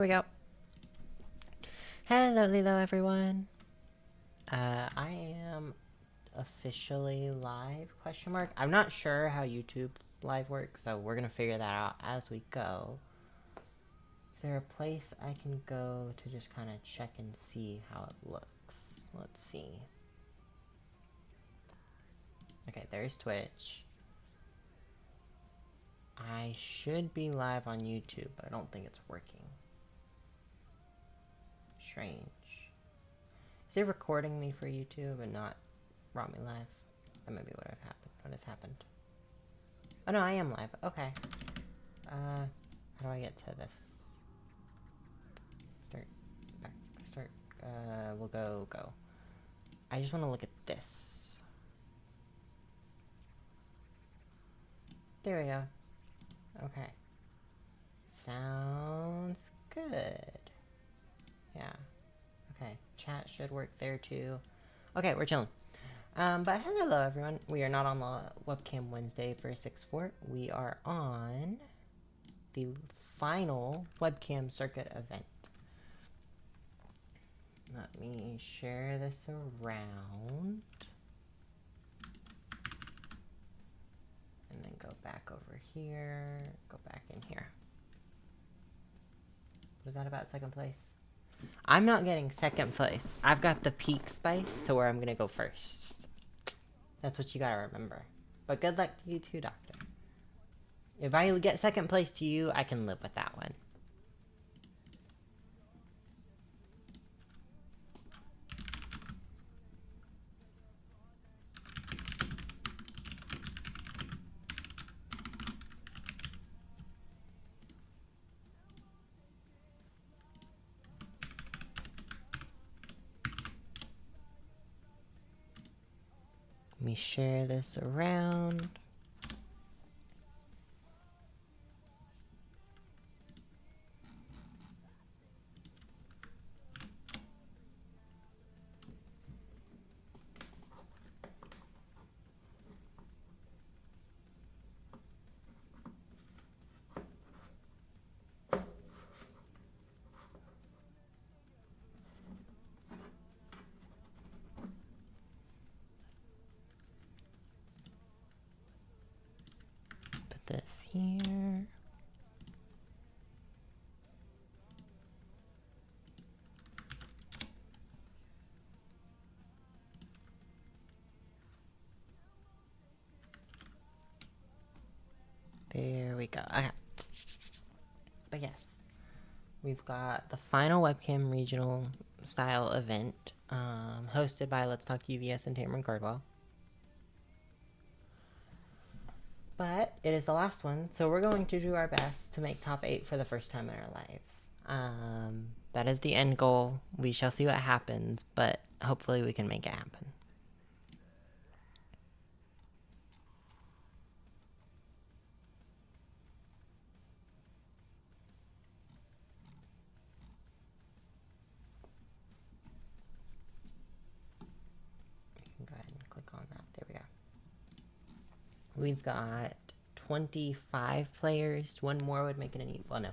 we go. Hello everyone. I am officially live, question mark. I'm not sure how YouTube live works, so we're gonna figure that out as we go. Is there a place I can go to just kind of check and see how it looks? Let's see. Okay, there's Twitch. I should be live on YouTube, but I don't think it's working. Strange. Is it recording me for YouTube and not brought me live? That may be what has happened. Oh no, I am live. Okay. How do I get to this? Start. Back. Start. We'll go. I just want to look at this. There we go. Okay. Sounds good. Yeah. Okay. Chat should work there too. Okay, we're chilling. But hello everyone. We are not on the Webcam Wednesday for 6-4. We are on the final webcam circuit event. Let me share this around. And then go back over here. Go back in here. Was that about second place? I'm not getting second place. I've got the peak spice to where I'm gonna go first. That's what you gotta remember. But good luck to you too, Doctor. If I get second place to you, I can live with that one. Let me share this around. Put this here. There we go. Okay. But yes, we've got the final webcam regional style event, hosted by Let's Talk UVS and Tamron Cardwell. But it is the last one, so we're going to do our best to make top 8 for the first time in our lives. That is the end goal. We shall see what happens, but hopefully we can make it happen. Go ahead and click on that. There we go. We've got 25 players. One more would make it an well, no.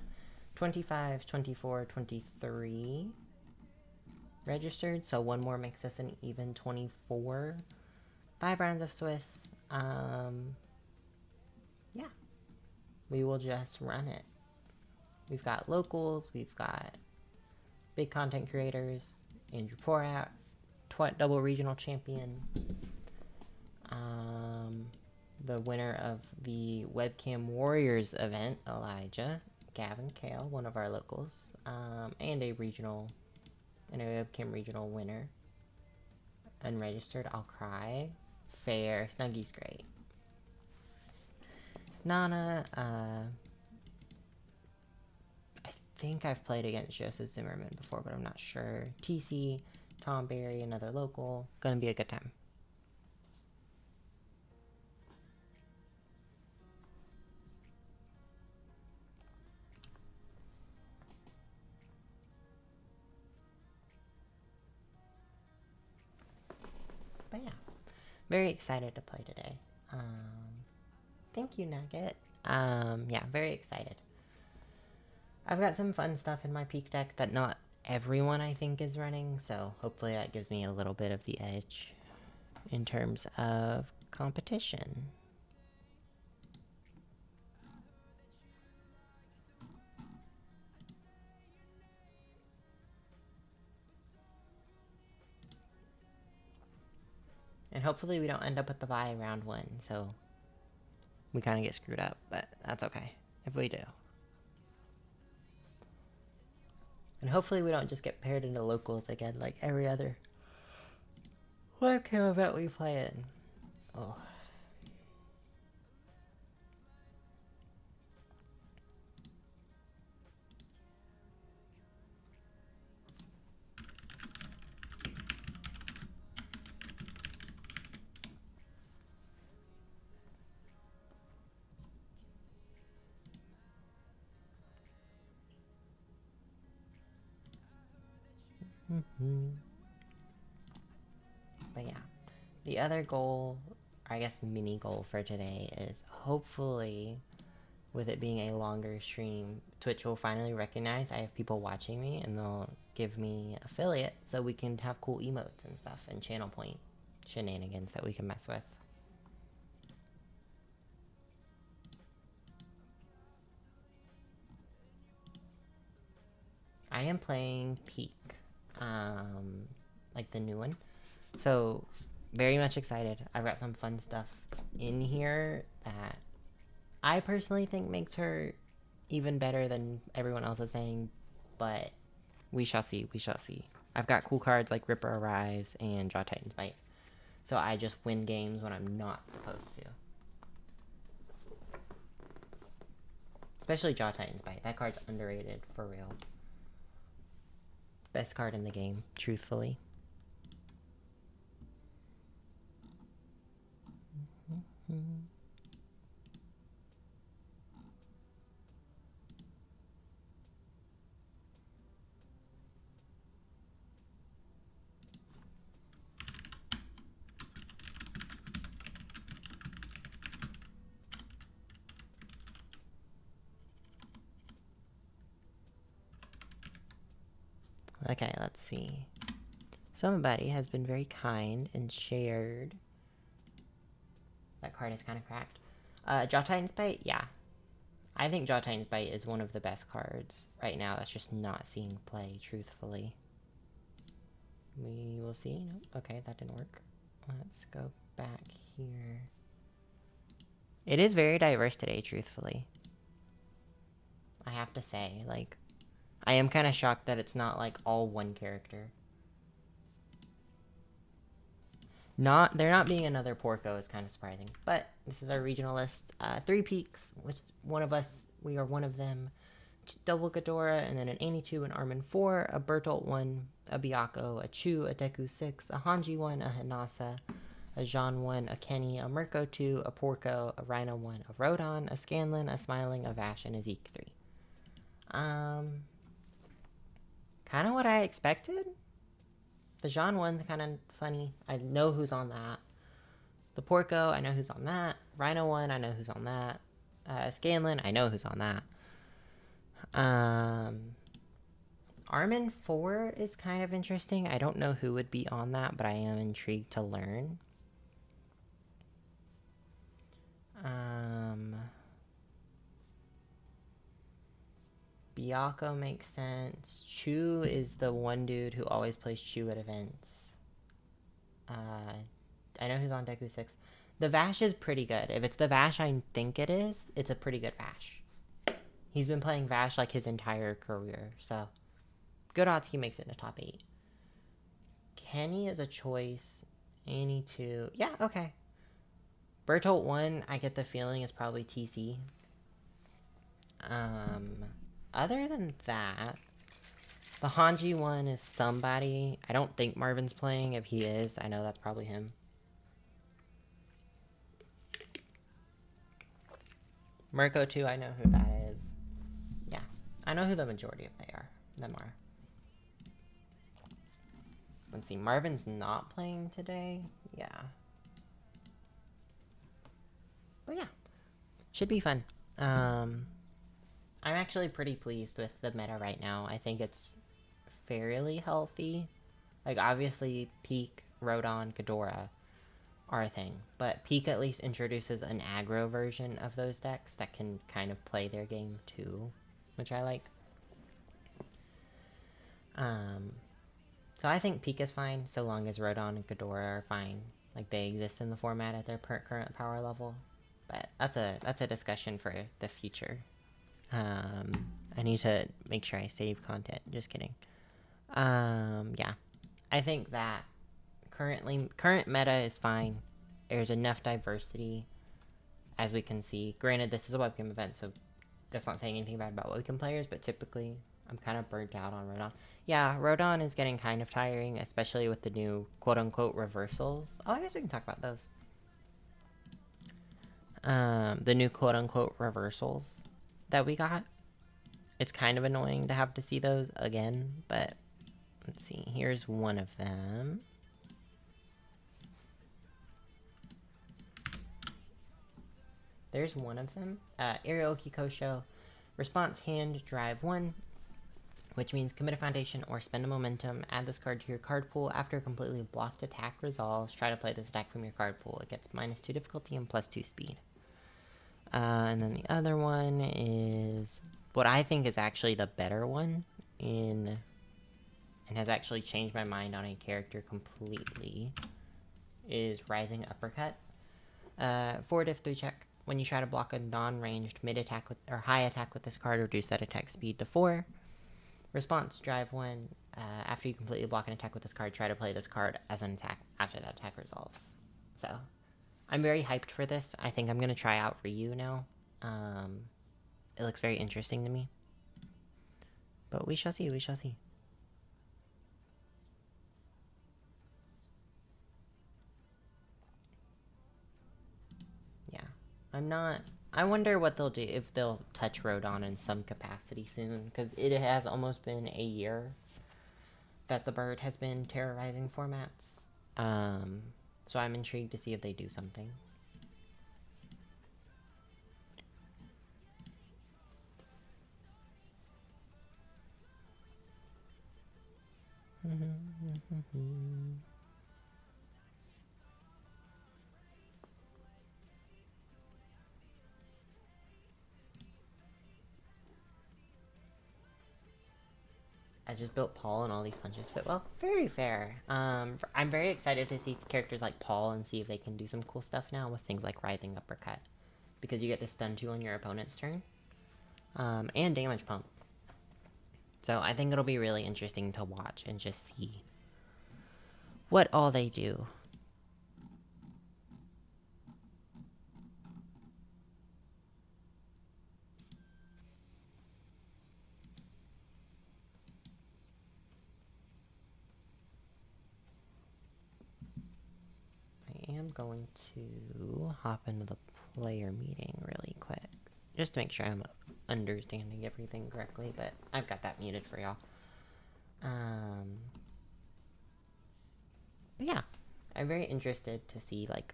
25, 24, 23 registered. So one more makes us an even 24. 5 rounds of Swiss. Yeah. We will just run it. We've got locals. We've got big content creators. Andrew Porat, double regional champion. The winner of the Webcam Warriors event, Elijah, Gavin Kale, one of our locals, and a Webcam regional winner. Unregistered, I'll cry. Fair, Snuggy's great. Nana, I think I've played against Joseph Zimmerman before, but I'm not sure. TC, Tom Berry, another local. Gonna be a good time. But yeah, very excited to play today. Thank you, Nugget. Yeah, very excited. I've got some fun stuff in my peak deck that not everyone I think is running, so hopefully that gives me a little bit of the edge in terms of competition. And hopefully we don't end up with the bye round 1, so we kind of get screwed up, but that's okay if we do. And hopefully we don't just get paired into locals again like every other webcam event we play in. Oh. But yeah, the other goal, I guess mini goal for today is hopefully, with it being a longer stream, Twitch will finally recognize I have people watching me and they'll give me affiliate so we can have cool emotes and stuff and channel point shenanigans that we can mess with. I am playing Peak, like the new one. So, very much excited. I've got some fun stuff in here that I personally think makes her even better than everyone else is saying, but we shall see, we shall see. I've got cool cards like Ripper Arrives and Jaw Titan's Bite. So I just win games when I'm not supposed to. Especially Jaw Titan's Bite. That card's underrated, for real. Best card in the game, truthfully. Okay, let's see. Somebody has been very kind and shared. That card is kind of cracked. Jaw Titan's Bite? Yeah. I think Jaw Titan's Bite is one of the best cards right now that's just not seeing play, truthfully. We will see. Nope. Okay, that didn't work. Let's go back here. It is very diverse today, truthfully. I have to say, like, I am kind of shocked that it's not, like, all one character. There not being another Porco is kind of surprising, but this is our regional list. 3 peaks, which one of us, we are one of them. Double Ghidorah, and then an Annie 2, an Armin 4, a Bertolt 1, a Byakko, a Chu, a Deku 6, a Hanji 1, a Hinasa, a Jean 1, a Kenny, a Mirko 2, a Porco, a Rhino 1, a Rodon, a Scanlan, a Smiling, a Vash, and a Zeke 3. Kind of what I expected. The Jean one's kind of funny. I know who's on that. The Porco, I know who's on that. Rhino 1, I know who's on that. Scanlan, I know who's on that. Armin 4 is kind of interesting. I don't know who would be on that, but I am intrigued to learn. Byakko makes sense. Chu is the one dude who always plays Chu at events. I know who's on Deku 6. The Vash is pretty good. If it's the Vash I think it is, it's a pretty good Vash. He's been playing Vash like his entire career, so good odds he makes it in the top 8. Kenny is a choice. Annie 2. Yeah, okay. Bertolt 1, I get the feeling is probably TC. Other than that, the Hanji 1 is somebody. I don't think Marvin's playing. If he is, I know that's probably him. Mirko 2, I know who that is. Yeah, I know who the majority of them are. Let's see, Marvin's not playing today. Yeah. But yeah, should be fun. I'm I'm actually pretty pleased with the meta right now. I think it's fairly healthy. Like, obviously, Peak, Rodon, Ghidorah are a thing, but Peak at least introduces an aggro version of those decks that can kind of play their game too, which I like. So I think Peak is fine, so long as Rodon and Ghidorah are fine. Like, they exist in the format at their current power level. But that's a discussion for the future. I need to make sure I save content. Just kidding. Yeah. I think that current meta is fine. There's enough diversity, as we can see. Granted, this is a webcam event, so that's not saying anything bad about webcam players, but typically I'm kind of burnt out on Rodon. Yeah, Rodon is getting kind of tiring, especially with the new quote-unquote reversals. Oh, I guess we can talk about those. The new quote-unquote reversals that we got. It's kind of annoying to have to see those again, but let's see. Here's one of them. There's one of them. Aerial Kikosho. Response hand, drive 1, which means commit a foundation or spend a momentum. Add this card to your card pool. After a completely blocked attack resolves, try to play this attack from your card pool. It gets -2 difficulty and +2 speed. And then the other one is what I think is actually the better one and has actually changed my mind on a character completely, is Rising Uppercut. 4 diff 3 check. When you try to block a non-ranged mid-attack or high attack with this card, reduce that attack speed to 4. Response, drive 1. After you completely block an attack with this card, try to play this card as an attack after that attack resolves. So, I'm very hyped for this. I think I'm going to try out Ryu now. It looks very interesting to me. But we shall see, we shall see. Yeah. I wonder what they'll do, if they'll touch Rodon in some capacity soon, because it has almost been a year that the bird has been terrorizing formats. So I'm intrigued to see if they do something. I just built Paul and all these punches fit well. Very fair. I'm very excited to see characters like Paul and see if they can do some cool stuff now with things like Rising Uppercut. Because you get to stun 2 on your opponent's turn. And damage pump. So I think it'll be really interesting to watch and just see what all they do. I am going to hop into the player meeting really quick, just to make sure I'm understanding everything correctly, but I've got that muted for y'all. But yeah, I'm very interested to see, like,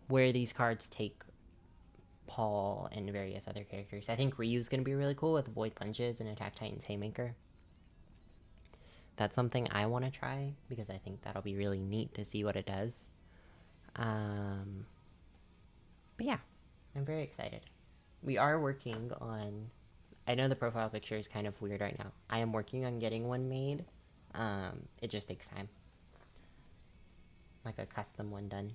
where these cards take Paul and various other characters. I think Ryu's going to be really cool with Void Punches and Attack Titan's Haymaker. That's something I want to try, because I think that'll be really neat to see what it does. But yeah, I'm very excited. We are working on... I know the profile picture is kind of weird right now. I am working on getting one made. It just takes time. Like a custom one done.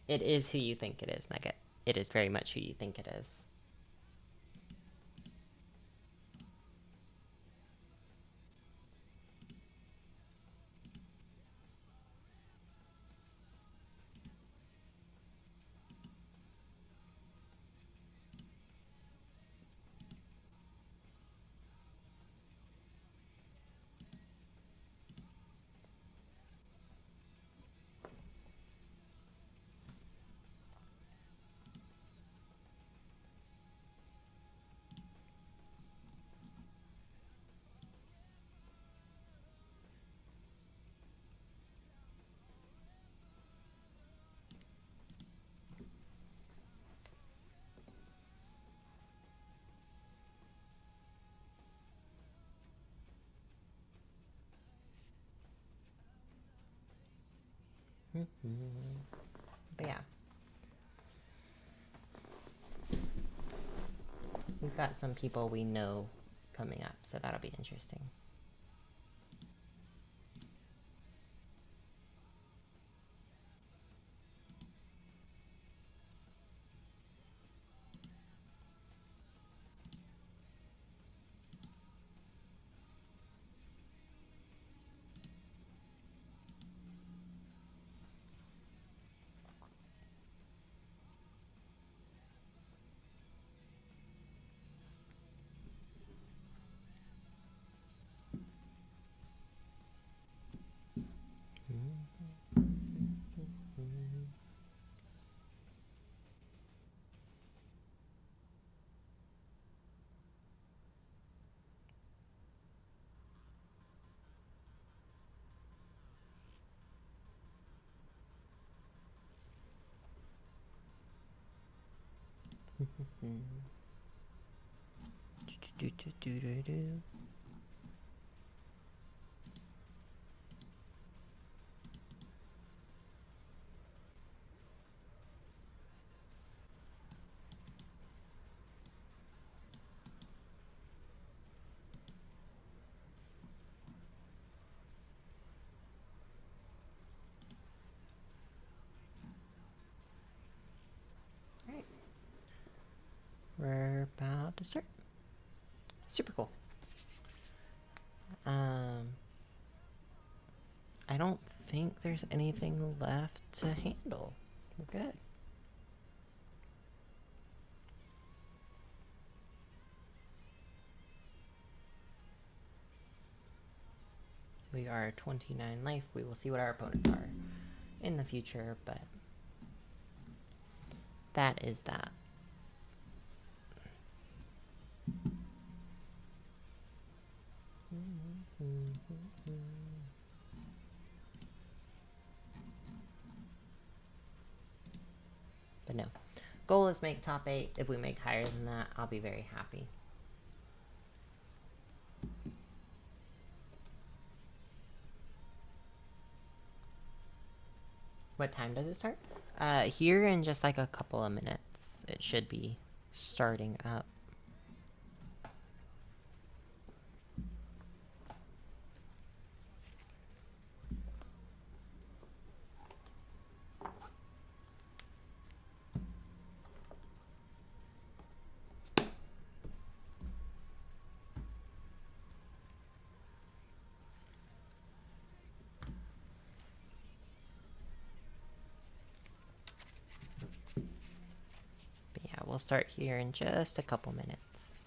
It is who you think it is, Nugget. It is very much who you think it is. But yeah. We've got some people we know coming up, so that'll be interesting. Alright. We're about to start. Super cool. I don't think there's anything left to handle. We're good. We are 29 life. We will see what our opponents are in the future, but that is that. But no. Goal is make top 8. If we make higher than that, I'll be very happy. What time does it start? Here in just like a couple of minutes. It should be starting up. We'll start here in just a couple minutes.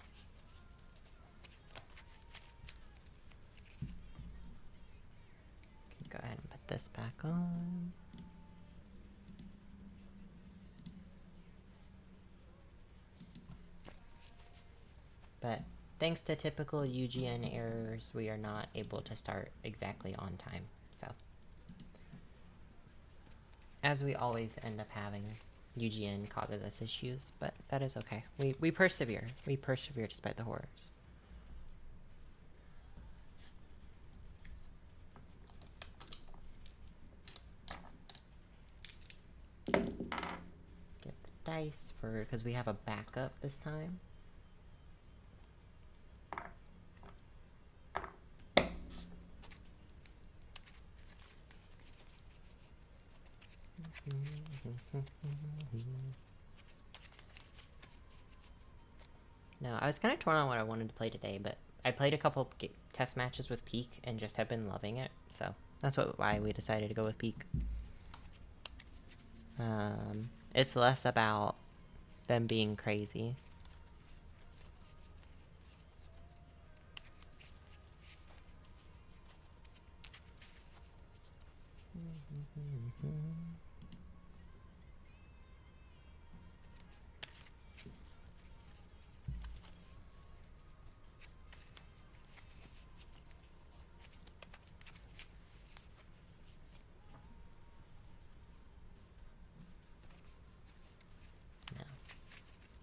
Go ahead and put this back on. But thanks to typical UGN errors, we are not able to start exactly on time. So, as we always end up having, UGN causes us issues, but that is okay. We persevere. We persevere despite the horrors. Get the dice for, because we have a backup this time. No, I was kind of torn on what I wanted to play today, but I played a couple test matches with Peak and just have been loving it, so that's why we decided to go with Peak. It's less about them being crazy.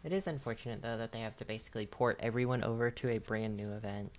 It is unfortunate, though, that they have to basically port everyone over to a brand new event.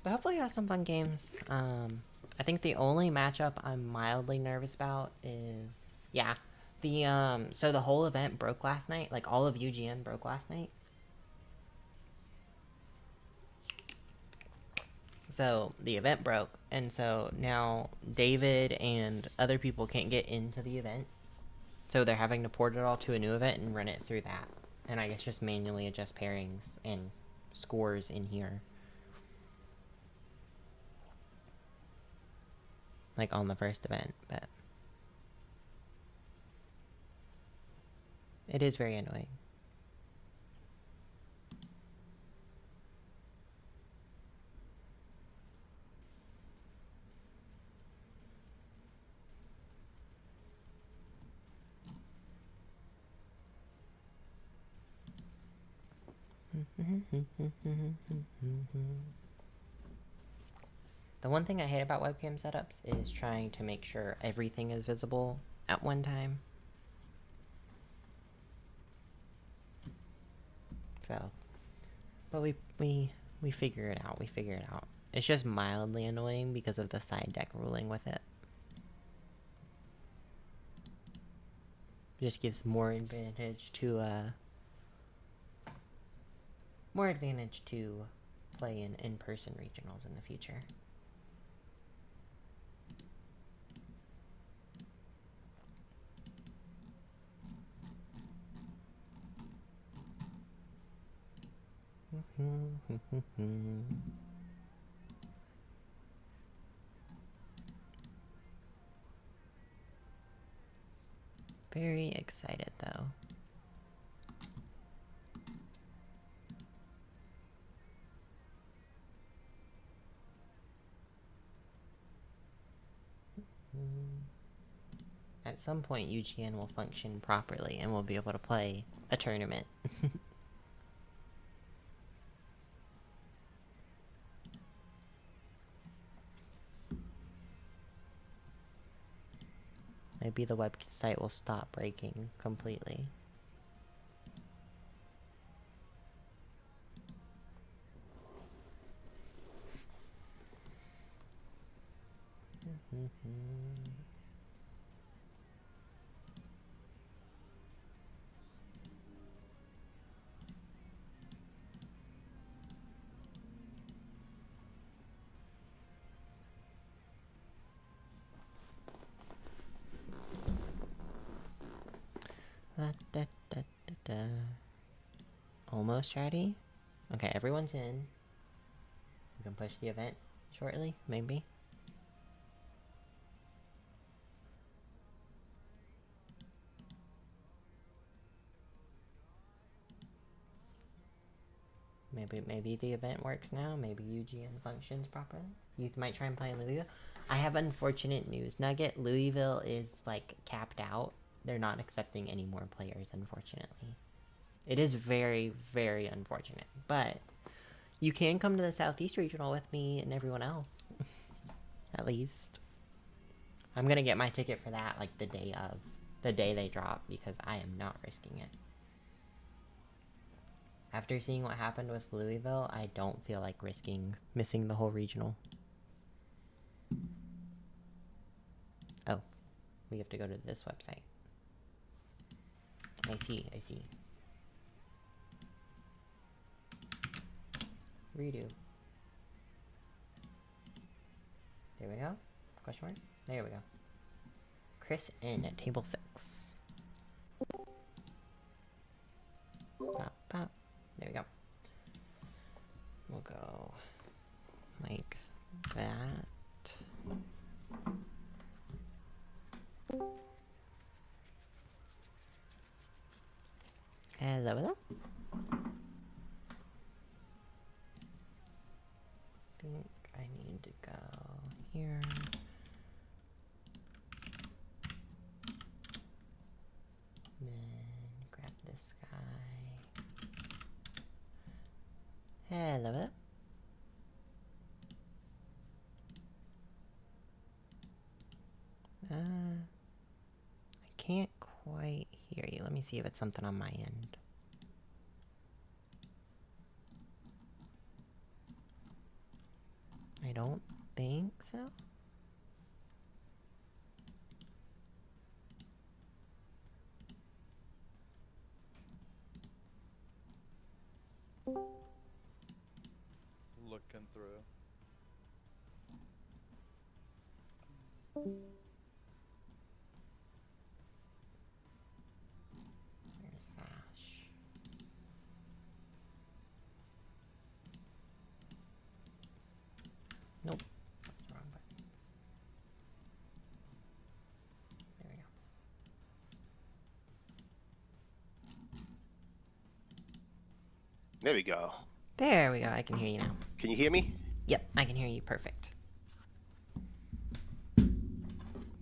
But hopefully we have some fun games. I think the only matchup I'm mildly nervous about is, yeah, so the whole event broke last night. Like, all of UGN broke last night. So the event broke, and so now David and other people can't get into the event. So they're having to port it all to a new event and run it through that. And I guess just manually adjust pairings and scores in here. Like on the first event, but it is very annoying. The one thing I hate about webcam setups is trying to make sure everything is visible at one time. So, but we figure it out. We figure it out. It's just mildly annoying because of the side deck ruling with it. Just gives more advantage to play in in-person regionals in the future. Very excited though. At some point UGN will function properly and we'll be able to play a tournament. Maybe the website will stop breaking completely. Almost ready? Okay, everyone's in. We can push the event shortly, maybe. Maybe the event works now. Maybe UGN functions properly. You might try and play in Louisville. I have unfortunate news. Nugget, Louisville is, like, capped out. They're not accepting any more players, unfortunately. It is very, very unfortunate. But you can come to the Southeast Regional with me and everyone else. At least. I'm gonna get my ticket for that, like, the day they drop, because I am not risking it. After seeing what happened with Louisville, I don't feel like missing the whole regional. Oh, we have to go to this website. I see. Redo. There we go. Question mark? There we go. Chris in at table 6. Pop, pop. There we go. We'll go like that. Hello. I think I need to go here. Then grab this guy. Hello. I can't quite me see if it's something on my end. I don't think so. Looking through. Where's Vash? Nope. That's the wrong button. There we go. There we go. There we go. I can hear you now. Can you hear me? Yep, I can hear you perfect.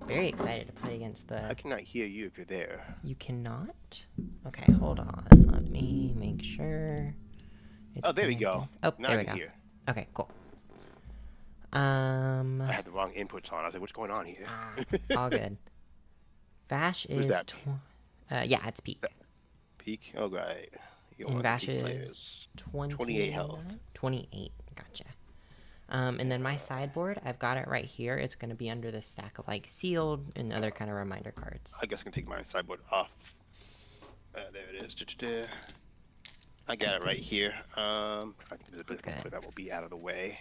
Very excited to play against the... I cannot hear you if you're there. You cannot? Okay, hold on. Let me make sure. It's Oh, there we connected. go. Oh, Now there I we can go. hear. Okay, cool. I had the wrong inputs on. I was like, what's going on here? All good. Vash Who's is... that? Yeah, it's Peak. Peak? Oh, right. You're And one of the Vash peak is players. 28 health. 28, gotcha. And then my sideboard, I've got it right here. It's going to be under the stack of like sealed and other kind of reminder cards. I guess I can take my sideboard off. There it is. I got it right here. I think there's a bit of that will be out of the way.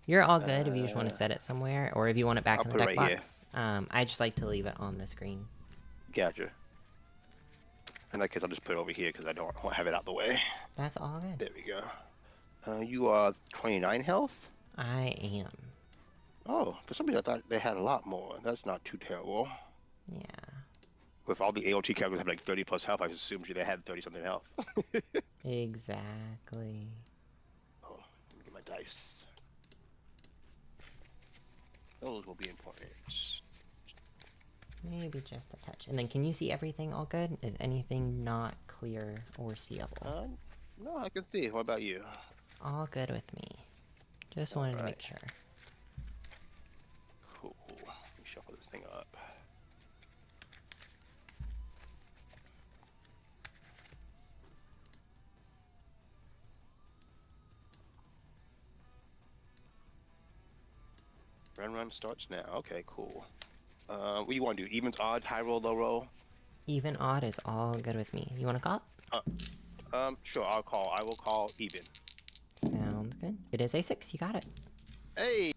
You're all good if you just want to set it somewhere, or if you want it back I'll in the put deck it right box. I just like to leave it on the screen. Gotcha. In that case, I'll just put it over here because I don't want to have it out the way. That's all good. There we go. You are 29 health? I am. Oh, for some reason I thought they had a lot more. That's not too terrible. Yeah. With all the AOT characters have like 30 plus health, I assumed they had 30 something health. Exactly. Oh, let me get my dice. Those will be important. Maybe just a touch. And then can you see everything all good? Is anything not clear or seeable? No, I can see. What about you? All good with me. Just wanted to make sure. Cool. Let me shuffle this thing up. Run starts now. Okay, cool. What do you want to do? Evens, odds, high roll, low roll? Even odd is all good with me. You want to call it? Sure, I'll call. I will call even. Sounds good. It is a 6. You got it. Hey,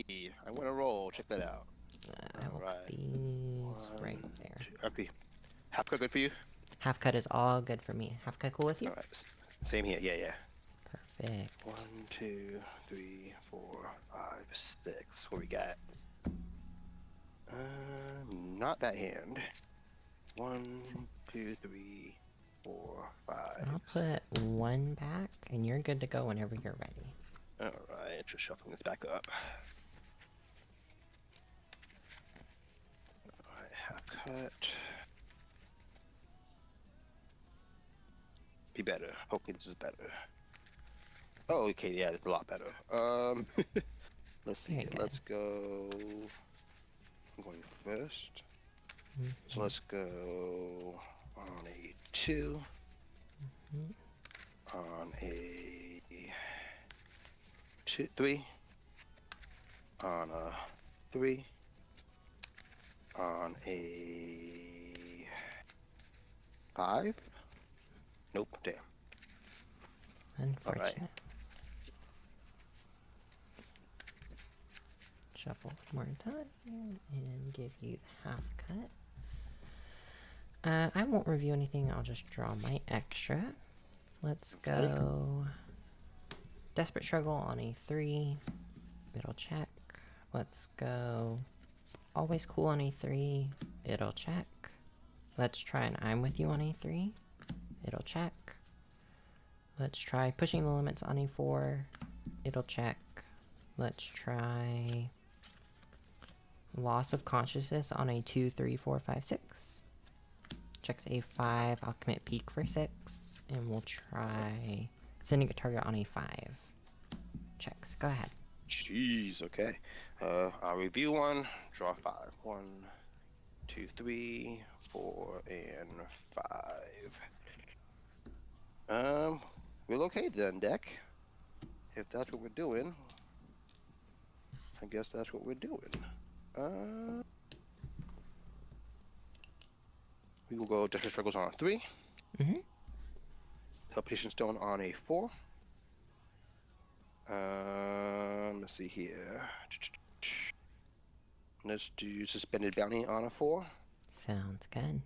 I want to roll. Check that out. I will put these right there. Okay. Half cut good for you? Half cut is all good for me. Half cut cool with you? All right. Same here. Yeah. Perfect. 1, 2, 3, 4, 5, 6. What we got? Not that hand. 1, 2, 3, 4, 5. I'll put 1 back, and you're good to go whenever you're ready. Alright, just shuffling this back up. Alright, half cut. Be better. Hopefully this is better. Oh, okay, yeah, it's a lot better. Let's see. Let's go. I'm going first. So let's go on a 2. On a 3. On a 3. On a 5. Nope, damn. Unfortunate. Right. Shuffle one more time and give you the half cut. I won't review anything, I'll just draw my extra. Let's go Desperate Struggle on a 3. It'll check. Let's go Always Cool on a 3. It'll check. Let's try an I'm With You on a 3. It'll check. Let's try Pushing the Limits on a 4. It'll check. Let's try Loss of Consciousness on a 2, 3, 4, 5, 6. Checks a 5. I'll commit Peak for 6. And we'll try Sending a Target on a 5. Checks. Go ahead. Jeez, okay. I'll review 1, draw 5. 1, 2, 3, 4, and 5. Relocate then, deck. If that's what we're doing, I guess that's what we're doing. We will go Desperate Struggles on a 3. Teleportation Stone on a 4. Let's see here. Let's do Suspended Bounty on a 4. Sounds good.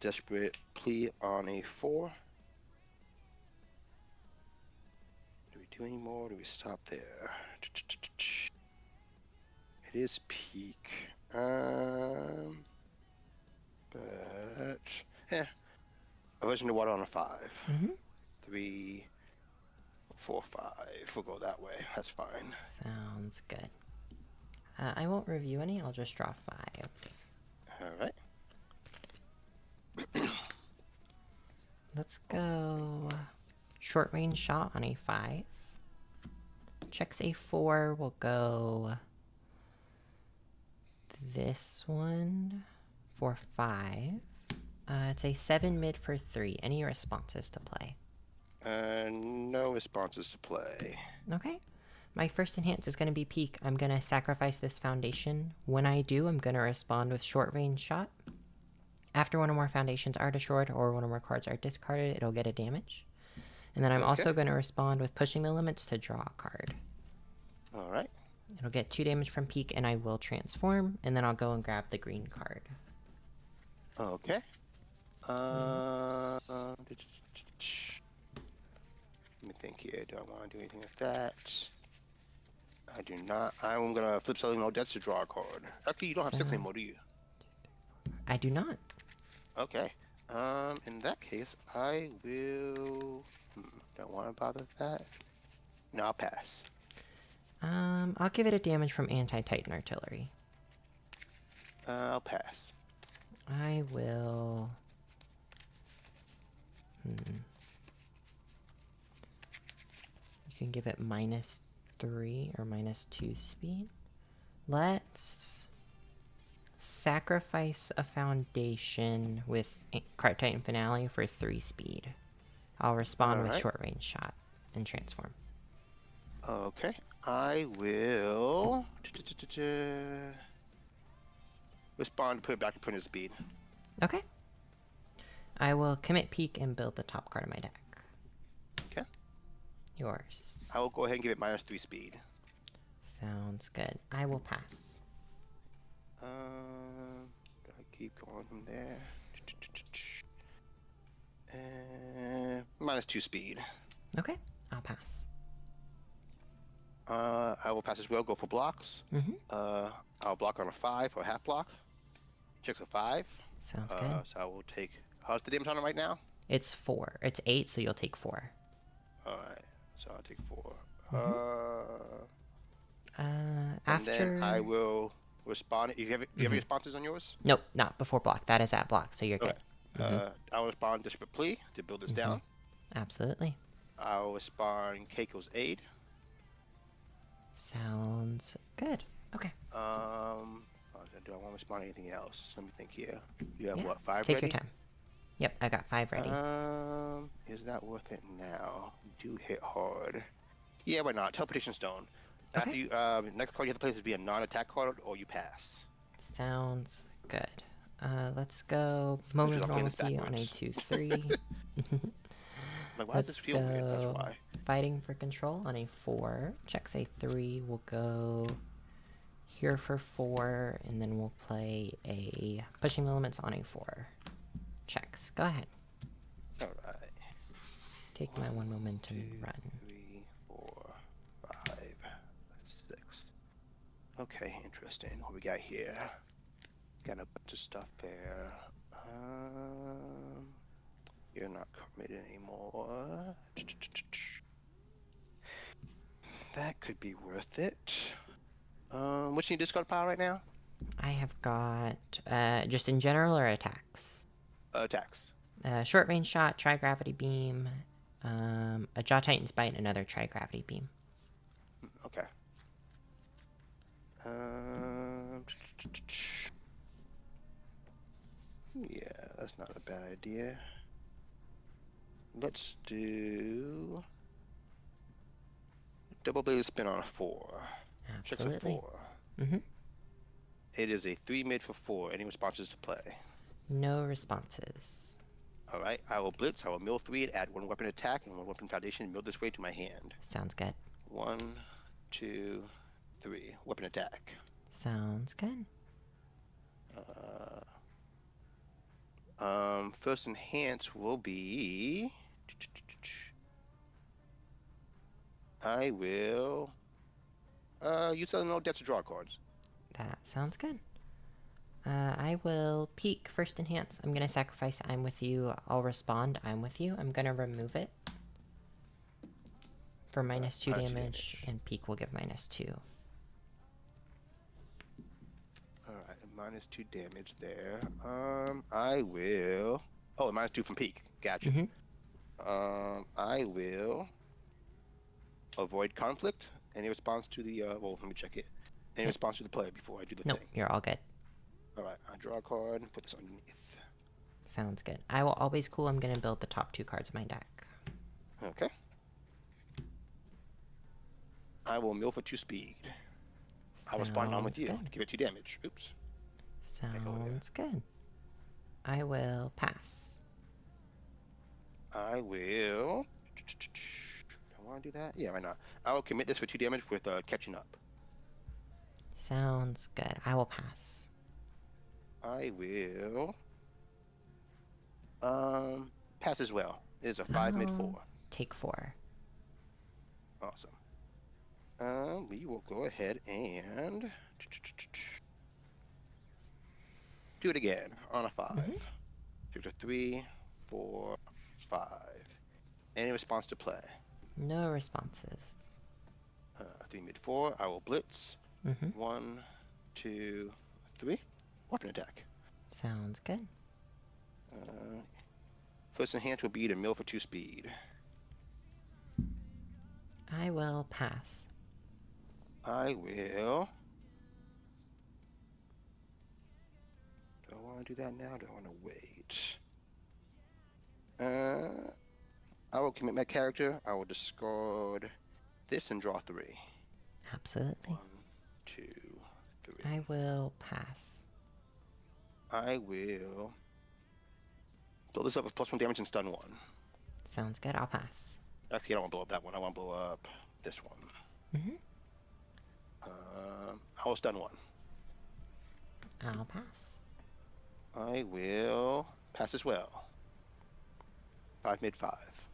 Desperate Plea on a 4. Do we do any more? Do we stop there? It is peak. But yeah. Aversion to Water on a 5. 3, 4, 5. We'll go that way. That's fine. Sounds good. I won't review any. I'll just draw 5. All right. Let's go short range shot on a 5. Checks a 4. We'll go this one for 5. It's a 7 mid for 3. Any responses to play? No responses to play. Okay. My first enhance is going to be peak. I'm going to sacrifice this foundation. When I do, I'm going to respond with short range shot. After one or more foundations are destroyed or one or more cards are discarded, it'll get a damage. And then I'm also going to respond with pushing the limits to draw a card. Alright. It'll get 2 damage from peak, and I will transform, and then I'll go and grab the green card. Okay. Let me think here. Do I want to do anything with that? I do not. I'm going to flip Selling No Debts to draw a card. Actually, you don't have 6 anymore, do you? I do not. Okay. In that case, I will... don't want to bother with that. No, I'll pass. I'll give it a damage from Anti-Titan Artillery. I'll pass. I will... You can give it -3 or -2 speed. Let's sacrifice a foundation with Card Titan Finale for 3 speed. I'll respond with short range shot and transform. Okay. I will respond, put it back to printer speed. Okay. I will commit peak and build the top card of my deck. Okay. Yours. I will go ahead and give it -3 speed. Sounds good. I will pass. I keep going from there. And -2 speed. Okay. I'll pass. I will pass as well. Go for blocks. I'll block on a 5 or half block. Checks a 5. Sounds good. So I will take. How's the damage on it right now? It's 4. It's 8, so you'll take 4. All right. So I'll take 4. After. And then I will respond. You have any responses on yours? Nope, not before block. That is at block, so you're good. I will respond Desperate Plea to build this down. Absolutely. I will respond Keiko's Aid. Sounds good. Okay. Do I want to respond to anything else? Let me think here. You have what, 5 Take ready? your time. Yep, I got 5 ready. Is that worth it now? Do hit hard. Yeah, why not? Teleportation Stone. Okay. After you, next card you have to play is be a non-attack card or you pass. Sounds good. Let's go Moment of Normalcy on a 2-3. Like, why does this feel weird? That's why. Fighting for Control on a 4. Checks a 3. We'll go here for 4, and then we'll play a Pushing the Limits on a 4. Checks. Go ahead. Alright. Take my 1 momentum run. 3, 4, 5, 6. Okay, interesting. What we got here? Got a bunch of stuff there. You're not committed anymore. That could be worth it. What's your discard pile right now? I have got, just in general or attacks? Attacks. Short range shot, Tri-Gravity Beam, a Jaw Titan's Bite, and another Tri-Gravity Beam. Okay. Yeah, that's not a bad idea. Let's do double bladed spin on a 4. Checks a Absolutely. 4. Mm-hmm. It is a 3 mid for 4. Any responses to play? No responses. All right, I will blitz. I will mill 3 and add 1 weapon attack and 1 weapon foundation and mill this way to my hand. Sounds good. 1, 2, 3. Weapon attack. Sounds good. First enhance will be. I will use no decks to draw cards. That sounds good. I will peek first enhance. I'm gonna sacrifice I'm with you. I'll respond I'm with you. I'm gonna remove it for -2 damage, and peek will give -2. Alright, -2 damage there. I will. Oh, -2 from peek. Gotcha. I will avoid conflict. Any response to the well, let me check it. Any response to the play before I do the Nope, thing? you're all good. Alright, I draw a card and put this underneath. Sounds good. I will always cool. I'm gonna build the top 2 cards of my deck. Okay. I will mill for 2 speed. I will respond on with you. Good. Give it 2 damage. Oops. Sounds good. I will pass. I will. I want to do that? Yeah, why not? I will commit this for 2 damage with catching up. Sounds good. I will pass. I will. Pass as well. It is a 5 mid 4. Take 4. Awesome. We will go ahead and do it again on a 5. Take a 3, 4, 5. Any response to play? No responses. 3 mid 4. I will blitz. 1, 2, 3. Weapon attack. Sounds good. First enhance will be to mill for 2 speed. I will pass. I will. Do I want to do that now? Do I want to wait? I will commit my character. I will discard this and draw 3. Absolutely. 1, 2, 3. I will pass. I will build this up with +1 damage and stun 1. Sounds good. I'll pass. Actually, I don't want to blow up that one. I want to blow up this one. I will stun 1. I'll pass. I will pass as well. 5 mid 5.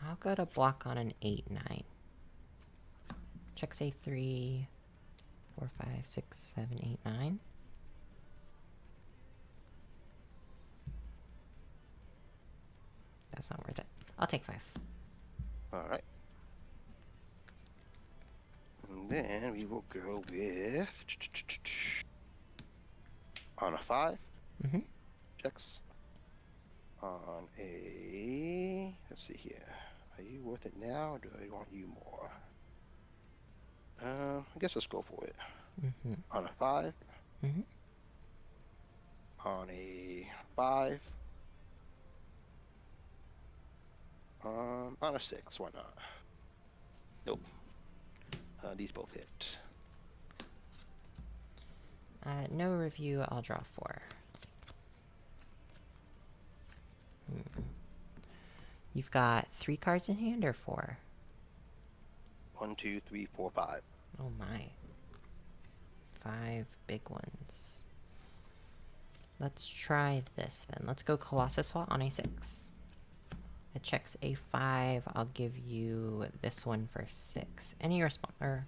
I'll go to block on an 8, 9. Checks a 3, 4, 5, 6, 7, 8, 9. That's not worth it. I'll take 5. Alright. And then we will go with on a 5. Checks. On a let's see here. Are you worth it now or do I want you more? I guess let's go for it. On a 5. On a 5. On a 6, why not? Nope. These both hit. No review, I'll draw 4. You've got 3 cards in hand or 4? 1, 2, 3, 4, 5. Oh my. 5 big ones. Let's try this then. Let's go Colossus Swat on a 6. It checks a 5. I'll give you this one for 6. Any response? Or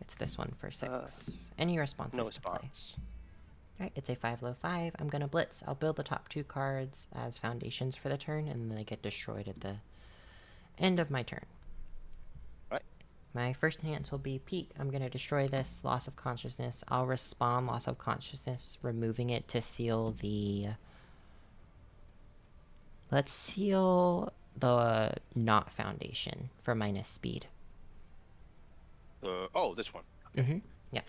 it's this one for 6. Any responses? No response. Alright, it's a 5 low 5. I'm gonna blitz. I'll build the top 2 cards as foundations for the turn, and then they get destroyed at the end of my turn. Right. My first enhance will be peek. I'm gonna destroy this. Loss of consciousness. I'll respawn loss of consciousness, removing it to seal the... Let's seal the not foundation for -speed. Oh, this one. Yeah.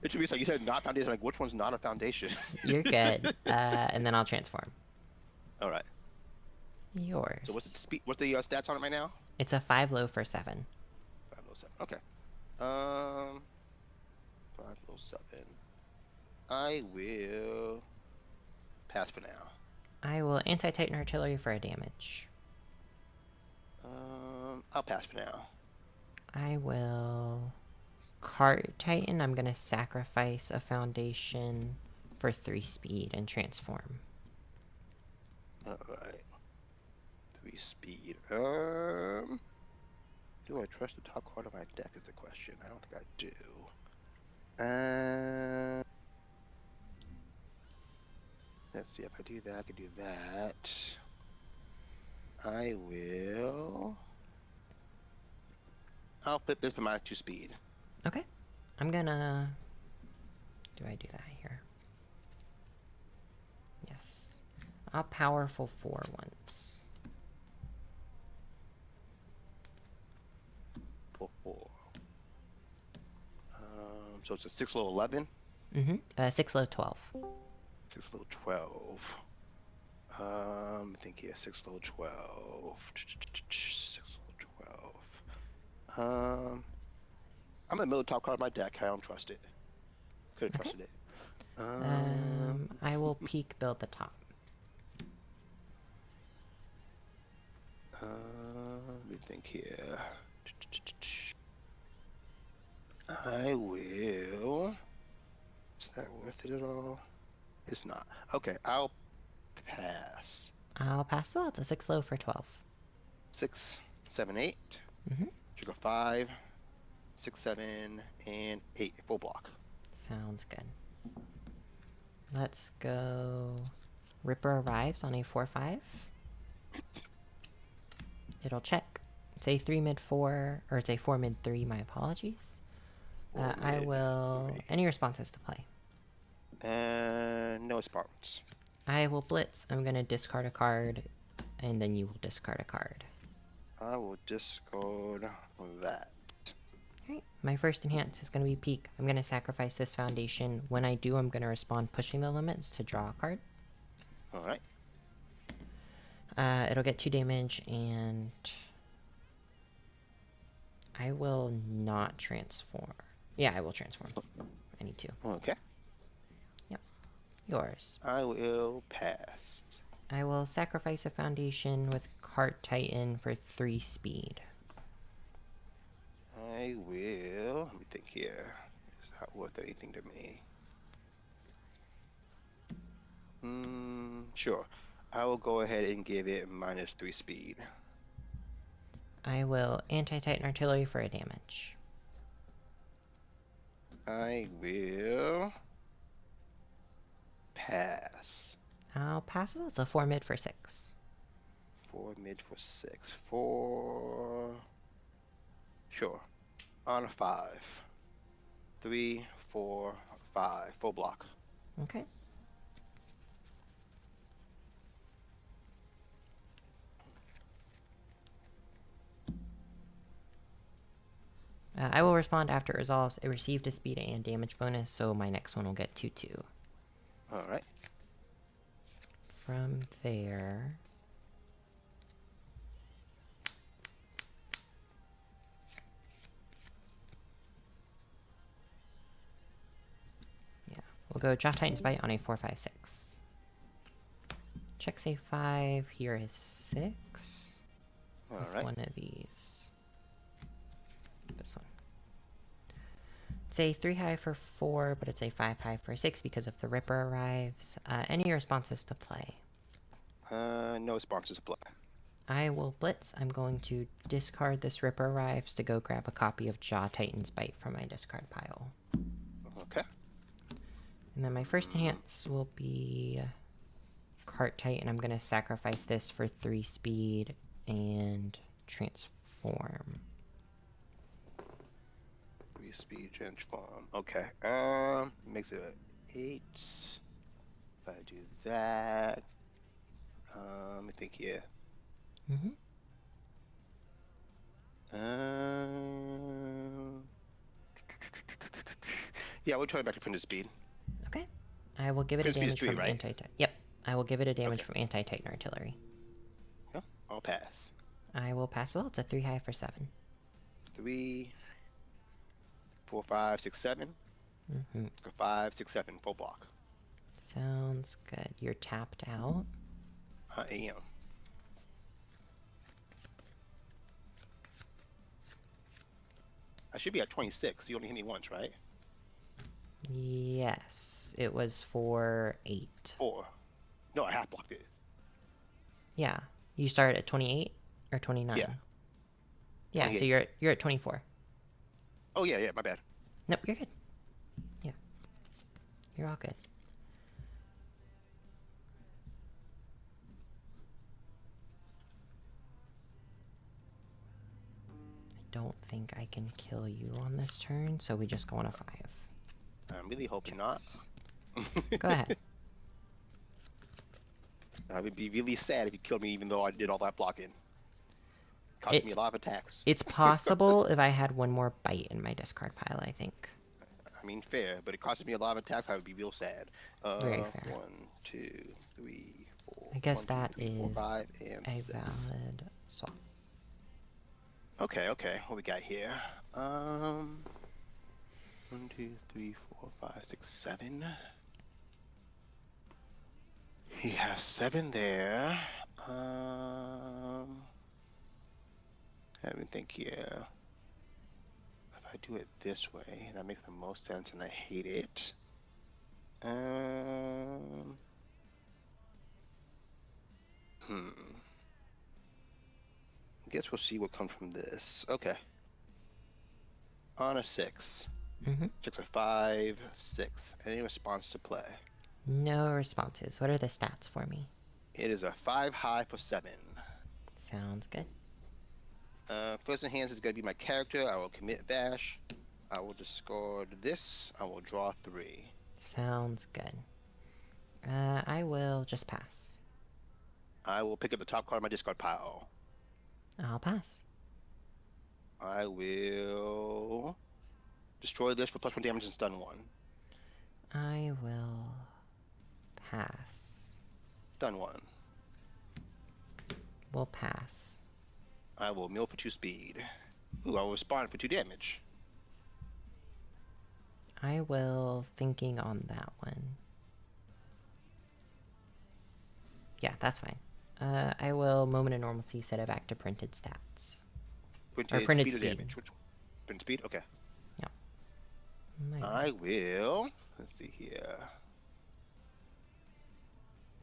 It should be like you said, not foundation. Like, which one's not a foundation? You're good. And then I'll transform. All right. Yours. So what's the speed? What's the stats on it right now? It's a 5 low for 7. 507. Okay. 507. I will pass for now. I will anti-Titan artillery for a damage. I'll pass for now. I will Cart Titan. I'm gonna sacrifice a foundation for 3 speed and transform. Alright. 3 speed. Do I trust the top card of my deck is the question. I don't think I do. Let's see, if I do that, I can do that. I'll flip this for my 2 speed. Okay. I'm gonna... Do I do that here? Yes. I'll powerful 4 once. 4. So it's a 6 low 11? 6 low 12. 6 low 12. I think here 6 low 12. 6 low 12. I'm in the middle top card of my deck. I don't trust it. Could have trusted it. I will peek build the top. Let me think here. I will. Is that worth it at all? It's not. Okay, I'll pass. I'll pass well. It's a 6 low for 12. 6, 7, 8. Should go 5, 6, 7, and 8. Full block. Sounds good. Let's go. Ripper arrives on a 4/5. It'll check. It's a 3 mid 4, or it's a 4 mid 3. My apologies. I will. Any responses to play? No response. I will blitz. I'm gonna discard a card, and then you will discard a card. I will discard that. Alright, my first enhance is gonna be peak. I'm gonna sacrifice this foundation. When I do, I'm gonna respond pushing the limits to draw a card. Alright. It'll get 2 damage, and I will not transform. Yeah, I will transform. I need to. Okay. Yep. Yours. I will pass. I will sacrifice a foundation with Cart Titan for 3 speed. I will. Let me think here. Is that worth anything to me? Sure. I will go ahead and give it -3 speed. I will anti-Titan artillery for a damage. I will pass. I'll pass it. It's a 4 mid for 6. 4 mid for 6. 4. Sure. On a 5. 3, 4, 5. Full block. Okay. I will respond after it resolves. It received a speed and damage bonus, so my next one will get 2/2. Alright. From there... Yeah, we'll go Jaw Titan's Bite on a 4/5/6. Checks a 5, here is 6. With Alright. one of these. This one. It's a 3 high for 4, but it's a 5 high for 6 because of the Ripper arrives. Any responses to play? No responses to play. I will blitz. I'm going to discard this Ripper arrives to go grab a copy of Jaw Titan's Bite from my discard pile. Okay. And then my first enhance will be Cart Titan. I'm going to sacrifice this for 3 speed and transform. 3 speed transform. Okay. Makes it 8. If I do that, let me think here. Yeah, we'll turn it back to printed speed. Okay. I will give it a Printed speed is damage 3, from right? anti-titan. Yep. I will give it a damage Okay. from anti-titan artillery. Yeah, I'll pass. I will pass. Well, it's a 3 high for 7. 3, 4, 5, 6, 7. 5, 6, 7. Full block. Sounds good. You're tapped out. I am. I should be at 26. You only hit me once, right? Yes. It was for 8. 4. No, I half blocked it. Yeah. You started at 28 or 29? Yeah. Yeah, so 28. you're at 24. Oh, yeah, my bad. Nope, you're good. Yeah. You're all good. I don't think I can kill you on this turn, so we just go on a 5. I'm really hoping not. Go ahead. I would be really sad if you killed me even though I did all that blocking. Cost me a lot of attacks. It's possible if I had one more bite in my discard pile, I think. I mean, fair, but it costed me a lot of attacks. I would be real sad. Very fair. 1, 2, 3, 4. I guess 1, 2, that 3, 4, is 5, and a 6. valid swap. Okay. What we got here? 1, 2, 3, 4, 5, 6, 7. He has 7 there. Let me think here. If I do it this way, that makes the most sense, and I hate it. I guess we'll see what comes from this. Okay. On a 6. Checks a 5, 6. Any response to play? No responses. What are the stats for me? It is a 5 high for 7. Sounds good. First in hands is going to be my character. I will commit Vash. I will discard this. I will draw 3. Sounds good. I will just pass. I will pick up the top card of my discard pile. I'll pass. I will destroy this for +1 damage and stun 1. I will pass. Stun 1. We'll pass. I will mill for 2 speed. Ooh, I will respond for 2 damage. I will thinking on that one. Yeah, that's fine. I will moment of normalcy, set it back to printed stats. Printed speed. damage. Which one? Printed speed? Okay. Yeah. I will. Let's see here.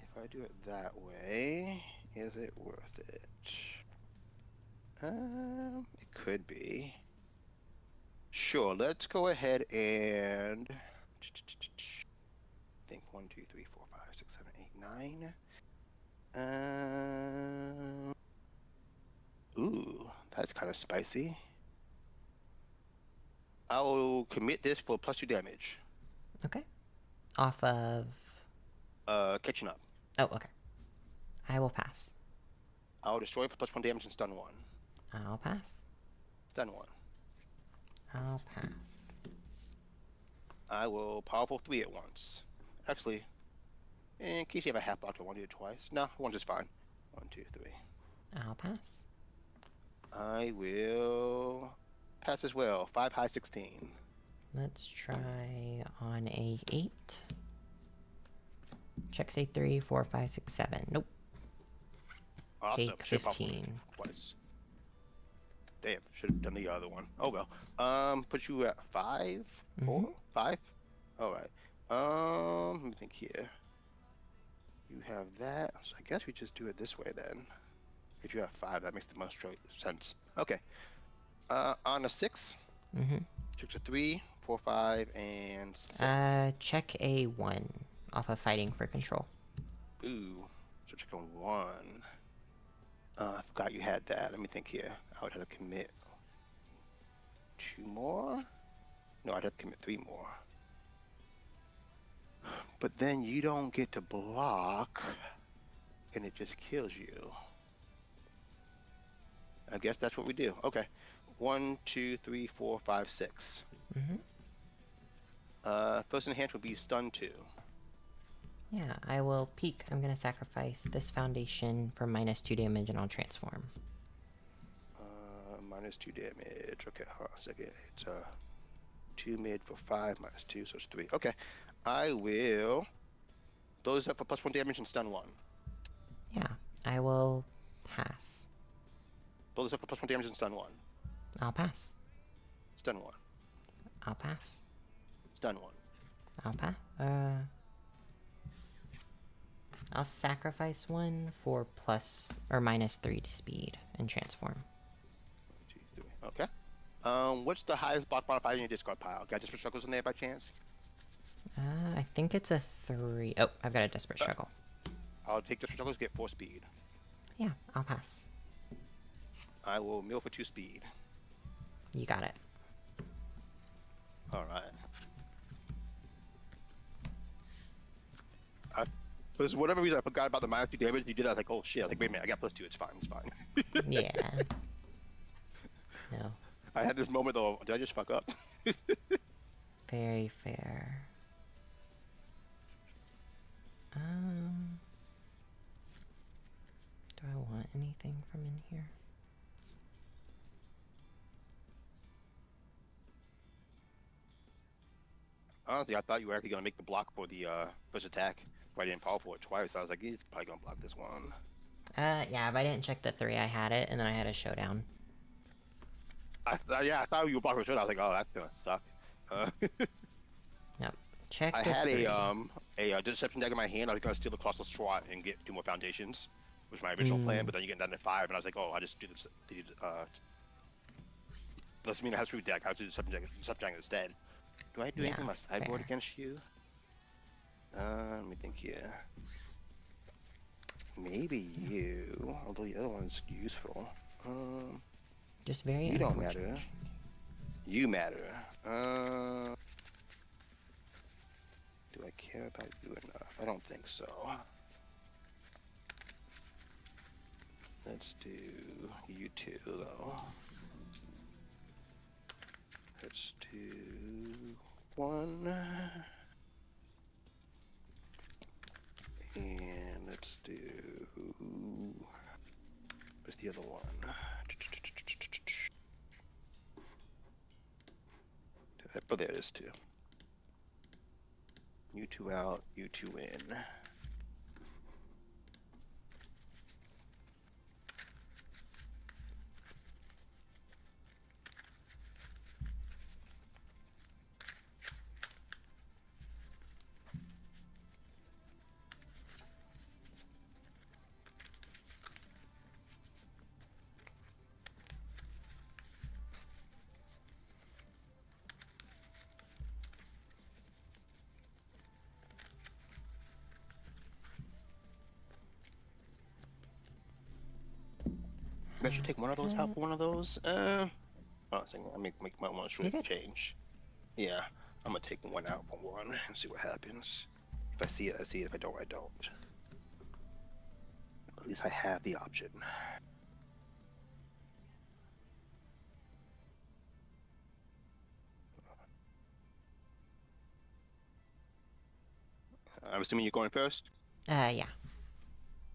If I do it that way, is it worth it? It could be. Sure, let's go ahead and think 1, 2, 3, 4, 5, 6, 7, 8, 9. Ooh, that's kind of spicy. I will commit this for +2 damage. Okay. Off of... Catching up. Oh, okay. I will pass. I'll destroy it for +1 damage and stun 1. I'll pass. Stun 1. I'll pass. I will powerful 3 at once. Actually, in case you have a half block, I want to do it twice. No, once is fine. 1, 2, 3. I'll pass. I will pass as well. 5 high, 16. Let's try on a 8. Checks a 3, 4, 5, 6, 7. Nope. Awesome. Take 15. Twice. Damn, should have done the other one. Oh well. Put you at 5? 4? 5? Alright. Let me think here. You have that. So I guess we just do it this way then. If you have 5, that makes the most sense. Okay. On a 6. Checks a 3, 4, 5, and 6. Check a 1 off of fighting for control. Ooh. So check on 1. I forgot you had that. Let me think here. I would have to commit 2 more? No, I'd have to commit 3 more. But then you don't get to block, and it just kills you. I guess that's what we do. Okay. 1, 2, 3, 4, 5, 6. First enhance will be stun 2. Yeah, I will peek. I'm gonna sacrifice this foundation for -2 damage and I'll transform. -2 damage. Okay, hold on a second. It's 2 mid for 5, -2, so it's 3. Okay. I will those up for +1 damage and stun 1. Yeah, I will pass. Those up for +1 damage and stun 1. I'll pass. Stun 1. I'll pass. Stun 1. I'll pass. I'll sacrifice 1 for plus or -3 to speed and transform. 2, 3. Okay. What's the highest block modifier in your discard pile? Got Desperate Struggles in there by chance? I think it's a 3. Oh, I've got a Desperate Struggle. I'll take Desperate Struggles, get 4 speed. Yeah, I'll pass. I will mill for 2 speed. You got it. Alright. For whatever reason, I forgot about the -2 damage. You did that, like, oh shit. I was like, wait a minute, I got +2. It's fine. It's fine. Yeah. No. I had this moment though. Did I just fuck up? Very fair. Do I want anything from in here? Honestly, I thought you were actually gonna make the block for the first attack. But I didn't fall for it twice. I was like, he's probably gonna block this one. Yeah, if I didn't check the 3, I had it, and then I had a showdown. I thought you were blocking for sure. I was like, oh, that's gonna suck. Yep. Check I the had 3. a deception dagger in my hand. I was gonna steal the costless Swat and get 2 more foundations, which was my original plan. But then you get down to 5, and I was like, oh, I just do this. Doesn't mean it has 3 deck. I have to do deception dagger instead. Do I do anything on my sideboard against you? Let me think here. Maybe you, although the other one's useful. Just very You don't matter. You matter. Do I care about you enough? I don't think so. Let's do you 2 though. Let's do 1. And let's do... What's the other one? Oh, there it is too. You 2 out, you 2 in. I should take one of those out for one of those. Oh, I might want to change. Yeah, I'm gonna take one out for one and see what happens. If I see it, I see it. If I don't, I don't. At least I have the option. I'm assuming you're going first? Yeah.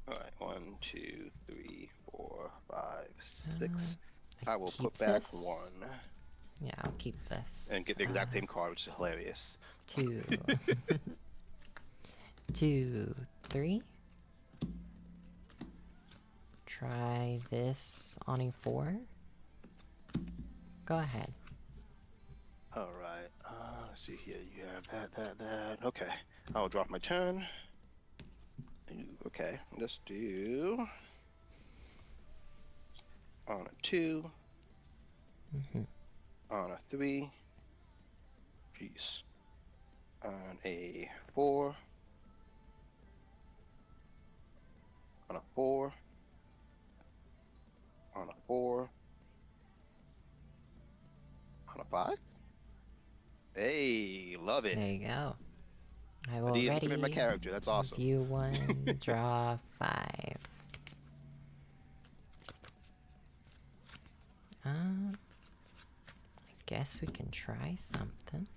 Alright, 1, 2, 3, 4, 5, 6. I will put this. back 1. Yeah, I'll keep this. And get the exact same card, which is hilarious. 2. 2, 3. Try this on a 4. Go ahead. Alright, let's see here. You have that. Okay, I'll drop my turn. Okay, let's do on a 2, on a 3, jeez, on a 4, on a 4, on a 4, on a 5. Hey, love it. There you go. I will ready. My character. That's awesome. You 1, draw 5. I guess we can try something.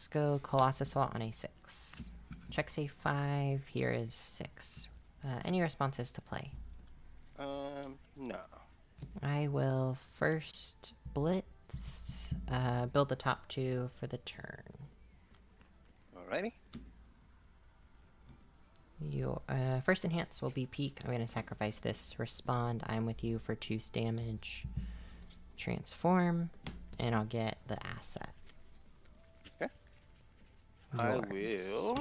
Let's go Colossus Vault on a 6. Check say 5. Here is 6. Any responses to play? No. I will first blitz, build the top 2 for the turn. Alrighty. Your first enhance will be peak. I'm going to sacrifice this. Respond. I'm with you for 2 damage. Transform, and I'll get the asset. Okay. Yours. I will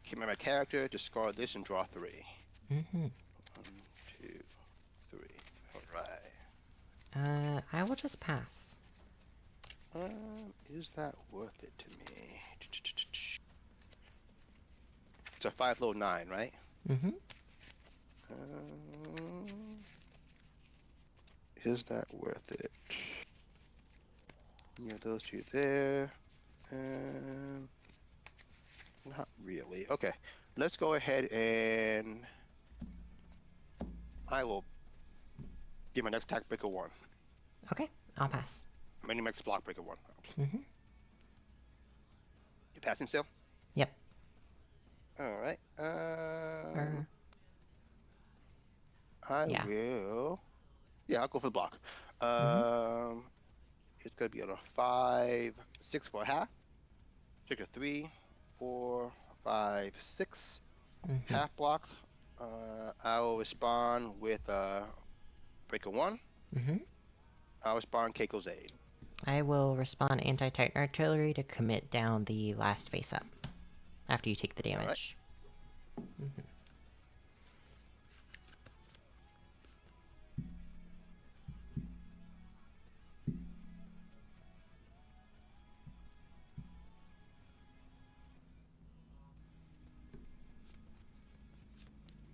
keep my character, discard this, and draw 3. 1, 2, 3. Alright. I will just pass. Is that worth it to me? It's a 5 low 9, right? Mm-hmm. Is that worth it? Yeah, those 2 there. Not really. Okay, let's go ahead and I will give my next attack breaker 1. Okay, I'll pass. My next block breaker 1. Mm-hmm. You passing still? Yep. Alright. Yeah. Will. Yeah, I'll go for the block. It's gonna be on a 5, 6 for a half. Take a 3, 4, 5, 6. Half block. I will respond with breaker 1. I'll respond Keiko's Aid. I will respond anti-titan artillery to commit down the last face up after you take the damage. Right.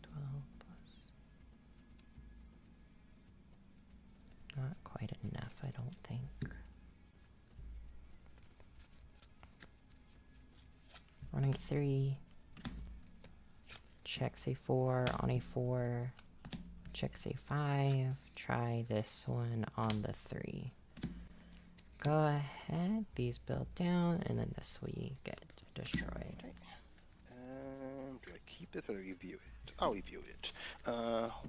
12 plus. Not quite enough, I don't think. On a 3, checks a 4, on a 4, checks a 5, try this one on the 3. Go ahead, these build down, and then this we get destroyed. Do I keep it or review it? I'll review it.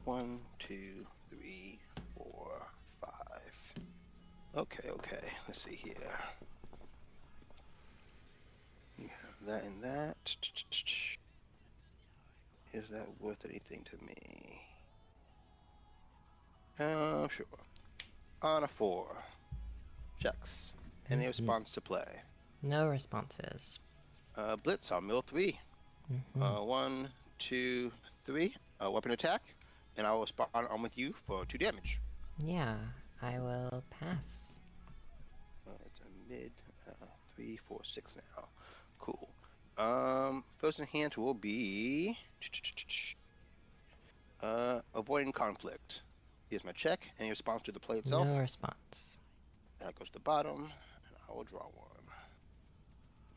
1, 2, 3, 4, 5. Okay, let's see here. You have that and that. Is that worth anything to me? Sure. On a 4. Checks. Any response to play? No responses. Blitz on mill 3. 1, 2, 3. Weapon attack. And I will respond on with you for 2 damage. Yeah, I will pass. It's a mid 3, 4, 6 now. Cool. First in hand will be avoiding conflict. Here's my check. Any response to the play itself? No response. That goes to the bottom, and I will draw 1.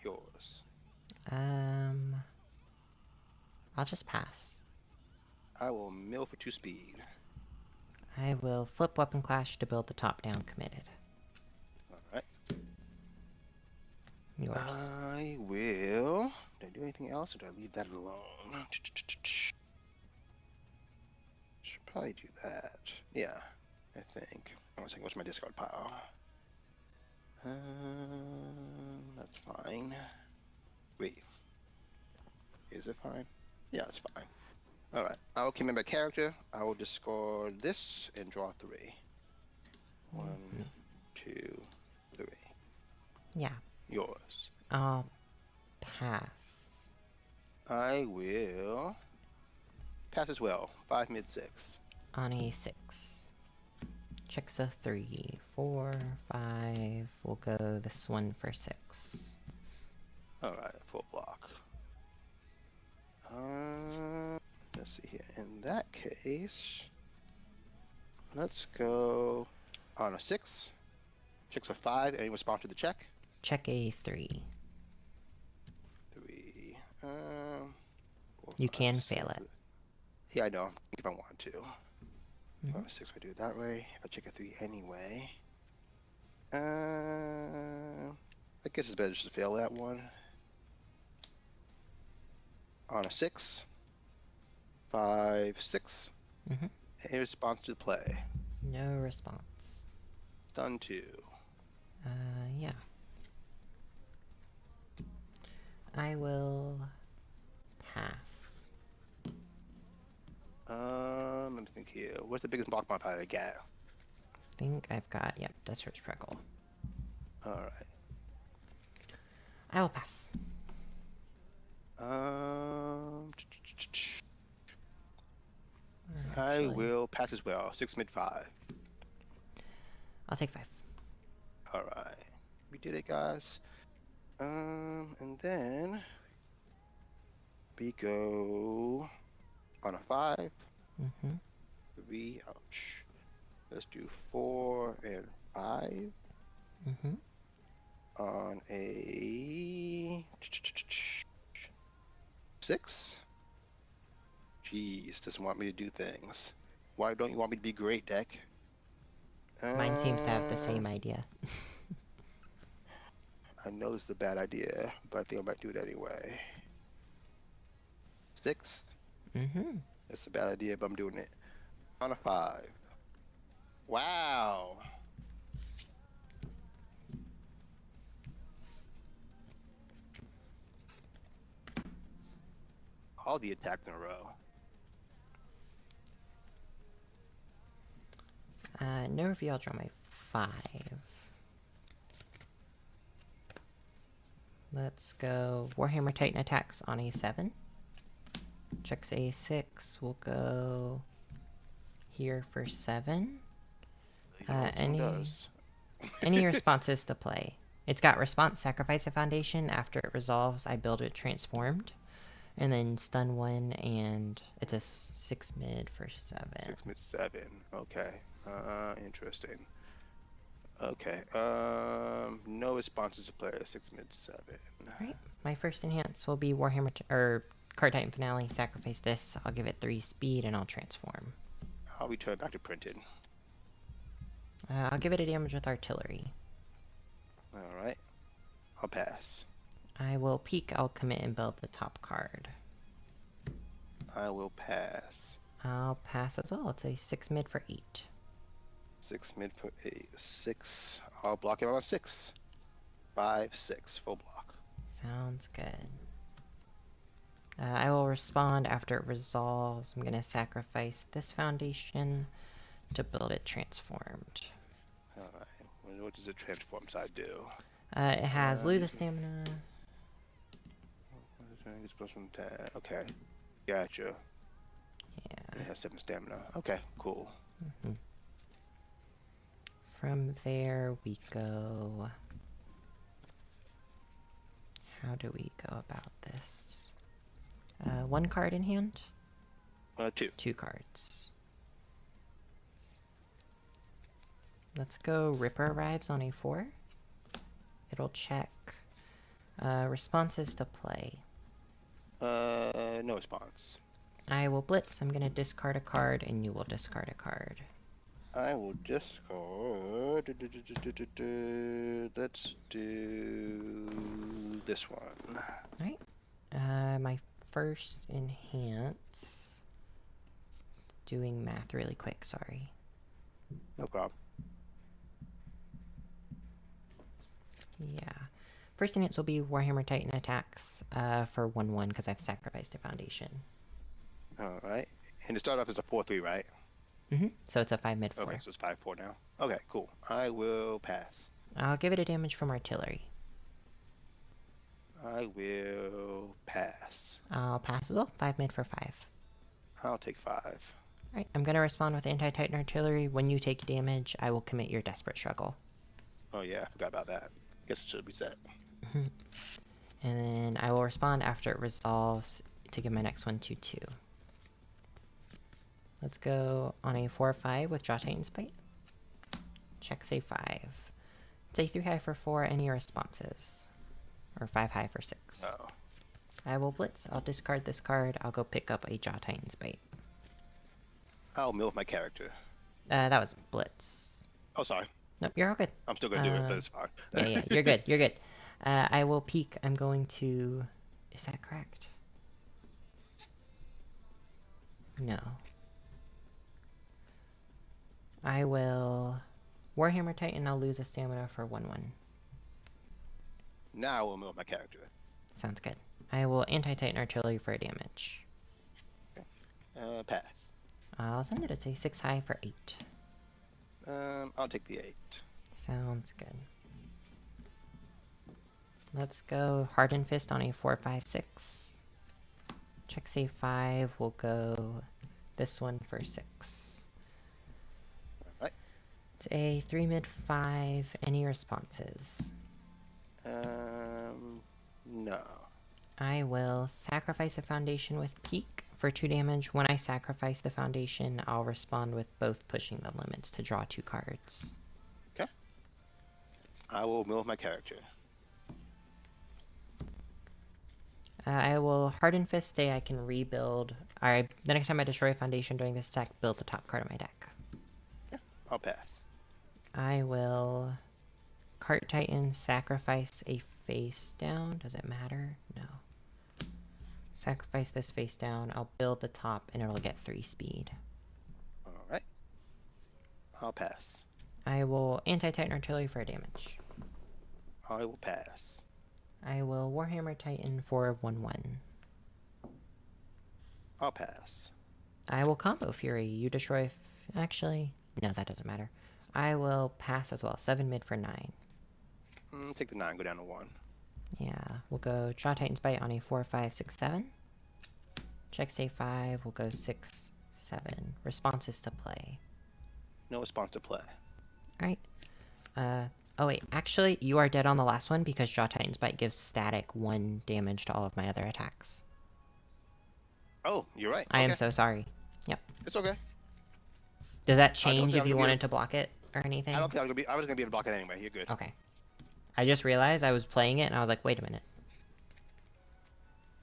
Yours. I'll just pass. I will mill for 2 speed. I will flip Weapon Clash to build the top down committed. Alright. Yours. I will. Did I do anything else, or did I leave that alone? Should probably do that. Yeah, I think. One second, what's my discard pile? That's fine. Wait. Is it fine? Yeah, it's fine. Alright, I will commit my character. I will discard this and draw 3. 1, 2, 3. Yeah. Yours. I'll pass. I will pass as well. 5 mid 6. On a 6. Checks a 3, 4, 5. We'll go this one for 6. Alright, full block. Let's see here. In that case, let's go on a 6. Checks a 5. Any response to the check? Check a 3. 3. 4, you 5, can 6. fail it. Yeah, I know. If I want to. On a 6, I do it that way. If I check a 3 anyway. I guess it's better just to fail that one. On a 6. 5, 6. Mm-hmm. A response to the play. No response. Stun 2. Yeah. I will pass. Let me think here. What's the biggest block modifier I got? I think I've got, yep, Desperate Sprinkle. Alright. I will pass. I will pass as well. 6 mid 5. I'll take 5. Alright. We did it, guys. And then we go on a 5. Mm-hmm. 3. Ouch. Let's do 4 and 5. Mm-hmm. On a 6. Jeez, doesn't want me to do things. Why don't you want me to be great, deck? Mine seems to have the same idea. I know this is a bad idea, but I think I might do it anyway. 6. Mm-hmm. It's a bad idea, but I'm doing it. On a 5. Wow. All the attacks in a row. No reveal, I'll draw my 5. Let's go Warhammer Titan attacks on a 7. Checks a 6. We'll go here for 7. Any responses to play. It's got response, sacrifice a foundation. After it resolves, I build it transformed. And then stun 1, and it's a 6 mid for 7. 6 mid 7. Okay. Interesting. Okay. No responses to play. 6 mid 7. Right. My first enhance will be Warhammer or Card Titan Finale. Sacrifice this. I'll give it 3 speed, and I'll transform. I'll return back to printed. I'll give it a damage with artillery. All right. I'll pass. I will peek. I'll commit and build the top card. I will pass. I'll pass as well. It's a 6 mid for 8. 6 mid for 8. 6. I'll block him on 6. 5, 6. Full block. Sounds good. I will respond after it resolves. I'm going to sacrifice this foundation to build it transformed. Alright. What does the transform side do? It has lose a stamina. Okay. Gotcha. Yeah. It has 7 stamina. Okay, cool. Mm-hmm. From there, we go... How do we go about this? 1 card in hand? 2. 2 cards. Let's go Ripper arrives on a 4. It'll check responses to play. No response. I will blitz. I'm gonna discard a card, and you will discard a card. I will discard. Let's do this one. Alright. My first enhance. Doing math really quick, sorry. No problem. Yeah. First enhance will be Warhammer Titan attacks for 1/1 because I've sacrificed a foundation. Alright. And to start off as a 4-3, right? Mm-hmm. So it's a 5 mid 4. Okay, so it's 5-4 now. Okay, cool. I will pass. I'll give it a damage from artillery. I will pass. I'll pass as well. 5 mid for 5. I'll take 5. Alright, I'm gonna respond with anti-Titan artillery. When you take damage, I will commit your Desperate Struggle. Oh yeah, I forgot about that. Guess it should be set. And then I will respond after it resolves to give my next one 2/2. Let's go on a 4/5 with Draw Titan's Bite. Check say 5. Say 3 high for 4, any responses. Or 5 high for 6. Oh. I will blitz. I'll discard this card. I'll go pick up a Jaw Titan's Bite. I'll mill with my character. That was blitz. Oh, sorry. Nope, you're all good. I'm still gonna do it, but it's fine. Yeah, you're good. You're good. I will peek. I'm going to... Is that correct? No. I will... Warhammer Titan, I'll lose a stamina for 1/1. Now I will move my character. Sounds good. I will anti-Titan Artillery for damage. Okay. Pass. I'll send it a 6 high for 8. I'll take the 8. Sounds good. Let's go Hardened Fist on a 4/5/6. Check save 5. We'll go this one for 6. Alright. It's a 3 mid 5. Any responses? No. I will sacrifice a foundation with peak for 2 damage. When I sacrifice the foundation, I'll respond with both pushing the limits to draw 2 cards. Okay. I will move my character. I will Harden Fist stay. I can rebuild. The next time I destroy a foundation during this attack, build the top card of my deck. Yeah, I'll pass. I will Cart Titan, sacrifice a face down. Does it matter? No. Sacrifice this face down. I'll build the top and it'll get 3 speed. Alright. I'll pass. I will anti-Titan Artillery for damage. I will pass. I will Warhammer Titan for 1/1. I'll pass. I will Combo Fury. You destroy... Actually, no, that doesn't matter. I will pass as well. 7 mid for 9. Take the 9, go down to 1. Yeah, we'll go Draw Titan's Bite on a 4/5/6/7. Check save 5. We'll go 6, 7. Responses to play. No response to play. Alright. Oh wait, actually, you are dead on the last one because Draw Titan's Bite gives static 1 damage to all of my other attacks. Oh, you're right. I am so sorry. Yep. It's okay. Does that change if you be wanted to block it or anything? I don't think I was gonna be able to block it anyway. You're good. Okay. I just realized I was playing it and I was like, wait a minute.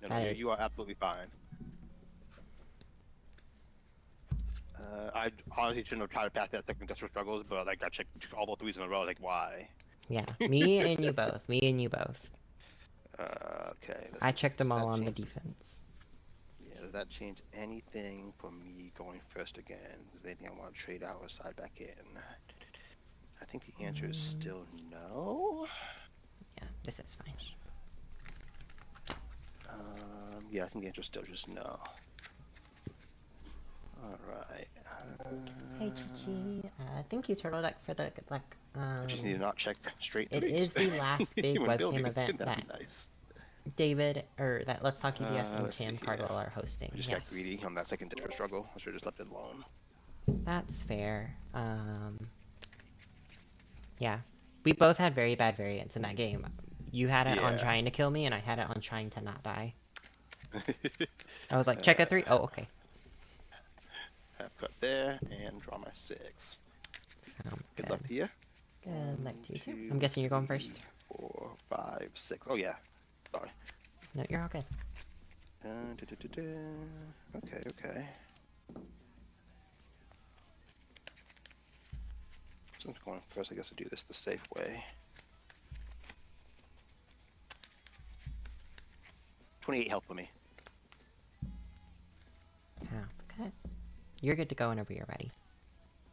No, you are absolutely fine. I honestly shouldn't have tried to pass that second Desperate Struggles, but like I checked all the 3s in a row. Like, why? Yeah, me and you both. Me and you both. Okay. I checked them all on the defense. Yeah, does that change anything for me going first again? Is there anything I want to trade out or side back in? I think the answer is still no. Yeah, this is fine. Yeah, I think the answer is still just no. Alright. Hey, Chichi. Thank you, Turtle Deck, for the good luck. I just need to not check straight It threes. is the last big When webcam building, event that'd that be nice. David, or that Let's Talk EDS and Let's Tim see Cardwell here. are hosting. I just got greedy on that second Desperate Struggle. I should have just left it alone. That's fair. Yeah. We both had very bad variants in that game. You had it on trying to kill me, and I had it on trying to not die. I was like, check a 3. Oh, okay. Half cut there, and draw my 6. Sounds good. Good luck to you. Good luck to you, too. I'm guessing you're going first. 4, 5, 6. Oh, yeah. Sorry. No, you're all good. Okay, okay. Since I'm going first, I guess I'll do this the safe way. 28 health for me. Half cut. You're good to go whenever you're ready.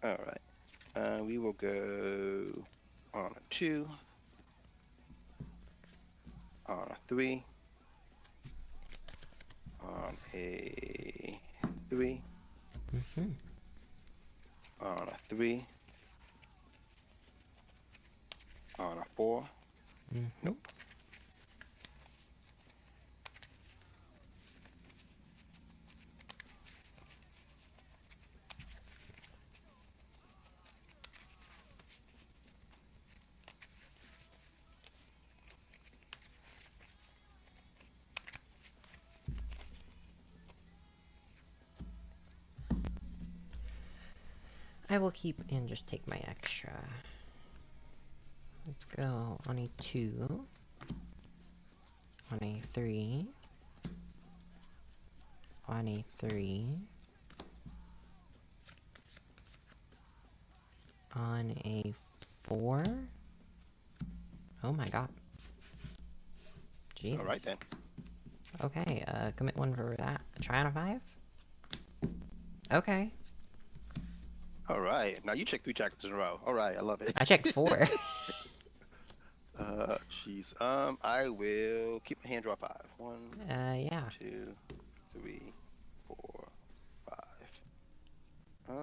Alright. We will go on a 2. On a 3. On a 3. On a 3. On a 4. Nope. I will keep and just take my extra. Let's go on a 2. On a 3. On a 3. On a 4. Oh my god. Jesus. All right then. Okay, commit one for that. Try on a 5? Okay. All right. Now you check 3 jackets in a row. All right, I love it. I checked 4. Jeez. I will keep my hand draw 5. 1, Yeah. 2, 3, 4, 5.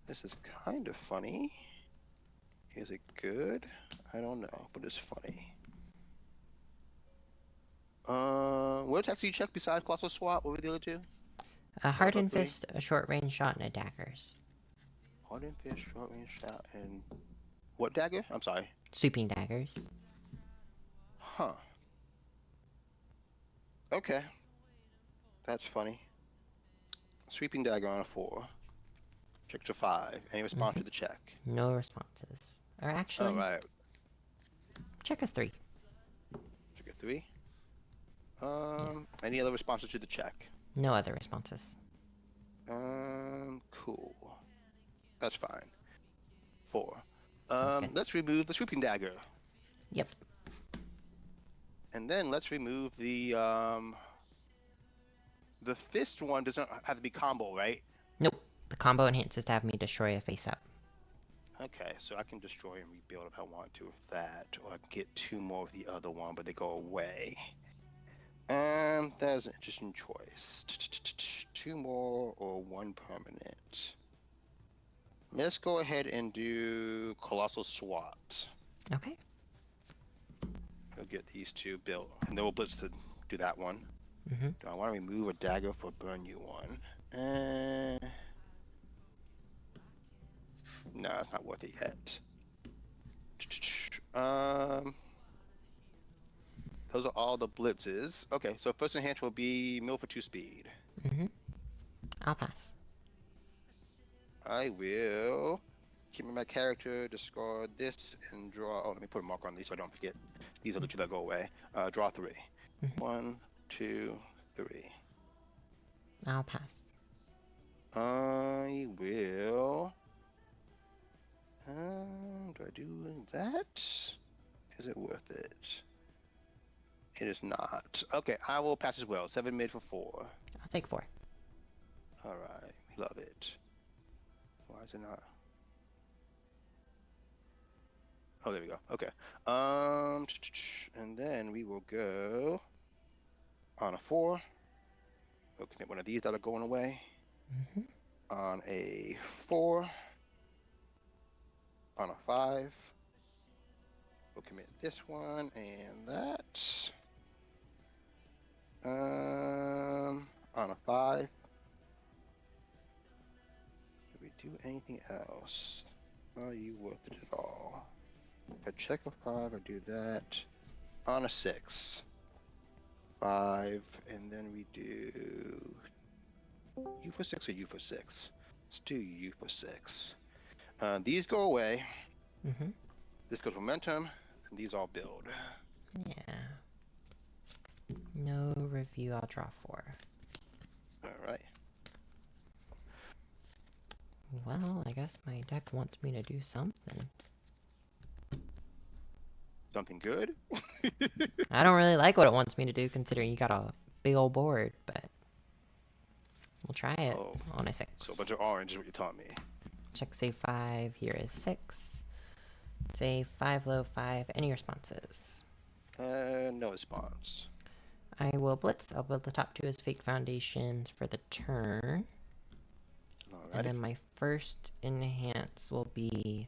This is kind of funny. Is it good? I don't know, but it's funny. What attacks do you check besides Colossal Swat? What were the other 2? A Hardened Fist, a short range shot, and a daggers. Hardened Fist, short range shot, and what dagger? I'm sorry. Sweeping daggers. Huh. Okay. That's funny. Sweeping dagger on a 4. Check to 5. Any response to the check? No responses. Or actually, Alright. check a 3. Check a 3. Any other responses to the check? No other responses. Cool. That's fine. 4. Sounds good. Let's remove the sweeping dagger. Yep. And then let's remove the fist one doesn't have to be combo, right? Nope. The combo enhances to have me destroy a face-up. Okay, so I can destroy and rebuild if I want to with that, or I can get 2 more of the other one, but they go away. That's an interesting choice. 2 more or 1 permanent. Let's go ahead and do Colossal Swat. Okay. We'll get these 2 built, and then we'll blitz to do that one. Mm-hmm. Do I want to remove a dagger for burn you one? No, it's not worth it yet. Those are all the blitzes. Okay, so first enhance will be mill for 2 speed. Mm-hmm. I'll pass. I will keep my character, discard this, and draw. Oh, let me put a marker on these so I don't forget. These are the 2 that go away. Draw 3. 1, 2, 3. I'll pass. I will. Do I do that? Is it worth it? It is not. Okay, I will pass as well. 7 mid for 4. I'll take 4. Alright, we love it. Why is it not? Oh, there we go. Okay. And then we will go on a 4. We'll commit one of these that are going away. Mm-hmm. On a 4. On a 5. We'll commit this one and that. On a 5. Did we do anything else? Are you worth it at all? If I check a 5, I do that. On a 6. 5, and then we do U for 6 or U for 6? Let's do U for 6. These go away. Mm-hmm. This goes momentum, and these all build. Yeah. No review, I'll draw 4. Alright. Well, I guess my deck wants me to do something. Something good? I don't really like what it wants me to do, considering you got a big old board, but we'll try it on a 6. So a bunch of orange is what you're telling me. Check save 5, here is 6. Save 5 low 5, any responses? No response. I will blitz, I'll build the top 2 as fake foundations for the turn. Alrighty. And then my first enhance will be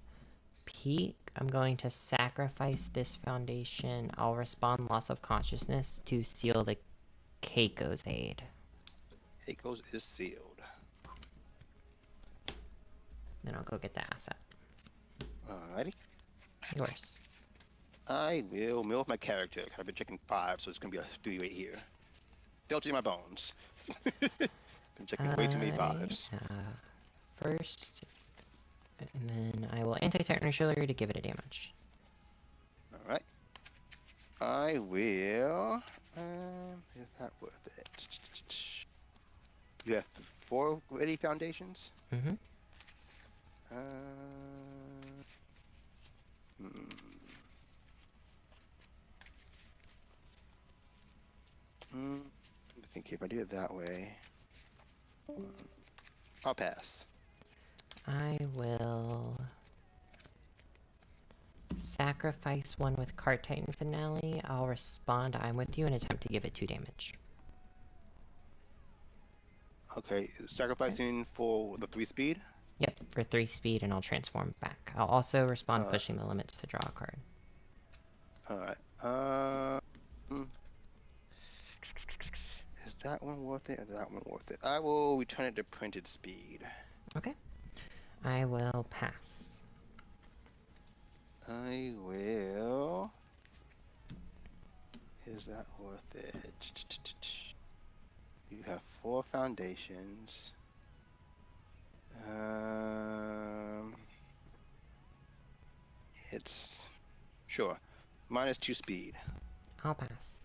peak. I'm going to sacrifice this foundation. I'll respond loss of consciousness to seal the Keiko's aid. Keiko's is sealed. Then I'll go get the asset. Alrighty. Yours. I will mill with my character. I've been checking 5, so it's gonna be a 3-8 here. Felt in my bones. Been checking way too many 5s. First, and then I will anti-titan artillery to give it a damage. Alright. I will. Is that worth it? You have 4 ready foundations? Mm-hmm. think if I do it that way, I'll pass. I will sacrifice one with Cart Titan Finale. I'll respond I'm with you and attempt to give it 2 damage. Okay, sacrificing for the 3 speed? Yep, for 3 speed, and I'll transform back. I'll also respond pushing the limits to draw a card. Alright. Is that one worth it or is that one worth it? I will return it to printed speed. Okay. I will pass. I will... Is that worth it? You have 4 foundations. It's... Sure. -2 speed. I'll pass.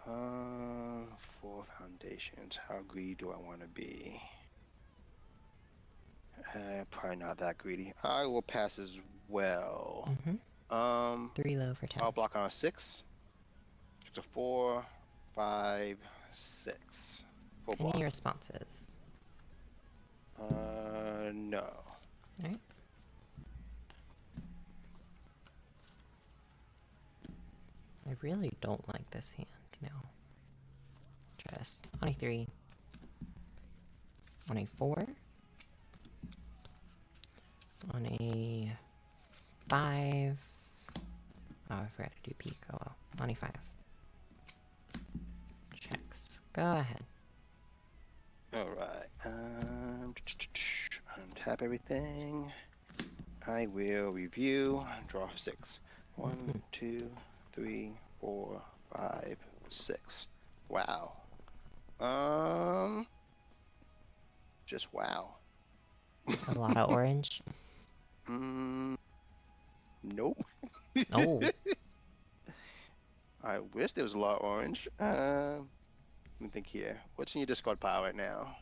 4 foundations. How greedy do I want to be? Probably not that greedy. I will pass as well. 3 low for 10. I'll block on a 6. 6 to 4, 5, 6. Full block. Any responses? No. Alright. I really don't like this hand now. Try this. On a 3. On a 4. On a 5. Oh, I forgot to do peak. Oh well. On a 5. Checks. Go ahead. Alright. Untap everything. I will review. Draw 6. 1, 2, 3, 4, 5, 6. Wow. Just wow. A lot of orange. Nope. Oh. I wish there was a lot of orange. Let me think here. What's in your discard pile right now?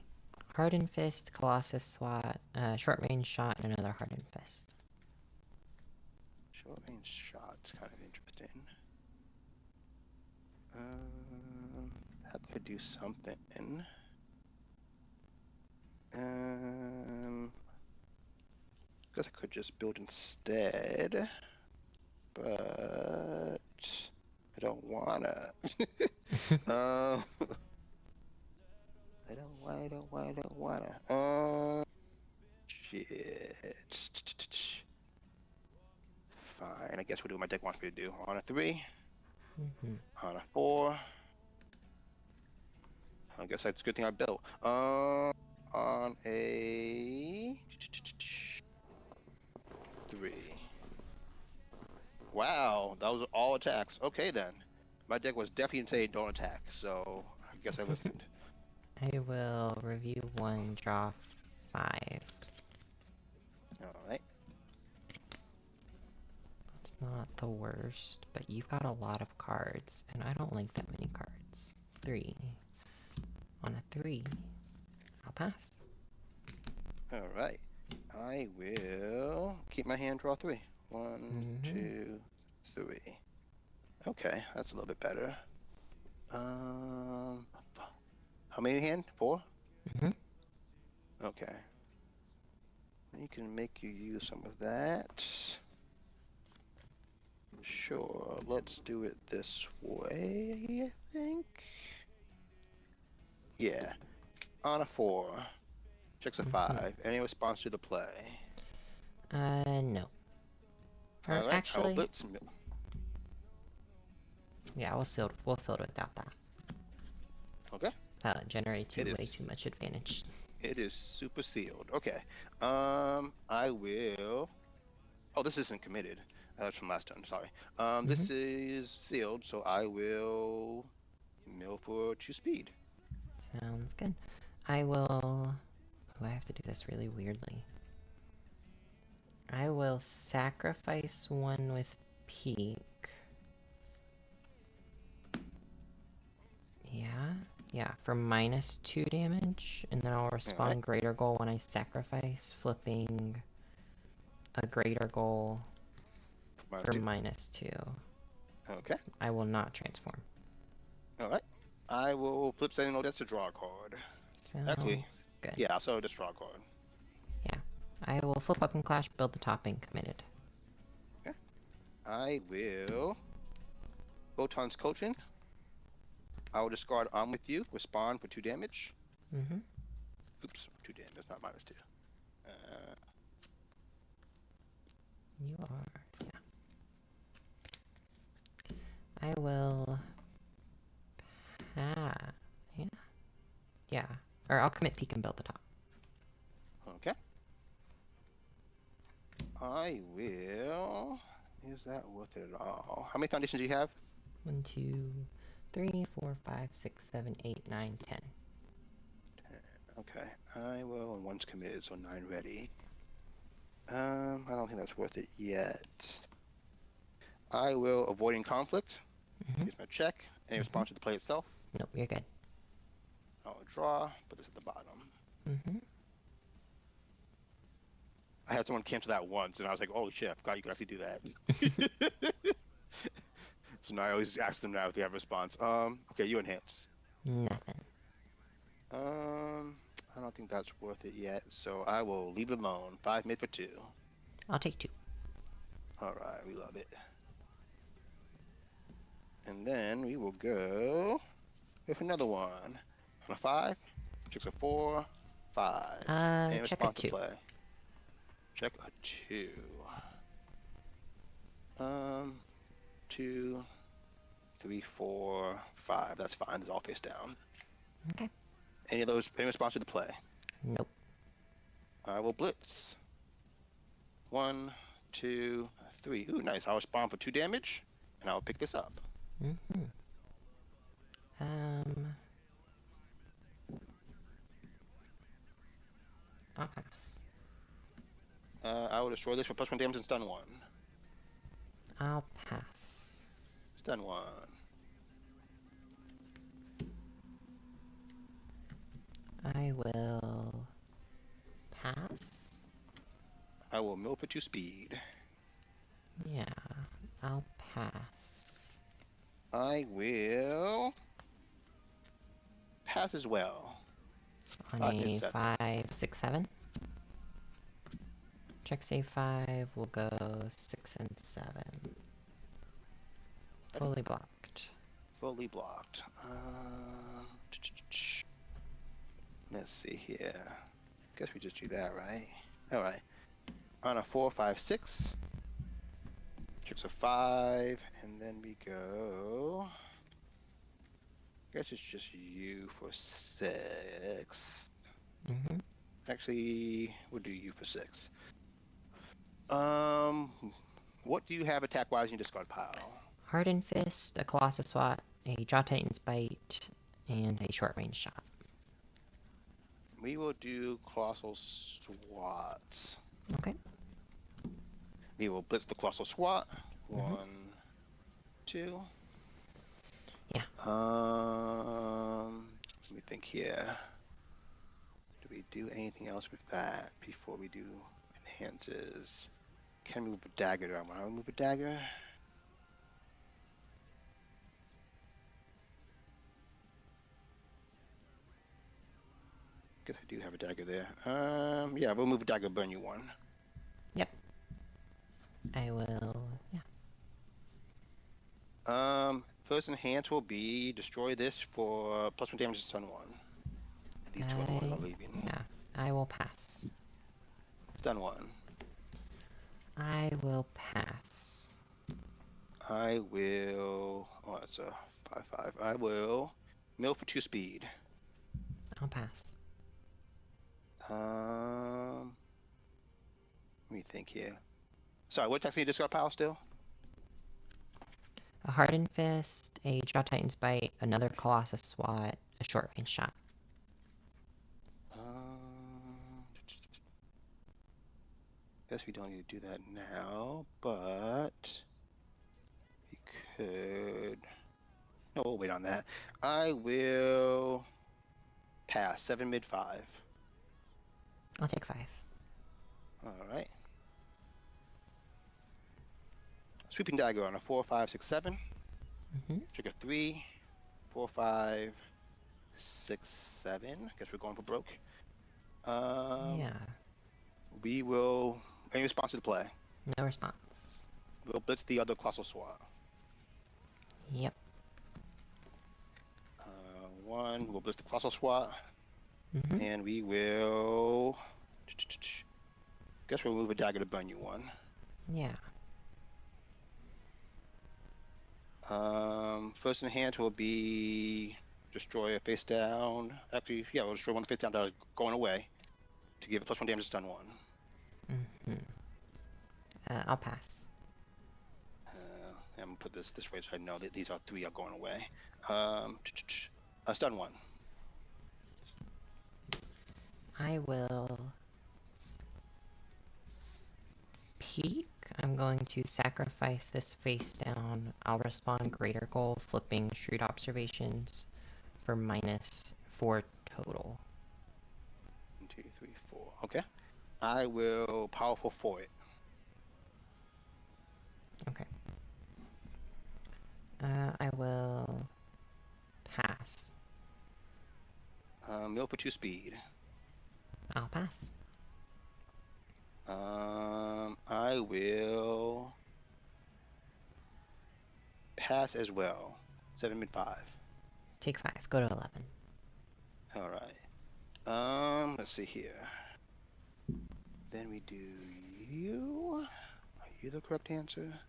Hardened Fist, Colossus SWAT, short range shot, and another Hardened Fist. Short range shot's kind of interesting. That could do something. Guess I could just build instead, but I don't wanna. I don't wanna. Shit. Fine, I guess we'll do what my deck wants me to do. On a 3. On a 4. I guess that's a good thing I built. On a 3. Wow, that was all attacks. Okay then. My deck was definitely saying don't attack, so I guess I listened. I will review 1, draw 5. Alright. That's not the worst, but you've got a lot of cards, and I don't like that many cards. 3. On a 3. I'll pass. Alright. I will keep my hand, draw 3. 1, 2, 3. Okay, that's a little bit better. How many hand? 4? Okay. You can make you use some of that. Sure, let's do it this way, I think. Yeah. On a 4. Checks a 5. Any response to the play? No. Or Alright, actually, let's... yeah, we'll fill it without that. Okay. That generates you way too much advantage. It is super sealed. Okay. I will... Oh, this isn't committed. That's from last turn, sorry. This is sealed, so I will mill for 2 speed. Sounds good. I will... Oh, I have to do this really weirdly. I will sacrifice 1 with peak. Yeah, for -2 damage, and then I'll respond greater goal when I sacrifice, flipping a greater goal for -2. Okay. I will not transform. Alright. I I will flip setting. No, that's a draw card. Sounds Actually, good. yeah, I'll start with this draw card. Yeah. I will flip up and clash, build the topping, committed. Okay. I will Photon's Coaching. I will discard I'm With You, respond for 2 damage. Mm-hmm. Oops, 2 damage, that's not -2. You are, yeah. I will yeah. Yeah. Or I'll commit peek and build the top. Okay. I will... Is that worth it at all? How many foundations do you have? 1, 2, 3, 4, 5, 6, 7, 8, 9, 10. 10. Okay. I will, and 1's committed, so 9 ready. I don't think that's worth it yet. I will Avoiding Conflict. Here's my check. Any response to the play itself? Nope, you're good. I'll draw, put this at the bottom. Mm-hmm. I had someone cancel that once, and I was like, "Oh shit, I forgot you could actually do that." So now I always ask them now if they have a response. Okay, you enhance. Nothing. I don't think that's worth it yet, so I will leave it alone. 5 mid for 2. I'll take 2. All right, we love it. And then we will go with another one. On a 5, checks a 4, 5. And Check a 2. Play. Check a 2. 2, 3, 4, 5. That's fine. It's all face down. Okay. Any response to the play? Nope. I will blitz. 1, 2, 3. Ooh, nice. I'll respond for 2 damage, and I'll pick this up. Mm-hmm. I'll pass. I will destroy this for +1 damage and stun 1. I'll pass. Stun 1. I will pass. I will mill for 2 speed. Yeah, I'll pass. I will pass as well. On a 5, 6, 7. Check save 5, we'll go 6 and 7. Fully blocked. Fully blocked. Let's see here. Guess we just do that, right? Alright. On a 4, 5, 6. Checks a 5, and then we go... Guess it's just you for 6. Mm-hmm. Actually, we'll do you for 6. What do you have attack-wise in your discard pile? Hardened Fist, a Colossus Swat, a Jaw Titan's Bite, and a short range shot. We will do Colossal Swats. Okay. We will blitz the Colossal Swat. 1, 2. Yeah. Let me think here. Do we do anything else with that before we do enhances? Can we move a dagger? Do I want to move a dagger? Guess I do have a dagger there. Yeah, we'll move a dagger, burn you 1. Yep. I will, yeah. First enhance will be destroy this for +1 damage and stun 1. And these 2 are the ones I'm leaving. Yeah, I will pass. Stun 1. I will pass. I will... Oh, that's a 5/5. I will mill for 2 speed. I'll pass. Let me think here. Sorry, what attacks can you discard pile still? A Hardened Fist, a Jaw Titan's Bite, another Colossus Swat, a short range shot. Guess we don't need to do that now, but we could... No, we'll wait on that. I will pass. 7 mid 5. I'll take 5. Alright. Sweeping dagger on a 4, 5, 6, 7. Trigger 3, 4, 5, 6, 7. Guess we're going for broke. Yeah. We will. Any response to the play? No response. We'll blitz the other colossal SWAT. Yep. 1. We'll blitz the colossal SWAT. Mm-hmm. And we will. Guess we'll move a dagger to burn you 1. Yeah. First in hand will be destroy a face down. Actually, yeah, we'll destroy one face down that is going away to give it +1 damage to stun 1. Mm-hmm. I'll pass. I'm gonna put this way so I know that these 3 are going away. Stun 1. I will peek. I'm going to sacrifice this face down. I'll respond greater goal, flipping shrewd observations for -4 total. 1, 2, 3, 4. Okay. I will powerful for it. Okay. I will pass. Mill for 2 speed. I'll pass. I will pass as well. 7 mid 5. Take 5. Go to 11. All right. Let's see here. Then we do you. Are you the correct answer?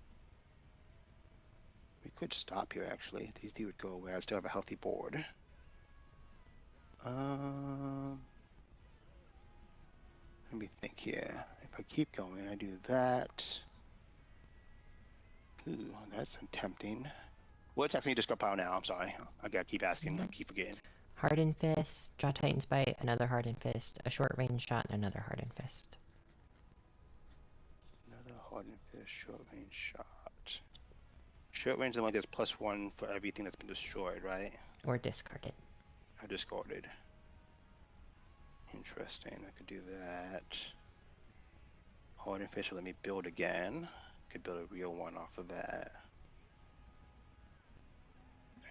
We could stop here actually. These 2 would go away. I still have a healthy board. Let me think here. If I keep going, I do that. Ooh, that's tempting. What's actually discard power now? I'm sorry. I gotta keep asking. I keep forgetting. Hardened Fist, Jaw Titan's Bite, another Hardened Fist, a short range shot, and another Hardened Fist. Another Hardened Fist, short range shot. Short range is only there's +1 for everything that's been destroyed, right? Or discarded. Or discarded. Interesting. I could do that. Hardened Fist will let me build again. Could build a real one off of that.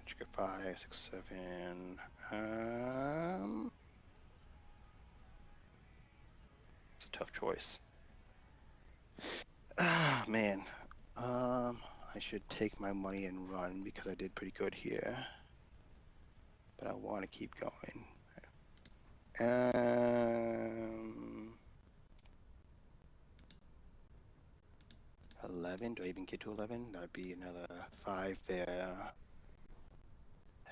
Trigger 5, 6, 7. It's a tough choice. Ah, man. I should take my money and run because I did pretty good here. But I want to keep going. 11. Do I even get to 11? That would be another 5 there.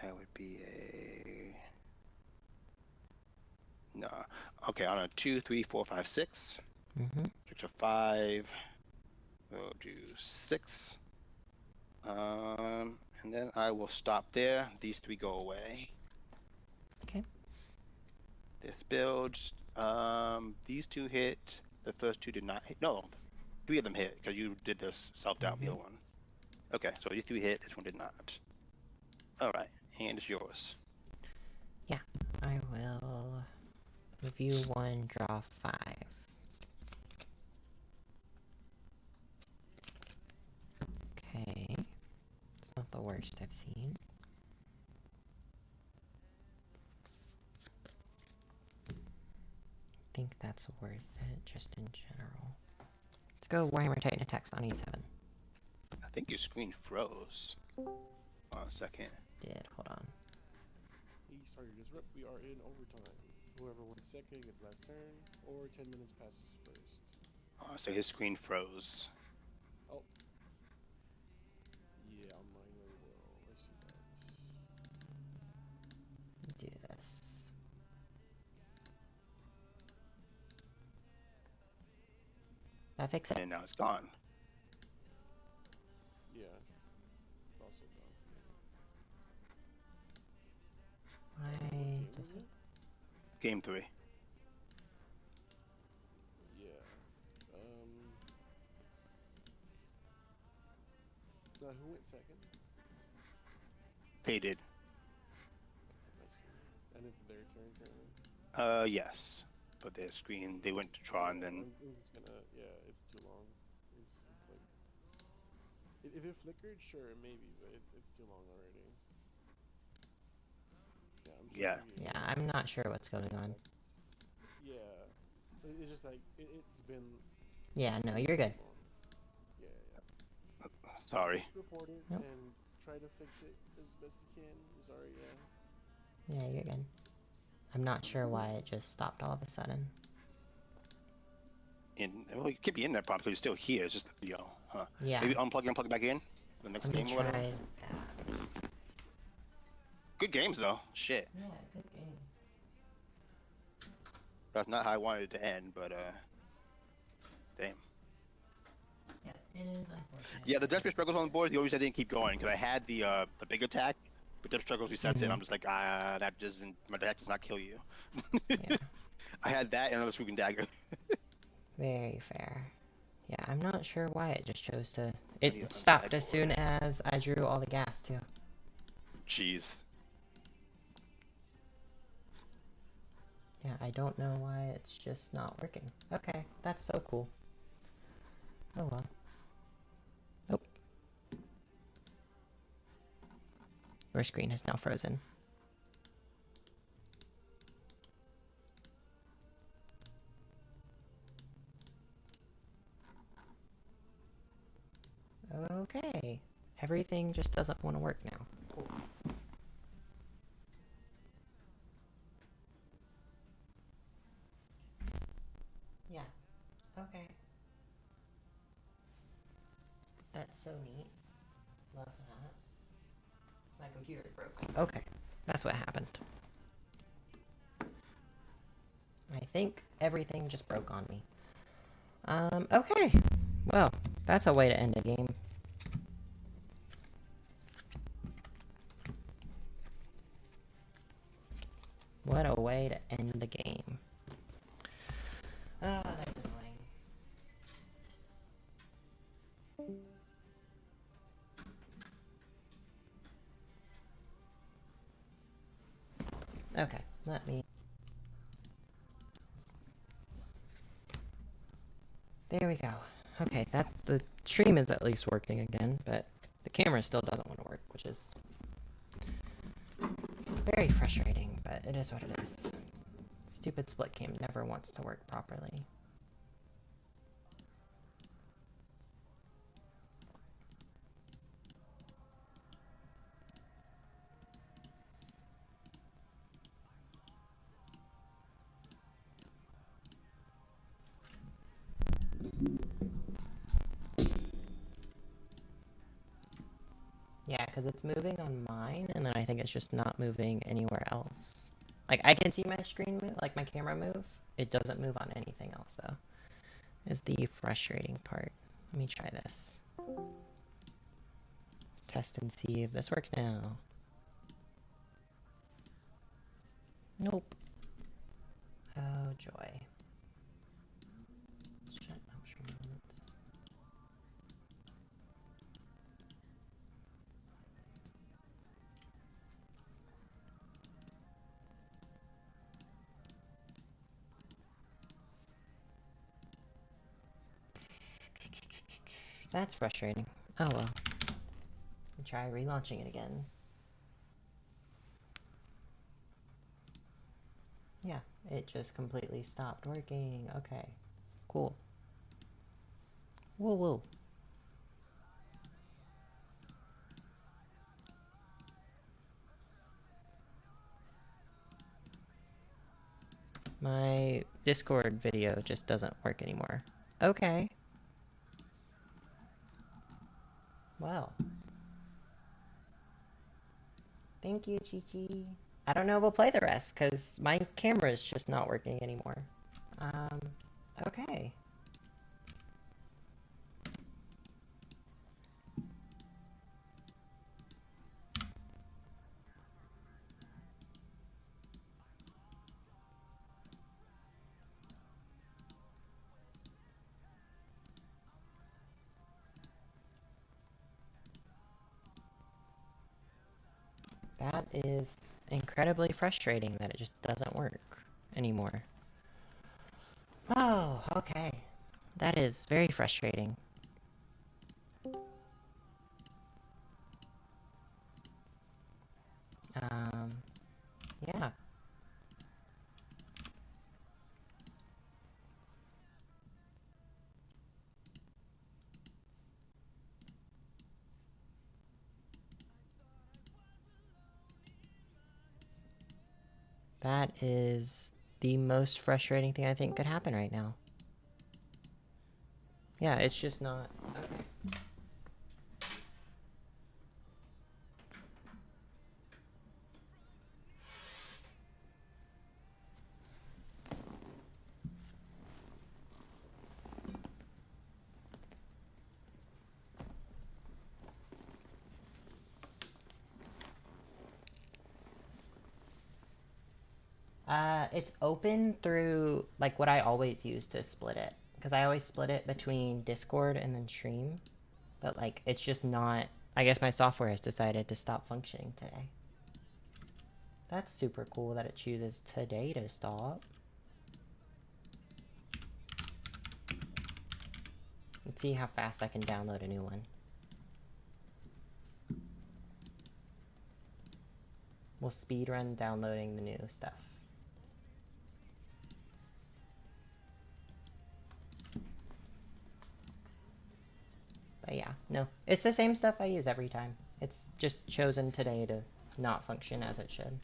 That would be a... No. Okay, on a 2, 3, 4, 5, 6. Mm-hmm. 6 or 5. We'll do 6. And then I will stop there. These 3 go away. Okay. This builds. These 2 hit. The first 2 did not hit. No, 3 of them hit because you did this self-doubt the other one. Okay, so these 2 hit. This one did not. All right, and it's yours. Yeah, I will review 1, draw 5. Okay. It's not the worst I've seen. I think that's worth it, just in general. Let's go Warhammer Titan attacks on E7. I think your screen froze. Hold on a second. Did, hold on. Sorry to disrupt, we are in overtime. Whoever wins second gets last turn, or 10 minutes passes first. So his screen froze. Oh. Yeah, mine really will. I see that. Do this. That fix it. And now it's gone. Yeah. It's also gone for me. Why does it? Game 3. Yeah. Now, who went second? They did. I see. And it's their turn currently? Yes. But their screen, they went to try and then... I'm just gonna, yeah, it's too long. It's like... If it flickered, sure, maybe, but it's too long already. Yeah, I'm Yeah. Yeah, I'm not sure what's going on. Yeah, it's just like it's been. Yeah, no, you're good. Long. Yeah, yeah. Sorry. Just report it Nope. and try to fix it as best you can. I'm sorry. Yeah, you're good. I'm not sure why it just stopped all of a sudden. Well, you could be in there probably because you're still here. It's just huh? Yeah. Maybe unplug and plug it back in. The next Let me game or whatever. try that. Good games though. Shit. Yeah, good games. That's not how I wanted it to end, but damn. Yeah, it is unfortunate. Yeah, the Desperate Struggles on the board. The only reason I didn't keep going because I had the big attack, but Desperate Struggles resets it. I'm just like, that doesn't. My attack does not kill you. Yeah. I had that and another swooping dagger. Very fair. Yeah, I'm not sure why it just chose to... It Yeah, stopped as soon as I drew all the gas, too. Jeez. Yeah, I don't know why it's just not working. Okay, that's so cool. Oh well. Nope. Your screen is now frozen. Okay. Everything just doesn't want to work now. Cool. Yeah. Okay. That's so neat. Love that. My computer broke. Okay. That's what happened. I think everything just broke on me. Okay. Well, that's a way to end a game. What a way to end the game. Oh, that's annoying. Okay, let me... There we go. Okay, the stream is at least working again, but the camera still doesn't want to work, which is very frustrating, but it is what it is. Stupid split cam never wants to work properly. Yeah, because it's moving on mine, and then I think it's just not moving anywhere else. Like, I can see my screen move, like my camera move. It doesn't move on anything else, though. Is the frustrating part. Let me try this. Test and see if this works now. Nope. Oh, joy. Shut up, Shermans. That's frustrating. Oh well. Try relaunching it again. Yeah, it just completely stopped working. Okay. Cool. Whoa, whoa. My Discord video just doesn't work anymore. Okay. Well. Thank you, Chi-Chi. I don't know if we'll play the rest, because my camera is just not working anymore. Okay. That is incredibly frustrating that it just doesn't work anymore. Oh, okay. That is very frustrating. Yeah. That is the most frustrating thing I think could happen right now. Yeah, it's just not. Okay. It's open through like what I always use to split it, because I always split it between Discord and then Stream, but like it's just not. I guess my software has decided to stop functioning today. That's super cool that it chooses today to stop. Let's see how fast I can download a new one. We'll speedrun downloading the new stuff. But yeah, no. It's the same stuff I use every time. It's just chosen today to not function as it should.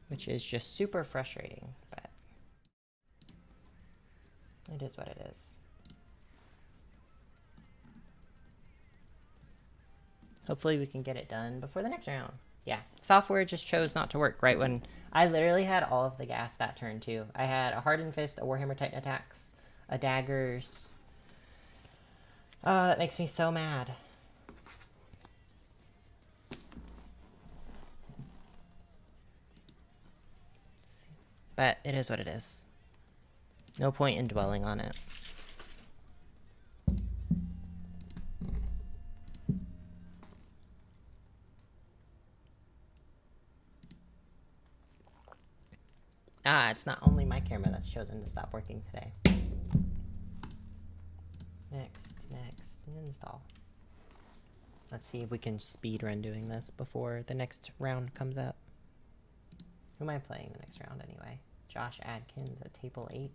Which is just super frustrating, but it is what it is. Hopefully we can get it done before the next round. Yeah, software just chose not to work right when I literally had all of the gas that turn too. I had a Hardened Fist, a Warhammer Titan Attacks, a Daggers. Oh, that makes me so mad. But it is what it is. No point in dwelling on it. Ah, it's not only my camera that's chosen to stop working today. Next, install. Let's see if we can speedrun doing this before the next round comes up. Who am I playing the next round anyway? Josh Adkins at table 8.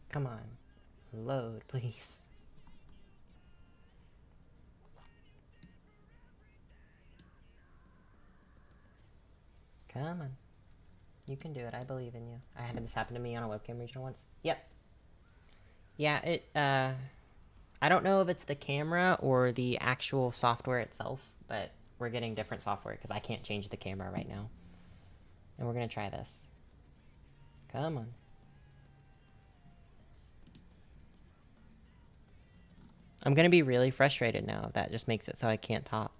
Come on. Load, please. Come on. You can do it. I believe in you. I had this happen to me on a webcam regional once. Yep. Yeah, I don't know if it's the camera or the actual software itself, but we're getting different software because I can't change the camera right now. And we're going to try this. Come on. I'm going to be really frustrated now if that just makes it so I can't top.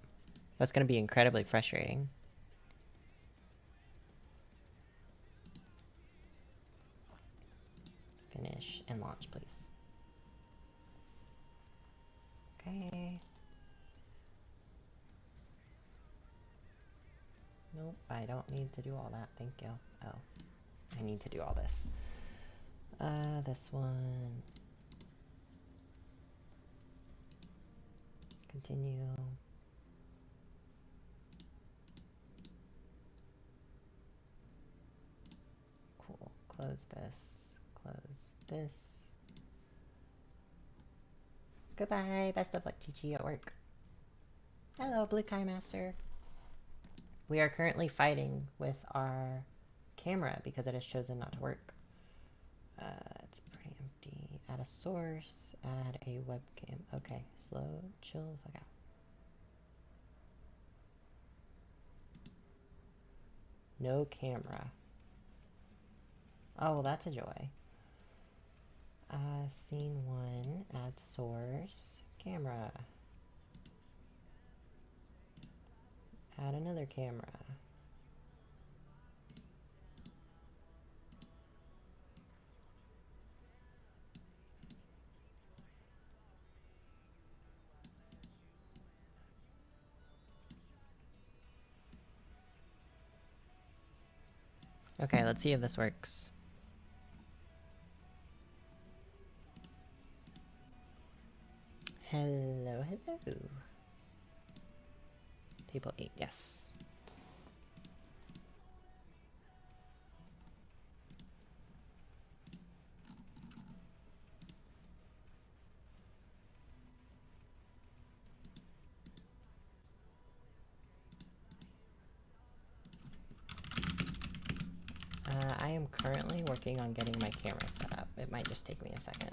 That's going to be incredibly frustrating. Finish and launch, please. Okay. Nope, I don't need to do all that. Thank you. Oh, I need to do all this. This one. Continue. Cool. Close this. Close this. Goodbye. Best of luck, Chi-Chi, at work. Hello, Blue Kai Master. We are currently fighting with our camera because it has chosen not to work. It's pretty empty. Add a source. Add a webcam. Okay, slow, chill, fuck out. No camera. Oh, well, that's a joy. Scene 1, add source, camera. Add another camera. Okay, let's see if this works. Hello, hello. Table 8, yes. I am currently working on getting my camera set up. It might just take me a second.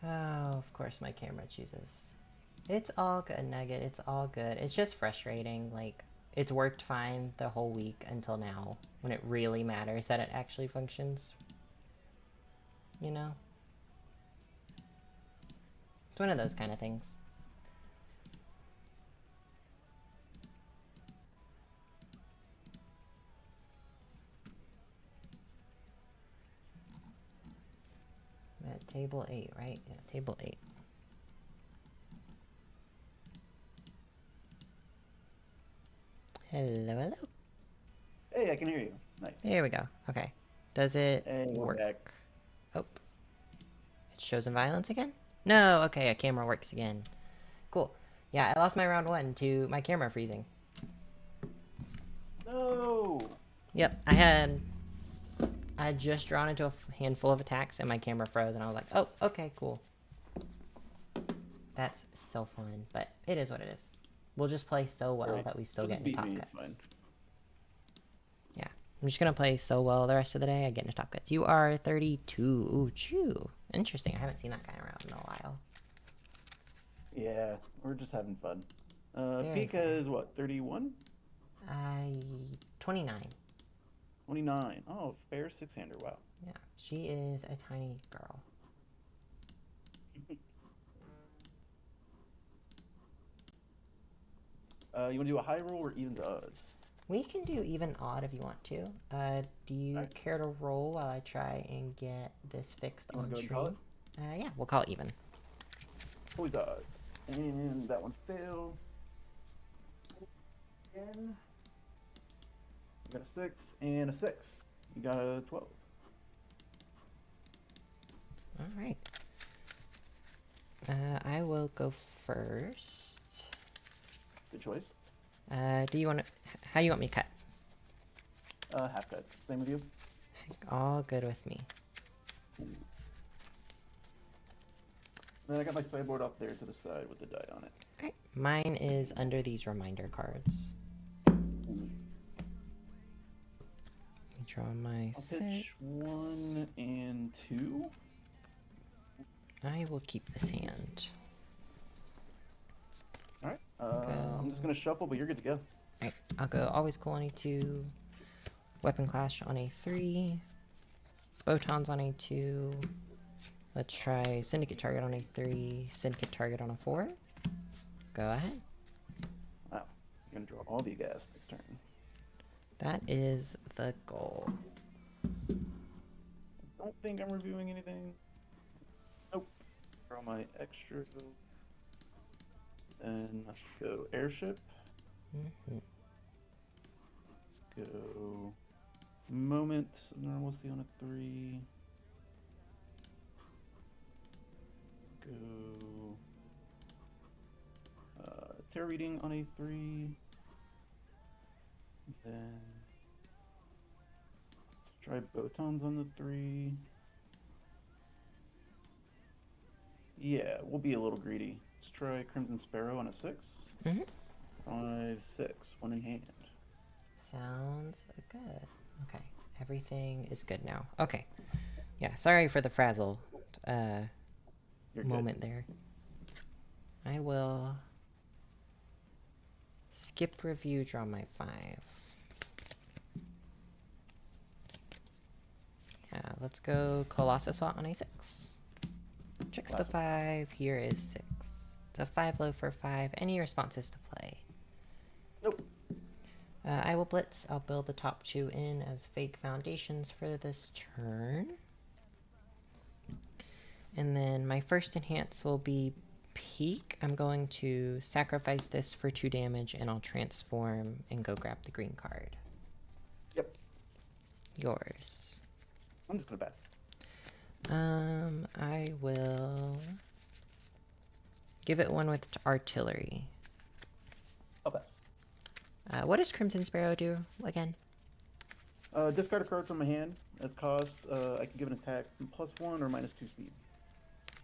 Oh, of course my camera chooses. It's all good, Nugget. It's all good. It's just frustrating. Like, it's worked fine the whole week until now, when it really matters that it actually functions. You know? It's one of those kind of things. I'm at table 8, right? Yeah, table 8. Hello, hello. Hey, I can hear you. Nice. There we go. Okay. Does it Hey, we're work? back. Oh. It shows in violence again? No, okay, a camera works again. Cool. Yeah, I lost my round 1 to my camera freezing. No! Yep, I had just drawn into a handful of attacks and my camera froze and I was like, oh, okay, cool. That's so fun, but it is what it is. We'll just play so well Right. that we still Doesn't get into beat top me, it's fine. cuts. Yeah, I'm just gonna play so well the rest of the day, I get into top cuts. You are 32. Ooh, chew. Interesting, I haven't seen that guy around in a while. Yeah, we're just having fun. Very Pika fun. is what, 31? 29. 29. Oh, fair six-hander, wow. Yeah, she is a tiny girl. You want to do a high roll or even to odds? We can do even odd if you want to. Do you Alright. care to roll while I try and get this fixed You on wanna go ahead and call stream? Yeah, we'll call it even. Always odds. And that one failed. Again. You got a 6 and a 6. You got a 12. All right. I will go first. Good choice. Do you want to? How do you want me to cut? Half cut. Same with you. All good with me. Then I got my sideboard up there to the side with the die on it. All right. Mine is under these reminder cards. Draw my I'll six. pitch 1 and 2. I will keep this hand. Alright. I'm just gonna shuffle, but you're good to go. Alright, I'll go always cool on A2, weapon clash on A3, photons on A2. Let's try syndicate target on A3, syndicate target on A4. Go ahead. Wow. You're gonna draw all the gas next turn. That is the goal. Don't think I'm reviewing anything. Nope. Draw my extra. Then let's go airship. Mm-hmm. Let's go moment. Normalcy on a 3. Go tarot reading on a 3. Then let's try photons on the 3. Yeah, we'll be a little greedy. Let's try Crimson Sparrow on a 6. Mm-hmm. 5, 6, 1 in hand. Sounds good. Okay, everything is good now. Okay. Yeah, sorry for the frazzle You're moment there. I will skip review, draw my 5. Have let's go Colossus SWAT on a 6. Checks the Classic. 5. Here is 6. It's a 5 low for 5. Any responses to play? Nope. I will blitz. I'll build the top 2 in as fake foundations for this turn. And then my first enhance will be peak. I'm going to sacrifice this for 2 damage and I'll transform and go grab the green card. Yep. Yours. I'm just gonna pass. I will give it 1 with artillery. I'll pass. What does Crimson Sparrow do again? Discard a card from my hand as cost. I can give an attack +1 or -2 speed.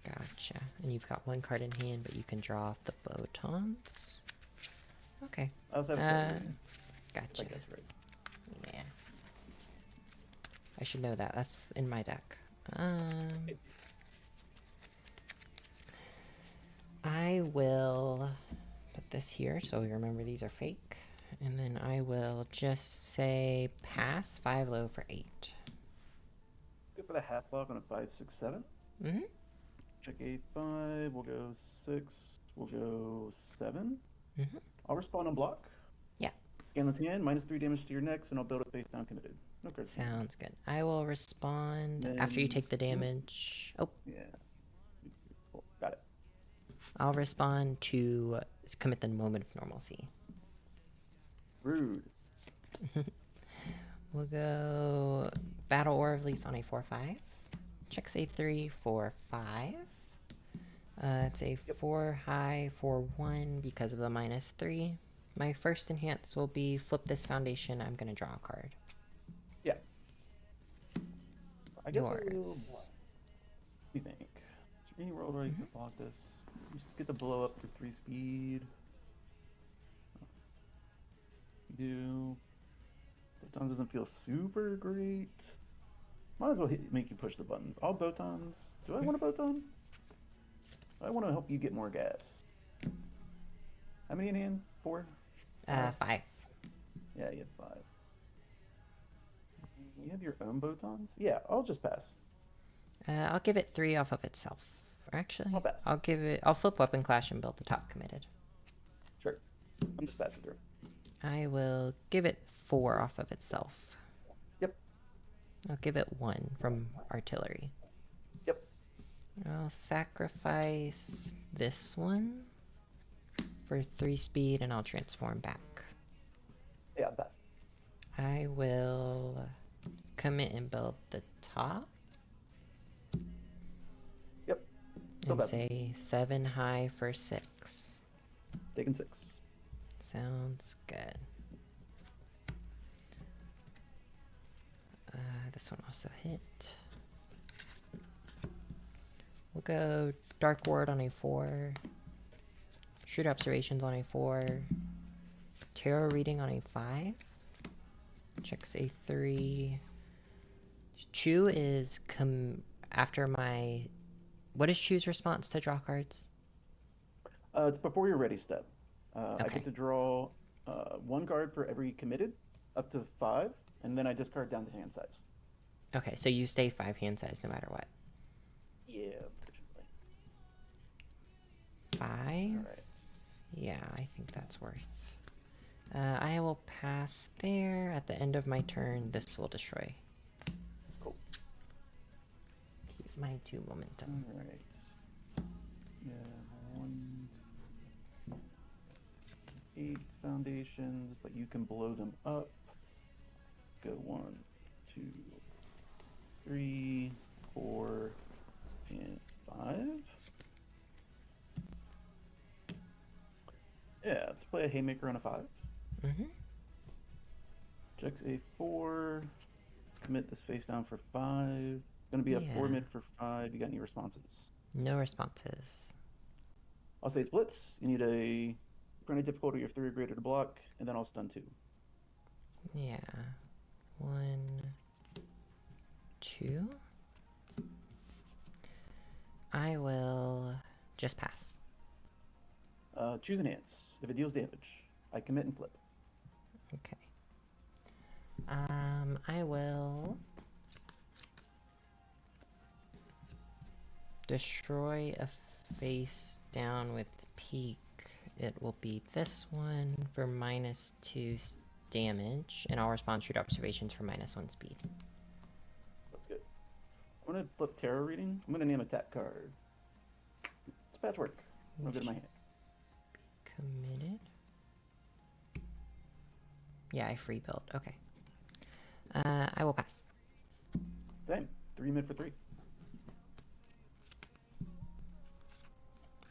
Gotcha. And you've got 1 card in hand, but you can draw off the Botons. Okay. I also have a Gotcha. like that's right. Yeah. I should know that. That's in my deck. I will put this here so we remember these are fake. And then I will just say pass 5 low for 8. Good for the half block on a 5, 6, 7. Mm-hmm. Check 8, 5. We'll go 6. We'll go 7. Mm-hmm. I'll respond on block. Yeah. Scan this hand, -3 damage to your next, and I'll build it face down committed. No cards. Sounds good. I will respond after you take the damage. Oh, Yeah. Cool. Got it. I'll respond to commit the moment of normalcy. Rude. We'll go Battle Ore of Lease on a 4/5. Checks a 3 for 5. It's a 4 high for 1 because of the -3. My first enhance will be flip this foundation. I'm going to draw a card. Yeah. I guess I Yours. will. What do you think? Is there any world where you can block this? You just get the blow up for 3 speed. You do. Botons doesn't feel super great. Might as well make you push the buttons. All Botons. Do I want a Boton? I want to help you get more gas. How many in hand? 4? 5. Yeah, you have 5. You have your own Botons? Yeah, I'll just pass. I'll give it 3 off of itself. Actually, I'll pass. I'll flip Weapon Clash and build the top committed. Sure. I'm just passing through. I will give it 4 off of itself. Yep. I'll give it 1 from artillery. Yep. I'll sacrifice this one for 3 speed and I'll transform back. Yeah, I'll pass. I will commit and build the top. Yep. Still And passing. say 7 high for 6. Taking 6. Sounds good. This one also hit. We'll go Dark Ward on a 4. Shoot Observations on a 4. Tarot Reading on a 5. Checks a 3. Chew is after my... What is Chew's response to draw cards? It's before your ready step. I Okay. get to draw 1 card for every committed, up to 5, and then I discard down to hand size. Okay, so you stay 5 hand size no matter what. Yeah, unfortunately. 5? Alright. Yeah, I think that's worth. I will pass there. At the end of my turn, this will destroy. Cool. Keep my 2 momentum. Alright. Yeah, 1, 8 foundations, but you can blow them up. Go 1, 2, 3, 4, and 5. Yeah, let's play a haymaker on a 5. Mm-hmm. Checks a 4. Let's commit this face down for 5. It's gonna be a 4 Yeah. mid for 5. You got any responses? No responses. I'll say blitz. You need a current difficulty of 3 or greater to block, and then I'll stun 2. Yeah. 1, 2. I will just pass. Choose enhance. If it deals damage, I commit and flip. Okay. I will destroy a face down with peak. It will be this one for -2 damage, and I'll respond shoot observations for -1 speed. That's good. I'm gonna flip tarot reading. I'm gonna name a tap card. It's patchwork. I'll go to my hand. Committed. Yeah, I free built. Okay. I will pass. Same. 3 mid for 3.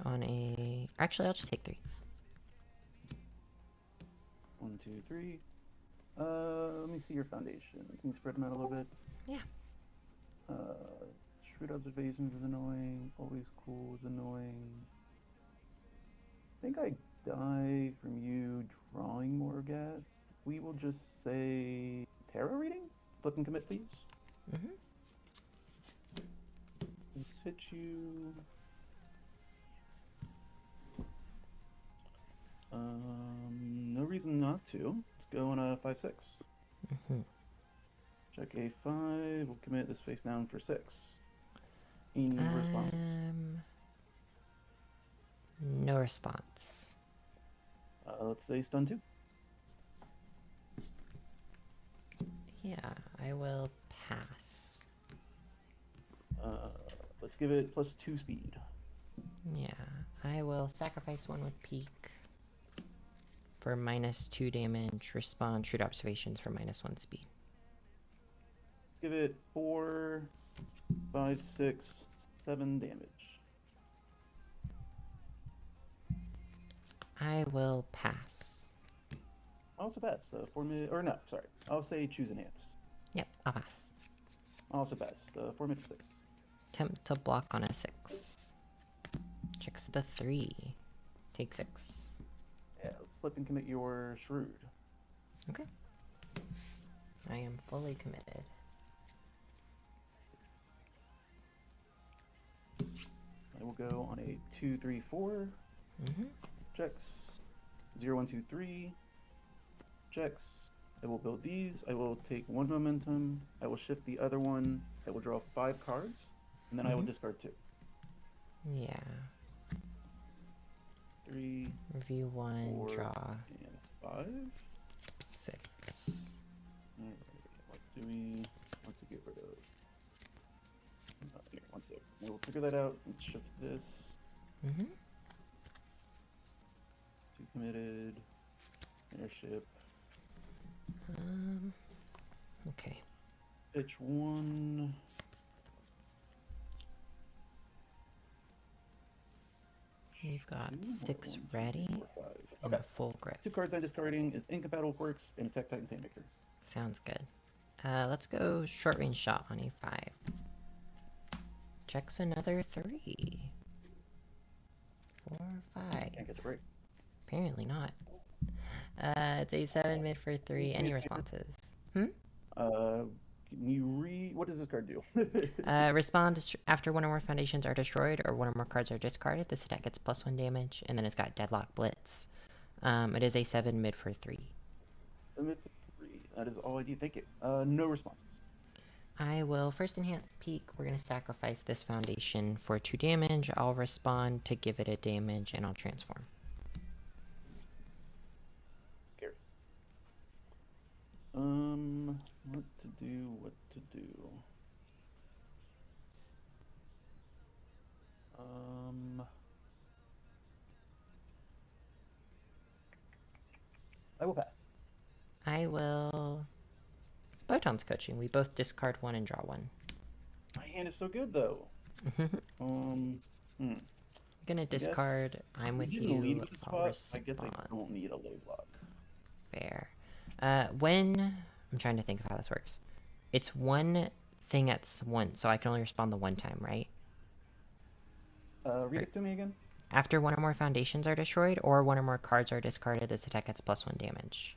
On a... Actually, I'll just take 3. 1, 2, 3. Let me see your foundation. Can you spread them out a little bit? Yeah. Shrewd observations is annoying. Always cool is annoying. I think I die from you drawing more gas. We will just say tarot reading? Flip and commit, please. Mm-hmm. Let's hit you. No reason not to. Let's go on a 5-6. Mm-hmm. Check A5. We'll commit this face down for 6. Any responses? No response. Let's say stun 2. Yeah, I will pass. Let's give it +2 speed. Yeah, I will sacrifice 1 with peak for -2 damage, respond shoot observations for -1 speed. Let's give it 4, 5, 6, 7 damage. I will pass. Also pass. 4 mid, or no, sorry. I'll say choose enhance. Yep, I'll pass. Also pass. 4 mid for 6. Attempt to block on a 6. Checks the 3. Take 6. Yeah, let's flip and commit your shrewd. Okay. I am fully committed. I will go on a 2, 3, 4. Mm-hmm. Checks. 0, 1, 2, 3. Checks. I will build these. I will take 1 momentum. I will shift the other one. I will draw 5 cards. And then I will discard 2. Yeah. 3, Review 1, 4, draw and 5. 6. Alright, what do we want to get rid of? Here, 1 sec. We'll figure that out. Let's shift this. Mm-hmm. 2 committed. Airship. Okay. Pitch 1. We've got 2, 6 1, 2, ready 4, 5. and Okay. a full grip. 2 cards I'm discarding is Incompatible Quirks and Attack Titan Sandmaker. Sounds good. Let's go short range shot on A5. Checks another 3. 4, 5. Can't get the break. Apparently not. It's A7 mid for 3. Any responses? Can you what does this card do? Respond after 1 or more foundations are destroyed or 1 or more cards are discarded. This attack gets +1 damage, and then it's got Deadlock Blitz. It is A7 mid for 3. Mid for 3. That is all I need. Thank you. No responses. I will first enhance peak. We're going to sacrifice this foundation for 2 damage. I'll respond to give it a damage, and I'll transform. Scary. What to do. I will pass. I will... Botan's coaching. We both discard 1 and draw 1. My hand is so good, though. Gonna discard. I'm with you. I'll I guess I don't need a low block. Fair. When... I'm trying to think of how this works. It's 1 thing at once, so I can only respond the 1 time, right? Read it to me again. After 1 or more foundations are destroyed, or 1 or more cards are discarded, this attack gets +1 damage.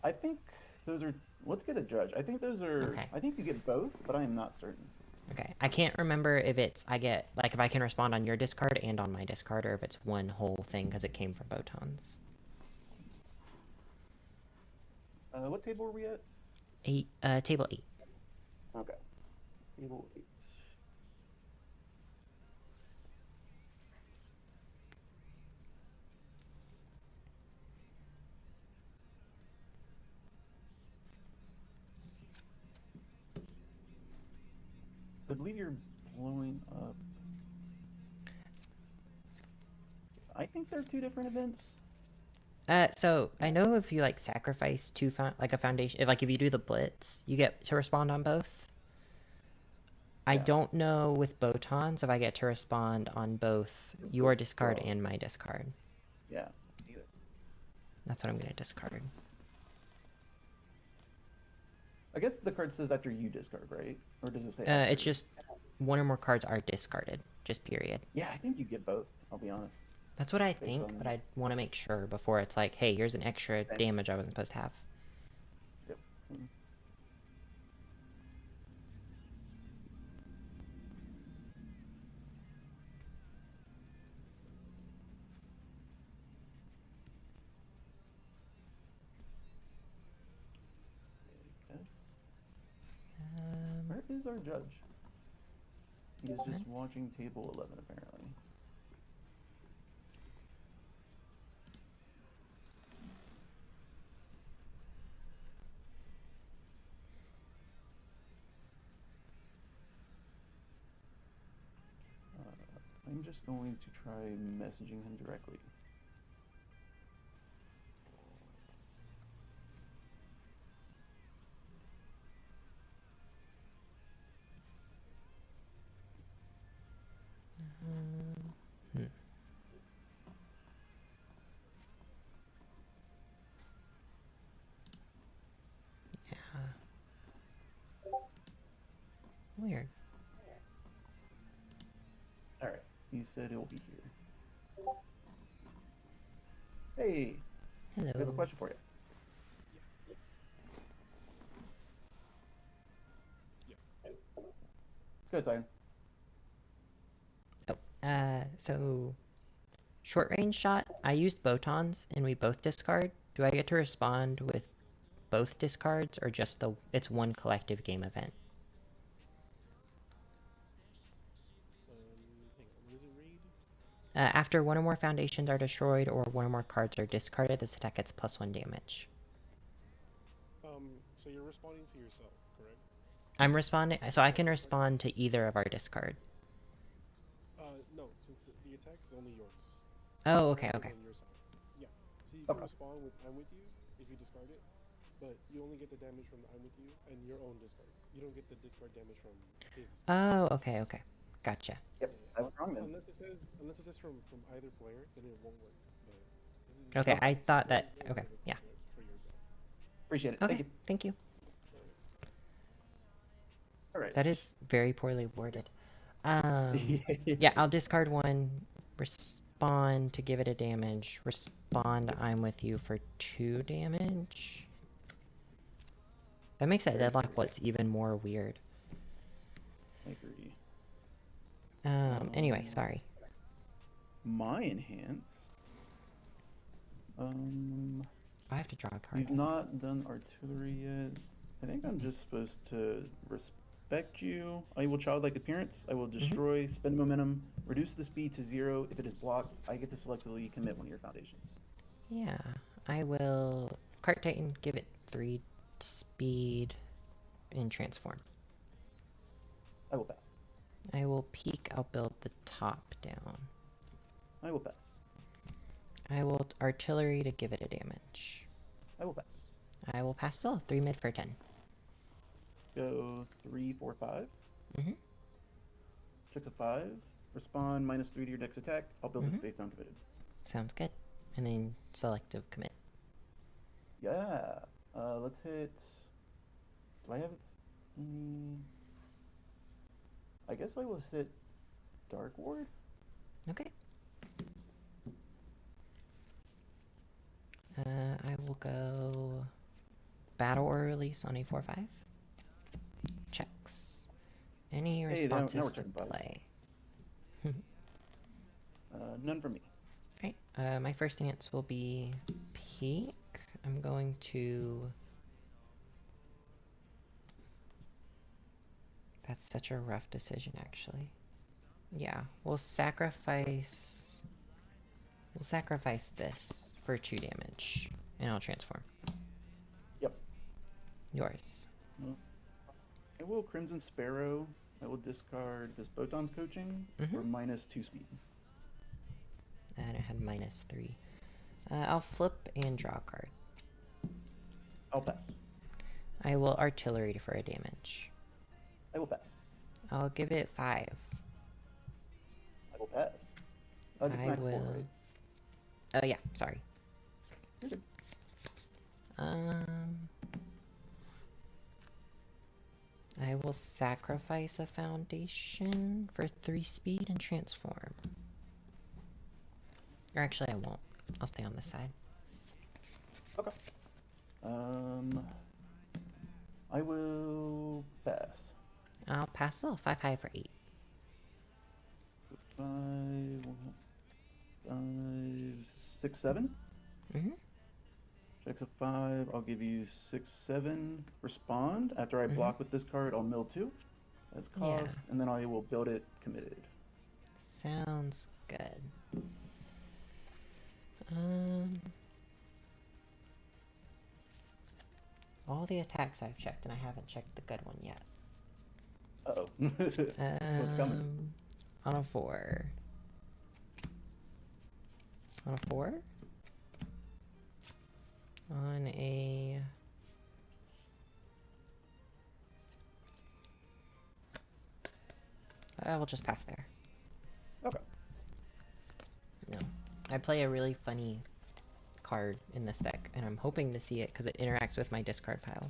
I think those are... Let's get a judge. I think those are... Okay. I think you get both, but I am not certain. Okay. I can't remember if it's... I get... Like, if I can respond on your discard and on my discard, or if it's one whole thing, because it came from Botans. What table are we at? Table 8. Okay. Table 8. I believe you're blowing up. I think they're two different events. So I know if you like sacrifice two like a foundation, if you do the blitz, you get to respond on both. I Yeah. don't know with Botons if I get to respond on both your discard and my discard. Yeah. Either. That's what I'm gonna discard. I guess the card says after you discard, right? Or does it say? It's just one or more cards are discarded, just period. Yeah, I think you get both. I'll be honest. That's what I Based think, on- but I want to make sure before it's like, hey, here's an extra damage I wasn't supposed to have. Yep. Where is our judge? He's just watching table 11, apparently. I'm just going to try messaging him directly. Weird. Alright, he said he'll be here. Hey! Hello. I have a question for you. Go ahead, Zion. So short range shot, I used Botons and we both discard. Do I get to respond with both discards or just it's one collective game event? Hang on, what does it read? After one or more foundations are destroyed or one or more cards are discarded, this attack gets +1 damage. So you're responding to yourself, correct? I'm responding, so I can respond to either of our discard. No, since the attack is only yours. Oh, okay, okay. On your side. Yeah. So you can respond with I'm with you if you discard it, but you only get the damage from the I'm with you and your own discard. You don't get the discard damage from his discard. Oh, okay, okay. Gotcha. Yep, I was wrong then. Unless it says from either player, then it won't work. But Okay, I thought that. Okay, yeah. For yourself. Appreciate it. Okay, thank you. Alright. That is very poorly worded. Yeah, I'll discard one, respond to give it a damage, respond I'm with you for 2 damage. That makes that deadlock what's even more weird. I agree. Anyway, sorry. My enhance. I have to draw a card. We've not done artillery yet. I think I'm just supposed to respect you. I will childlike appearance. I will destroy, spend momentum, reduce the speed to 0. If it is blocked, I get to selectively commit one of your foundations. Yeah, I will Cart Titan, give it 3 speed, and transform. I will pass. I will peek, I'll build the top down. I will pass. I will artillery to give it a damage. I will pass. I will pass still, 3 mid for 10. Go 3, 4, 5. Mm-hmm. Checks a 5. Respond -3 to your next attack. I'll build this face down committed. Sounds good. And then selective commit. Yeah. Let's hit. Do I have any? I guess I will hit Dark Ward. Okay. I will go battle or release on a 4/5. Checks. Any Hey, now responses we're to talking about it. play? None for me. Right. My first stance will be peek. I'm going to. That's such a rough decision, actually. Yeah, we'll sacrifice. We'll sacrifice this for 2 damage, and I'll transform. Yep. Yours. I will Crimson Sparrow I will discard this Botan's coaching for Mhm. -2 speed. And it had -3. I'll flip and draw a card. I'll pass. I will artillery for a damage. I will pass. I'll give it 5. I will pass. It's I max 4, will. right? Oh yeah, sorry. You're good. I will sacrifice a foundation for 3 speed and transform. Or actually, I won't. I'll stay on this side. Okay. I will pass. I'll pass. Oh, 5 high for 8. 5, 6, 7. Mm-hmm. Checks a 5. I'll give you 6, 7. Respond. After I block with this card, I'll mill 2 as cost, and then I will build it committed. Sounds good. All the attacks I've checked, and I haven't checked the good one yet. Uh-oh. What's coming? On a 4. On a 4? On a... I will just pass there. Okay. No. I play a really funny card in this deck, and I'm hoping to see it because it interacts with my discard pile.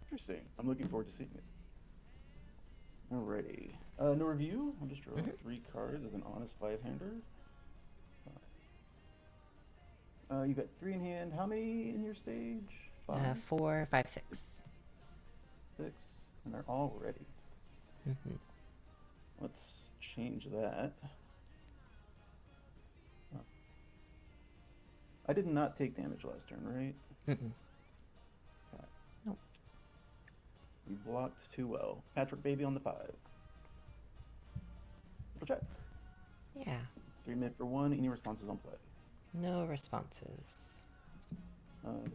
Interesting. I'm looking forward to seeing it. Alrighty. No review. I'll just draw 3 cards as an honest 5-hander. You got 3 in hand. How many in your stage? 5? 4, 5, 6. 6. And they're all ready. Let's change that. Oh. I did not take damage last turn, right? Mm-mm. Okay. Nope. We blocked too well. Patrick Baby on the 5. Double check. Yeah. 3 mid for 1. Any responses on play? No responses.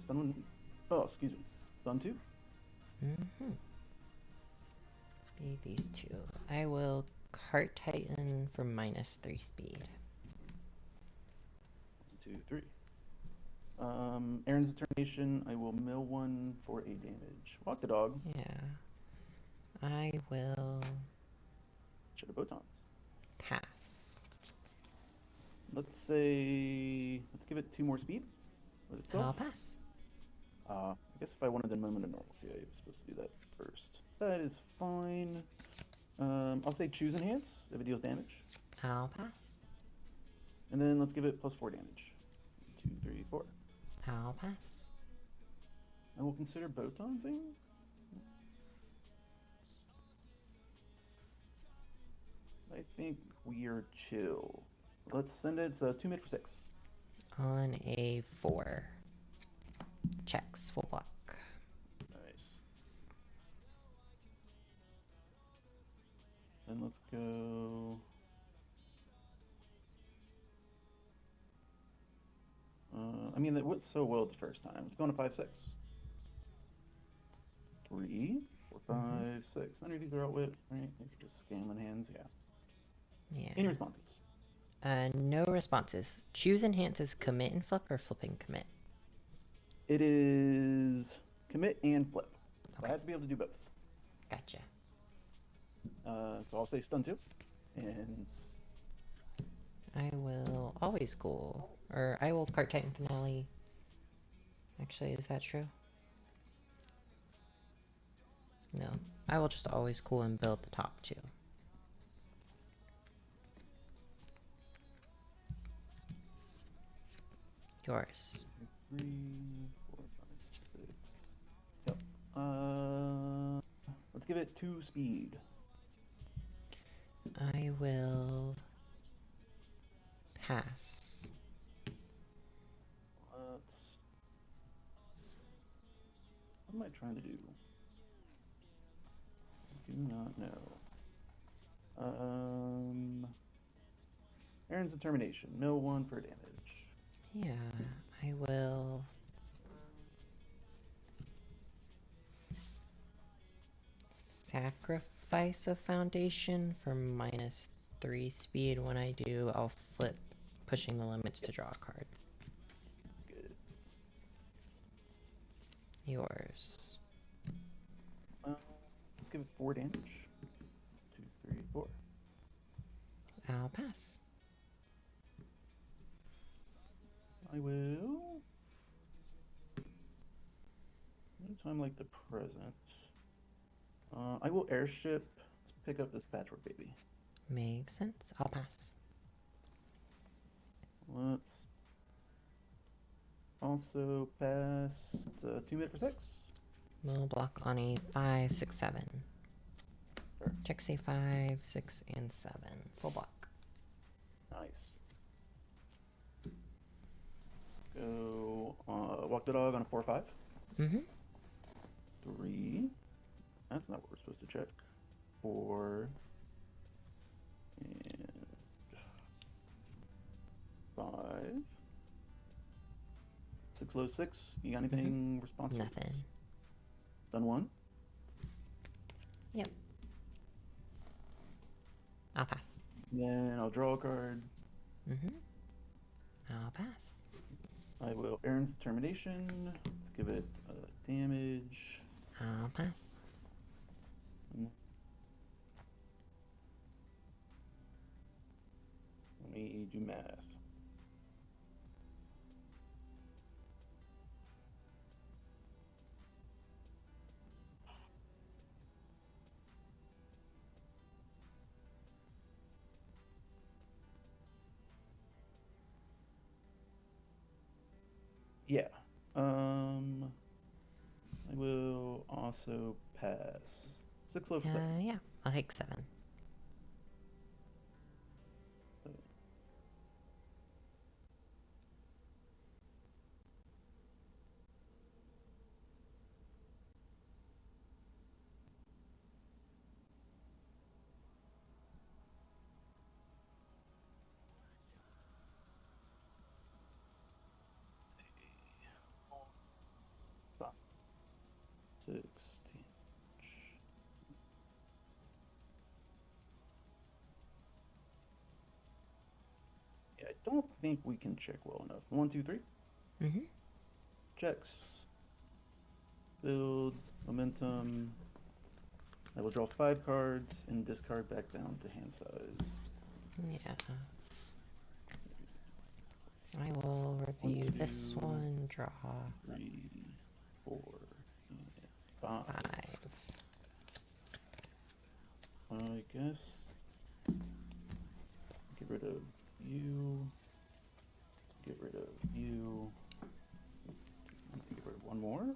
Stun 1. Oh, excuse me. Stun 2. Be these 2. I will Cart Titan for -3 speed. 1, 2, 3. Aaron's Determination. I will mill 1 for 8 damage. Walk the dog. Yeah. I will Should have Botan. pass. Let's give it 2 more speed. Let it I'll self. pass. I guess if I wanted the moment of normalcy, I was supposed to do that first. That is fine. I'll say choose enhance if it deals damage. I'll pass. And then let's give it +4 damage. 2, 3, 4. I'll pass. And we'll consider Botan thing. I think we are chill. Let's send it 2 mid for 6. On a 4. Checks. Full block. Nice. Then let's go. I mean, that went so well the first time. It's going to 5, 6. 3, 4, 5, 6. Underneath are outwit, right? If you're just scaling hands, yeah. Yeah. Any responses? No responses. Choose enhance is commit and flip or flipping commit? It is commit and flip. So Okay. I have to be able to do both. Gotcha. So I'll say stun 2. And I will always cool. Or I will Cart Titan Finale. Actually, is that true? No. I will just always cool and build the top 2. Yours. 3, 4, 5, 6. Yep. Let's give it 2 speed. I will pass. What am I trying to do? I do not know. Aaron's Determination. Mill 1 for damage. Yeah, I will sacrifice Sacrifice of Foundation for -3 speed. When I do, I'll flip pushing the limits to draw a card. Good. Yours. Let's give it 4 damage. 2, 3, 4. I'll pass. I will. Anytime like the present. I will airship. Let's pick up this patchwork baby. Makes sense. I'll pass. Let's also pass 2 mid for 6. We'll block on a 5, 6, 7. Sure. Check say 5, 6, and 7. Full block. Nice. Go walk the dog on a 4, 5. Mm-hmm. 3. That's not what we're supposed to check. 4. And 5. 6 low 6. You got anything responsive? Nothing. Done 1. Yep. I'll pass. Then I'll draw a card. Mm-hmm. I'll pass. I will Aaron's Determination. Let's give it damage. I'll pass. Let me do math. Yeah. I will also pass. 6 low for 7. Yeah. I'll take 7. Stop. 16. Yeah, I don't think we can check well enough. 1, 2, 3. Mm-hmm. Checks. Builds. Momentum. I will draw 5 cards and discard back down to hand size. Yeah. I will review 1, this 2, one. Draw 3, 4, and 5. 5. I guess. Get rid of you. Get rid of you. Get rid of one more.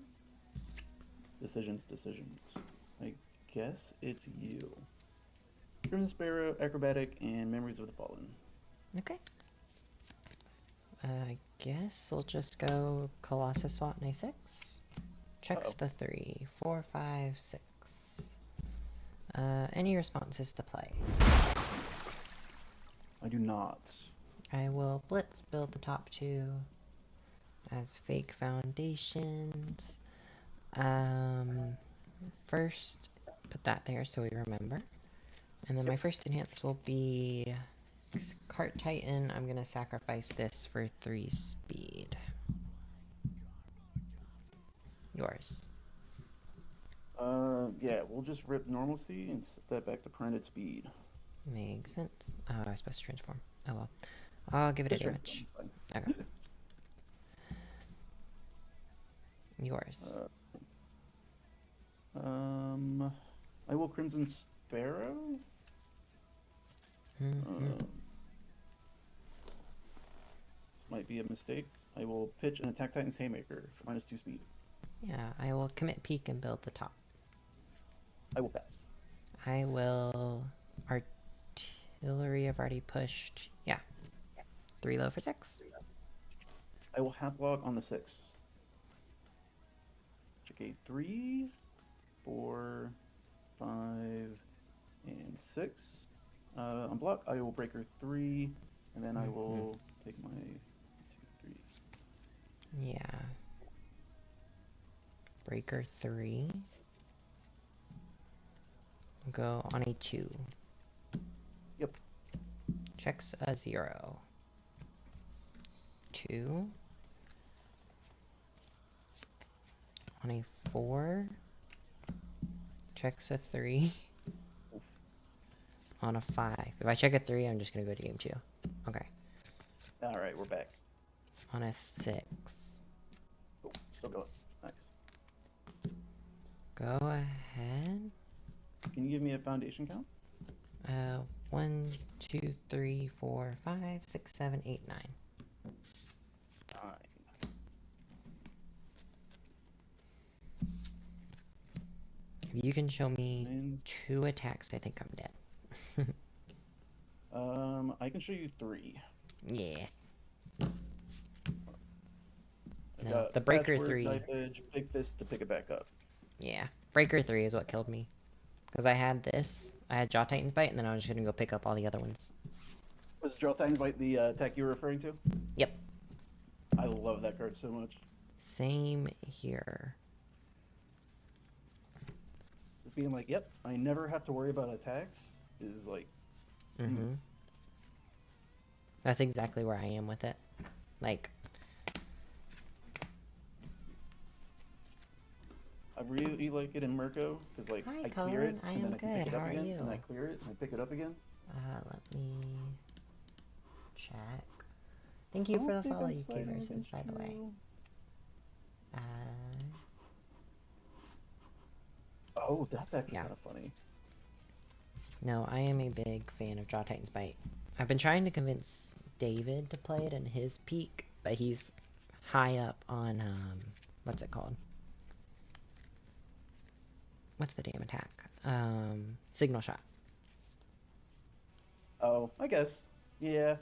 Decisions. I guess it's you. Crimson Sparrow, Acrobatic, and Memories of the Fallen. Okay. I guess we'll just go Colossus SWAT and a 6. Checks the 3. 4, 5, 6. Any responses to play? I do not. I will Blitz build the top 2 as fake foundations. First, put that there so we remember. And then my first enhance will be Cart Titan. I'm going to sacrifice this for 3 speed. Yours. Yeah, we'll just rip normalcy and set that back to printed speed. Makes sense. Oh, I was supposed to transform. Oh well. I'll give it a Just damage. transform, Okay. Yours. I will Crimson Sparrow. Might be a mistake. I will pitch an Attack Titan's Haymaker for -2 speed. Yeah, I will commit peak and build the top. I will pass. I will artillery. I've already pushed. Yeah. 3 low for 6. I will half log on the 6. Check a 3, 4, 5, and 6. On block, I will breaker 3, and then I will take my 2, 3. Yeah. Breaker 3. Go on a 2. Yep. Checks a 0. 2. On a 4. Checks a 3. On a 5. If I check a 3, I'm just gonna go to game 2. Okay. Alright, we're back. On a 6. Oh, still going. Nice. Go ahead. Can you give me a foundation count? 1, 2, 3, 4, 5, 6, 7, 8, 9. 9. If you can show me And 2 attacks, I think I'm dead. I can show you 3. Yeah. I No, got the breaker Patchwork, 3. Knife Edge, Big Fist to pick it back up. Yeah. Breaker 3 is what killed me. Because I had this. I had Jaw Titan's Bite, and then I was just gonna go pick up all the other ones. Was Jaw Titan's Bite the attack you were referring to? Yep. I love that card so much. Same here. Just being like, yep, I never have to worry about attacks is like... Mm-hmm. That's exactly where I am with it. Like... I really like it in Mirko, because like, Hi, I clear it, Colin. I and then am I can pick good. it up How are again, you? and I clear it, and I pick it up again. Let me... check. Thank you for the follow, UK versus, by the way. Oh, that's actually Yeah. kind of funny. No, I am a big fan of Jaw Titan's Bite. I've been trying to convince David to play it in his peak, but he's high up on, what's it called? What's the damn attack? Signal Shot. Oh, I guess. Yeah.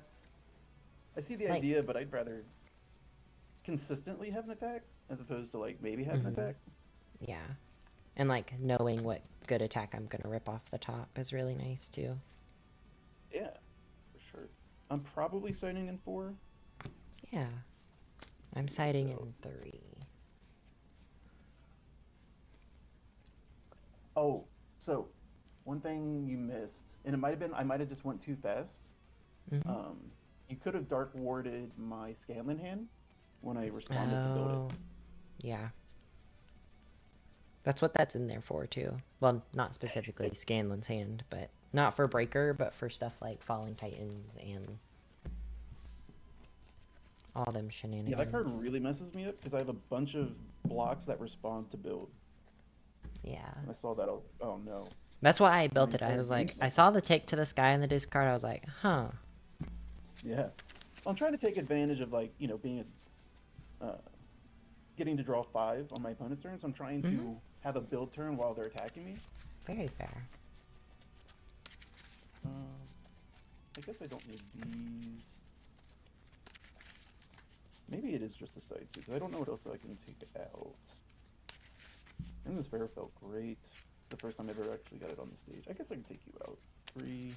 I see the Like- idea, but I'd rather consistently have an attack, as opposed to like maybe have an Mhm. attack. Yeah. And, like, knowing what good attack I'm gonna rip off the top is really nice, too. Yeah, for sure. I'm probably signing in 4. Yeah. I'm siding in 3. Oh, so one thing you missed, and it might have been I might have just went too fast. Mhm. You could have dark warded my Scanlan hand when I responded to build Oh, it. yeah. That's what that's in there for, too. Well, not specifically Scanlan's hand, but not for Breaker, but for stuff like Falling Titans and all them shenanigans. Yeah, that card really messes me up because I have a bunch of blocks that respond to build. Yeah. And I saw that. Oh no. That's why I built it. I Very was like, useless. I saw the take to the sky in the discard. I was like, huh. Yeah. Well, I'm trying to take advantage of like being getting to draw 5 on my opponent's turn. So I'm trying to have a build turn while they're attacking me. Very fair. I guess I don't need these. Maybe it is just a side too, because I don't know what else I can take out. And this fair felt great. It's the first time I ever actually got it on the stage. I guess I can take you out. 3.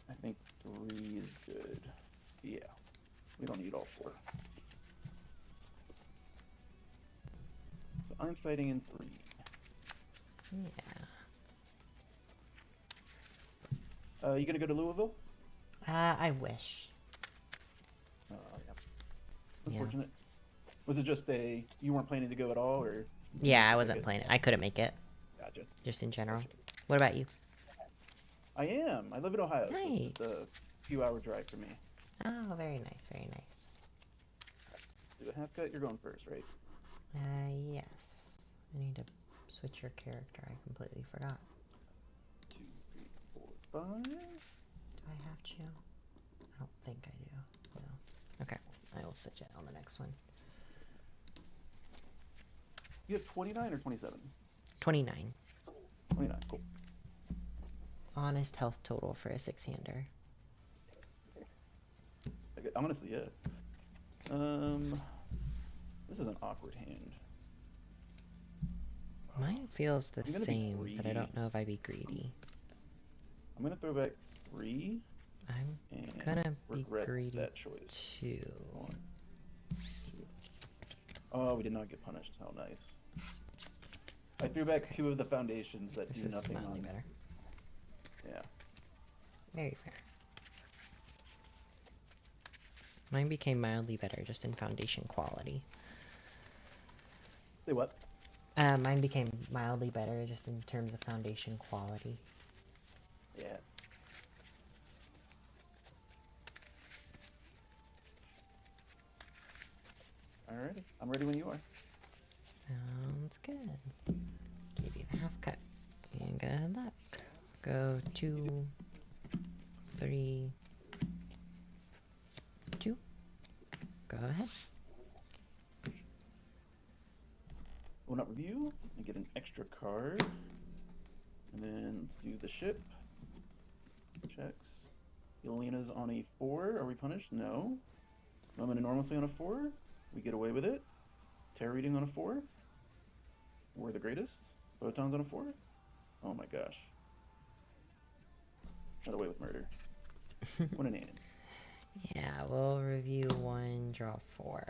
I think 3 is good. Yeah. We don't need all 4. So I'm fighting in 3. Yeah. You gonna go to Louisville? I wish. Yeah. Yeah. Unfortunate. Was it just you weren't planning to go at all, or? Yeah, I wasn't playing it. I couldn't make it, Gotcha. just in general. What about you? I am. I live in Ohio. So it's just Nice. a few-hour drive for me. Oh, very nice, very nice. Do a half cut. You're going first, right? Yes. I need to switch your character. I completely forgot. 2, 3, 4, 5. Do I have to? I don't think I do. No. Okay. I will switch it on the next one. You have 29 or 27? 29. 29. Cool. Honest health total for a 6-hander. Honestly, yeah. This is an awkward hand. Mine feels the I'm gonna be same, but I greedy. don't know if I'd be greedy. I'm gonna throw back 3 I'm and gonna be regret greedy that choice. too. 1, 2. Oh, we did not get punished. How nice. I threw back Okay. 2 of the foundations that This do is nothing mildly on. better. Yeah. Very fair. Mine became mildly better just in foundation quality. Say what? Mine became mildly better just in terms of foundation quality. Yeah. Alrighty. I'm ready when you are. Sounds good. Give you the half cut. And good luck. Go 2, 3, 2. Go ahead. Will not review. I get an extra card. And then let's do the ship. Checks. Yelena's on a 4. Are we punished? No. I'm in a normalcy on a 4. We get away with it. Tarot reading on a 4. We're the greatest. Photons on a 4. Oh my gosh. Got away with murder. What an end. Yeah, we'll review 1, draw 4.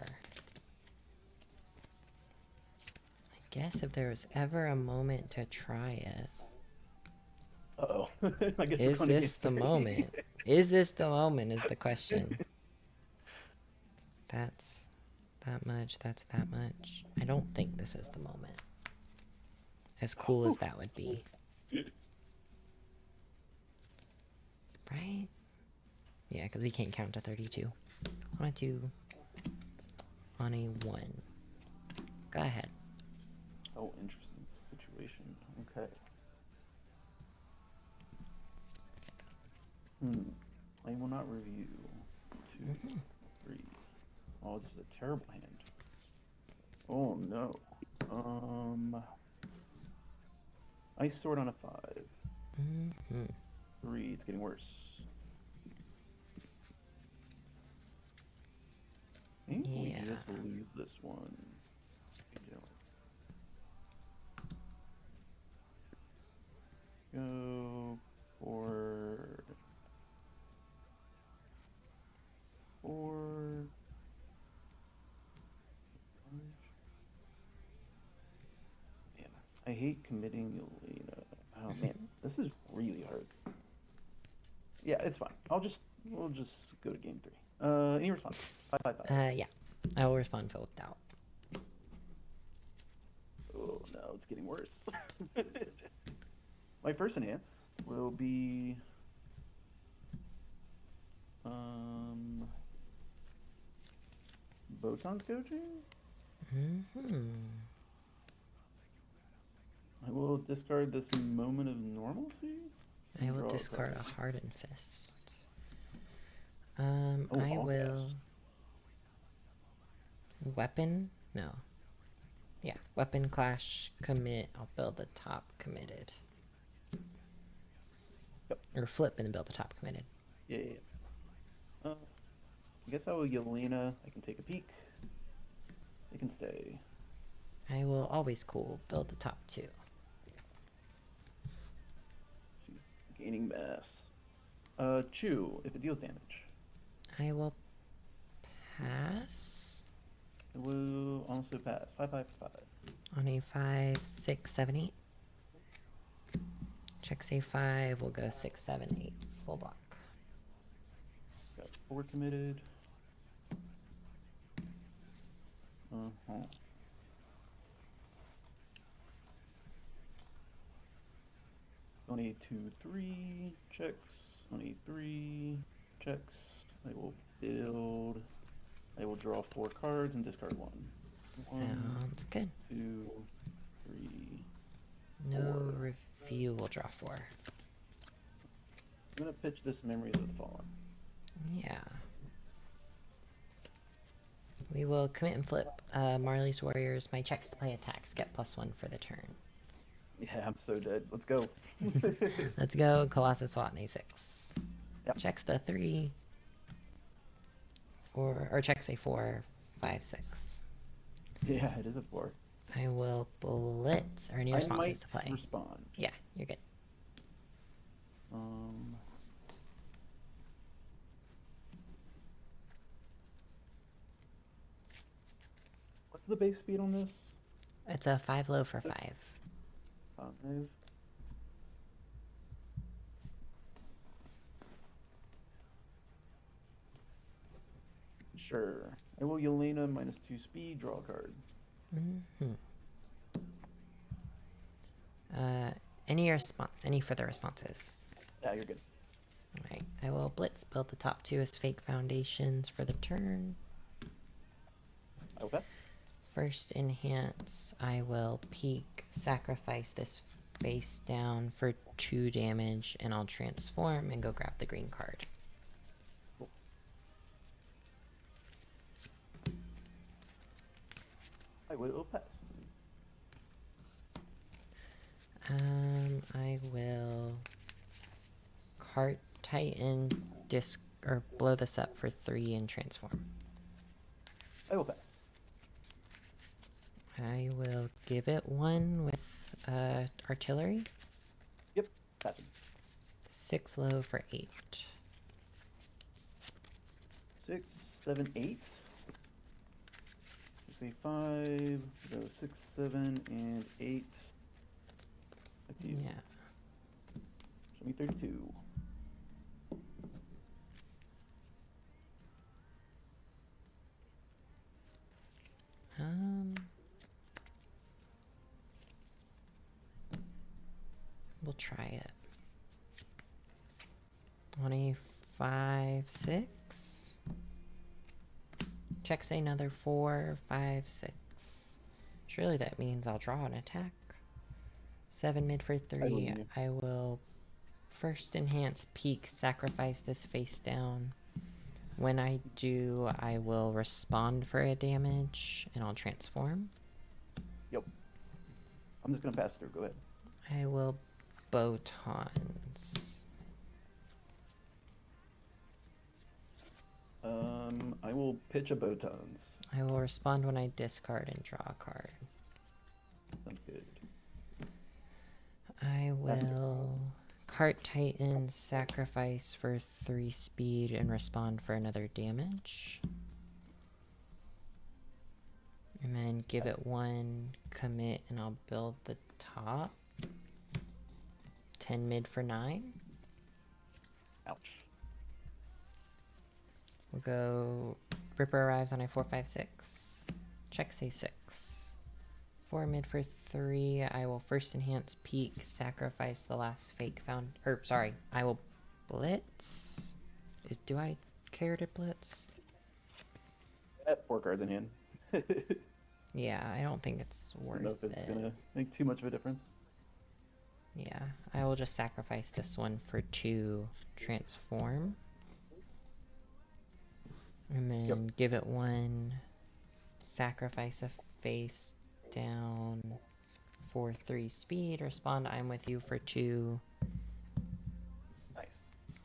I guess if there was ever a moment to try it. Uh-oh. I guess Is this the moment? Is this the moment is the question. That's that much, that's that much. I don't think this is the moment. As cool as that would be. Right? Yeah, because we can't count to 32. On a 2. On a 1. Go ahead. Oh, interesting situation. Okay. I will not review. 2, 3. Oh, this is a terrible hand. Oh no. Ice sword on a 5. 3. It's getting worse. I think we Yeah. just lose this one. Go for 4. Man, I hate committing Yelena. Oh man, this is really hard. Yeah, it's fine. We'll just go to game 3. Any response? 5, 5, 5. Yeah. I will respond full without. Oh no, it's getting worse. My first enhance will be Botan's coaching. I will discard this moment of normalcy. I will Draw a discard card. a hardened fist. Oh, I all will cast. weapon. No. Yeah, weapon clash commit. I'll build the top committed. Yep. Or flip and build the top committed. Yeah. I guess I will Yelena. I can take a peek. They can stay. I will always cool build the top 2. She's gaining mass. Chew if it deals damage. I will pass It will also pass. 5, 5, 5. on a 5, 6, 7, 8. Check say 5. We'll go 6, 7, 8. Full block. Got 4 committed. Uh-huh. Only 2, 3 checks. Only 3 checks. I will build. I will draw 4 cards and discard 1. Sounds good. 2, 3. No review. We'll draw 4. I'm gonna pitch this Memories of the Fallen. Yeah. We will commit and flip Marley's Warriors. My checks to play attacks get +1 for the turn. Yeah, I'm so dead. Let's go. Let's go, Colossus Watt and A6. Yep. Checks the 3. 4, or checks a 4, 5, 6. Yeah, it is a 4. I will blitz, or any I responses might to play. respond. Yeah, you're good. What's the base speed on this? It's a 5 low for 5. 5. Sure. I will Yelena -2 speed, draw a card. Mm-hmm. Any further responses? Yeah, you're good. Alright, I will blitz, build the top 2 as fake foundations for the turn. I will pass. First enhance, I will peek, sacrifice this face down for 2 damage, and I'll transform and go grab the green card. Cool. I will pass. I will cart tighten, disc or blow this up for 3 and transform. I will pass. I will give it 1 with artillery. Yep, passing. 6 low for 8. 6, 7, 8. Say 5. Go 6, 7, and 8. Up to you. Yeah. Show me 32. We'll try it. On a 5, 6. Check say another 4, 5, 6. Surely that means I'll draw an attack. 7 mid for 3. I will first enhance peak, sacrifice this face down. When I do, I will respond for a damage, and I'll transform. Yep. I'm just gonna pass through. Go ahead. I will Botons. I will pitch a Botons. I will respond when I discard and draw a card. Sounds good. I will cart Titan, sacrifice for 3 speed, and respond for another damage. And then give it 1, commit, and I'll build the top. 10 mid for 9. Ouch. We'll go Ripper arrives on a 4, 5, 6. Check say 6. 4 mid for 3. I will first enhance peak, sacrifice the last fake found. Or sorry, I will blitz. Do I care to blitz? At 4 cards in hand. Yeah, I don't think it's I worth don't know if it's it. gonna make too much of a difference. Yeah, I will just sacrifice this one for 2 transform. And then give it 1, sacrifice a face down for 3 speed, respond I'm with you for 2. Nice.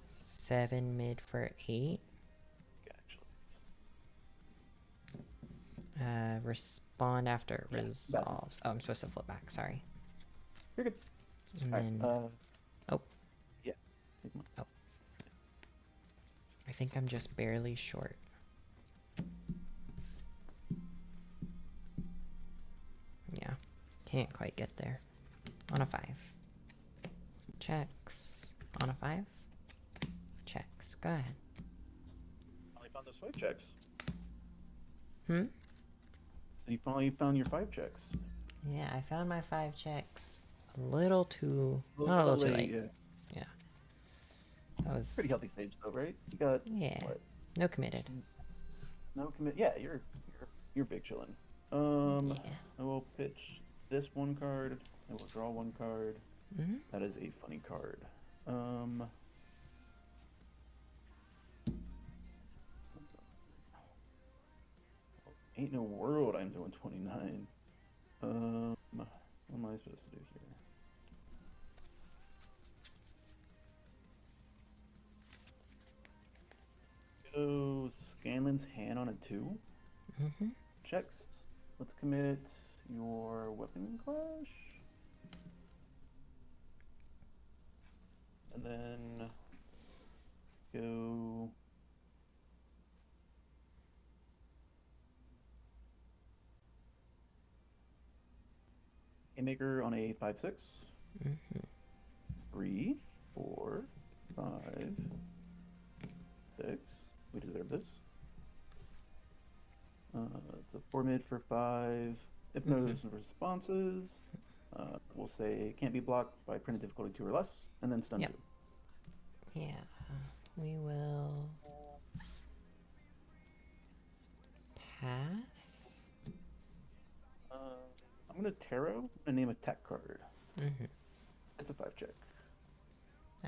7 mid for 8. Respond after it resolves. Oh, I'm supposed to flip back, sorry. You're good. And Alright, then, oh. Yeah. Oh. I think I'm just barely short. Yeah, can't quite get there. On a 5. Checks. On a 5. Checks. Go ahead. Finally found those 5 checks. Hmm? You finally found your 5 checks. Yeah, I found my 5 checks a little too... not a little too late. Yeah. That was... Pretty healthy stage though, right? You got... Yeah. What? No committed. No commit. Yeah, you're big chillin'. Yeah. I will pitch this 1 card. I will draw 1 card. Mm-hmm. That is a funny card. Ain't no world I'm doing 29. What am I supposed to do here? Go Scanlan's hand on a 2. Mm-hmm. Checks. Let's commit your weapon clash. And then go Haymaker on a 5/6. Mm-hmm. 3, 4, 5, 6. We deserve this. It's a 4 mid for 5. If no responses, we'll say can't be blocked by printed difficulty 2 or less, and then stun Yep. 2. Yeah, we will pass. I'm going to tarot and name a tech card. Mm-hmm. It's a 5 check.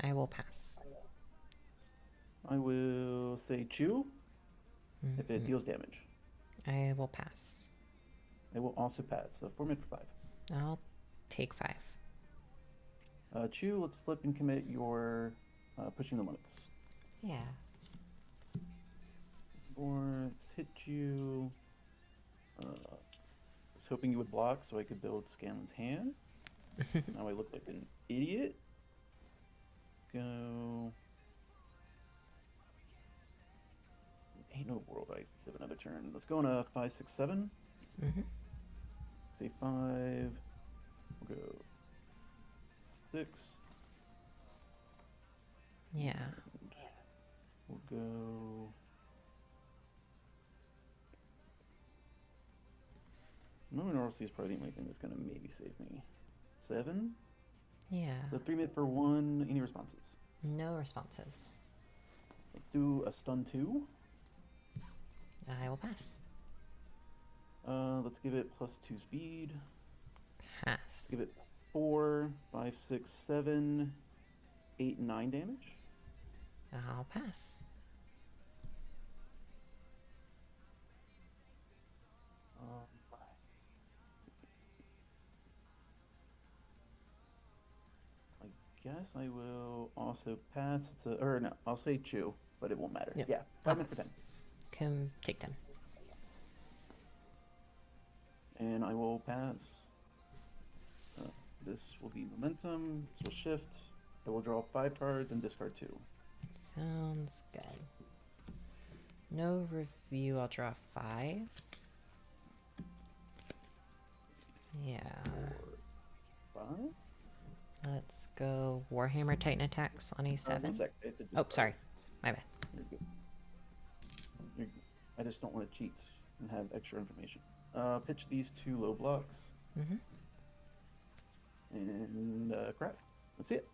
I will pass. I will say chew if it deals damage. I will pass. I will also pass. So 4 mid for 5. I'll take 5. Chew, let's flip and commit your pushing the limits. Yeah. Let's hit you. I was hoping you would block so I could build Scanlan's hand. Now I look like an idiot. Go. Ain't no world I have another turn. Let's go on a 5, 6, 7. Say 5. We'll go 6. Yeah. And we'll go. Moving RLC is probably the only thing that's gonna maybe save me. 7. Yeah. So 3 mid for 1. Any responses? No responses. Let's do a stun 2. I will pass. Let's give it plus 2 speed. Pass. Give it 4, 5, 6, 7, 8, 9 damage. I'll pass. I guess I will also pass to, or no, I'll say chew, but it won't matter. Yep. Yeah, 5 minutes for 10. Can take 10. And I will pass. This will be momentum. This will shift. I will draw 5 cards and discard 2. Sounds good. No review, I'll draw 5. Yeah. 5. Let's go Warhammer Titan attacks on a 7. 1 sec. I have to Oh, discard. sorry. My bad. You're good. You're good. I just don't want to cheat and have extra information. Pitch these 2 low blocks. And crap. That's it.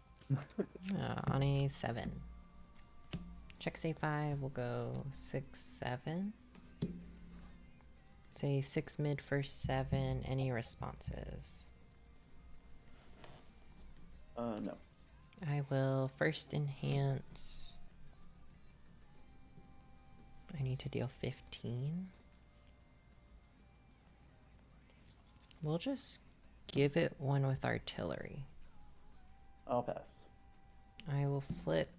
On a 7. Check say 5, we'll go 6, 7. Say 6 mid for 7. Any responses? No. I will first enhance. I need to deal 15. We'll just give it 1 with artillery. I'll pass. I will flip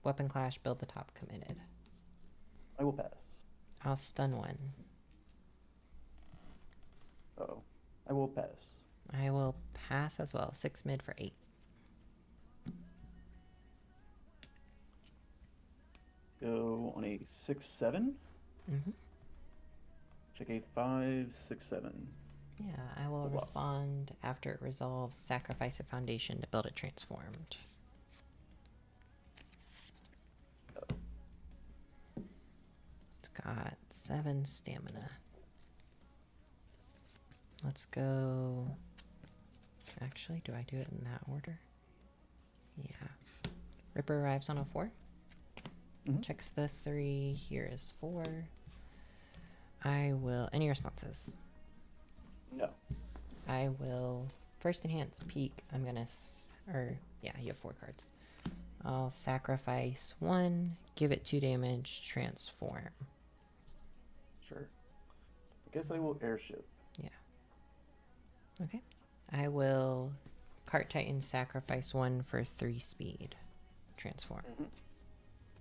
weapon clash, build the top committed. I will pass. I'll stun 1. Uh-oh. I will pass. I will pass as well. 6 mid for 8. Go on a 6, 7. Check a 5, 6, 7. Yeah, I will Wow. respond after it resolves. Sacrifice a foundation to build it transformed. It's got 7 stamina. Let's go. Actually, do I do it in that order? Yeah. Ripper arrives on a 4. Checks the 3. Here is 4. I will. Any responses? No. I will first enhance peak. I'm gonna, yeah, you have 4 cards. I'll sacrifice 1, give it 2 damage, transform. Sure. I guess I will airship. Yeah. Okay. I will Cart Titan sacrifice 1 for 3 speed, transform.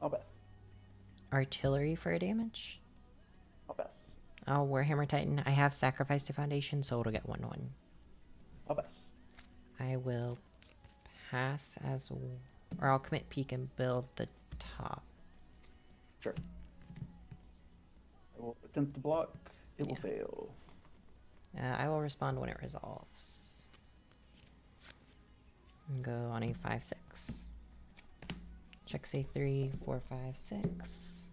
I'll pass. Artillery for a damage. I'll pass. I'll Warhammer Titan. I have sacrificed a foundation, so it'll get 1/1. I'll pass. I will pass as, or I'll commit peak and build the top. Sure. I will attempt to block. It will Yeah. fail. I will respond when it resolves. And go on a 5-6. Checks a 3, 4, 5, 6.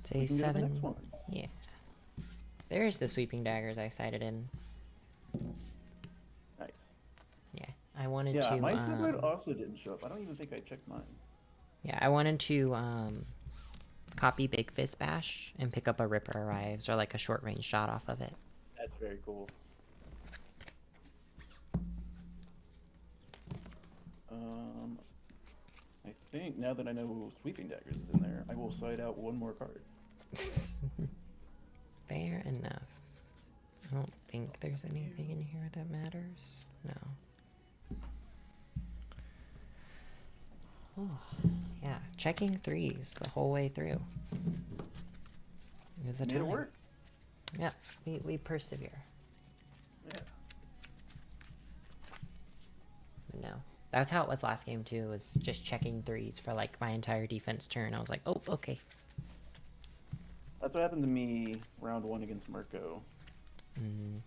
It's a We can go to the 7. next one. Yeah. There's the sweeping daggers I sighted in. Nice. Yeah. I wanted Yeah, to. my subreddit also didn't show up. I don't even think I checked mine. Yeah, I wanted to copy Big Fist Bash and pick up a Ripper Arrives or like a short range shot off of it. That's very cool. I think now that I know Sweeping Daggers is in there, I will side out one more card. Fair enough. I don't think there's anything in here that matters. No. Oh, yeah. Checking 3s the whole way through. It was a Made it time. work. Yeah, we persevere. Yeah. But no. That's how it was last game too, was just checking 3s for like my entire defense turn. I was like, oh, okay. That's what happened to me round 1 against Mirko. Mm,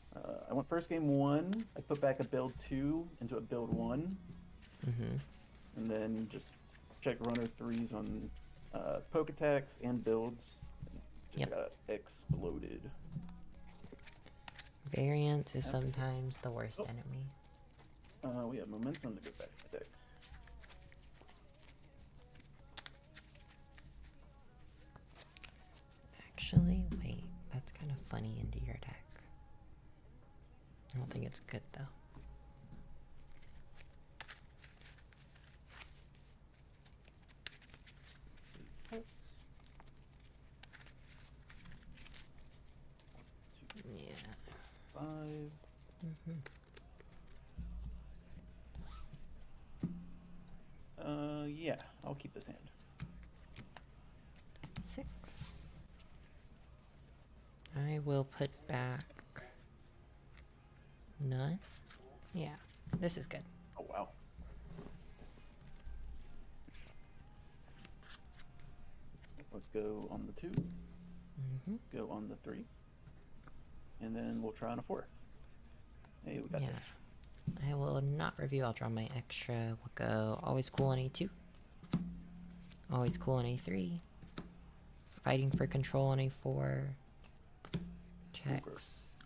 I went first game 1. I put back a build 2 into a build 1. mm-hmm. And then just check runner 3s on poke attacks and builds. Yep. Got exploded. Variance is sometimes the worst enemy. We have momentum to get back to the deck. Actually, wait. That's kind of funny into your deck. I don't think it's good though. Yeah. 5. Mm-hmm. Yeah, I'll keep this hand. 6. I will put back none. Yeah, this is good. Oh, wow. Let's go on the 2. Mm-hmm. Go on the 3. And then we'll try on a 4. Hey, we got Yeah. this. I will not review. I'll draw my extra. We'll go always cool on A2. Always cool on A3. Fighting for control on A4. Checks.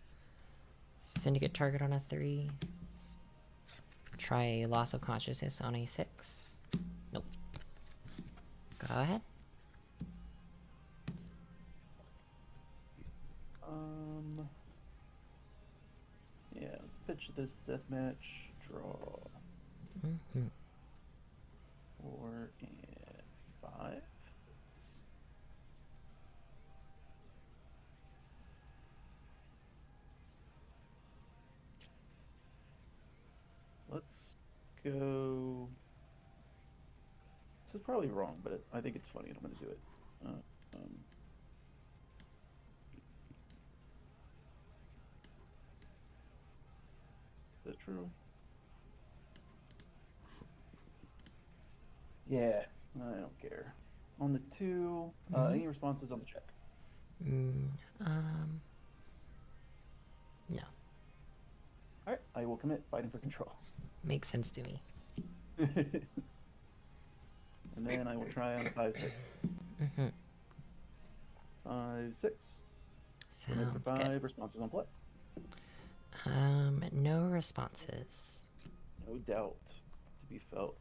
Syndicate target on a 3. Try a loss of consciousness on A6. Nope. Go ahead. Yeah, let's pitch this deathmatch. Draw. Mm-hmm. 4 and 5. Let's go. This is probably wrong, but I think it's funny and I'm going to do it. Is that true? Yeah, I don't care. On the 2, any responses on the check? No. Alright, I will commit fighting for control. Makes sense to me. And then I will try on a 5-6. Mm-hmm. 5-6. Commit for Sounds 5, good. responses on play. No responses. No doubt to be felt.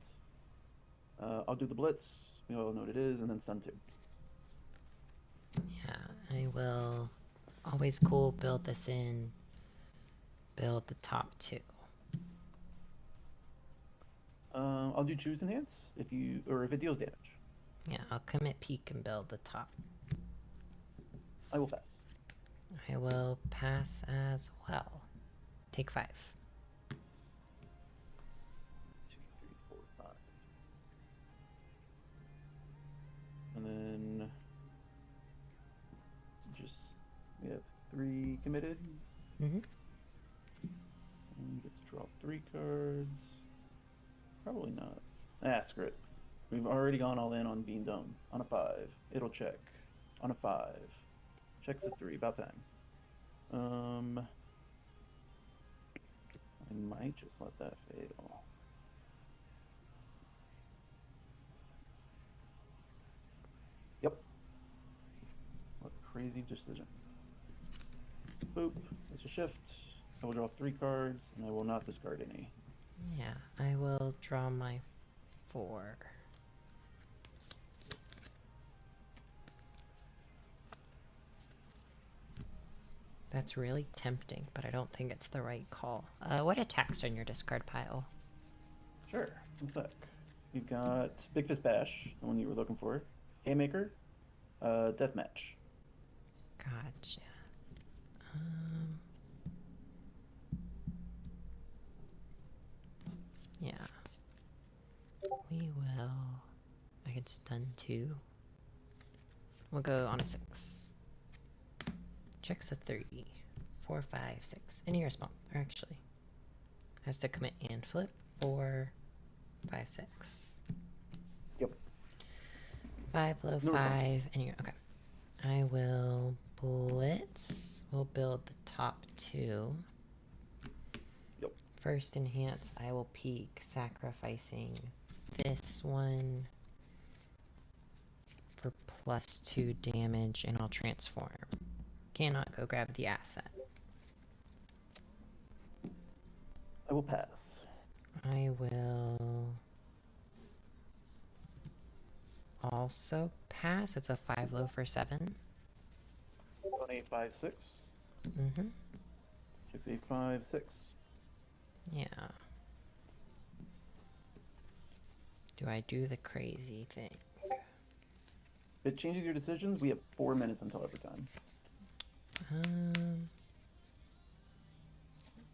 I'll do the blitz. We all know what it is, and then stun 2. Yeah, I will always cool, build this in, build the top 2. I'll do choose enhance if it deals damage. Yeah, I'll commit peek and build the top. I will pass. I will pass as well. Take 5. 2, 3, 4, 5. And then we have 3 committed. Mm-hmm. And we get to draw 3 cards. Probably not. Screw it. We've already gone all in on Bean Dome. On a 5. It'll check. On a 5. Checks a 3. About time. I might just let that fail. crazy decision. Boop. It's a shift. I will draw 3 cards, and I will not discard any. Yeah, I will draw my 4. That's really tempting, but I don't think it's the right call. What attacks are in your discard pile? Sure. One sec. You've got Big Fist Bash, the one you were looking for. Haymaker. Deathmatch. Gotcha. Yeah. We will. I could stun 2. We'll go on a 6. Checks a 3. 4, 5, 6. Any response. Or actually, has to commit and flip. 4, 5, 6. Yep. 5 low, No 5. Any. Okay. I will blitz. We'll build the top 2. Yep. First enhance, I will peek, sacrificing this one for +2 damage, and I'll transform. Cannot go grab the asset. I will pass. I will also pass. It's a 5 low for 7. 1, 8, 5, 6. Mm-hmm. 6, 8, 5, 6. Yeah. Do I do the crazy thing? If it changes your decisions, we have 4 minutes until overtime.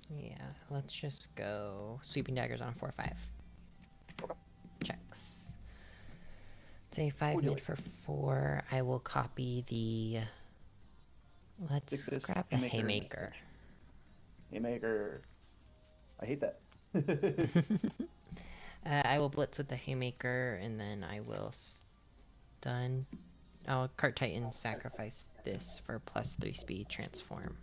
Yeah, let's just go Sweeping Daggers on 4, 5. Okay. Checks. Say 5 We'll do mid it. for 4. I will copy the... Let's Big Fist, grab the Haymaker. Haymaker. Haymaker. I hate that. I will blitz with the Haymaker, and then I will stun. I'll Cart Titan sacrifice this for +3 speed transform.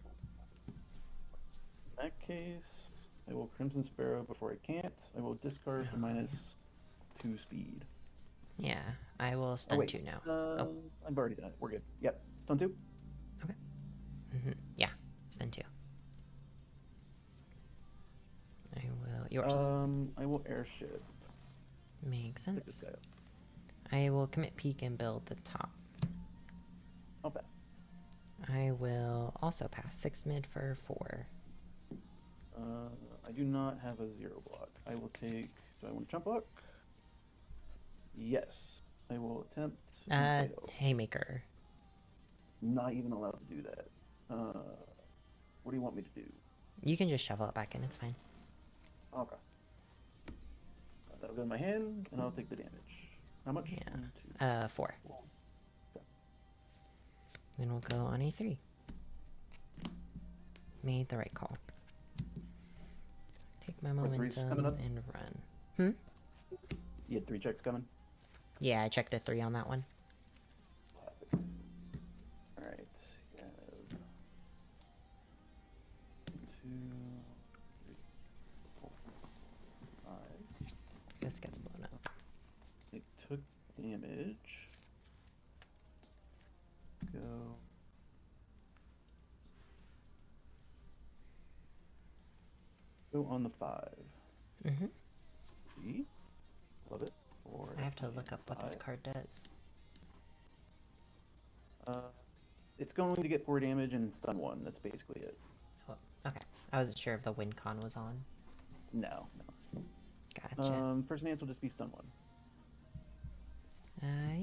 In that case, I will Crimson Sparrow before I can't. I will discard for -2 speed. Yeah, I will stun wait. 2 now. I've already done it. We're good. Yep. Stun 2. Okay. Yeah, stun 2. I will... Yours. I will airship. Makes Pick this sense. guy up. I will commit peek and build the top. I'll pass. I will also pass 6 mid for 4. I do not have a 0 block. I will take... Do I want to jump block? Yes. I will attempt... Haymaker. Not even allowed to do that. What do you want me to do? You can just shovel it back in, it's fine. Okay. That'll go in my hand, and I'll take the damage. How much? Yeah. 1, 2, 4. 4. Okay. Then we'll go on A3. Made the right call. Take my three's coming momentum up? and run. You had 3 checks coming? Yeah, I checked a 3 on that one. Classic. Alright. You have 2, 3, 4, 5. This gets blown up. It took damage. Go. Go on the 5. Mm-hmm. 3. Love it. 4. I have to look up what this 5. card does. It's going to get 4 damage and stun 1. That's basically it. Oh, okay. I wasn't sure if the win con was on. No. Gotcha. First enhance will just be stun 1.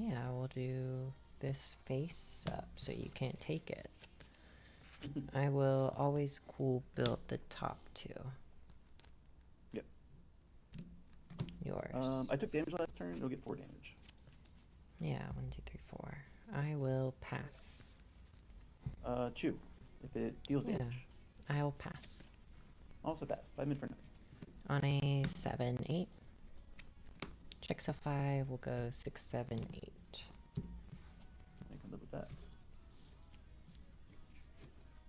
Yeah, we'll do this face up so you can't take it. I will always cool build the top 2. Yep. Yours. I took damage last turn. It'll get 4 damage. Yeah, 1, 2, 3, 4. I will pass. Chew. If it deals Yeah. damage. I will pass. Also pass. 5 mid for 9. On a 7, 8. Checks a 5, we'll go 6, 7, 8. I can live with that.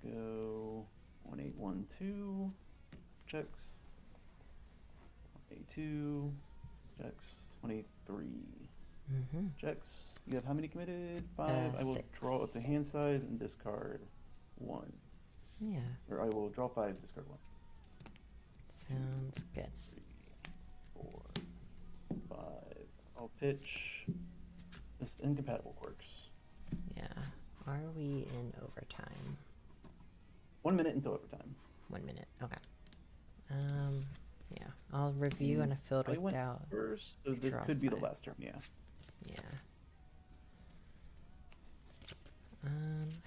Go 1, 8, 1, 2. Checks. 1, 8, 2. Checks. 1, 8, 3. Mm-hmm. Checks. You have how many committed? 5. I will 6. draw up to hand size and discard 1. Yeah. Or I will draw 5, discard 1. Sounds good. 3, 4, 5. I'll pitch. This incompatible quirks. Yeah. Are we in overtime? 1 minute until overtime. 1 minute. Okay. Yeah. I'll review on a field I went without. first, so this draw could be the 5. last turn, yeah. Yeah.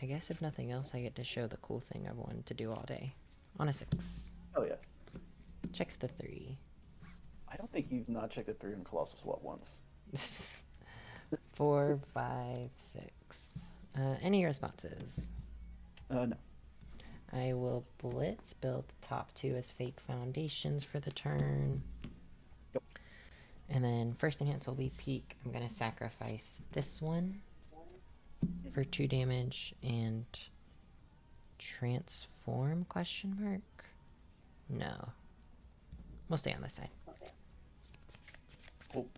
I guess if nothing else, I get to show the cool thing I've wanted to do all day. On a 6. Oh yeah. Checks the 3. I don't think you've not checked the 3 on Colossal Swap once. 4, 5, 6. Any responses? No. I will blitz, build the top 2 as fake foundations for the turn. Yep. And then first enhance will be peak. I'm going to sacrifice this one for 2 damage and transform question mark? No. We'll stay on this side. Cool.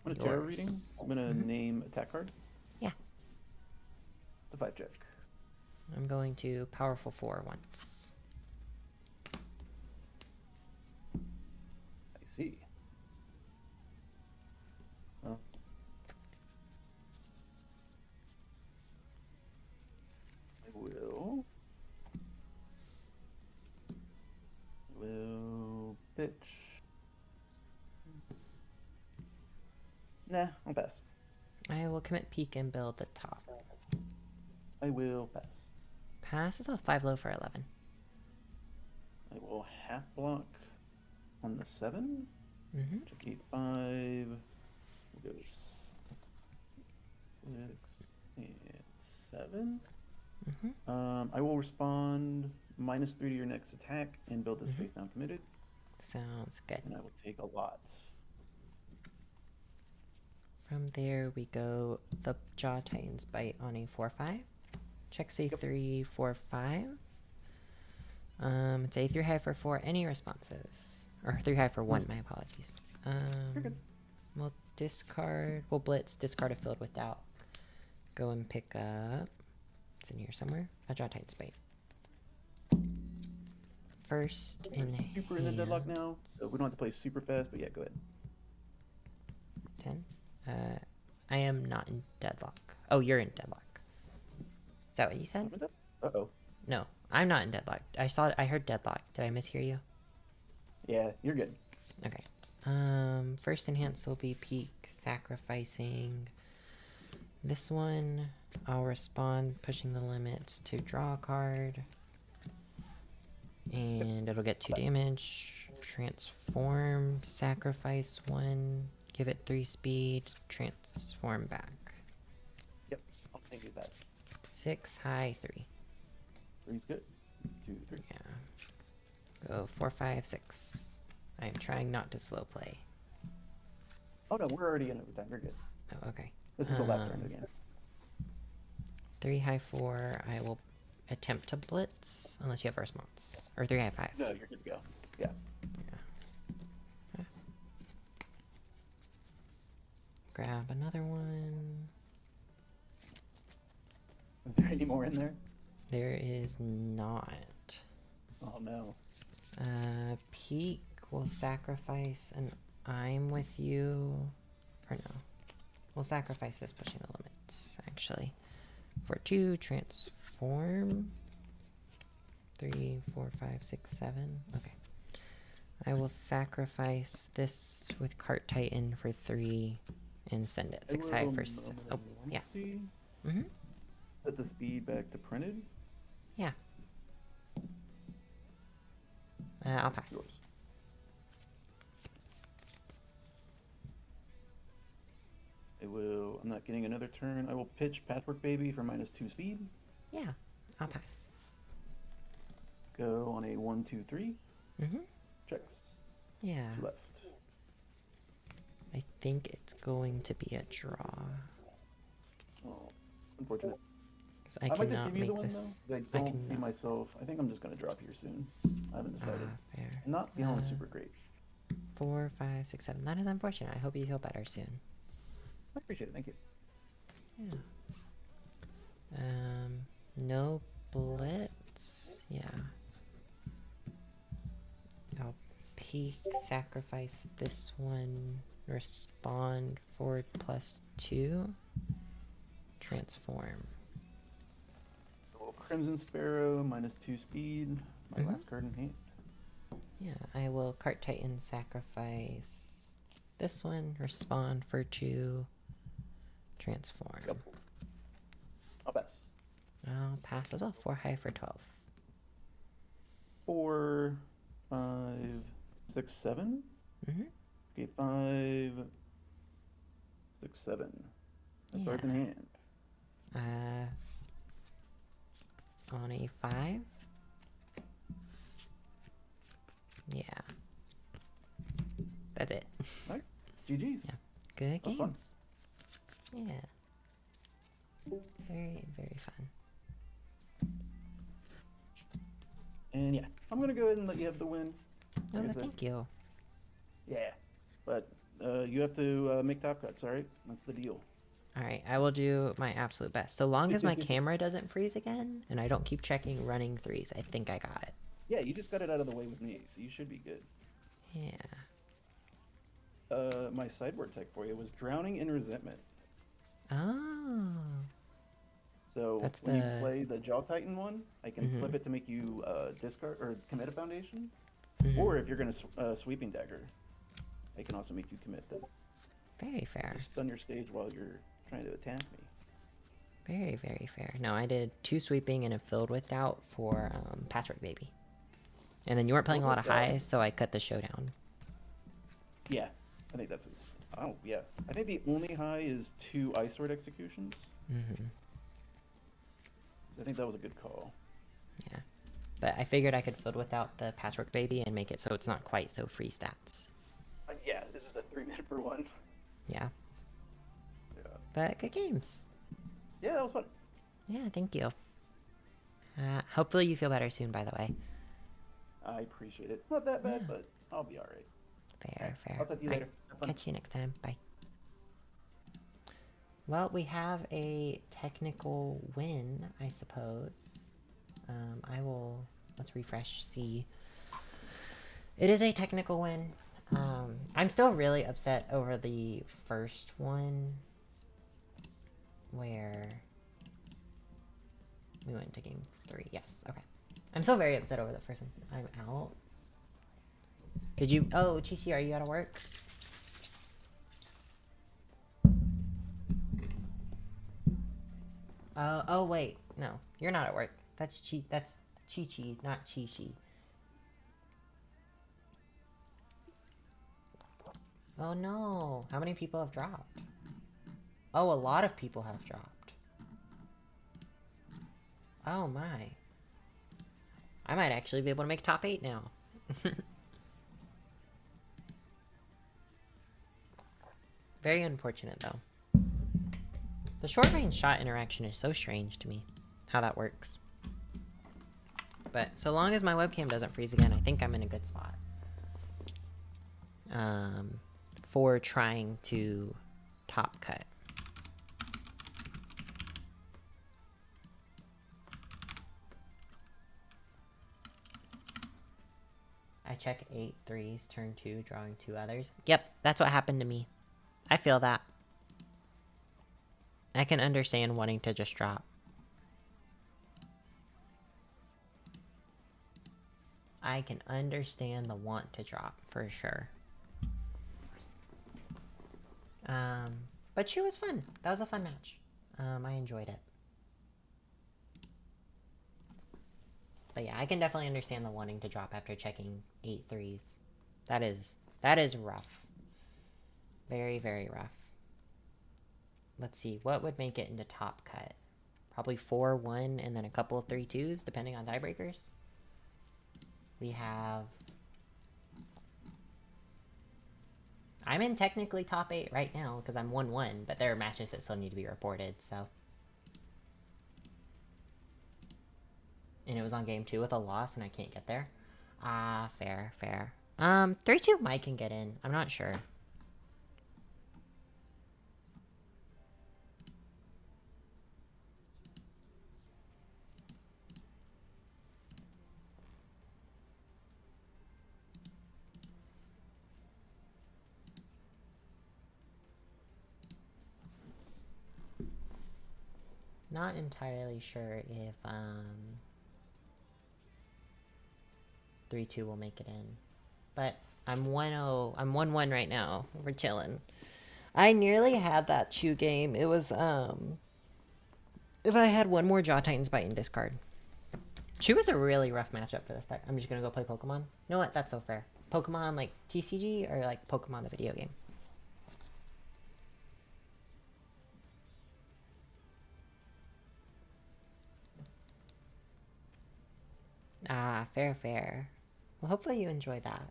I'm gonna tarot reading. Yours. I'm gonna name attack card. Yeah. It's a 5 check. I'm going to powerful 4 once. I see. I will pitch. Nah, I'll pass. I will commit peak and build the top. I will pass. Pass is a 5 low for 11. I will half block on the 7. Mm-hmm. Check 5. We'll go 6 and 7. Mm-hmm. I will respond -3 to your next attack and build this face down committed. Sounds good. And I will take a lot. From there, we go the Jaw Titan's Bite on a 4-5. Checks a 3, 4, 5. It's a 3 high for 4. Any responses? Or 3 high for 1, my apologies. You're good. We'll discard. We'll blitz, discard a field without. Go and pick up. It's in here somewhere. A Jaw Titan's Bite. First in Super in the deadlock hand. now. So we don't have to play super fast, but yeah, go ahead. 10. I am not in deadlock. Oh, you're in deadlock. Is that what you said? Uh-oh. No, I'm not in deadlock. I heard deadlock. Did I mishear you? Yeah, you're good. Okay. First enhance will be peak, sacrificing this one. I'll respond, pushing the limits to draw a card. And it'll get 2 damage. Transform, sacrifice 1, give it 3 speed, transform back. Yep, I'll take you that. 6 high, 3. 3's good. 2, 3. Yeah. Go 4, 5, 6. I'm trying not to slow play. Oh no, we're already in overtime. You're good. Oh, okay. This is the last turn again. 3 high 4. I will attempt to blitz unless you have a response. Or 3 high 5. No, you're good to go. Yeah. Yeah. Grab another one. Is there any more in there? There is not. Oh no. Peak will sacrifice an I'm with you. Or no. We'll sacrifice this pushing the limits, actually. For 2, transform. 3, 4, 5, 6, 7. Okay. I will sacrifice this with Cart Titan for 3 and send it. 6 high for... Oh, yeah. Mm-hmm. Set the speed back to printed. Yeah. I'll pass. Yours. I'm not getting another turn. I will pitch Patchwork Baby for -2 speed. Yeah, I'll pass. Go on a 1, 2, 3. Mm-hmm. Checks. Yeah. 2 left. I think it's going to be a draw. Oh, unfortunate. Because I might just cannot give you the make win, this. though, 'cause I don't see myself. I think I'm just going to drop here soon. I haven't decided. Fair. I'm not feeling super great. 4, 5, 6, 7. That is unfortunate. I hope you feel better soon. I appreciate it. Thank you. Yeah. No blitz. Yeah. I'll peek, sacrifice this one, respond, forward +2, transform. So Crimson Sparrow, -2 speed, my last card in hand. Yeah, I will Cart Titan, sacrifice this one, respond for 2, transform. Yep. I'll pass. I'll pass as well. 4 high for 12. 4, 5, 6, 7. Okay, 5, 6, 7. That's cards in hand. On a 5. Yeah. That's it. Alright. GG's. Yeah. Good That was fun. games. Yeah. Very, very fun. And yeah, I'm gonna go ahead and let you have the win. Oh, Like I said. thank you. Yeah, but you have to make top cuts, alright? That's the deal. Alright, I will do my absolute best. So long as my camera doesn't freeze again, and I don't keep checking running 3s, I think I got it. Yeah, you just got it out of the way with me, so you should be good. Yeah. My sideboard tech for you was Drowning in Resentment. Oh. So That's when you the- play the Jaw Titan one, I can flip it to make you discard or commit a foundation. Or if you're gonna Sweeping Dagger, I can also make you commit them. Very fair. Just stun your stage while you're trying to attack me. Very, very fair. No, I did 2 sweeping and a filled with doubt for Patchwork Baby. And then you weren't playing a lot of highs, so I cut the showdown. Yeah, I think that's. Oh yeah, I think the only high is 2 Ice Sword executions. I think that was a good call. Yeah. But I figured I could fill without the Patchwork Baby and make it so it's not quite so free stats. Yeah, this is a 3-minute for one. Yeah. Yeah. But good games. Yeah, that was fun. Yeah, thank you. Hopefully you feel better soon, by the way. I appreciate it. It's not that bad, but I'll be alright. Fair, fair. I'll talk to you Alright, later. Have fun. catch you next time. Bye. Well, we have a technical win, I suppose. Let's refresh, see. It is a technical win. I'm still really upset over the first one, where we went to game 3. Yes, okay. I'm still very upset over the first one. I'm out. Did you? Oh, Chichi, are you out of work? Oh wait, no, you're not at work. That's Chi-Chi, not Chi-Chi. Oh no, how many people have dropped? Oh, a lot of people have dropped. Oh my. I might actually be able to make top 8 now. Very unfortunate though. The short range shot interaction is so strange to me, how that works. But so long as my webcam doesn't freeze again, I think I'm in a good spot. For trying to top cut. I check 8 threes, turn 2, drawing 2 others. Yep, that's what happened to me. I feel that. I can understand wanting to just drop. I can understand the want to drop, for sure. But she was fun. That was a fun match. I enjoyed it. But yeah, I can definitely understand the wanting to drop after checking 8 threes. That is rough. Very, very rough. Let's see, what would make it into top cut? Probably 4-1 and then a couple of 3-2s, depending on tiebreakers. We have... I'm in technically top 8 right now, because I'm 1-1, but there are matches that still need to be reported, so... And it was on game 2 with a loss, and I can't get there. Ah, fair, fair. 3-2 might can get in. I'm not sure. Not entirely sure if 3-2 will make it in. But I'm 1-0. I'm 1-1 right now. We're chilling. I nearly had that Chew game. It was if I had one more Jaw Titans bite and discard. Chew was a really rough matchup for this deck. I'm just gonna go play Pokemon. You know what? That's so fair. Pokemon like TCG or like Pokemon the video game? Ah, fair, fair. Well, hopefully you enjoy that.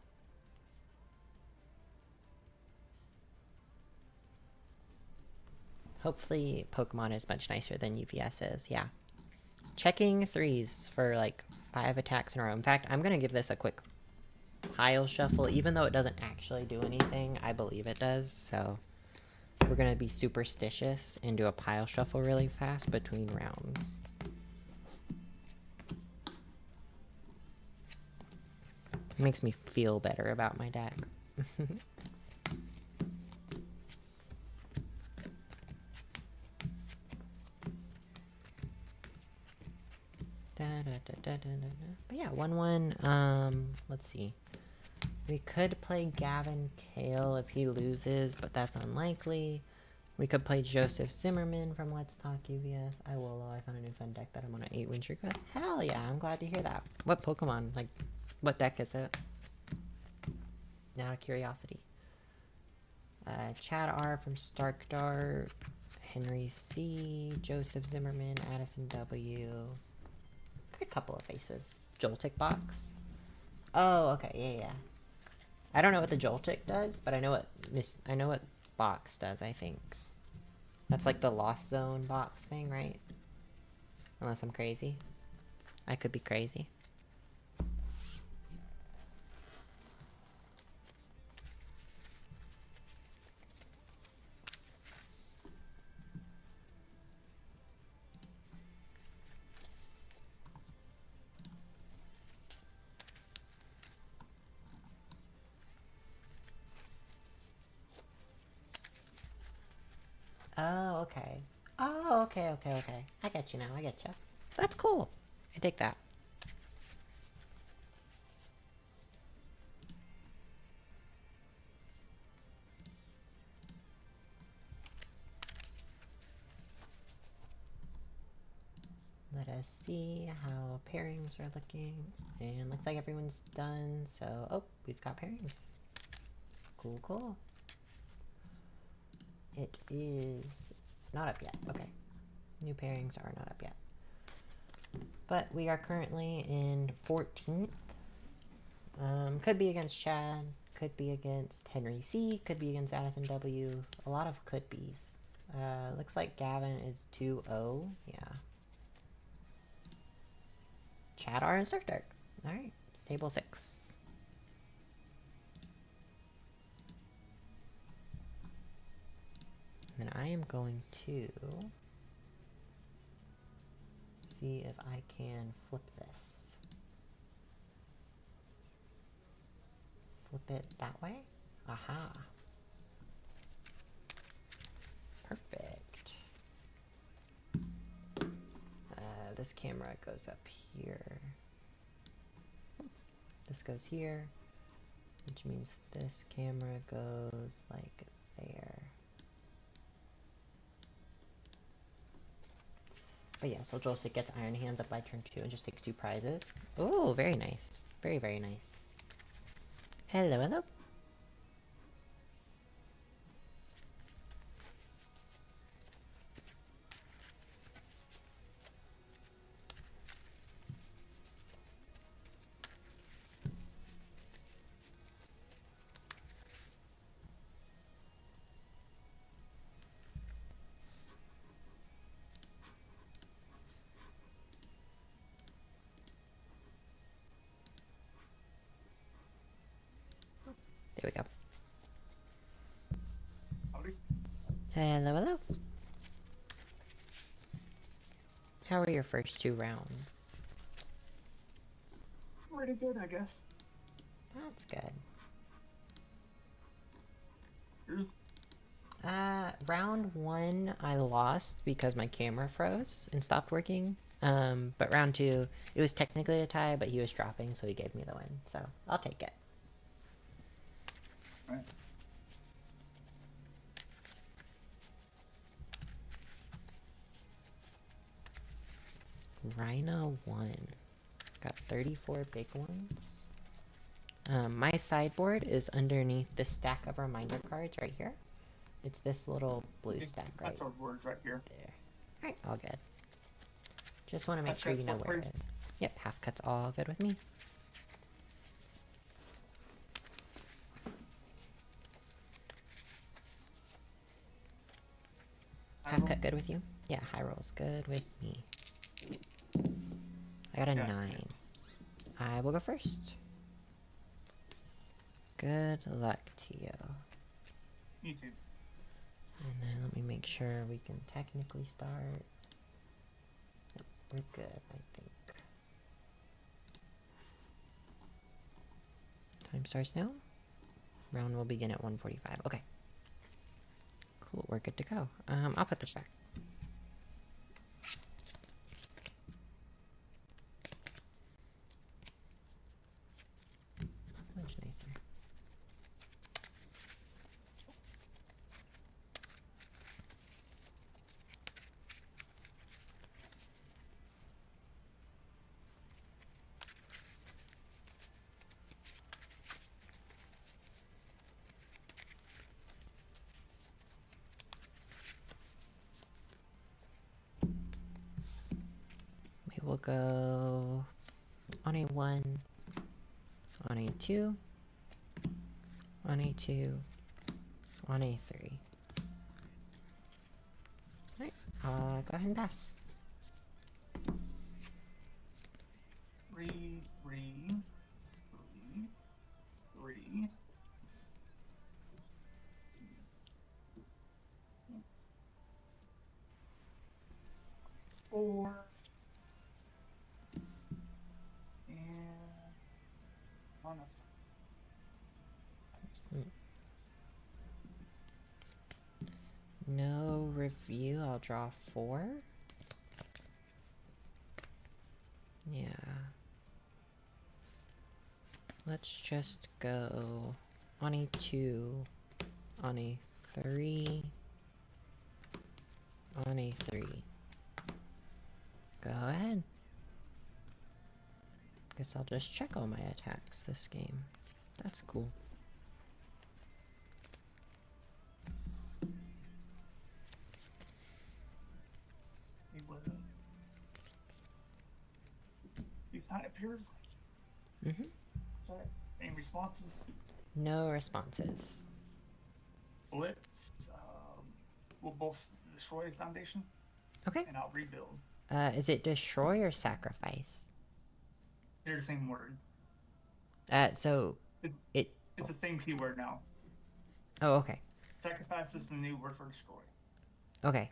Hopefully Pokemon is much nicer than UVS is, yeah. Checking 3s for like 5 attacks in a row. In fact, I'm gonna give this a quick pile shuffle. Even though it doesn't actually do anything, I believe it does, so we're gonna be superstitious and do a pile shuffle really fast between rounds. It makes me feel better about my deck. But yeah, 1-1. Let's see. We could play Gavin Kale if he loses, but that's unlikely. We could play Joseph Zimmerman from Let's Talk UVS. I will, though. I found a new fun deck that I'm on an 8-win streak with. Hell yeah, I'm glad to hear that. What Pokemon? Like, what deck is it? Out of curiosity. Chad R from Stark Dart. Henry C. Joseph Zimmerman. Addison W. Good couple of faces. Joltik box. Oh, okay, yeah. I don't know what the Joltik does, but I know what box does, I think. That's like the Lost Zone box thing, right? Unless I'm crazy. I could be crazy. Oh, okay. Oh, okay. I get you now, I get you. That's cool. I dig that. Let us see how pairings are looking. And looks like everyone's done, so... Oh, we've got pairings. Cool. It is not up yet. Okay. New pairings are not up yet. But we are currently in 14th. Could be against Chad. Could be against Henry C. Could be against Addison W. A lot of could be's. Looks like Gavin is 2-0. Yeah. Chad R and Stark Dart. Alright. Stable 6. And then I am going to see if I can flip this. Flip it that way? Aha. Perfect. This camera goes up here. This goes here, which means this camera goes like there. But yeah, so Joltik gets Iron Hands up by turn 2 and just takes 2 prizes. Oh, very nice. Very nice. Hello. There we go. Howdy. Hello. How are your first 2 rounds? Pretty good, I guess. That's good. Yours? round 1 I lost because my camera froze and stopped working. But round 2, it was technically a tie, but he was dropping, so he gave me the win. So I'll take it. Right. Rhino 1. Got 34 big ones. My sideboard is underneath the stack of reminder cards right here. It's this little blue stack right That's our words right here. there. Alright, all good. Just want to make Half sure you cuts know work where for it you? is. Yep, half cuts all good with me. Half cut good with you? Yeah, high roll's good with me. I got a Yeah. 9. I will go first. Good luck to you. You too. And then let me make sure we can technically start. Yep, we're good, I think. Time starts now. Round will begin at 1:45. Okay. Cool, we're good to go. I'll put this back. Much nicer. We will go on a 1, on a 2, on a 2, on a 3. Alright, I'll go ahead and pass. 3, 3, 3, 3. 4. And on a No review, I'll draw 4. Yeah. Let's just go on a 2, on a 3, on a 3. Go ahead. Guess I'll just check all my attacks this game. That's cool. it would be kind of appears. Mm-hmm. Sorry. Any responses? No responses. Blitz. We'll both destroy the foundation, Okay. and I'll rebuild. Is it destroy or sacrifice? They're the same word. So It's it. the same keyword now. Oh, okay. Sacrifice is the new word for destroy. Okay.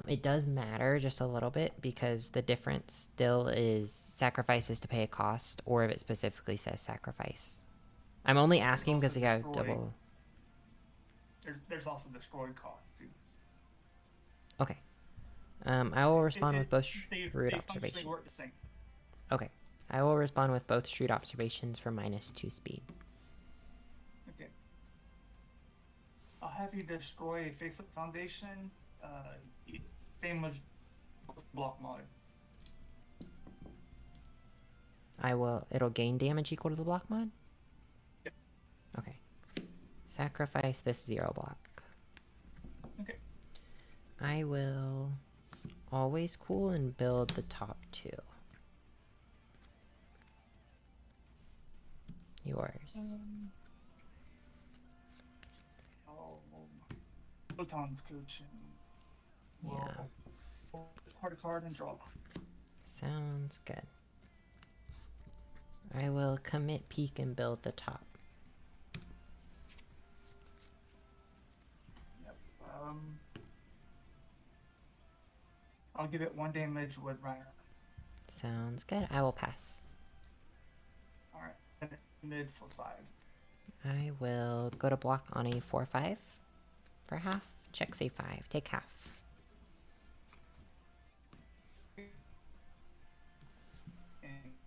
It does matter just a little bit because the difference still is sacrifices to pay a cost, or if it specifically says sacrifice. I'm only asking because also I have destroy. double. There's also destroy cost too. Okay. I will respond with both They shrewd functionally observations. work the same. Okay. I will respond with both shrewd observations for -2 speed. Okay. I'll have you destroy a face-up foundation. Same as block mod. I will. It'll gain damage equal to the block mod? Yep. Okay. Sacrifice this 0 block. Okay. I will always cool and build the top 2. Yours. Photons coach and Yeah. discard a card and draw. Sounds good. I will commit peek and build the top. Yep. I'll give it 1 damage with Reiner. Sounds good. I will pass. Alright, send it mid for 5. I will go to block on a 4/5 for half. Check, say 5. Take half. And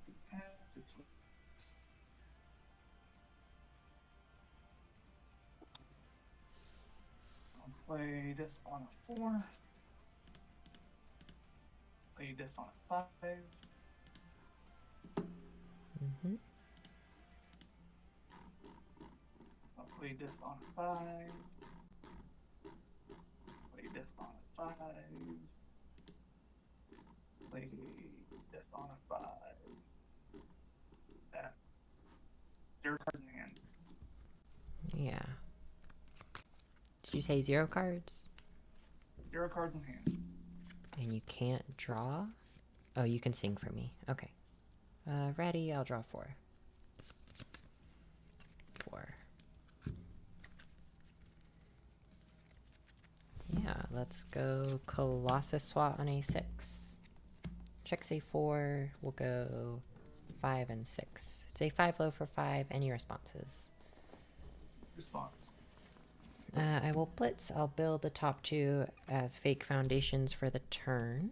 you have to place. I'll play this on a 4. Play this on a 5. Mm-hmm. I'll play this on a 5. Play this on a 5. Play this on a 5. That. 0 cards in hand. Yeah. Did you say 0 cards? 0 cards in hand. And you can't draw? Oh, you can sing for me. Okay. Ready, I'll draw 4. 4. Yeah, let's go Colossus SWAT on A6. Check, say 4. We'll go 5 and 6. Say 5 low for 5. Any responses? Response. I will blitz. I'll build the top 2 as fake foundations for the turn.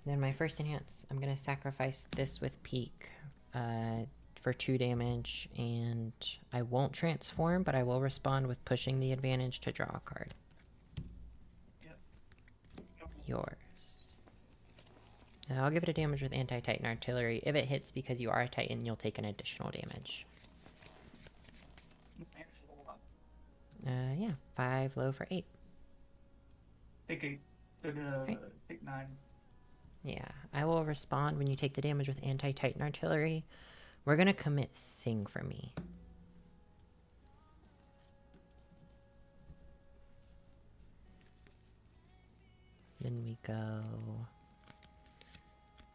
Then my first enhance, I'm going to sacrifice this with peak for 2 damage, and I won't transform, but I will respond with pushing the advantage to draw a card. Yep. Yours. I'll give it a damage with anti-Titan artillery. If it hits because you are a Titan, you'll take an additional damage. Yeah, 5 low for 8. Take 8. Take 9. Yeah, I will respond when you take the damage with anti-Titan artillery. We're gonna commit sing for me. Then we go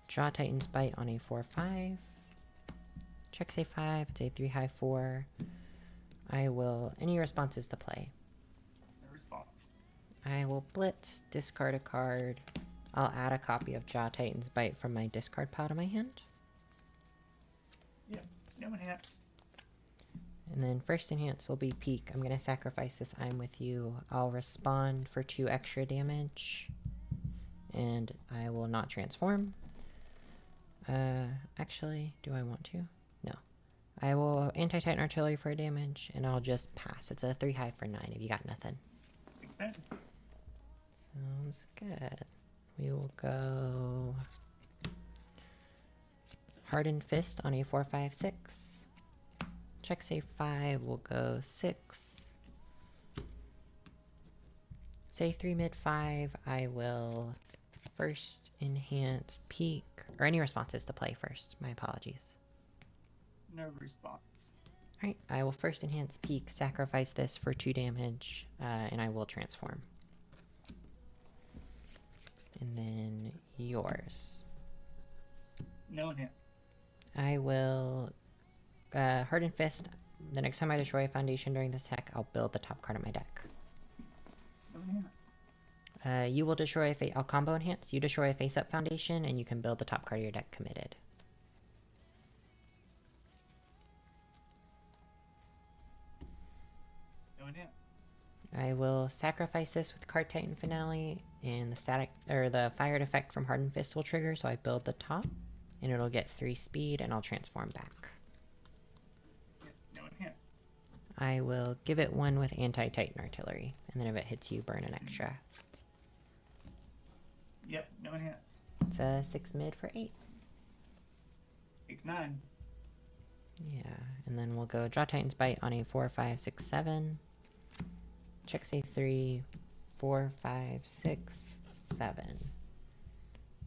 draw Titan's Bite on a 4/5. Check, say 5. It's a 3 high 4. I will any responses to play. No response. I will blitz, discard a card. I'll add a copy of Jaw Titan's Bite from my discard pile to my hand. Yep. No enhance. And then first enhance will be peak. I'm going to sacrifice this I'm with you. I'll respond for 2 extra damage. And I will not transform. Actually, do I want to? No. I will anti-Titan artillery for damage, and I'll just pass. It's a 3 high for 9 if you got nothing. Okay. Sounds good. We will go Hardened Fist on a 4/5/6. Check, say 5. We'll go 6. Say 3 mid 5. I will first enhance peak. Or any responses to play first. My apologies. No response. Alright, I will first enhance peak, sacrifice this for 2 damage, and I will transform. And then yours. No enhance. I will Hardened Fist. The next time I destroy a foundation during this tech, I'll build the top card of my deck. No enhance. You will destroy I'll combo enhance. You destroy a face-up foundation, and you can build the top card of your deck committed. No enhance. I will sacrifice this with Card Titan Finale, and the static or the fired effect from Hardened Fist will trigger, so I build the top, and it'll get 3 speed, and I'll transform back. Yep. No enhance. I will give it 1 with anti-Titan artillery, and then if it hits you, burn an extra. Yep. No enhance. It's a 6 mid for 8. Take 9. Yeah, and then we'll go Draw Titan's Bite on a 4/5/6/7. Check, say 3, 4, 5, 6, 7.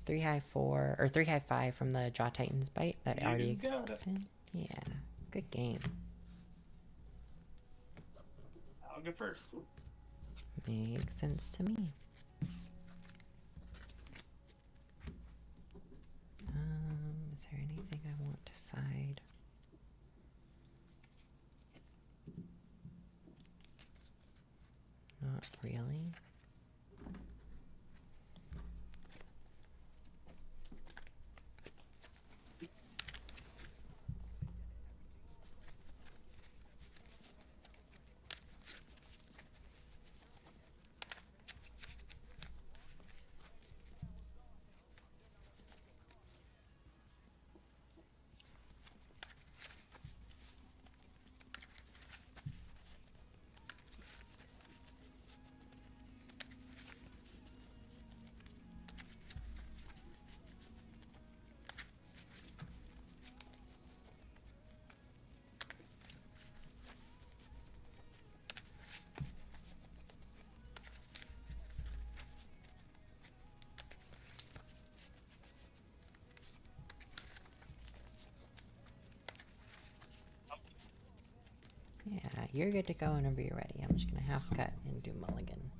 3 high 4, or 3 high 5 from the Jaw Titan's Bite that You already got it. exists. Yeah, good game. I'll go first. Makes sense to me. Is there anything I want to side? Not really. you're good to go whenever you're ready. I'm just gonna half cut and do mulligan.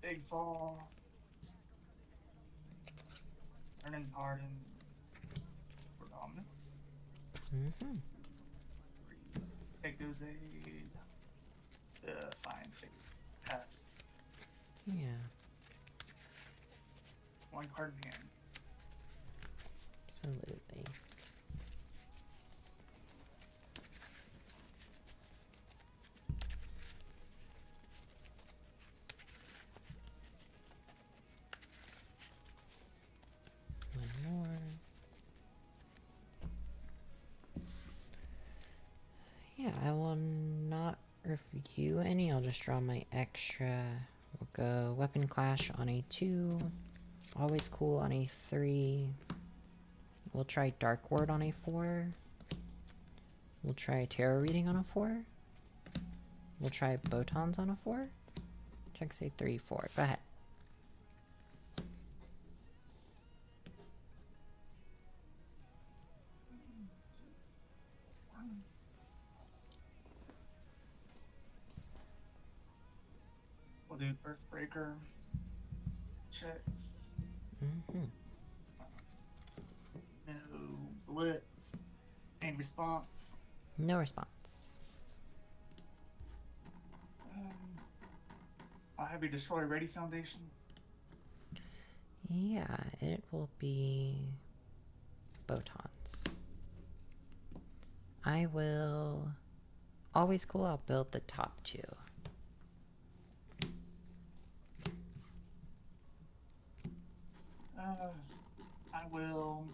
Big fall. Turning Harden for dominance. Mm-hmm. Take those aid. Fine. Fake. Pass. Yeah. One card in hand. Absolutely. One more. Yeah, I will not review any. I'll just draw my extra. We'll go Weapon Clash on a 2. Always Cool on a 3. We'll try Dark Ward on a 4. We'll try Tarot Reading on a 4. We'll try Botons on a 4. Check say 3, 4. Go ahead. We'll do Earthbreaker. Checks. Mm-hmm. No blitz. Any response. No response. I'll have you destroy Ready Foundation. Yeah, it will be Botons. I will... Always Cool, I'll build the top 2. I will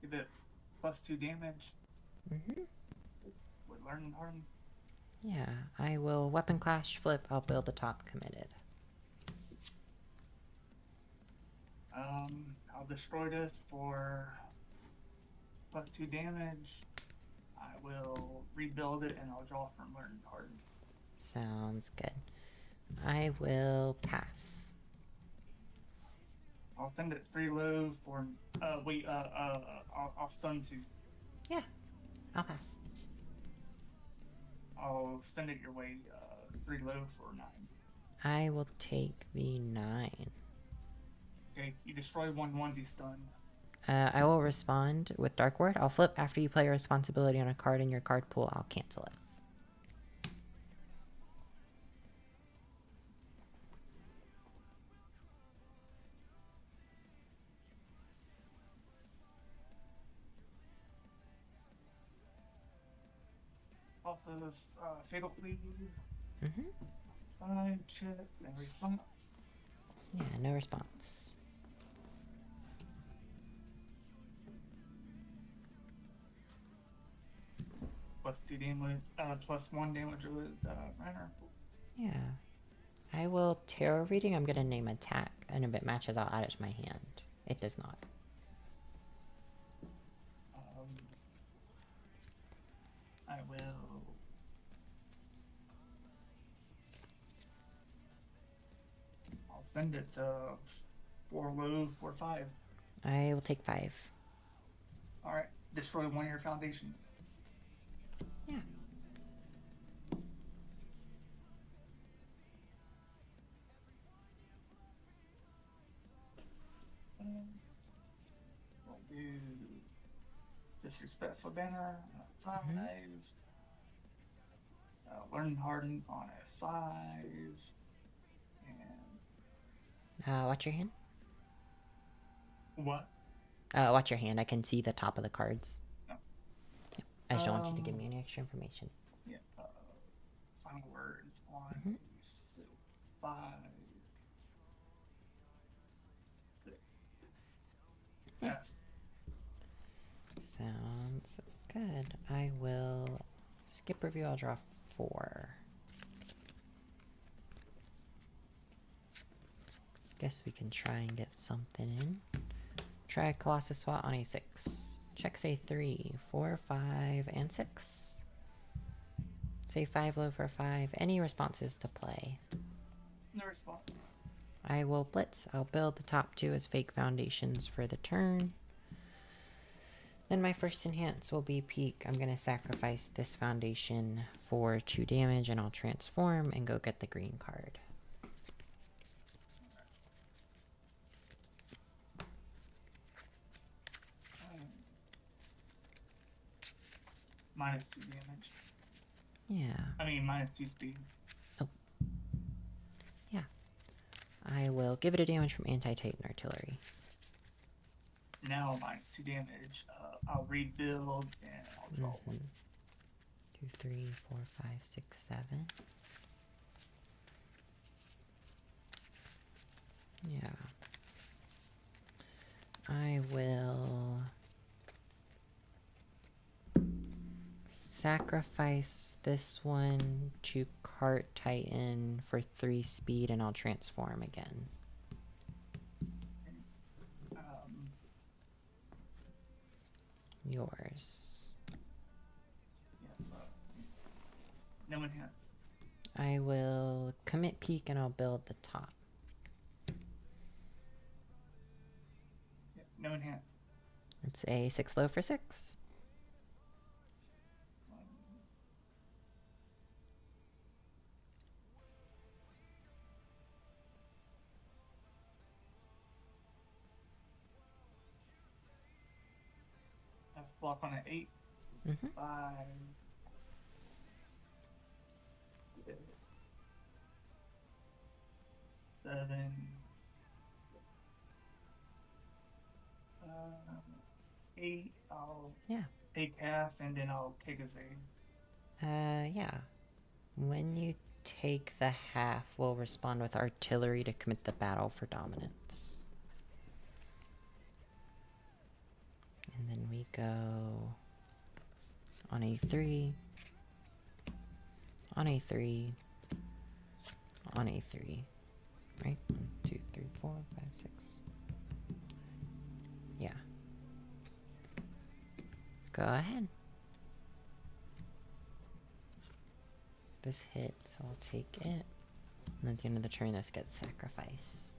give it +2 damage Mm-hmm. with Learning Harden. Yeah, I will Weapon Clash flip, I'll build the top committed. I'll destroy this for +2 damage. I will rebuild it and I'll draw from Learning Harden. Sounds good. I will pass. I'll send it 3 low for I'll stun 2. Yeah, I'll pass. I'll send it your way 3 low for 9. I will take the 9. Okay, you destroy 1 onesie stun. I will respond with Dark Ward. I'll flip after you play a responsibility on a card in your card pool. I'll cancel it. Also, this Fatal Plead. Mm-hmm. 5 check and response. Yeah, no response. +2 damage, +1 damage with Runner. Yeah. I will Tarot Reading. I'm going to name attack, and if it matches, I'll add it to my hand. It does not. I will. I'll send it to 4 low, 4 5. I will take 5. Alright, destroy 1 of your foundations. Yeah. We'll do Disrespectful Banner on a 5. Learn Harden on a 5. And Watch your hand. what? Watch your hand. I can see the top of the cards. Oh. Yep. I just don't want you to give me any extra information. Yeah. Final words on 5. 6. Yeah. Yes. Sounds good. I will skip review. I'll draw 4. Guess we can try and get something in. Try Colossus SWAT on a 6. Check say 3, 4, 5, and 6. Say 5 low for 5. Any responses to play? No response. I will blitz. I'll build the top 2 as fake foundations for the turn. Then my first enhance will be peak. I'm gonna sacrifice this foundation for 2 damage and I'll transform and go get the green card. -2 damage. Yeah. I mean, -2 speed. Oh. Yeah. I will give it a damage from anti-Titan artillery. Now -2 damage. I'll rebuild and I'll draw one. 2, 3, 4, 5, 6, 7. Yeah. I will sacrifice this one to Cart Titan for 3 speed and I'll transform again. Yours. Yeah, no enhance. I will commit peak and I'll build the top. Yeah, no enhance. It's a 6 low for 6. Block on an 8. 5. 6, 7. 8. I'll take half and then I'll take a zig. Yeah. When you take the half, we'll respond with artillery to commit the battle for dominance. And then we go on A3, on A3, on A3, right? 1, 2, 3, 4, 5, 6. Yeah. Go ahead. This hit, so I'll take it. And at the end of the turn, this gets sacrificed.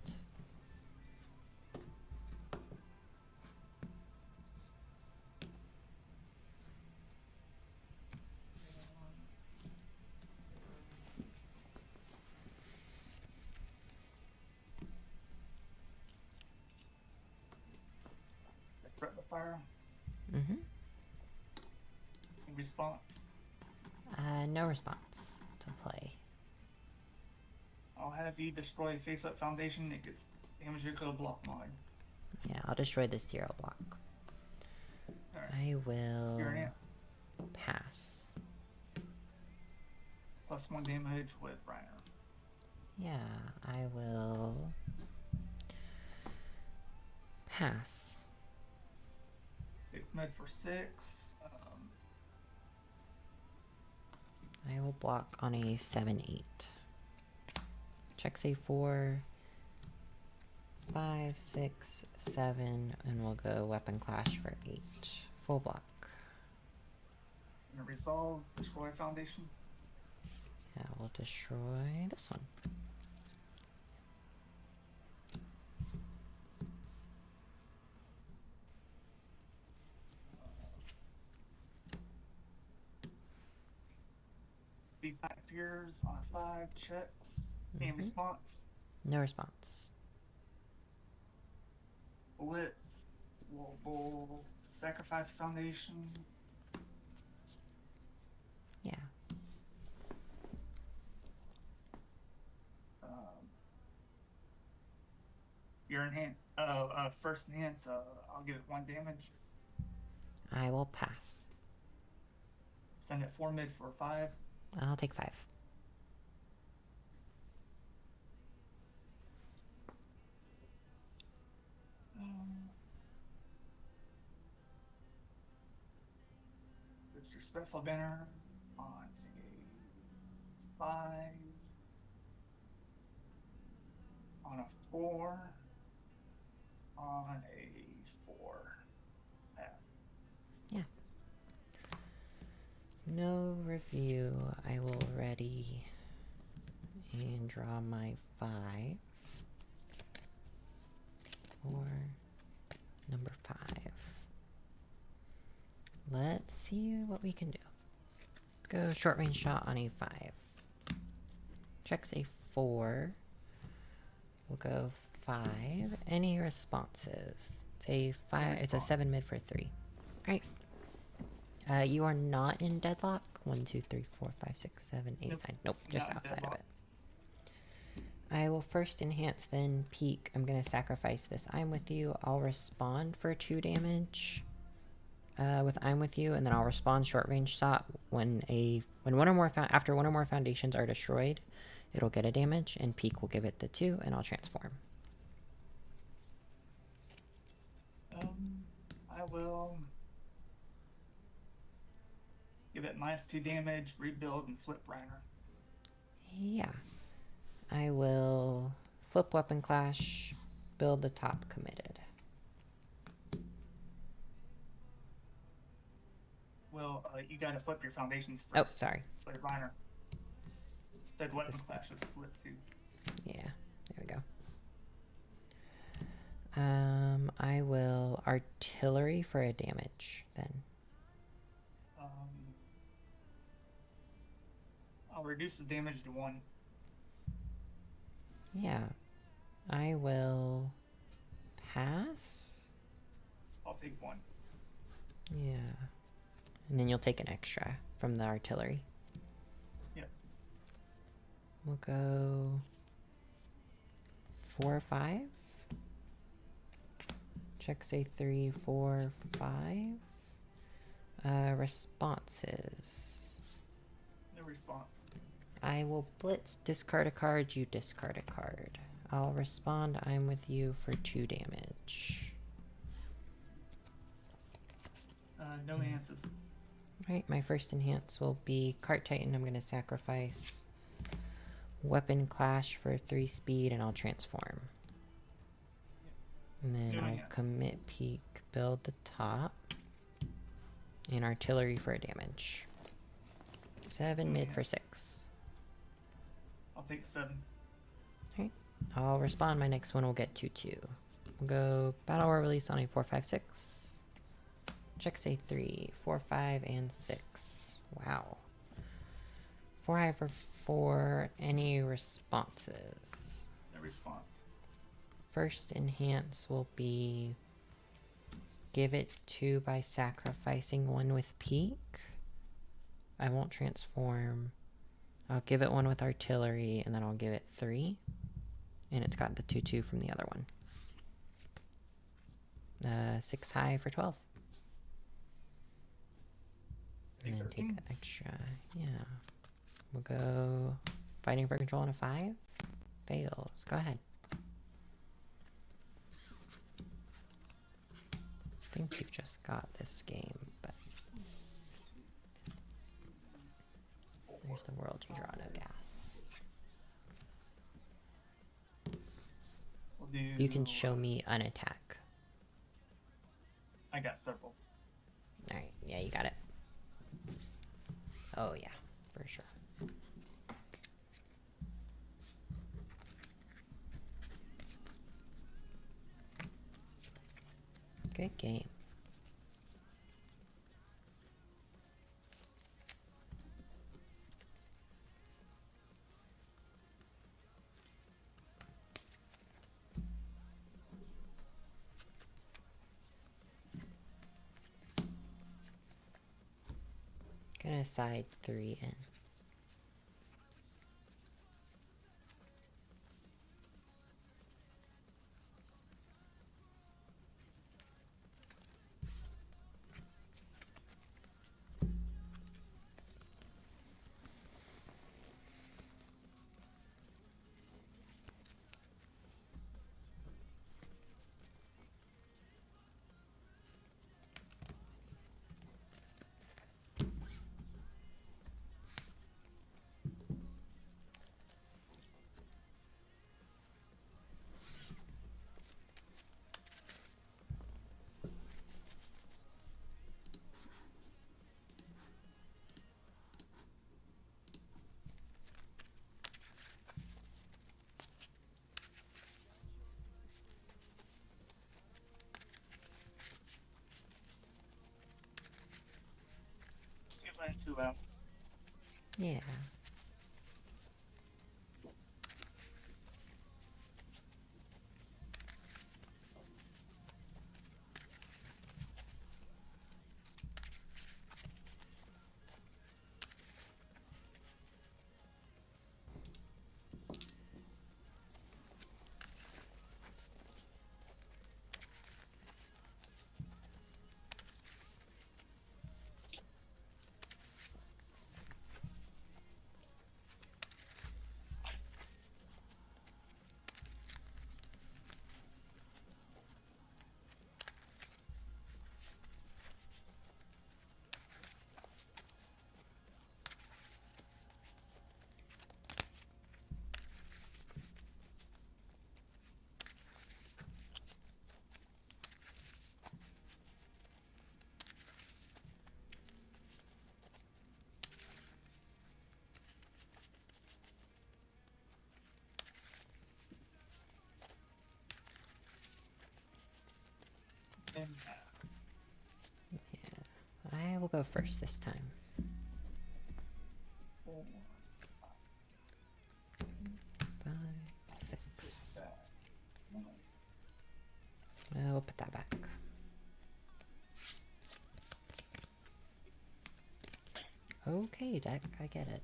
Threat the fire. Mm-hmm. In response. No response to play. I'll have you destroy face-up foundation. It gets damage your code block mod. Yeah, I'll destroy this 0 block. Right. I will Your enhance. pass. +1 damage with Reiner. Yeah, I will pass. Take med for 6. I will block on a 7-8. Check say 4, 5, 6, 7, and we'll go weapon clash for 8. Full block. And it resolves, destroy foundation. Yeah, we'll destroy this one. Feedback appears on a 5, checks. Any response? No response. Blitz. We'll sacrifice foundation. Yeah. Your enhance. First enhance. I'll give it 1 damage. I will pass. Send it 4 mid for 5. I'll take 5. It's your special banner on a 5. On a 4. On a 4. Half. Yeah. No review. I will ready and draw my 5 for number 5. let's see what we can do. Let's go short range shot on a 5. Checks a 4. We'll go 5. Any responses? It's a 5. It's a 7 mid for 3. Alright. You are not in deadlock. 1, 2, 3, 4, 5, 6, 7, 8, 9. Nope, just Not outside of deadlock. it. I will first enhance, then peek. I'm gonna sacrifice this I'm with you. I'll respond for 2 damage with I'm with you, and then I'll respond short range shot when one or more after one or more foundations are destroyed. It'll get a damage, and peek will give it the 2, and I'll transform. I will give it -2 damage, rebuild, and flip Reiner. Yeah. I will flip weapon clash, build the top committed. Well, you gotta flip your foundations Oh, first. sorry. Flip Reiner. Said weapon This- clash was flip too. Yeah, there we go. I will artillery for a damage then. I'll reduce the damage to 1. Yeah. I will pass. I'll take 1. Yeah. And then you'll take an extra from the artillery. Yep. We'll go 4 or 5. Check say 3, 4, 5. Responses. No response. I will blitz, discard a card, you discard a card. I'll respond, I'm with you for 2 damage. No enhances. Right, my first enhance will be Cart Titan. I'm going to sacrifice Weapon Clash for 3 speed, and I'll transform. And then No I'll enhance. commit peak, build the top, and artillery for damage. 7 No mid for enhance. 6. I'll take 7. Alright, I'll respond. My next one will get 2/2. We'll go Battle War release on a 4, 5, 6. Check say 3, 4, 5, and 6. Wow. 4 high for 4. Any responses? No response. First enhance will be give it 2 by sacrificing 1 with peak. I won't transform. I'll give it 1 with artillery, and then I'll give it 3. And it's got the 2/2 from the other one. 6 high for 12. And then take 13. the extra. Yeah. We'll go fighting for control on a 5. Fails. Go ahead. I think you've just got this game, but there's the world you draw no gas. We'll do. You can show me an attack. I got several. Alright, yeah, you got it. Oh yeah, for sure. Good game. Gonna side 3 in. Plan 2 out. Yeah. And I will go first this time. 4, 5, 6. 6, 7, We'll put that back. Okay, deck, I get it.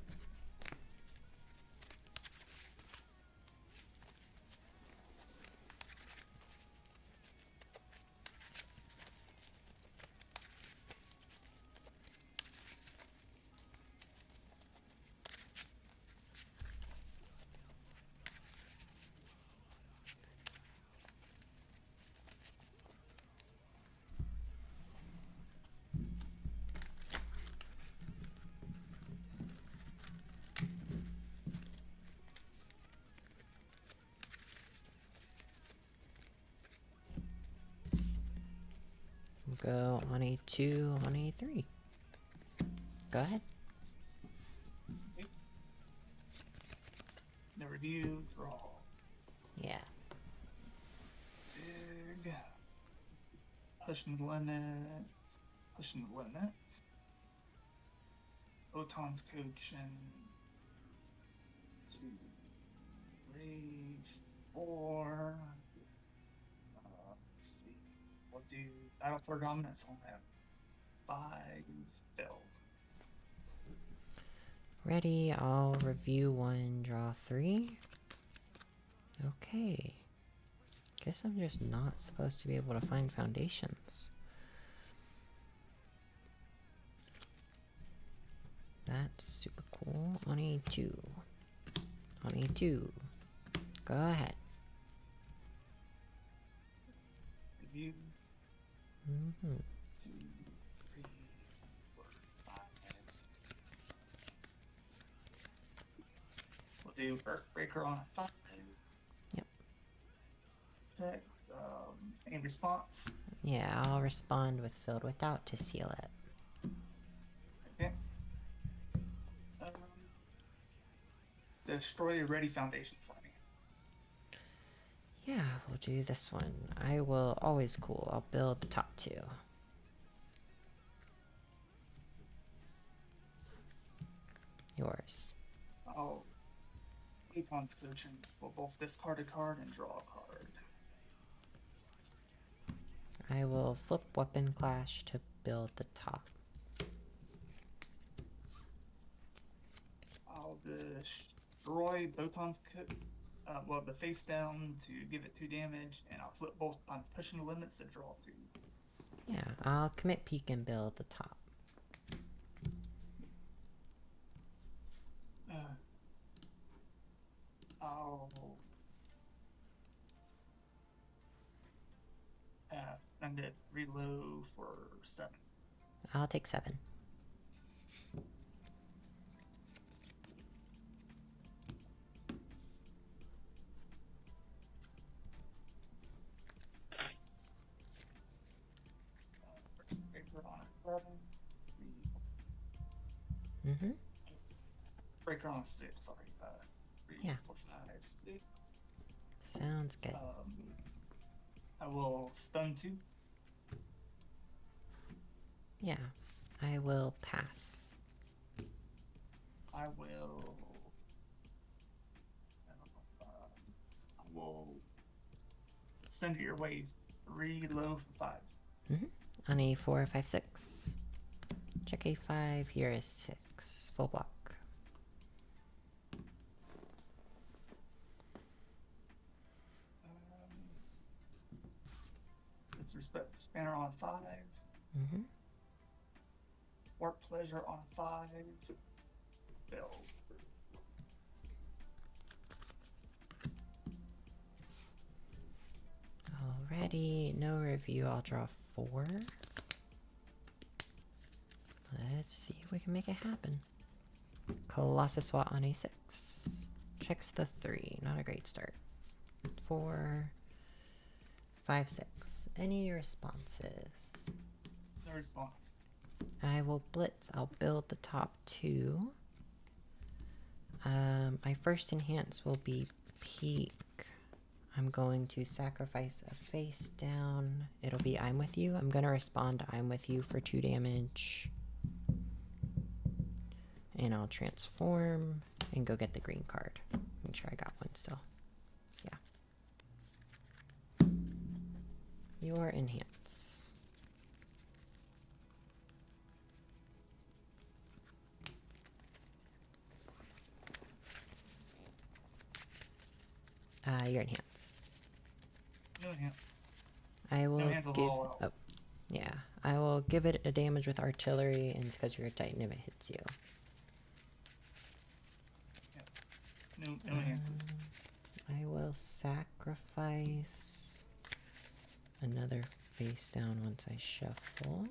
We'll go on a 2, on a 3. Go ahead. the review, draw. Yeah. Big. Pushing the limits. Pushing the limits. Photon's coaching. 2, 3, 4. Let's see. We'll do Battle for Dominance on that. 5 fills. Ready, I'll review 1, draw 3. Okay. Guess I'm just not supposed to be able to find foundations. That's super cool. On a 2. On a 2. Go ahead. Review. Mm-hmm. 2, 3, 4, 5. We'll do Earthbreaker on a 5. Yep. Check. Any response? Yeah, I'll respond with filled without to seal it. Okay. Destroy a ready foundation for me. Yeah, we'll do this one. I will always cool. I'll build the top 2. Yours. I'll Photon's coaching. We'll both discard a card and draw a card. I will flip Weapon Clash to build the top. I'll destroy Botan's well, the face down to give it 2 damage, and I'll flip both on pushing the limits to draw 2. Yeah, I'll commit peek and build the top. I'll spend it reload for 7. I'll take 7. Breaker on a 7. Mm-hmm. Breaker on a 6, sorry. 3, Yeah. 4, 5, 6. Sounds good. I will stun 2. Yeah, I will pass. send it your way. 3 low for 5. On a 4, 5, 6. Check a 5. Here is 6. Full block. Disrespect Spanner on a 5. Work Pleasure on a 5. Build. Alrighty, no review. I'll draw 4. Let's see if we can make it happen. Colossus SWAT on a 6. Checks the 3. Not a great start. 4, 5, 6. Any responses? No response. I will blitz. I'll build the top 2. My first enhance will be peak. I'm going to sacrifice a face down. It'll be I'm with you. I'm going to respond to I'm with you for 2 damage. And I'll transform and go get the green card. Make sure I got one still. Yeah. Your enhance. Your enhance. No enhance. I will enhance is give. all out. Oh, yeah. I will give it a damage with artillery, and it's because you're a titan if it hits you. No enhances. I will sacrifice another face down once I shuffle.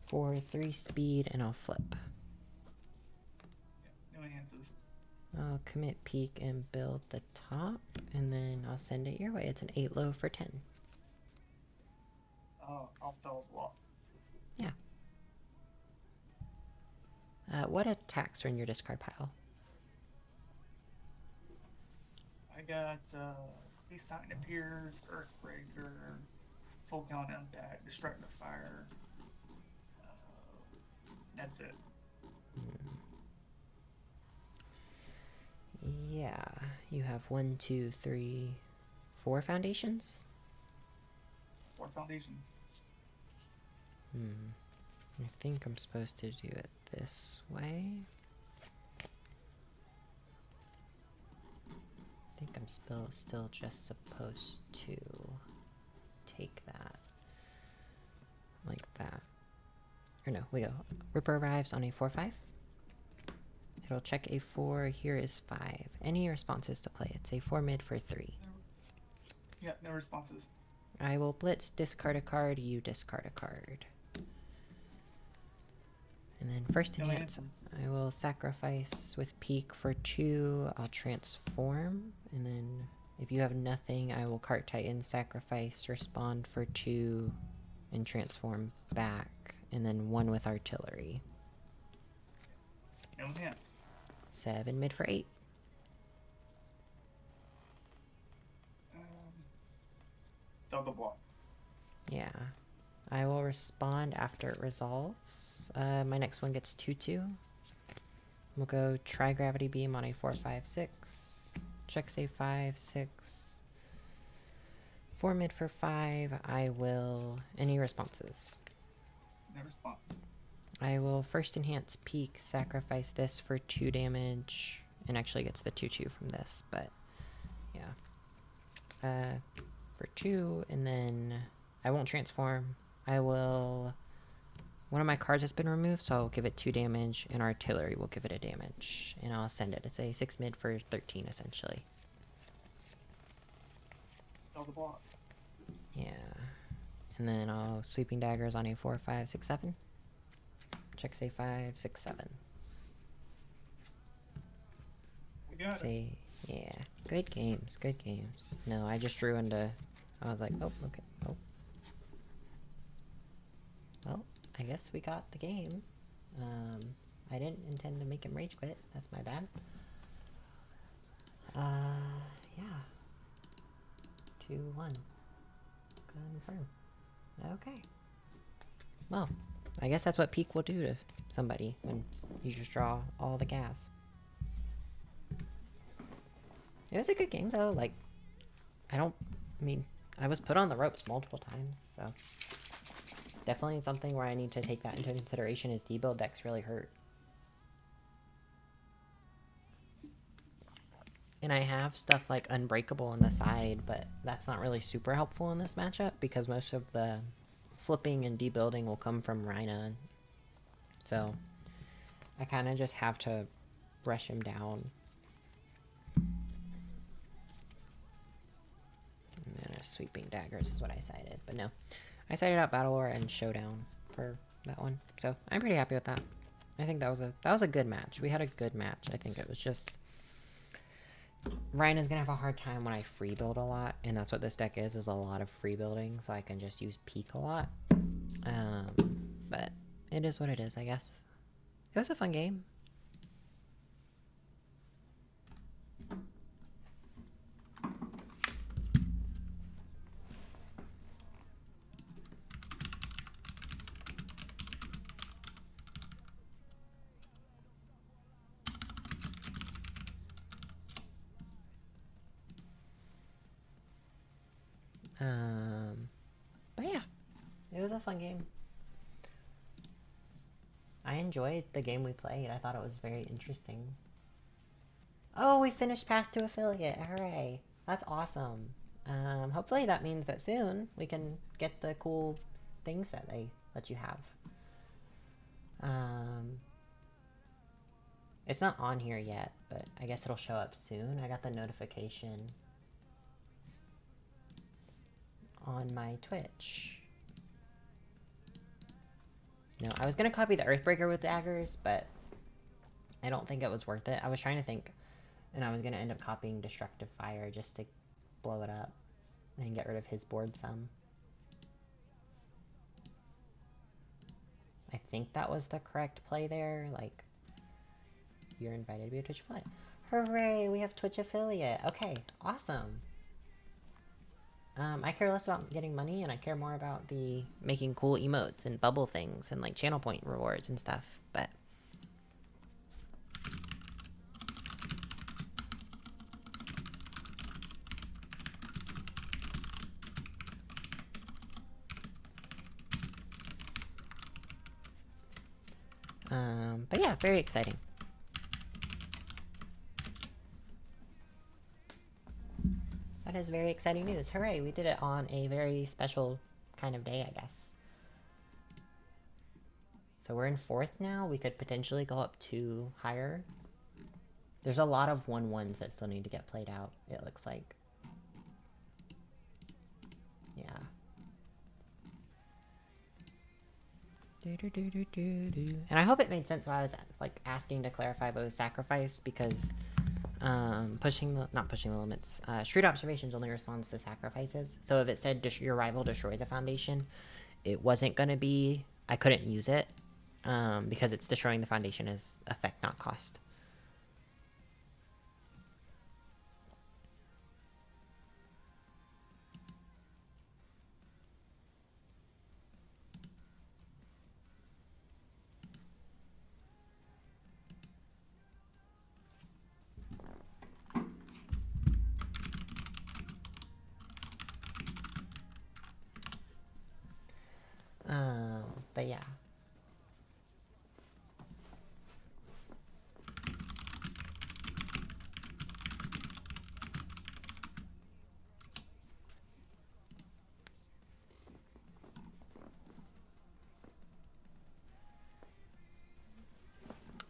For 3 speed, and I'll flip. No enhances. I'll commit peak and build the top, and then I'll send it your way. It's an 8 low for 10. I'll fill a block. Yeah. What attacks are in your discard pile? I got Beast Titan Appears, Earthbreaker, Full Count Undead, Destructive Fire. That's it. Yeah, you have 1, 2, 3, 4 foundations? 4 foundations. I think I'm supposed to do it this way. I think I'm still just supposed to take that. Like that. Or no, we go. Ripper arrives on a 4-5. It'll check a 4. Here is 5. Any responses to play? It's a 4 mid for 3. Yeah, no responses. I will blitz, discard a card, you discard a card. And then first No enhance, answers. I will sacrifice with peak for 2. I'll transform. And then if you have nothing, I will cart titan, sacrifice, respond for 2, and transform back. And then 1 with artillery. No enhance. 7 mid for 8. Double block. Yeah. I will respond after it resolves. My next one gets 2-2. We'll go Tri-Gravity Beam on a 4-5-6. Check save 5, 6. 4 mid for 5. I will... Any responses? No response. I will first enhance peak, sacrifice this for 2 damage, and actually gets the 2-2 from this, but yeah. For 2, and then I won't transform. I will... One of my cards has been removed, so I'll give it 2 damage, and artillery will give it a damage, and I'll send it. It's a 6 mid for 13, essentially. Double block. Yeah. And then I'll Sweeping Daggers on a 4, 5, 6, 7. Check say 5, 6, 7. We got it. Say, yeah. Good games, good games. No, I just drew into... I was like, oh, okay. Oh. Well, I guess we got the game. I didn't intend to make him rage quit. That's my bad. Yeah. 2-1. Confirm. Okay. Well, I guess that's what Peak will do to somebody when you just draw all the gas. It was a good game though. Like, I mean, I was put on the ropes multiple times, so definitely something where I need to take that into consideration. Is debuild decks really hurt? And I have stuff like Unbreakable on the side, but that's not really super helpful in this matchup because most of the flipping and debuilding will come from Rhina. So I kind of just have to rush him down. And sweeping daggers is what I cited, but no. I cited out Battle Lore and Showdown for that one. So I'm pretty happy with that. I think that was a good match. We had a good match. I think it was just Ryan is gonna have a hard time when I free build a lot, and that's what this deck is a lot of free building, so I can just use Peak a lot. But it is what it is, I guess. It was a fun game. But yeah, it was a fun game. I enjoyed the game we played. I thought it was very interesting. Oh, we finished Path to Affiliate. Hooray. That's awesome. Hopefully that means that soon we can get the cool things that they let you have. It's not on here yet, but I guess it'll show up soon. I got the notification on my Twitch. No, I was gonna copy the Earthbreaker with daggers, but I don't think it was worth it. I was trying to think, and I was gonna end up copying Destructive Fire just to blow it up and get rid of his board some. I think that was the correct play there. Like, you're invited to be a Twitch affiliate. Hooray, we have Twitch affiliate. Okay, awesome. I care less about getting money, and I care more about the making cool emotes and bubble things and like channel point rewards and stuff, but yeah, very exciting. That is very exciting news. Hooray, we did it on a very special kind of day, I guess. So we're in 4th now. We could potentially go up 2 higher. There's a lot of 1-1s that still need to get played out, it looks like. Yeah. And I hope it made sense why I was like asking to clarify if it was sacrifice, because not pushing the limits. Shrewd observations only responds to sacrifices. So if it said your rival destroys a foundation, it wasn't gonna be. I couldn't use it because it's destroying the foundation as effect, not cost. But yeah.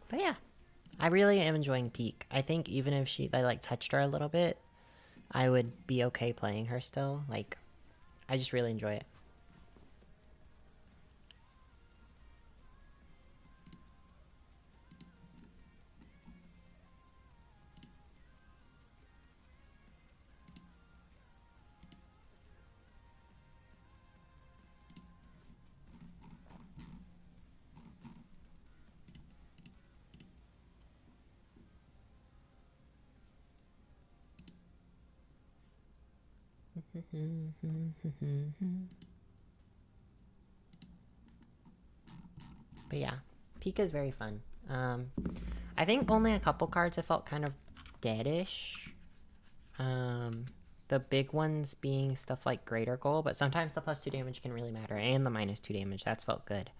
But yeah, I really am enjoying Peak. I think even if I like touched her a little bit, I would be okay playing her still. Like, I just really enjoy it. But yeah, Peak is very fun. I think only a couple cards have felt kind of deadish. The big ones being stuff like Greater Goal, but sometimes the +2 damage can really matter, and the -2 damage. That's felt good.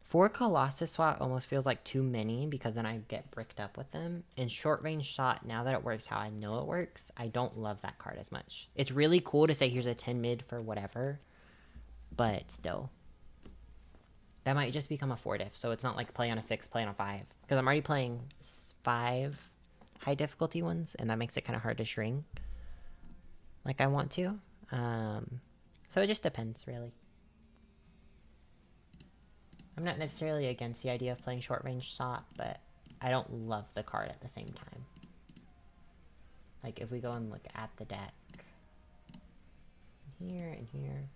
4 Colossus Swat almost feels like too many, because then I get bricked up with them. And Short Range Shot, now that it works how I know it works, I don't love that card as much. It's really cool to say here's a 10 mid for whatever, but still. That might just become a 4 diff, so it's not like play on a 6, play on a 5. Because I'm already playing 5 high difficulty ones, and that makes it kind of hard to shrink like I want to. So it just depends, really. I'm not necessarily against the idea of playing short range shot, but I don't love the card at the same time. Like, if we go and look at the deck, here and here,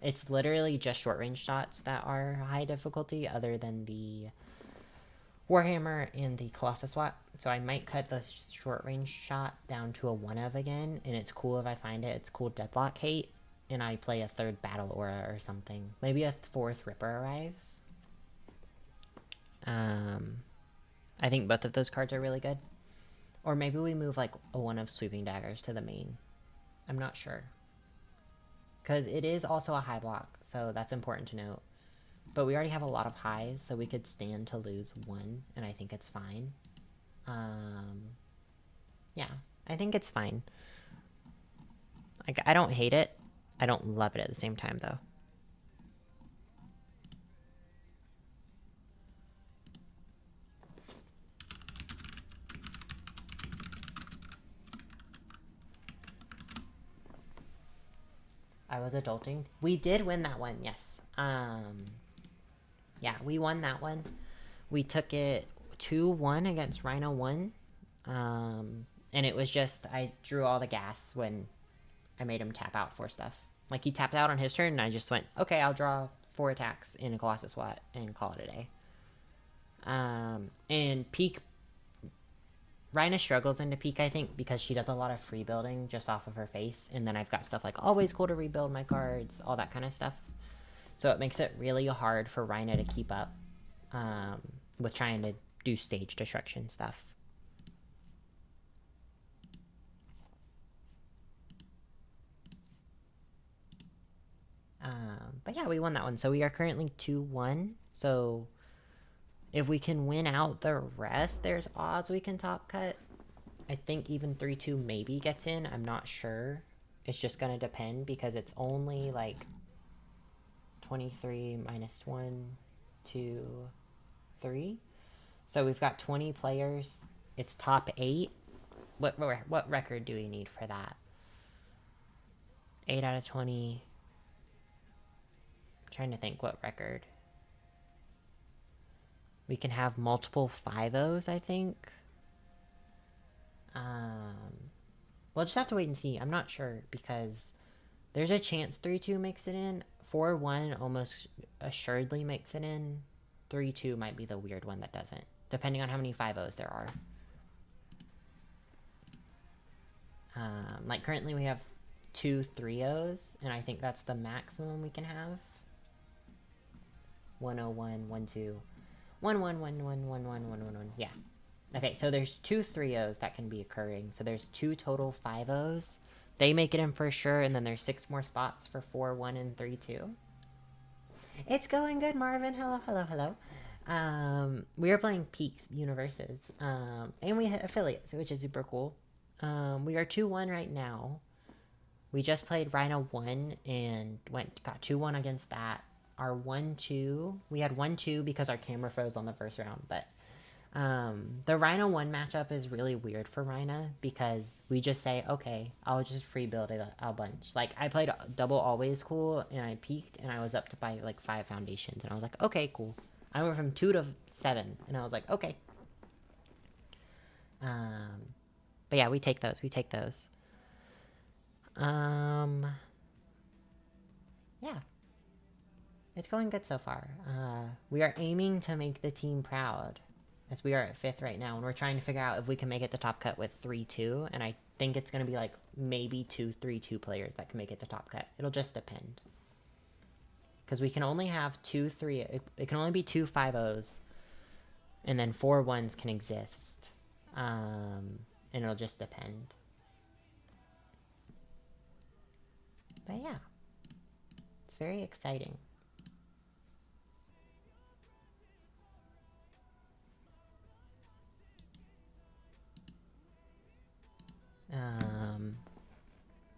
it's literally just short range shots that are high difficulty, other than the Warhammer and the Colossus Swat. So I might cut the short range shot down to a 1 of again, and it's cool if I find it. It's cool Deadlock Hate, and I play a 3rd Battle Aura or something. Maybe a 4th Ripper arrives. I think both of those cards are really good. Or maybe we move like a 1 of Sweeping Daggers to the main. I'm not sure. Because it is also a high block, so that's important to note. But we already have a lot of highs, so we could stand to lose 1, and I think it's fine. Yeah, I think it's fine. Like, I don't hate it. I don't love it at the same time, though. I was adulting. We did win that one, yes. Yeah, we won that one. We took it 2-1 against Rhino 1. And it was just, I drew all the gas when I made him tap out for stuff. Like, he tapped out on his turn, and I just went, okay, I'll draw 4 attacks in a Colossus Swat and call it a day. And Peak, Rhina struggles into Peak, I think, because she does a lot of free building just off of her face. And then I've got stuff like, always cool to rebuild my cards, all that kind of stuff. So it makes it really hard for Rhina to keep up with trying to do stage destruction stuff. But yeah, we won that one. So we are currently 2-1. So if we can win out the rest, there's odds we can top cut. I think even 3-2 maybe gets in. I'm not sure. It's just going to depend, because it's only like 23 minus 1, 2, 3. So we've got 20 players. It's top 8. What record do we need for that? 8 out of 20. I'm trying to think what record. We can have multiple 5-0s, I think. We'll just have to wait and see. I'm not sure, because there's a chance 3-2 makes it in. 4-1 almost assuredly makes it in. 3-2 might be the weird one that doesn't, depending on how many 5-0s there are. Like, currently we have 2 3-0s, and I think that's the maximum we can have. 1-0-1, 1-2, 1-1, 1-1, 1-1, 1-1-1. Yeah. Okay, so there's 2 3-0s that can be occurring. So there's 2 total 5-0s. They make it in for sure, and then there's 6 more spots for 4-1 and 3-2. It's going good, Marvin. Hello, hello, hello. We are playing Peaks Universes, and we hit affiliates, which is super cool. We are 2-1 right now. We just played Rhino 1 and got 2-1 against that. Our 1-2, we had 1-2 because our camera froze on the first round, but the Rhino 1 matchup is really weird for Rhina, because we just say, okay, I'll just free build it a bunch. Like, I played double always cool, and I peaked, and I was up to buy like 5 foundations, and I was like, okay, cool. I went from 2 to 7, and I was like, okay. But yeah, we take those. Yeah. It's going good so far. We are aiming to make the team proud, as we are at 5th right now, and we're trying to figure out if we can make it to top cut with 3-2, and I think it's going to be like maybe 2 3-2 players that can make it to top cut. It'll just depend. because we can only have 2 3. It can only be 2 5-0s, and then 4 1s can exist. And it'll just depend. But yeah, it's very exciting.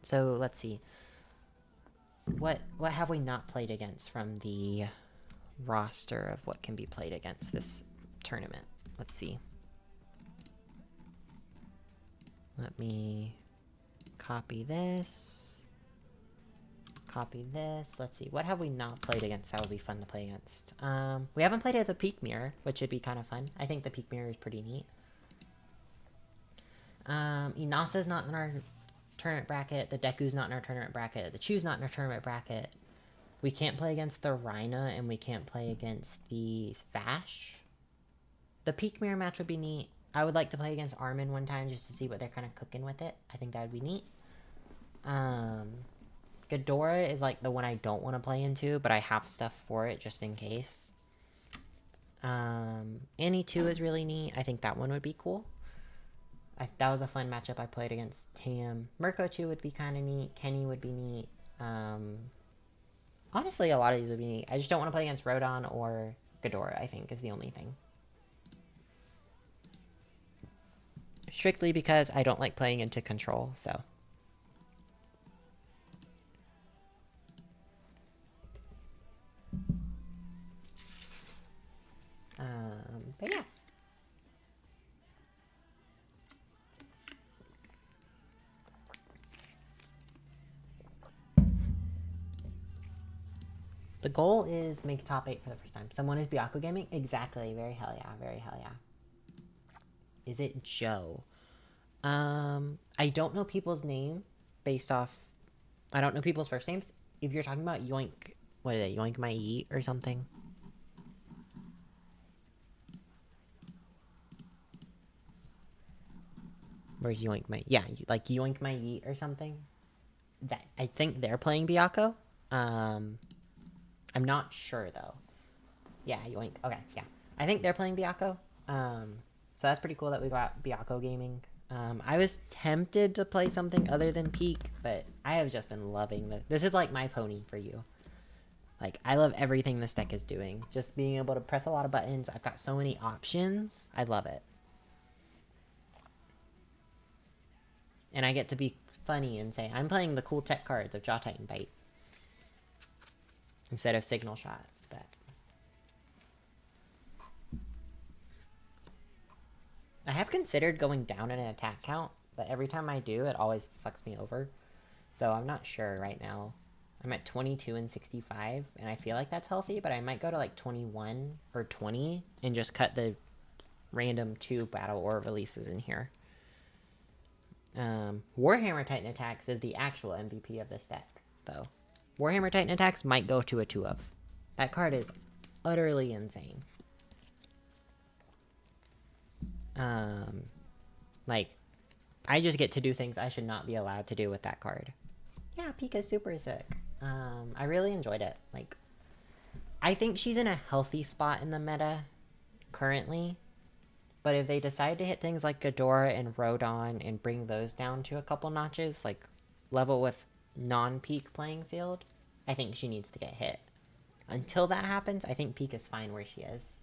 So let's see. What have we not played against from the roster of what can be played against this tournament? Let's see. Let me copy this. Copy this. Let's see. What have we not played against that would be fun to play against? We haven't played at the Peak Mirror, which would be kind of fun. I think the Peak Mirror is pretty neat. Inasa's not in our tournament bracket. The Deku's not in our tournament bracket. The Chu's not in our tournament bracket. We can't play against the Rhina, and we can't play against the Vash. The Peak Mirror match would be neat. I would like to play against Armin one time just to see what they're kind of cooking with it. I think that would be neat. Ghidorah is like the one I don't want to play into, but I have stuff for it just in case. Annie 2 is really neat. I think that one would be cool. That was a fun matchup I played against Tam. Mirko 2 would be kind of neat. Kenny would be neat. Honestly, a lot of these would be neat. I just don't want to play against Rodon or Ghidorah, I think, is the only thing. Strictly because I don't like playing into control, so. But yeah. The goal is make top 8 for the first time. Someone is Byakko Gaming? Exactly. Very hell yeah. Very hell yeah. Is it Joe? I don't know people's name based off... I don't know people's first names. If you're talking about Yoink... What is it? Yoink My Yeet or something? Where's Yoink My... Yeah, like Yoink My Yeet or something. That I think they're playing Byakko. I'm not sure, though. Yeah, Yoink. Okay, yeah. I think they're playing Byakko. So that's pretty cool that we got Byakko Gaming. I was tempted to play something other than Peak, but I have just been loving this. This is like my pony for you. Like, I love everything this deck is doing. Just being able to press a lot of buttons. I've got so many options. I love it. And I get to be funny and say, I'm playing the cool tech cards of Jaw Titan Bite. Instead of Signal Shot. But I have considered going down in an attack count, but every time I do, it always fucks me over. So I'm not sure right now. I'm at 22 and 65, and I feel like that's healthy, but I might go to like 21 or 20 and just cut the random 2 Battle Ore releases in here. Warhammer Titan Attacks is the actual MVP of this deck, though. Warhammer Titan Attacks might go to a 2 of. That card is utterly insane. Like, I just get to do things I should not be allowed to do with that card. Yeah, Pika's super sick. I really enjoyed it. Like, I think she's in a healthy spot in the meta currently. But if they decide to hit things like Ghidorah and Rodon and bring those down to a couple notches, like level with non-Peak playing field, I think she needs to get hit. Until that happens, I think Peak is fine where she is.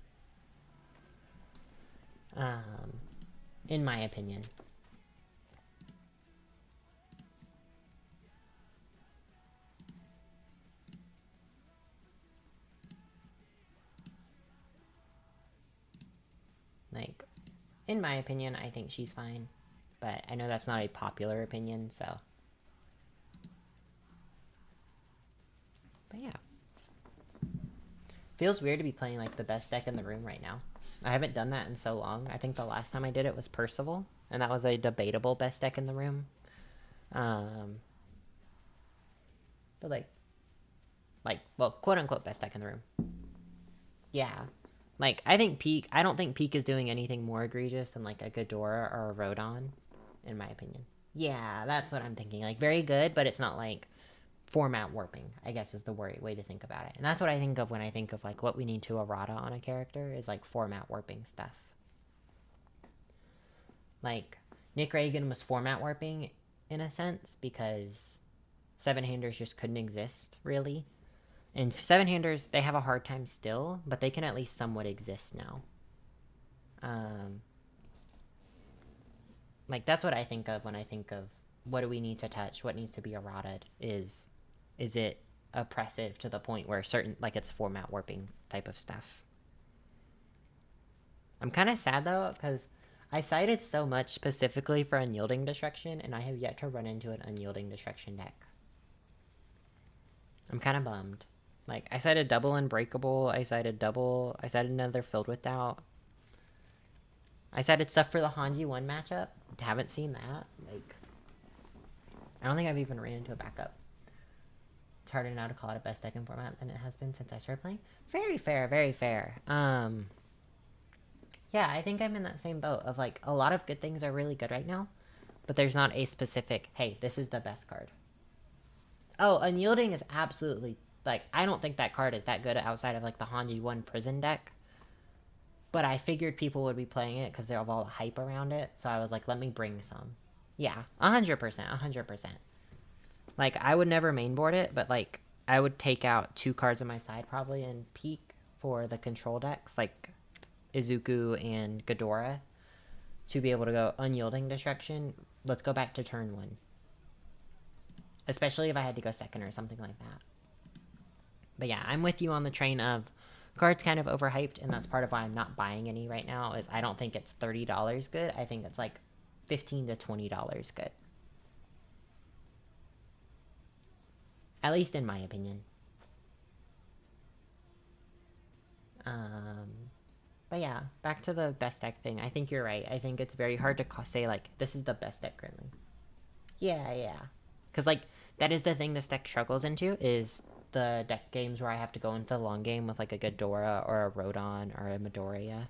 In my opinion. Like, in my opinion, I think she's fine. But I know that's not a popular opinion, so. But yeah. Feels weird to be playing, like, the best deck in the room right now. I haven't done that in so long. I think the last time I did it was Percival, and that was a debatable best deck in the room. But, well, quote-unquote best deck in the room. Yeah. Like, I don't think Peak is doing anything more egregious than, like, a Ghidorah or a Rodon, in my opinion. Yeah, that's what I'm thinking. Like, very good, but it's not, like, format warping, I guess, is the way to think about it. And that's what I think of when I think of like what we need to errata on a character is like format warping stuff. Like Nick Reagan was format warping in a sense because seven-handers just couldn't exist really. And seven-handers, they have a hard time still, but they can at least somewhat exist now. Like that's what I think of when I think of what do we need to touch, what needs to be errated. Is it oppressive to the point where certain, like it's format warping type of stuff. I'm kind of sad though, because I cited so much specifically for Unyielding Destruction, and I have yet to run into an Unyielding Destruction deck. I'm kind of bummed. Like, I cited double Unbreakable, I cited another Filled with Doubt. I cited stuff for the Hanji 1 matchup. Haven't seen that. Like, I don't think I've even ran into a backup. It's harder now to call it a best deck in format than it has been since I started playing. Very fair, very fair. Yeah, I think I'm in that same boat of like, a lot of good things are really good right now, but there's not a specific, hey, this is the best card. Oh, Unyielding is absolutely, like, I don't think that card is that good outside of like the Hanji 1 prison deck. But I figured people would be playing it because of all the hype around it. So I was like, let me bring some. Yeah, 100%, 100%. Like, I would never mainboard it, but, like, I would take out 2 cards on my side probably and peek for the control decks, like Izuku and Ghidorah, to be able to go Unyielding Destruction. Let's go back to turn 1. Especially if I had to go second or something like that. But yeah, I'm with you on the train of cards kind of overhyped, and that's part of why I'm not buying any right now, is I don't think it's $30 good. I think it's like $15 to $20 good. At least in my opinion. But yeah, back to the best deck thing. I think you're right. I think it's very hard to say, like, this is the best deck currently. Yeah. Because, like, that is the thing this deck struggles into, is the deck games where I have to go into the long game with, like, a Ghidorah or a Rodon or a Midoriya.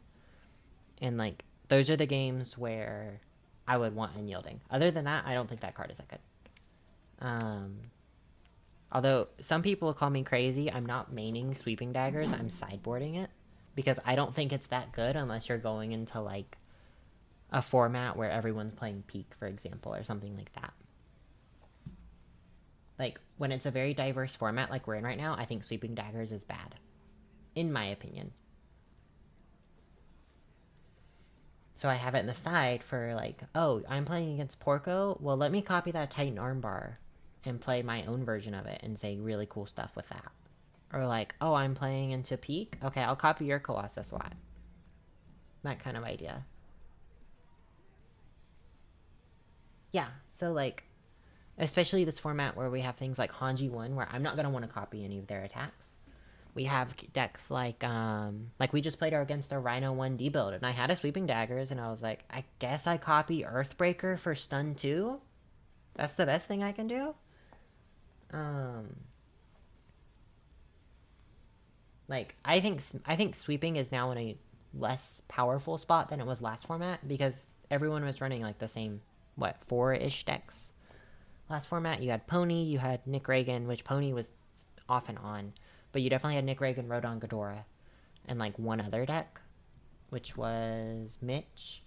And, like, those are the games where I would want Unyielding. Other than that, I don't think that card is that good. Although, some people call me crazy. I'm not maining Sweeping Daggers. I'm sideboarding it. Because I don't think it's that good unless you're going into, like, a format where everyone's playing Peak, for example, or something like that. Like, when it's a very diverse format like we're in right now, I think Sweeping Daggers is bad. In my opinion. So I have it in the side for, like, oh, I'm playing against Porco? Well, let me copy that Titan Armbar and play my own version of it and say really cool stuff with that. Or like, oh, I'm playing into Peak? Okay, I'll copy your Colossus Watt. That kind of idea. Yeah, so like, especially this format where we have things like Hanji 1, where I'm not going to want to copy any of their attacks. We have decks like we just played against a Rhino 1D build, and I had a Sweeping Daggers, and I was like, I guess I copy Earthbreaker for stun 2? That's the best thing I can do? Like, I think Sweeping is now in a less powerful spot than it was last format, because everyone was running, like, the same, 4-ish decks last format. You had Pony, you had Nick Reagan, which Pony was off and on, but you definitely had Nick Reagan, Rodon, Ghidorah, and, like, one other deck, which was Mitch.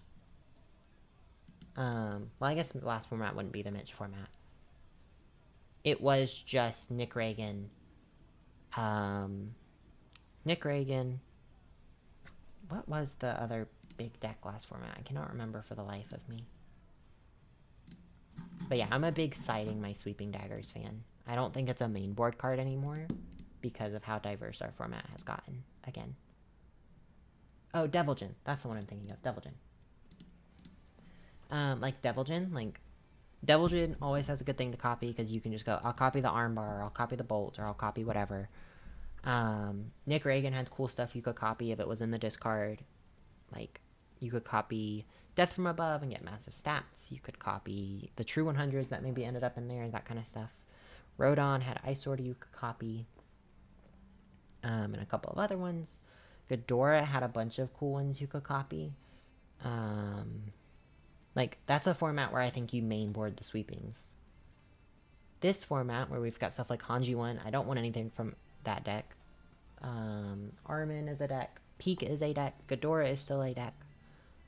Well, I guess last format wouldn't be the Mitch format. It was just Nick Reagan, what was the other big deck last format? I cannot remember for the life of me. But yeah, I'm a big siding my Sweeping Daggers fan. I don't think it's a main board card anymore because of how diverse our format has gotten, again. Oh, Deviljin. That's the one I'm thinking of. Deviljin. Like Deviljin always has a good thing to copy, because you can just go, I'll copy the armbar, or I'll copy the bolt, or I'll copy whatever. Nick Reagan had cool stuff you could copy if it was in the discard. Like, you could copy Death from Above and get massive stats. You could copy the True 100s that maybe ended up in there, that kind of stuff. Rodon had Ice Sword you could copy. And a couple of other ones. Ghidorah had a bunch of cool ones you could copy. Like, that's a format where I think you mainboard the sweepings. this format where we've got stuff like Hanji 1, I don't want anything from that deck. Armin is a deck. Peak is a deck. Ghidorah is still a deck.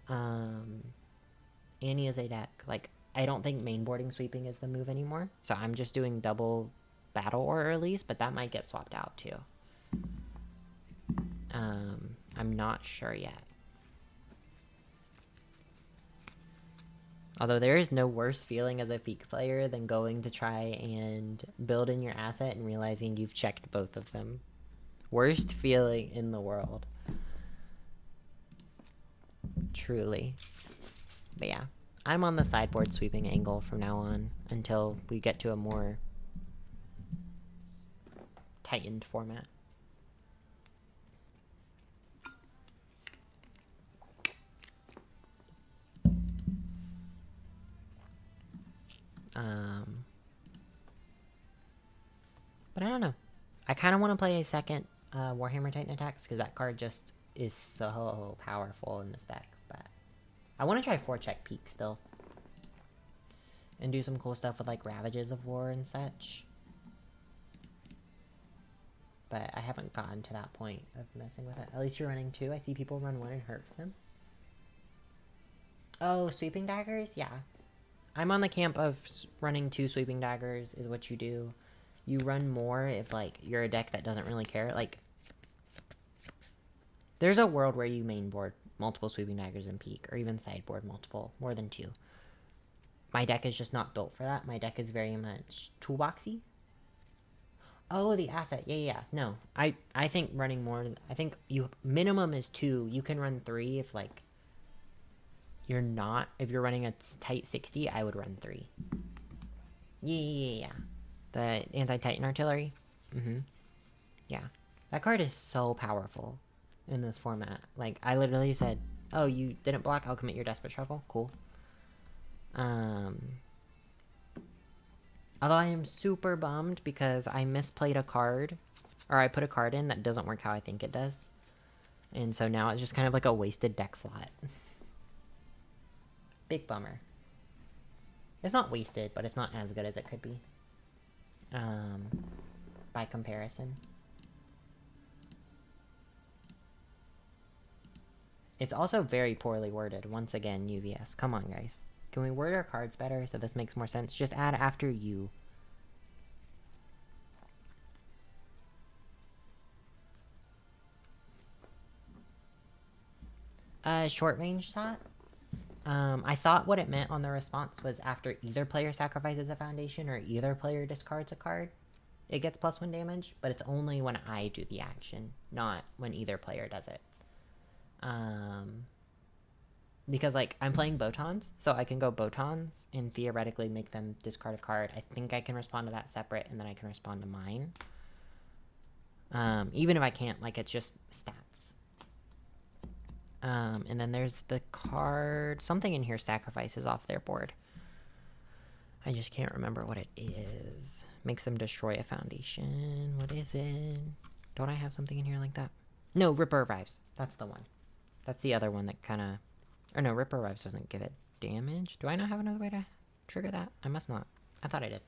Annie is a deck. Like, I don't think mainboarding sweeping is the move anymore. So I'm just doing double battle or release, but that might get swapped out too. I'm not sure yet. Although there is no worse feeling as a peak player than going to try and build in your asset and realizing you've checked both of them. Worst feeling in the world. Truly. But yeah, I'm on the sideboard sweeping angle from now on until we get to a more tightened format. But I don't know. I kind of want to play a second Warhammer Titan Attacks because that card just is so powerful in this deck. But I want to try 4-check Peak still. And do some cool stuff with like Ravages of War and such. But I haven't gotten to that point of messing with it. At least you're running 2. I see people run 1 and hurt them. Oh, Sweeping Daggers? Yeah. I'm on the camp of running 2 Sweeping Daggers is what you do. You run more if, like, you're a deck that doesn't really care. Like, there's a world where you mainboard multiple Sweeping Daggers in Peak, or even sideboard multiple, more than 2. My deck is just not built for that. My deck is very much toolboxy. Oh, the asset. Yeah. No, I think running more. I think you minimum is 2. You can run 3 if, like, you're not. If you're running a tight 60, I would run 3. Yeah. The anti-Titan artillery. Yeah. That card is so powerful in this format. Like, I literally said, oh, you didn't block? I'll commit your Desperate Shuffle. Cool. Although I am super bummed because I misplayed a card. Or I put a card in that doesn't work how I think it does. And so now it's just kind of like a wasted deck slot. Big bummer. It's not wasted, but it's not as good as it could be. By comparison. It's also very poorly worded. Once again, UVS. Come on, guys. Can we word our cards better so this makes more sense? Just add after you. Short range shot. I thought what it meant on the response was after either player sacrifices a foundation or either player discards a card, it gets +1 damage, but it's only when I do the action, not when either player does it. Because, like, I'm playing Botons, so I can go Botons and theoretically make them discard a card. I think I can respond to that separate, and then I can respond to mine. Even if I can't, like, it's just stats. And then there's the card... Something in here sacrifices off their board. I just can't remember what it is. Makes them destroy a foundation. What is it? Don't I have something in here like that? No, Ripper Revives. That's the one. That's the other one that kind of... Or no, Ripper Revives doesn't give it damage. Do I not have another way to trigger that? I must not. I thought I did.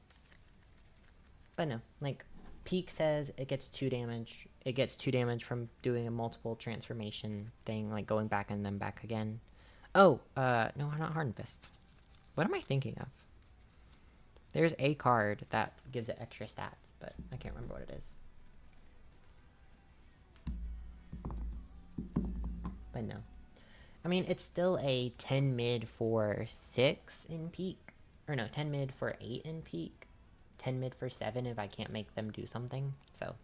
But no, like... Peak says it gets 2 damage. It gets 2 damage from doing a multiple transformation thing, like going back and then back again. Oh, no, not Hardened Fist. What am I thinking of? There's a card that gives it extra stats, but I can't remember what it is. But no. I mean, it's still a 10 mid for 6 in Peak. Or no, 10 mid for 8 in Peak. 10 mid for 7 if I can't make them do something, so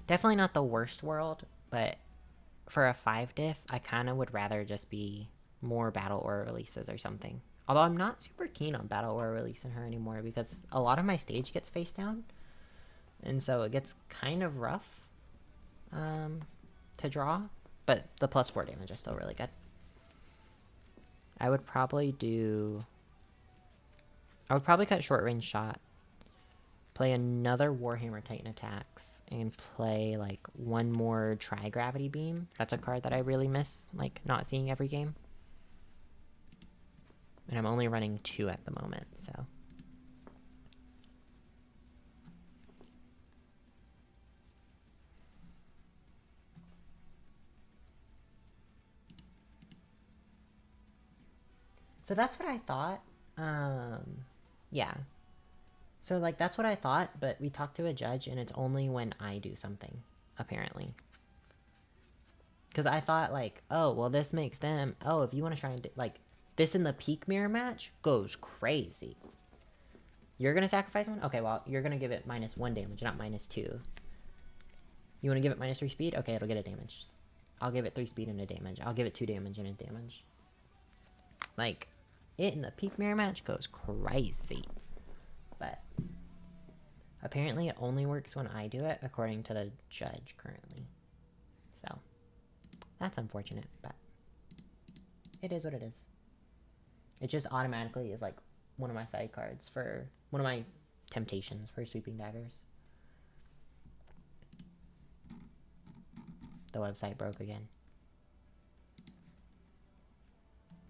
definitely not the worst world, but for a 5 diff, I kind of would rather just be more battle aura releases or something. Although I'm not super keen on battle aura releasing her anymore because a lot of my stage gets face down, and so it gets kind of rough to draw, but the +4 damage is still really good. I would probably cut Short Range Shot, play another Warhammer Titan Attacks, and play, like, one more Tri-Gravity Beam. That's a card that I really miss, like, not seeing every game. And I'm only running 2 at the moment, so... So that's what I thought. Yeah. So, like, that's what I thought, but we talked to a judge, and it's only when I do something, apparently. Because I thought, like, oh, well, this makes them... Oh, if you want to try and... Like, this in the peak mirror match goes crazy. You're going to sacrifice one? Okay, well, you're going to give it -1 damage, not -2. You want to give it -3 speed? Okay, it'll get a damage. I'll give it 3 speed and a damage. I'll give it 2 damage and a damage. Like, it in the peak mirror match goes crazy. But apparently it only works when I do it, according to the judge currently. So, that's unfortunate, but it is what it is. It just automatically is like one of my side cards for one of my temptations for sweeping daggers. The website broke again.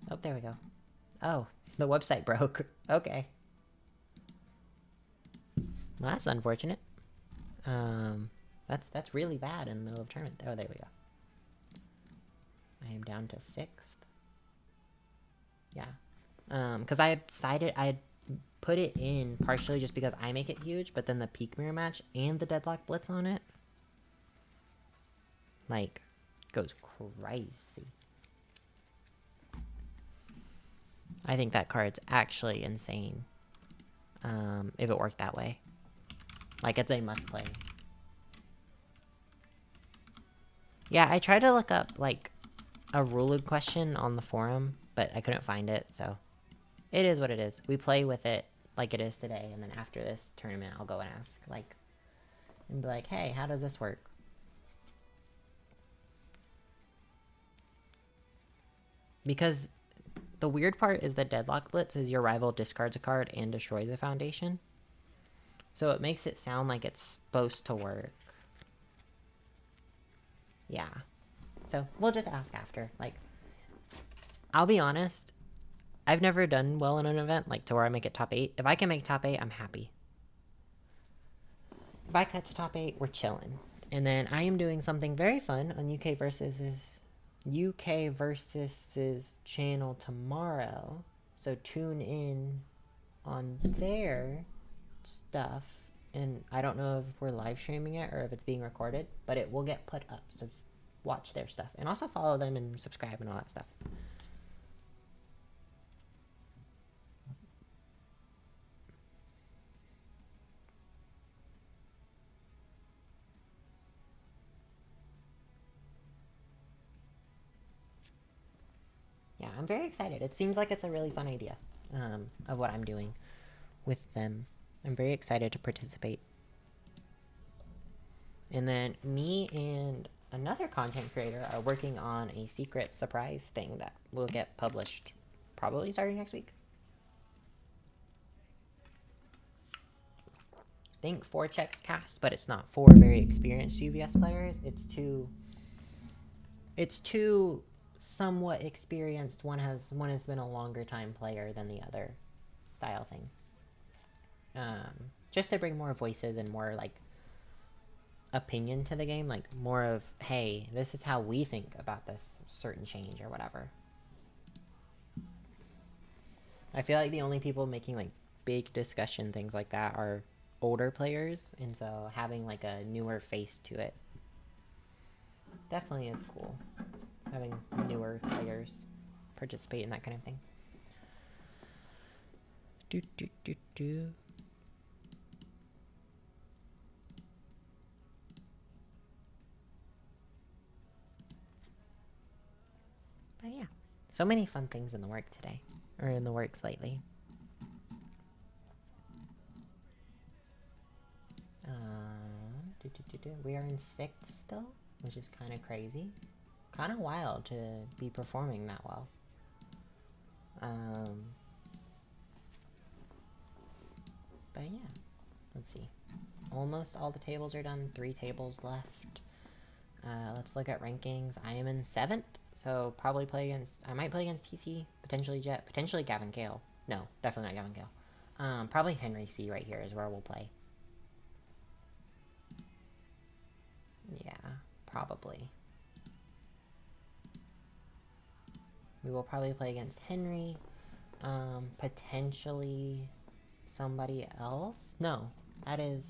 Oh, there we go. Oh, the website broke. Okay. Well, that's unfortunate. That's really bad in the middle of the tournament. Oh, there we go. I am down to 6th. Yeah. Because I had decided I had put it in partially just because I make it huge, but then the peak mirror match and the deadlock blitz on it, like, goes crazy. I think that card's actually insane. If it worked that way. Like, it's a must play. Yeah, I tried to look up, like, a ruled question on the forum, but I couldn't find it, so it is what it is. We play with it like it is today, and then after this tournament, I'll go and ask, like, and be like, hey, how does this work? Because the weird part is the Deadlock Blitz is your rival discards a card and destroys a foundation. So it makes it sound like it's supposed to work. Yeah. So we'll just ask after. Like, I'll be honest, I've never done well in an event, like, to where I make it top 8. If I can make top 8, I'm happy. If I cut to top 8, we're chilling. And then I am doing something very fun on UK Versus's channel tomorrow. So tune in on their stuff. And I don't know if we're live streaming it or if it's being recorded, but it will get put up. So watch their stuff. And also follow them and subscribe and all that stuff. Yeah, I'm very excited. It seems like it's a really fun idea of what I'm doing with them. I'm very excited to participate. And then me and another content creator are working on a secret surprise thing that will get published probably starting next week. Think 4 checks cast, but it's not 4 very experienced UVS players. It's two somewhat experienced. One has been a longer time player than the other style thing. Just to bring more voices and more, like, opinion to the game, like, more of, hey, this is how we think about this certain change or whatever. I feel like the only people making, like, big discussion things like that are older players, and so having, like, a newer face to it definitely is cool. Having newer players participate in that kind of thing. But yeah, so many fun things in the work today, or in the works lately. We are in 6th still, which is kind of crazy. Kind of wild to be performing that well. But yeah, let's see. Almost all the tables are done. 3 tables left. Let's look at rankings. I am in 7th, so probably play against... I might play against TC, potentially Jet, potentially Gavin Gale. No, definitely not Gavin Gale. Probably Henry C right here is where we'll play. Yeah, probably. We will probably play against Henry. Potentially somebody else? No, that is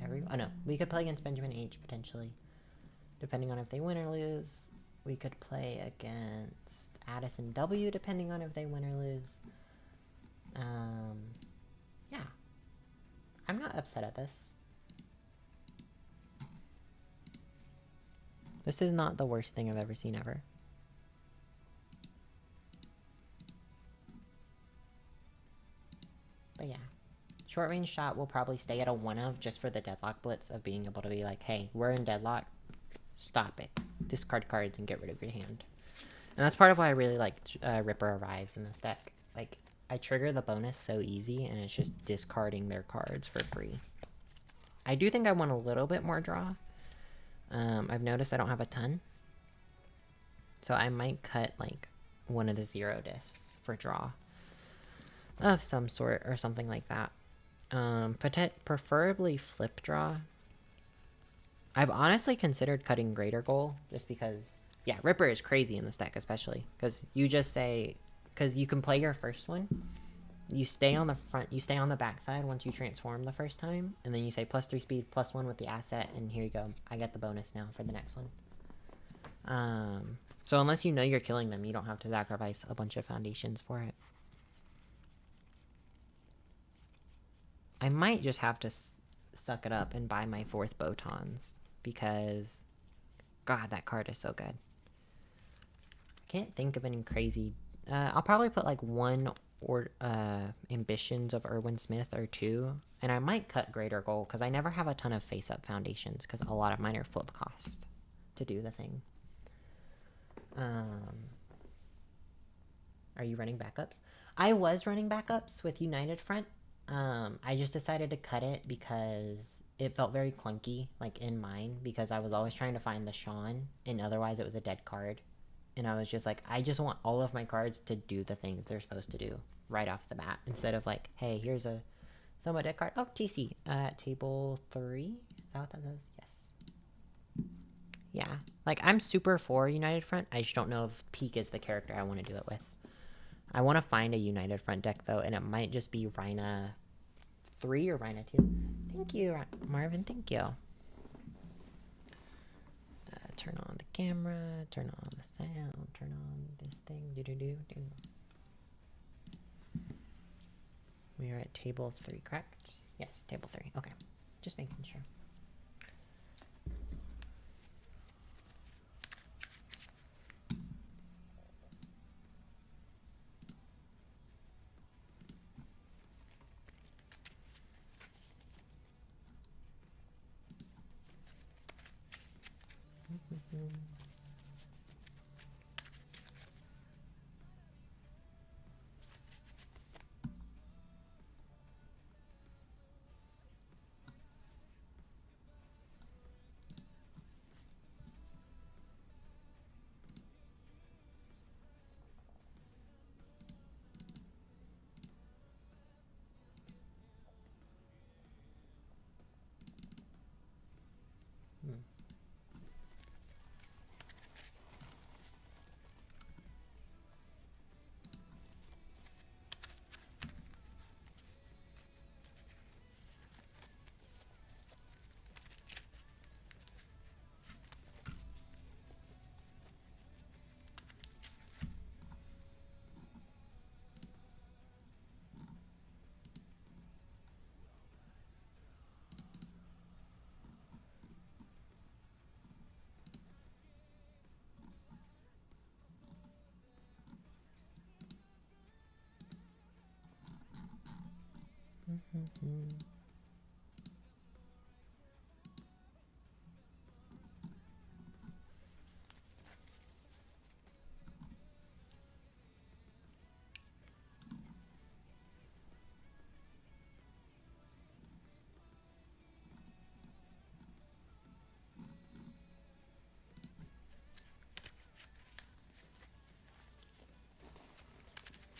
everyone. Oh no, we could play against Benjamin H potentially, depending on if they win or lose. We could play against Addison W depending on if they win or lose. Yeah, I'm not upset at this. This is not the worst thing I've ever seen ever. But yeah. Short range shot will probably stay at a 1 of just for the deadlock blitz of being able to be like, hey, we're in deadlock. Stop it. Discard cards and get rid of your hand. And that's part of why I really like Ripper Arrives in this deck. Like, I trigger the bonus so easy and it's just discarding their cards for free. I do think I want a little bit more draw. I've noticed I don't have a ton. So I might cut like one of the 0 diffs for draw of some sort or something like that. Preferably flip draw. I've honestly considered cutting Greater Goal just because, yeah, Ripper is crazy in this deck, especially because you just say, because you can play your first one, you stay on the front, you stay on the backside once you transform the first time, and then you say +3 speed, +1 with the asset, and here you go. I get the bonus now for the next one. So unless you know you're killing them, you don't have to sacrifice a bunch of foundations for it. I might just have to suck it up and buy my 4th Botons, because, God, that card is so good. I can't think of any crazy... I'll probably put like 1 or Ambitions of Irwin Smith or 2, and I might cut Greater Goal, because I never have a ton of face-up foundations, because a lot of mine are flip cost to do the thing. Are you running backups? I was running backups with United Front. I just decided to cut it because it felt very clunky, like in mine, because I was always trying to find the Sean, and otherwise it was a dead card. And I was just like, I just want all of my cards to do the things they're supposed to do right off the bat, instead of like, hey, here's a somewhat dead card. Oh, TC, table 3? Is that what that says? Yes. Yeah, like I'm super for United Front. I just don't know if Peak is the character I want to do it with. I want to find a United Front deck, though, and it might just be Rhina 3 or Rhina 2. Thank you, Marvin. Thank you. Turn on the camera. Turn on the sound. Turn on this thing. Do-do-do-do. We are at table 3, correct? Yes, table 3. Okay. Just making sure.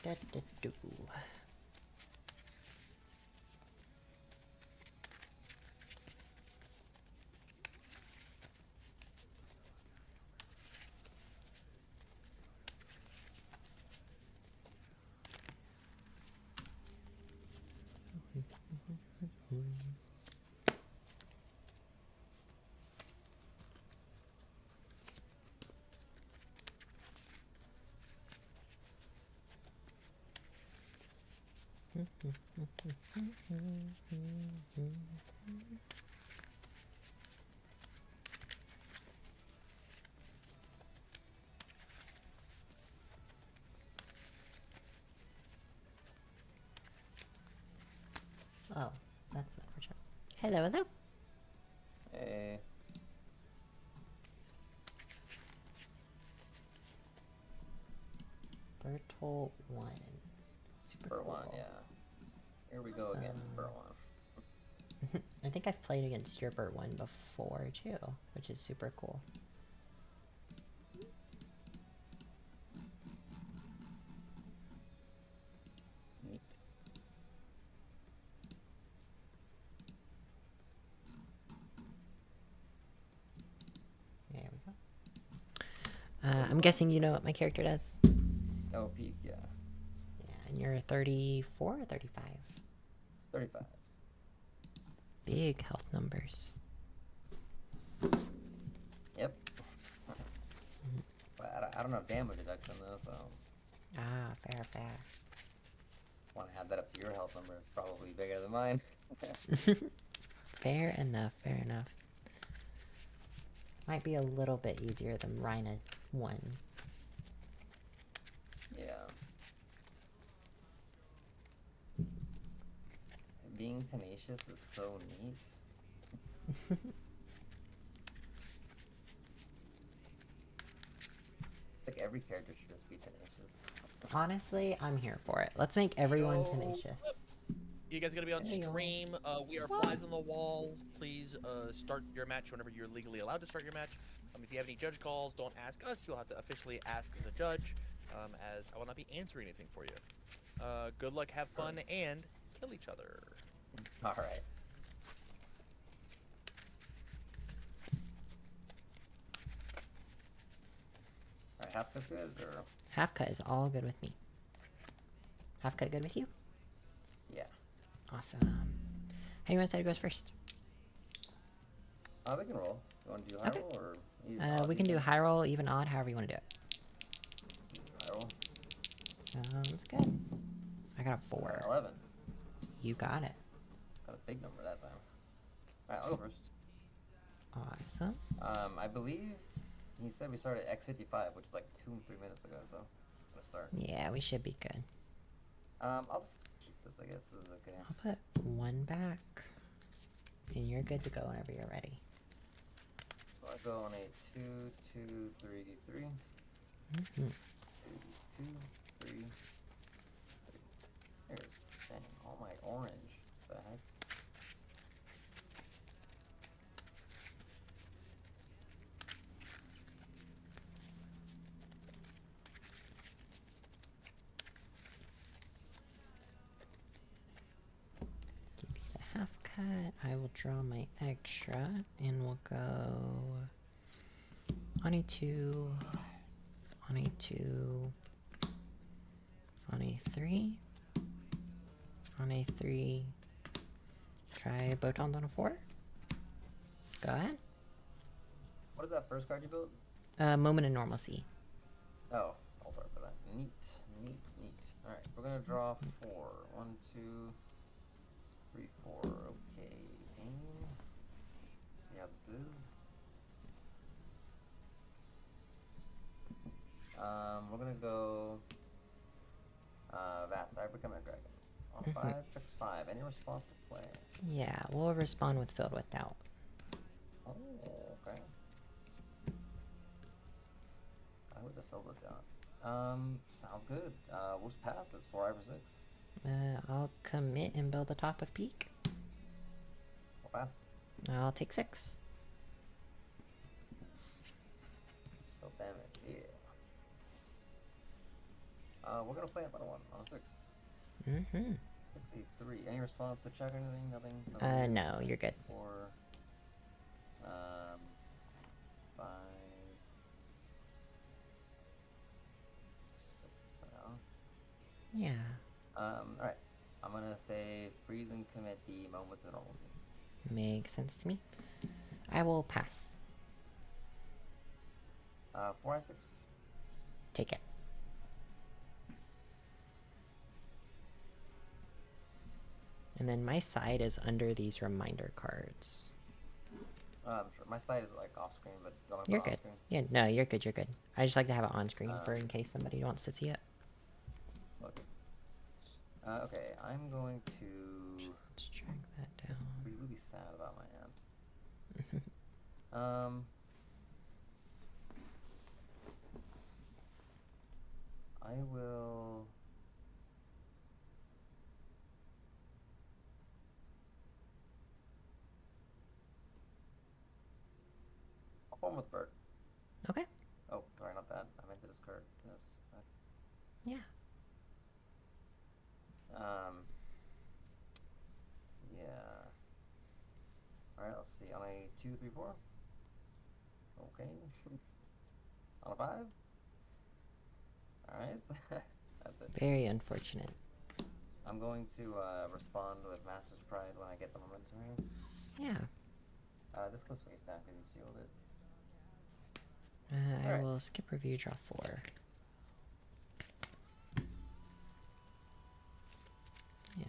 Da-da-do. Oh, that's unfortunate. Hello, hello. Hey. Bertolt 1. Super For cool. one, yeah. Here we go again, for one. I think I've played against your Bert 1 before too, which is super cool. Neat. There we go. I'm guessing you know what my character does. Oh, peak, yeah. Yeah, and you're 34 or 35? 35. Big health numbers. Yep. But I don't have damage reduction though, so Ah, fair, want to have that up to your health number. It's probably bigger than mine. fair. Fair enough, fair enough. Might be a little bit easier than Rhina 1. Yeah. Being tenacious is so neat. Like every character should just be tenacious. Honestly, I'm here for it. Let's make everyone Yo. tenacious. You guys gonna be on There you go. stream? We are flies on the wall. Please start your match whenever you're legally allowed to start your match. If you have any judge calls, don't ask us. You'll have to officially ask the judge, as I will not be answering anything for you. Good luck, have fun, and kill each other. Alright. Alright, half cut good or Half cut is all good with me. Half cut good with you? yeah. Awesome. How you want to goes first? We can roll. You want to do high Okay. roll or you We can do high roll, even odd, however you want to do it. high roll? Sounds good. I got a 4. 11. You got it. Got a big number that time. Alright, I'll go first. Awesome. I believe he said we started at X55, which is like 2-3 minutes ago, so I'm gonna start. Yeah, we should be good. I'll just keep this, I guess. This is okay. I'll put 1 back. And you're good to go whenever you're ready. So I go on a 2, 2, 3, 3. Mm-hmm. 2, 3, 3. There's, dang, all my orange. What the heck? Give you the half cut. I will draw my extra. And we'll go on a 2. On a 2. On a 3. On a 3. Try Botons on a 4. Go ahead. What is that first card you built? Moment of Normalcy. Oh, I'll start for that. Neat, neat, neat. Alright, we're gonna draw 4. 1, 2, 3, 4. Okay. See how this is. We're gonna go Vast. I become a dragon. On 5, checks 5. Any response to play? Yeah, we'll respond with Filled with Doubt. Oh, okay. I would have filled it out. Sounds good. We'll just pass. It's 4 over 6. I'll commit and build a top with Peak. We'll pass. I'll take 6. Oh, damn it. Yeah. We're gonna play another one on a 6. Mm-hmm. 63. Any response to check or anything? Nothing? No, you're good. 4. 5. 6 for now. Yeah. Alright. I'm gonna say freeze and commit the moments of normalcy. Makes sense to me. I will pass. 4 and 6. Take it. And then my side is under these reminder cards. Sure. My side is like off screen, but you want me to You're put it good. on screen? Yeah, no, you're good, you're good. I just like to have it on screen for in case somebody wants to see it. Okay. Okay, I'm going to Let's track that just down. be really sad about my hand. I will. I'll form with bird. Okay. Oh, sorry, not that. I meant to discard this. Yeah. Yeah. Alright, let's see. On a 2, 3, 4. Okay. On a 5. Alright. That's it. Very unfortunate. I'm going to respond with Master's Pride when I get the momentum here. Yeah. This goes face down because you sealed it. I Alright. will skip review, draw 4. Yeah.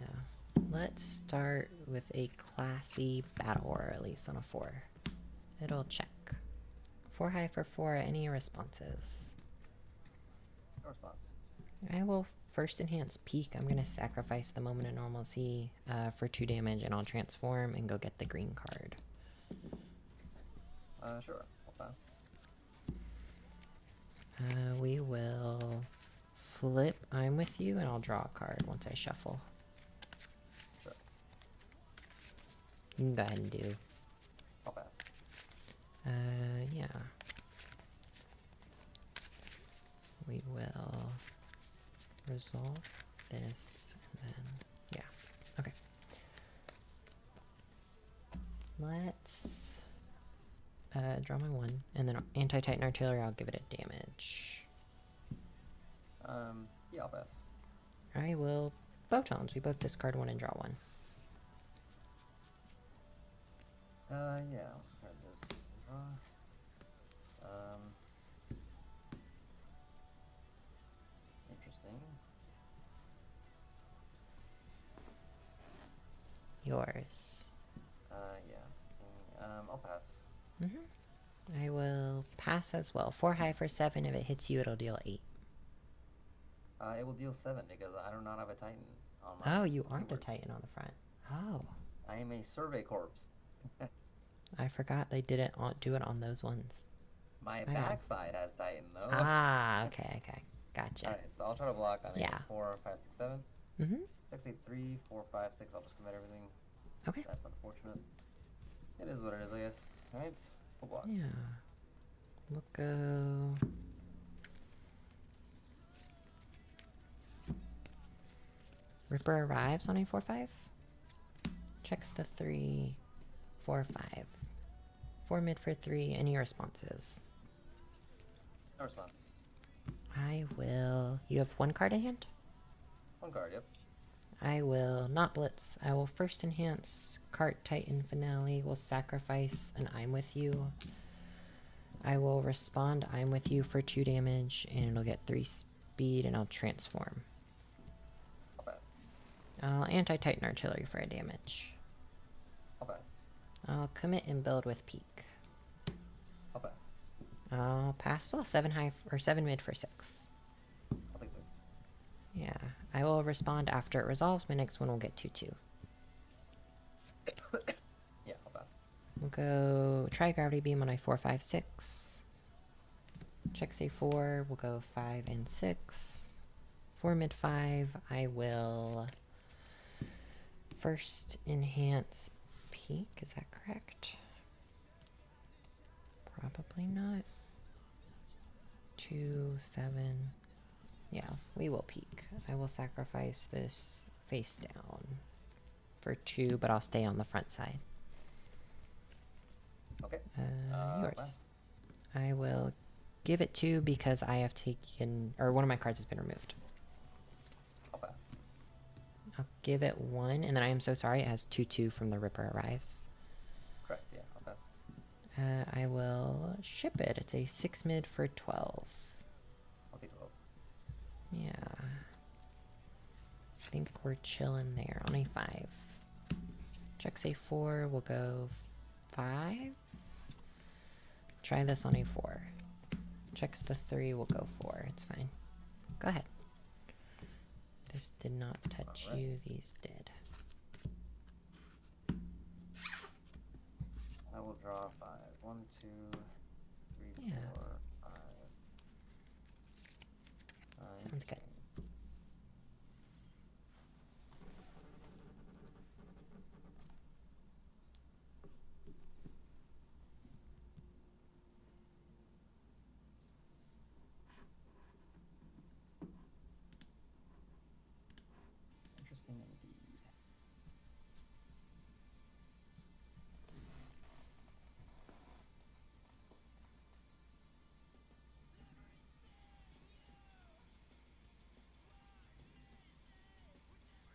Let's start with a classy battle aura, at least on a 4. It'll check. 4 high for 4, any responses? No response. I will first enhance peak. I'm going to sacrifice the moment of normalcy for 2 damage, and I'll transform and go get the green card. Sure. I'll pass. We will flip I'm with you, and I'll draw a card once I shuffle. Sure. You can go ahead and do. I'll pass. Yeah. We will resolve this, and then, yeah. Okay. Let's draw my 1, and then anti-titan artillery, I'll give it a damage. Yeah, I'll pass. I will photons. We both discard 1 and draw 1. Yeah, I'll discard this and draw. Interesting. Yours. Yeah. I'll pass. I will pass as well. 4 high for 7. If it hits you, it'll deal 8. It will deal 7 because I do not have a Titan on my Oh, you aren't a keyboard. titan on the front. Oh. I am a survey corps. I forgot they didn't do it on those ones. My bad. backside has Titan though. Ah, okay. Gotcha. Alright, so I'll try to block on Yeah. 4, 5, 6, 7. Mm-hmm. Actually 3, 4, 5, 6. I'll just commit everything. Okay. That's unfortunate. It is what it is, I guess. Alright, we'll block. Yeah. We'll go... Ripper arrives on a 4-5. Checks the 3, 4, 5. 4 mid for 3. Any responses? No response. I will... You have 1 card in hand? 1 card, yep. I will not blitz. I will first enhance Cart Titan Finale. Will sacrifice an I'm with you. I will respond I'm with you for 2 damage, and it'll get 3 speed, and I'll transform. I'll pass. I'll anti-Titan Artillery for a damage. I'll pass. I'll commit and build with peak. I'll pass. I'll pass well 7 high or 7 mid for 6. I'll take 6. Yeah, I will respond after it resolves. My next one will get 2/2. Yeah, I'll pass. We'll go try gravity beam on a 4, 5, 6. Checks a 4. We'll go 5 and 6. 4 mid 5. I will first enhance peak. Is that correct? Probably not. 2, 7. Yeah, we will peak. I will sacrifice this face down for 2, but I'll stay on the front side. Okay. Yours. Pass. I will give it 2 because I have taken, or one of my cards has been removed. I'll pass. I'll give it 1, and then I am so sorry, it has 2/2 from the Ripper arrives. Correct, yeah, I'll pass. I will ship it. It's a 6 mid for 12. I'll take 12. Yeah. I think we're chilling there on a 5. Checks a 4, we'll go 5. Try this on a 4. Checks the 3, we'll go 4. It's fine. Go ahead. This did not touch Alright. you, these did. I will draw 5. 1, 2, 3, Yeah. 4, 5. Sounds good. Interesting indeed.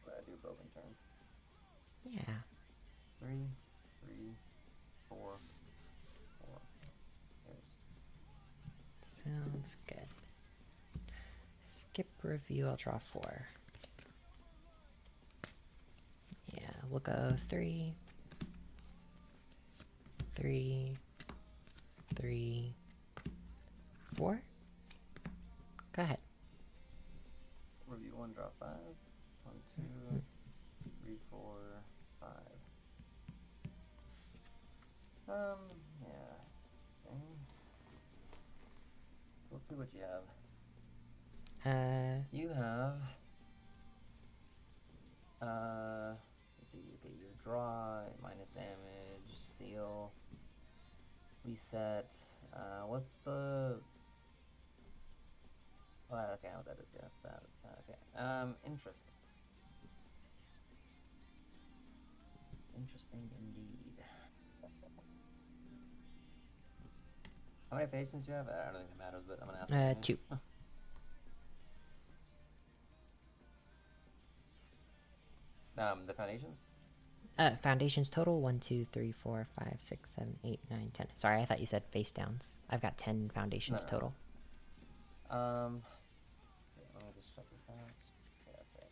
What I do broken turn. Yeah. 3, 3, 4, 4. There's Sounds good. Skip review, I'll draw 4. Yeah, we'll go 3, 3, 3, 4. Go ahead. review 1, draw 5. 1, 2, 3, 4, 5. Yeah. Okay. Let's see what you have. You have, let's see, okay, you draw, minus damage, seal, reset, what's the, oh, okay, what that is, yeah, that's that, okay, interesting. Interesting indeed. How many foundations do you have? I don't think it matters, but I'm gonna ask. Anyway. 2. The foundations? Foundations total 1, 2, 3, 4, 5, 6, 7, 8, 9, 10. Sorry, I thought you said face downs. I've got 10 foundations No. total. Okay, let me just check this out. Yeah, that's right.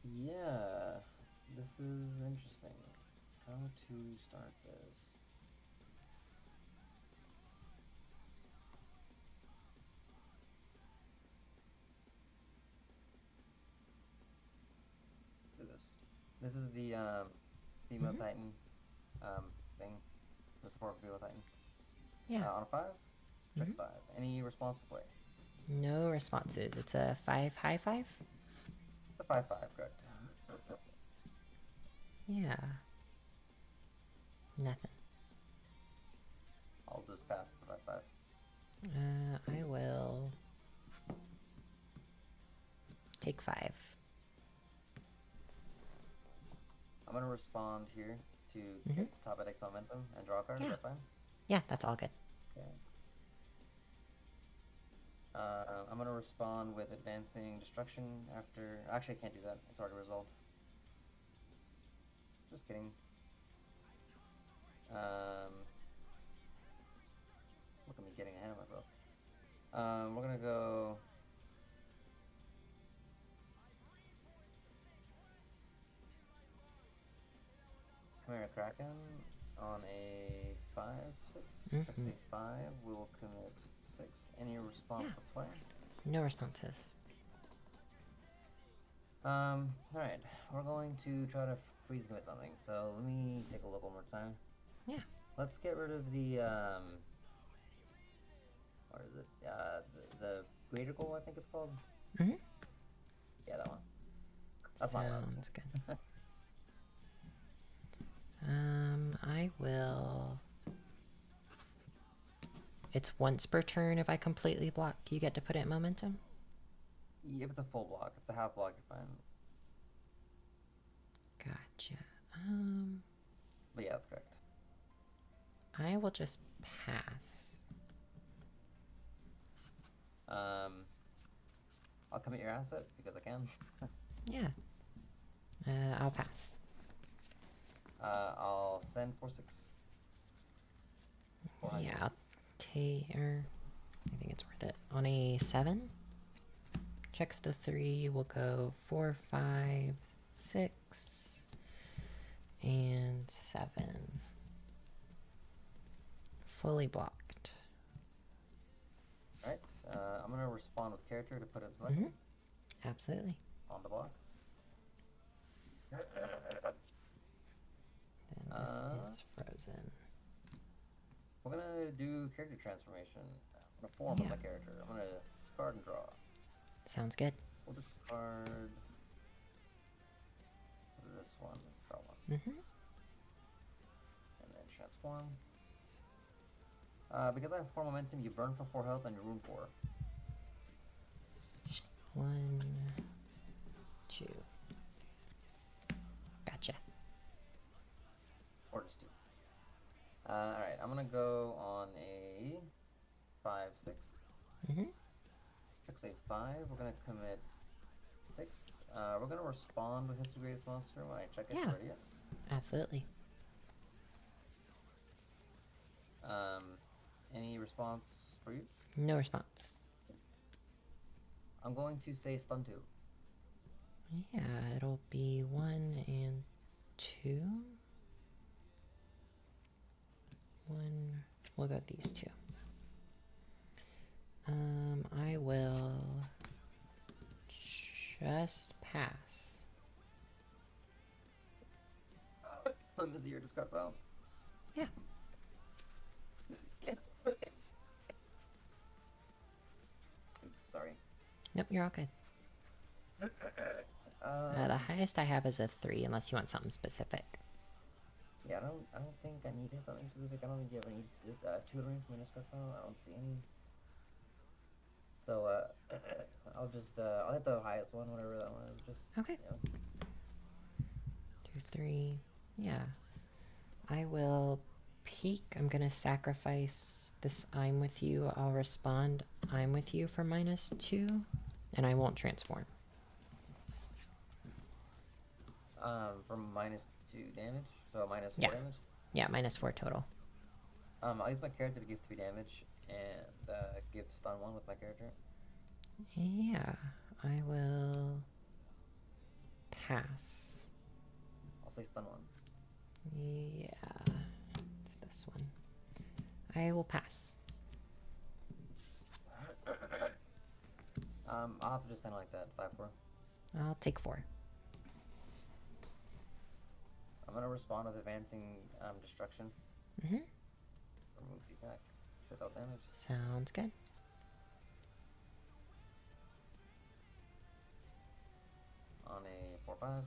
Yeah, this is interesting. How to start this? Do this. This is the female Titan thing. The support for female Titan. Yeah. On a 5? Checks 5. Any response to play? No responses. It's a 5 high 5? The 5/5, correct. Yeah. Nothing. I'll just pass the 5/5. I will take 5. I'm gonna respond here to get top edX momentum and draw a card. Is Yeah. that fine? Yeah, that's all good. Okay. I'm gonna respond with advancing destruction after. Actually, I can't do that. It's already resolved. Just kidding. Look at me getting ahead of myself. We're gonna go. Chimera Kraken on a 5/6. Checks a 5. We'll commit 6. Any response to play? No responses. Alright. We're going to try to freeze commit something. So let me take a look one more time. Yeah. Let's get rid of the, what is it? The greater goal, I think it's called. Mm-hmm. Yeah, that one. That's my one. Sounds good. I will. It's once per turn. If I completely block, you get to put it in momentum. If it's a full block, if it's a half block, you're fine. Gotcha. But yeah, that's correct. I will just pass. I'll commit your asset because I can. Yeah. I'll pass. I'll send 4/6. Yeah, I'll take. I think it's worth it. On a 7, Checks the 3. We'll go 4, 5, 6, and 7. Fully blocked. Alright, I'm gonna respond with character to put it as much Absolutely. on the block. Then this is frozen. We're gonna do character transformation. I'm gonna form with my character. I'm gonna discard and draw. Sounds good. We'll discard this one, draw one. Mm-hmm. And then transform. Because I have 4 momentum, you burn for 4 health and you room 4. 1, 2. Gotcha. Or just 2. Alright, I'm gonna go on a 5, 6. Mm-hmm. Checks a 5, we're gonna commit 6. We're gonna respond with History of the Greatest Monster when I check it Yeah. ready. Absolutely. Any response for you? No response. I'm going to say stun 2. Yeah, it'll be 1 and 2. 1. We'll go these 2. I will just pass. Let me see your discard file. Yeah. Sorry. Nope, you're all good. The highest I have is a 3, unless you want something specific. Yeah, I don't think I need something specific. I don't think you have any tutoring from your discard file. I don't see any. So I'll just I'll hit the highest one, whatever that one is. Just Okay. You know. 2, 3. Yeah. I will peek. I'm gonna sacrifice this I'm with you. I'll respond I'm with you for -2, and I won't transform. From -2 damage, so -4 Yeah. damage. Yeah, -4 total. I'll use my character to give 3 damage and give stun 1 with my character. Yeah, I will pass. I'll say stun 1. Yeah, it's this one. I will pass. I'll have to just end like that. 5-4. I'll take 4. I'm gonna respond with advancing destruction. Mm-hmm. Remove feedback. Without damage. Sounds good. On a 4-5.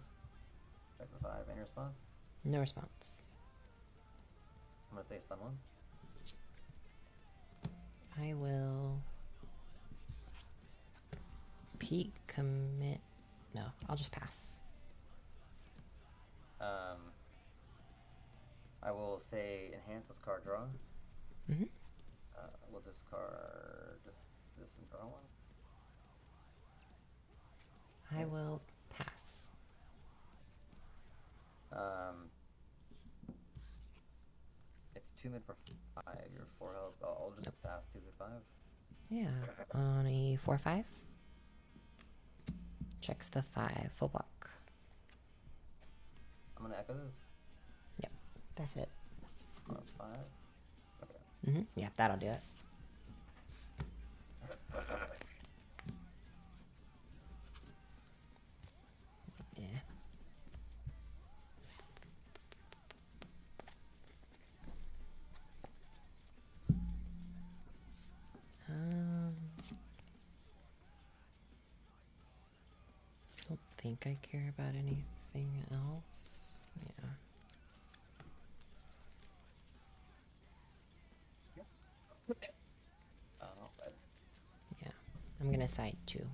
Check the 5. Any response? No response. I'm gonna say stun 1. I will peek, commit. No, I'll just pass. I will say enhance this card draw. Mm-hmm. We'll discard this and draw 1. I will pass. It's 2 mid for 5. You're 4 health. I'll just pass 2 mid 5. Yeah, on a 4-5. Checks the 5, full block. I'm gonna echo this. Yep, that's it. On a 5. Okay. Mm-hmm. Yeah, that'll do it. Yeah. Don't think I care about anything else. Yeah. I'll side. Yeah. I'm gonna side 2.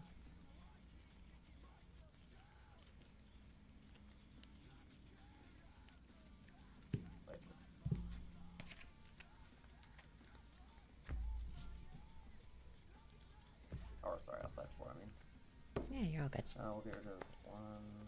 Side 2. Or sorry, I'll side 4. I mean. Yeah, you're all good. We'll get rid of 1.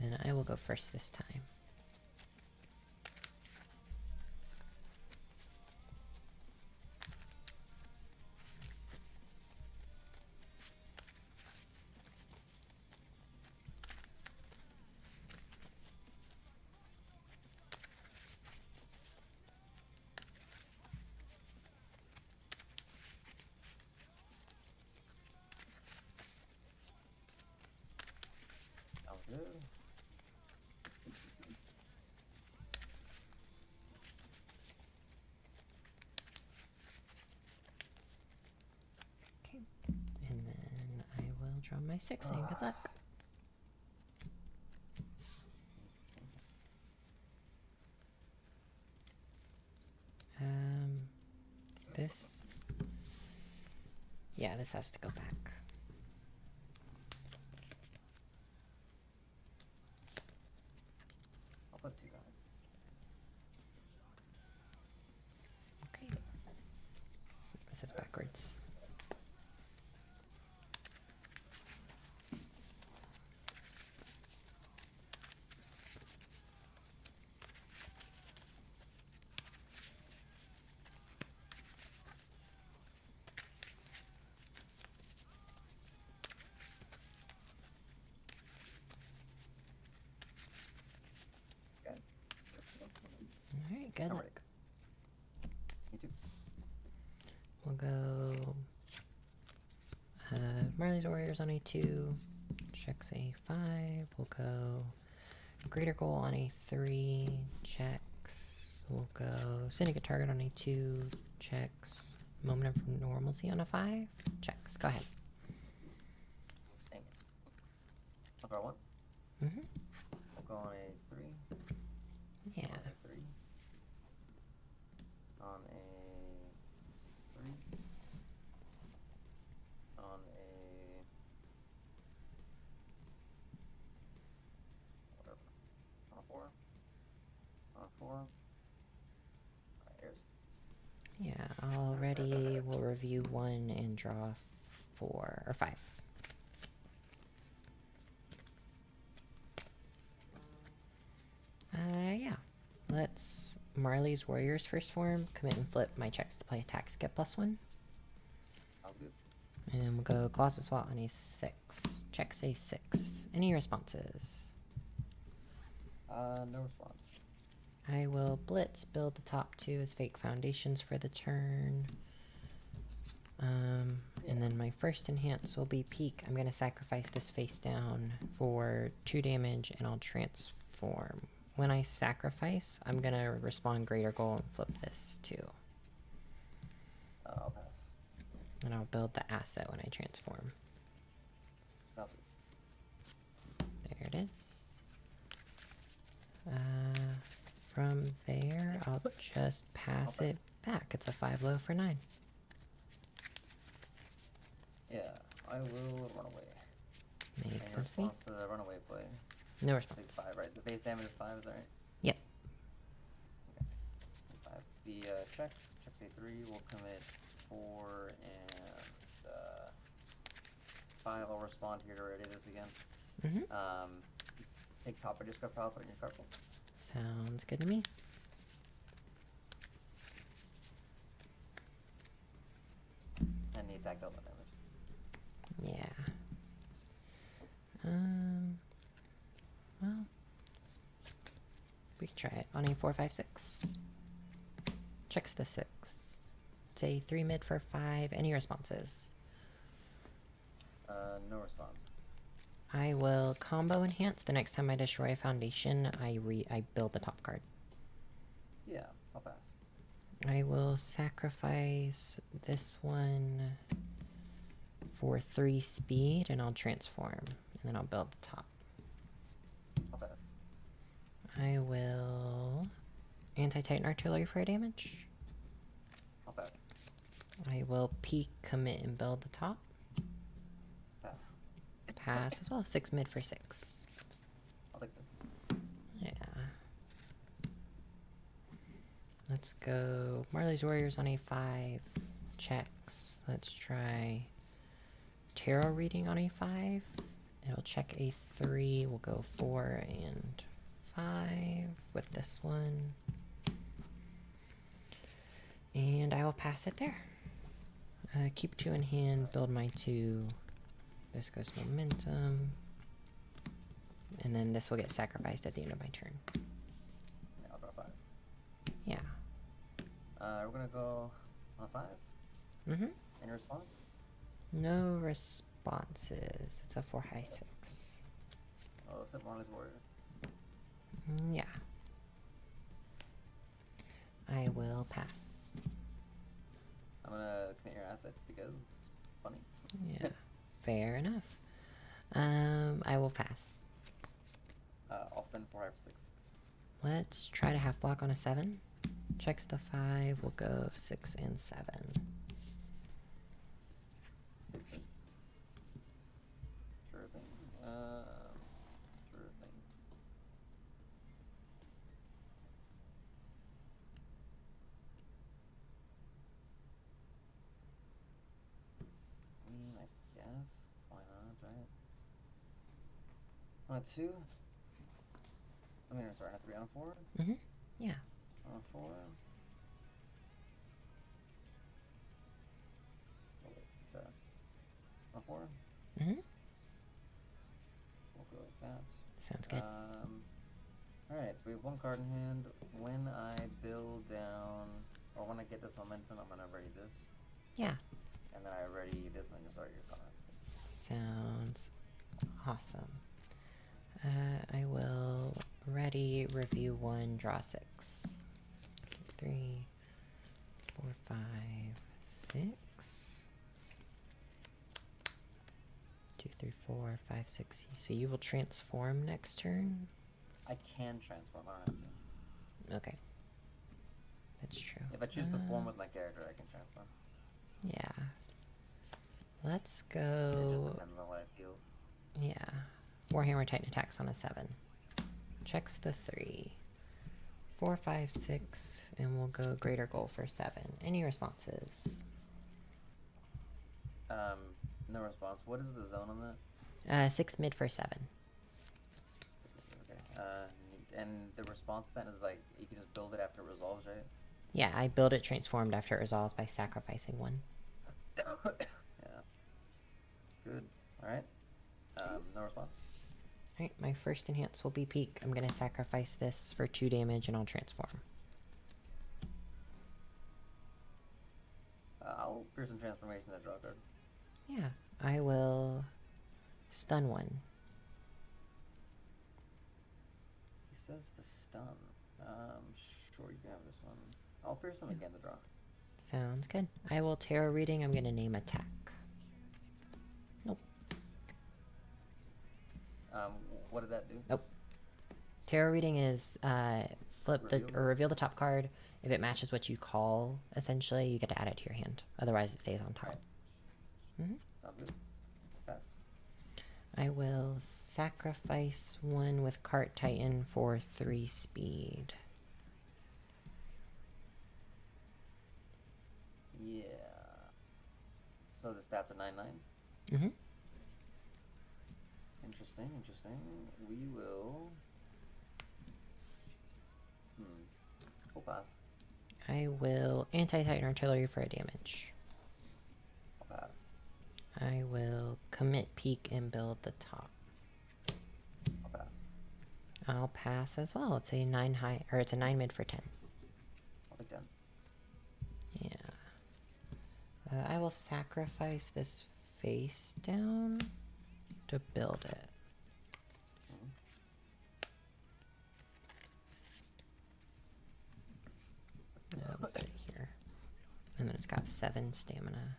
And I will go first this time. Sounds good. Okay. And then I will draw my 6 and good luck. This. Yeah, this has to go back. I'll put 2 on it. Okay. This is backwards. Alright, good I'm luck. ready. Me too. We'll go Marley's Warriors on A2, checks A5, we'll go Greater Goal on A3, checks, we'll go Syndicate Target on A2, checks, Moment of Normalcy on A5, checks, go ahead. Dang it. I'll draw 1. Mm-hmm. We'll go on A3. Yeah. On A3. On A3. On A... whatever. On a 4. On a 4. Alright, here's... Yeah, already we'll review 1 and draw 4, or 5. Yeah. Let's Marley's Warriors first form, commit and flip my checks to play attacks, get +1. Sounds good. And we'll go Colossus Swat on A6, checks A6. Any responses? No response. I will Blitz, build the top 2 as fake foundations for the turn. And then my first enhance will be Peak. I'm going to sacrifice this face down for 2 damage and I'll transform. When I sacrifice, I'm going to respond Greater Goal and flip this too. I'll pass. And I'll build the asset when I transform. Sounds good. There it is. From there, I'll just pass it back. It's a 5 low for 9. Yeah, I will run away. Makes And sense to me. response to the runaway play. No Take response. 5, right? The base damage is 5, is that right? Yep. Okay. 5. The checks A3 will commit 4 and 5. I'll respond here to ready this again. Mm-hmm. Take top or discard pile, put it in your card pool. Sounds good to me. And the attack dealt no damage. Yeah. Well, we can try it on a 4, 5, 6. Checks the 6. Say 3 mid for 5. Any responses? No response. I will combo enhance. The next time I destroy a foundation, I build the top card. Yeah, I'll pass. I will sacrifice this one for 3 speed, and I'll transform. And then I'll build the top. I'll pass. I will anti-titan artillery for damage. I'll pass. I will peek, commit, and build the top. Pass. Pass as well. 6 mid for 6. I'll take 6. Yeah. Let's go Marley's Warriors on A5. Checks. Let's try Tarot Reading on A5. It'll check 3. We'll go 4 and 5 with this one. And I will pass it there. Keep 2 in hand, build my 2. This goes momentum. And then this will get sacrificed at the end of my turn. Yeah, I'll draw 5. Yeah. We're gonna go on a 5. Mm-hmm. Any response? No responses. It's a 4 high 6. Oh, except Marley's Warrior. Yeah. I will pass. I'm gonna commit your asset because funny. Yeah. Fair enough. I will pass. I'll send 4 5 6. Let's try to half block on a 7. Checks the 5. We'll go 6 and 7. Sure thing. Sure thing. I mean, I guess. Why not, right? On a 2? I mean, sorry, on a 3, on a 4? Mm-hmm. Yeah. On a 4? Oh, wait, on a 4? Mm-hmm. We'll go like that. Sounds good. Alright, so we have 1 card in hand. When I build down, or when I get this momentum, I'm gonna ready this. Yeah. And then I ready this, and you start your comment. Sounds awesome. I will ready, review 1, draw 6. 3, 4, 5, 6. 2, 3, 4, 5, 6. So you will transform next turn? I can transform, I don't have to. Okay. That's true. If I choose to form with my character, I can transform. Yeah. Let's It just go... depends on what I feel. Yeah. Warhammer Titan attacks on a 7. Checks the 3. 4, 5, 6, and we'll go greater goal for 7. Any responses? No response. What is the zone on that? 6 mid for 7. Okay. And the response then is like, you can just build it after it resolves, right? Yeah, I build it transformed after it resolves by sacrificing 1. Yeah. Good. Alright. No response. Alright, my first enhance will be peak. I'm gonna sacrifice this for 2 damage and I'll transform. I'll Fearsome Transformation that draw card. Yeah, I will stun 1. He says to stun. Sure, you can have this one. I'll Fearsome again to draw. Sounds good. I will tarot reading. I'm gonna name attack. Nope. What did that do? Nope. Tarot reading is flip the or reveal the top card. If it matches what you call, essentially, you get to add it to your hand. Otherwise, it stays on top. Right. Sounds good. Pass. I will sacrifice 1 with Cart Titan for 3 speed. Yeah. So the stats are 9/9. Mm-hmm. Interesting, interesting. We will. We'll pass. I will anti-Titan artillery for a damage. I'll pass. I will commit peak and build the top. I'll pass. I'll pass as well. It's a 9 high, or it's a 9 mid for 10. I'll take 10. Yeah. I will sacrifice this face down to build it. We'll put it here. And then it's got 7 stamina.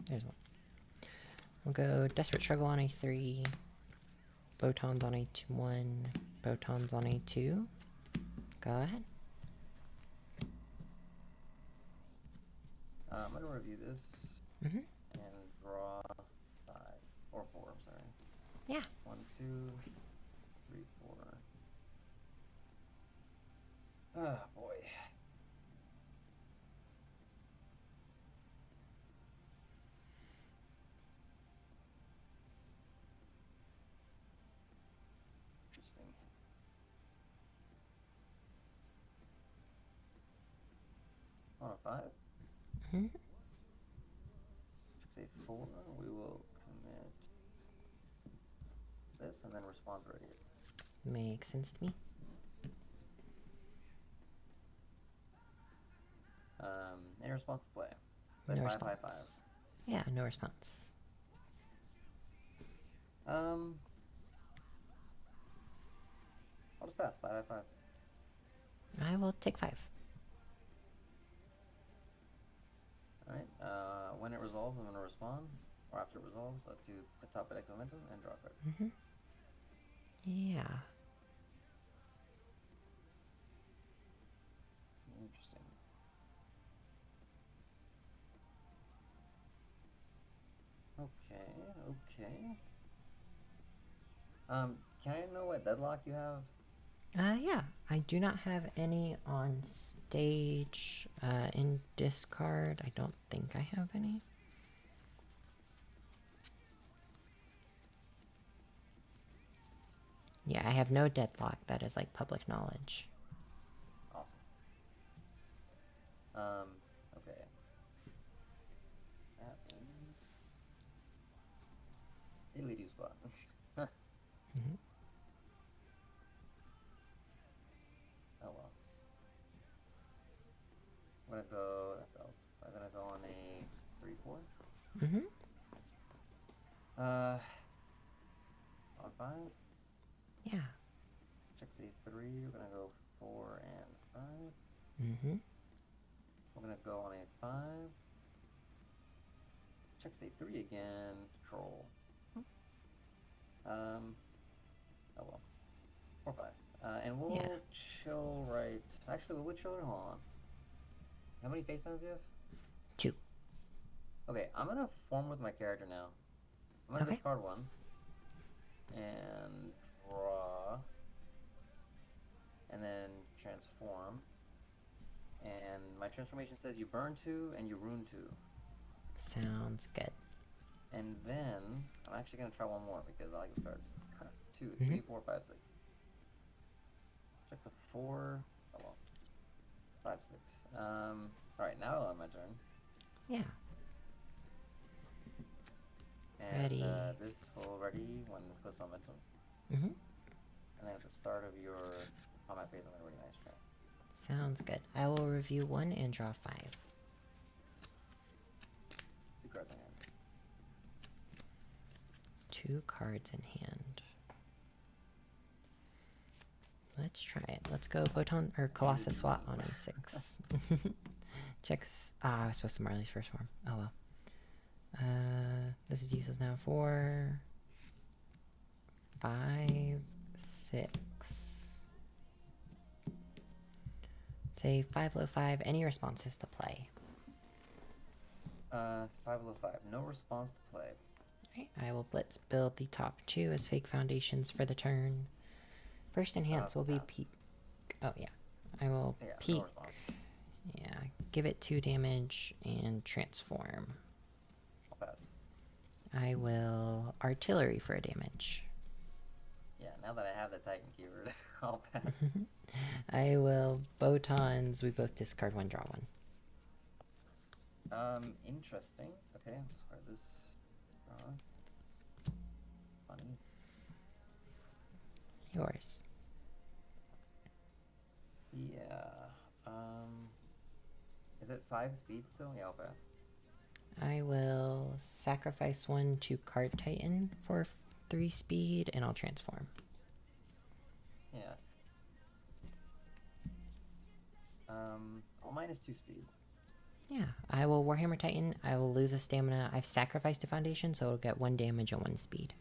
There's 1. We'll go Desperate Struggle on a 3. Photons on a 1. Photons on a 2. Go ahead. I'm gonna review this Mm-hmm. and draw 5 or 4. I'm sorry. Yeah. 1, 2, 3, 4. Oh boy. on a 5. Mhm. Say 4. We will commit this and then respond to radiate. Makes sense to me. Any response to play? Play No 5, response. 5, 5. Yeah, no response. I'll just pass 5, 5, 5. I will take 5. Alright, when it resolves, I'm gonna respond, or after it resolves, to the top of X momentum and draw a card. Mm-hmm. Yeah. Interesting. Okay. Can I know what deadlock you have? Yeah. I do not have any on stage. In discard, I don't think I have any. Yeah, I have no deadlock. That is like public knowledge. Awesome. Okay. That means a lead you spot. Mm-hmm. Oh well. I'm gonna go. I'm gonna go on a 3/4. Mm-hmm. On 5. Yeah. Check C3. We're gonna go 4 and 5. Mm-hmm. We're gonna go on a 5. Check C3 again. Control. Oh well. 4, 5. And we'll chill right. Actually, we'll chill right. Hold on. How many face times do you have? 2. Okay, I'm gonna form with my character now. I'm gonna Okay. discard 1 and draw, and then transform. And my transformation says you burn 2 and you ruin 2. Sounds good. And then I'm actually gonna try 1 more because I like this card. 2, Mm-hmm. 3, 4, 5, 6. Checks a 4. Oh well. 5, 6. Alright, now I'll have my turn. Yeah. And Ready. This will ready when this goes to momentum. Mm-hmm. And then at the start of your combat phase, I'm gonna ready nice try. Sounds good. I will review 1 and draw 5. 2 cards in hand. 2 cards in hand. Let's try it. Let's go Botan or Colossus SWAT on A6. Checks. I was supposed to Marley's first form. Oh well. This is useless now. 4, 5, 6. Say 5 low 5. Any responses to play? 5 low 5. No response to play. Right. I will blitz build the top 2 as fake foundations for the turn. First enhance will be pass. peak. Oh yeah. I will Yeah, peak. no response. Yeah. Give it 2 damage and transform. I'll pass. I will artillery for a damage. Yeah, now that I have the Titan keyword, I'll pass. I will Botons. We both discard 1, draw 1. Interesting. Okay, I'll discard this. Funny. Yours. Yeah. Is it 5 speed still? Yeah, I'll pass. I will sacrifice 1 to Card Titan for 3 speed, and I'll transform. Yeah. I'll minus 2 speed. Yeah, I will Warhammer Titan. I will lose a stamina. I've sacrificed a foundation, so it'll get 1 damage and 1 speed.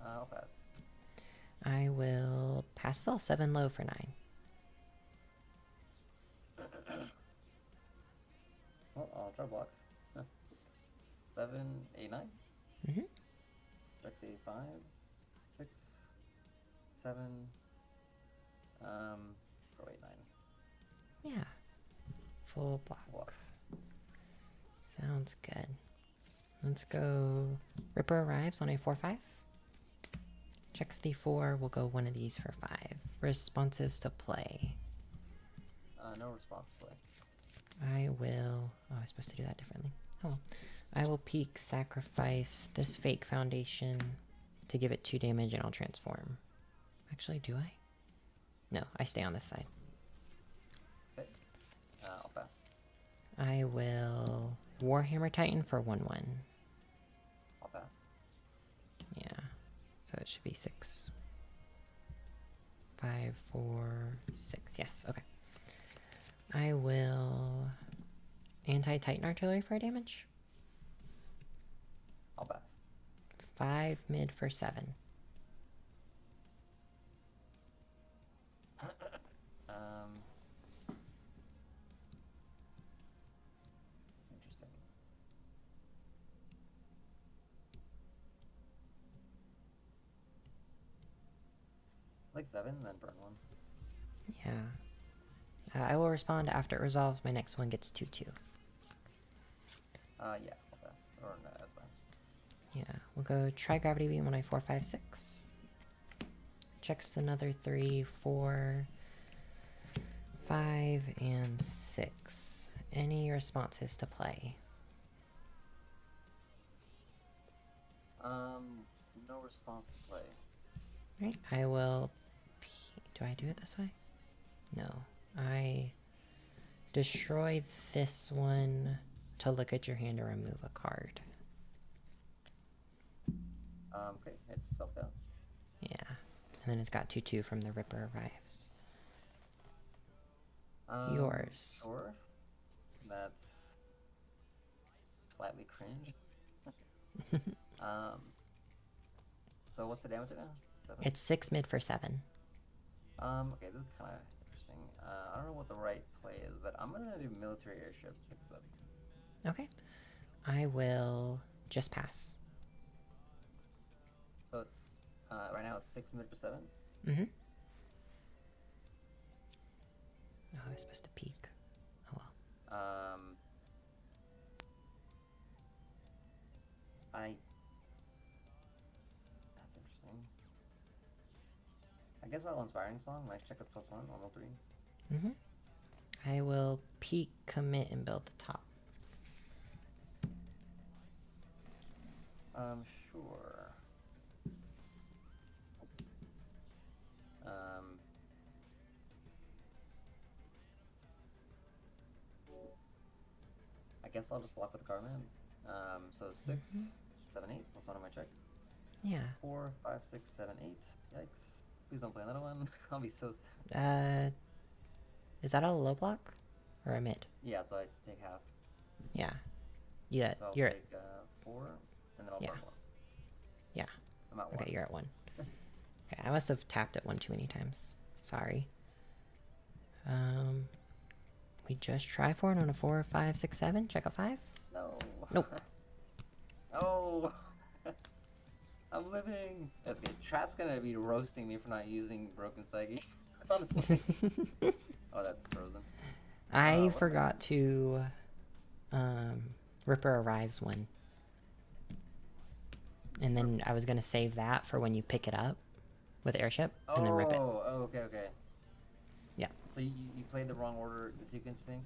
I'll pass. I will pass all 7 low for 9. Well, I'll try block. 7, 8, 9. Mm-hmm. Dex 8, 5, 6, 7. Pro 8, 9. Yeah. Full block. Sounds good. Let's go. Ripper arrives on a 4/5. Checks the 4. We'll go one of these for 5. Responses to play. No response play. I will... Oh, I was supposed to do that differently. Oh well. I will peek sacrifice this fake foundation to give it 2 damage and I'll transform. Actually, do I? No, I stay on this side. Okay. I'll pass. I will Warhammer Titan for 1/1. I'll pass. Yeah. So it should be 6. 5, 4, 6. Yes, okay. I will anti-Titan artillery for damage. I'll pass. 5 mid for 7. Interesting. Like 7, then burn 1. Yeah. I will respond after it resolves. My next one gets 2/2. Yeah, I'll pass. Or no, that's fine. Yeah, we'll go Tri-Gravity Beam on 4, 5, 6. Checks another 3, 4, 5, and 6. Any responses to play? No response to play. Right, I will... Do I do it this way? No. I destroy this one to look at your hand or remove a card. Okay, it's self-down. Yeah. And then it's got 2/2 from the Ripper Arrives. Yours. Sure. That's slightly cringe. So what's the damage right now? 7? It's 6 mid for 7. Okay, this is kind of interesting. I don't know what the right play is, but I'm gonna do military airship. Pick this up. Okay. I will just pass. So it's right now it's 6 mid for 7. Mm-hmm. Oh, I was supposed to peek. Oh well. That's interesting. I guess I'll inspiring song. Nice check with +1 on roll 3. Mm-hmm. I will peek, commit, and build the top. Sure. I guess I'll just block with the card man. So 6, 7, 8. Plus 1 on my check. Yeah. 4, 5, 6, 7, 8. Yikes. Please don't play another one. I'll be so sad. Is that a low block? Or a mid? Yeah, so I take half. Yeah. Yeah, So I'll you're take 4, and then I'll Yeah. burn 1. Yeah. I'm at 1. Okay, you're at 1. Okay, I must have tapped it 1 too many times. Sorry. We just try for it on a 4, 5, 6, 7. Check a 5. No. Nope. Oh. I'm living. That's good. Chat's gonna be roasting me for not using Broken Psyche. Honestly. Oh, that's frozen. I forgot to Ripper Arrives one. And then I was gonna save that for when you pick it up with airship and then rip it. Oh, okay. Yeah. So you played the wrong order, the sequence thing?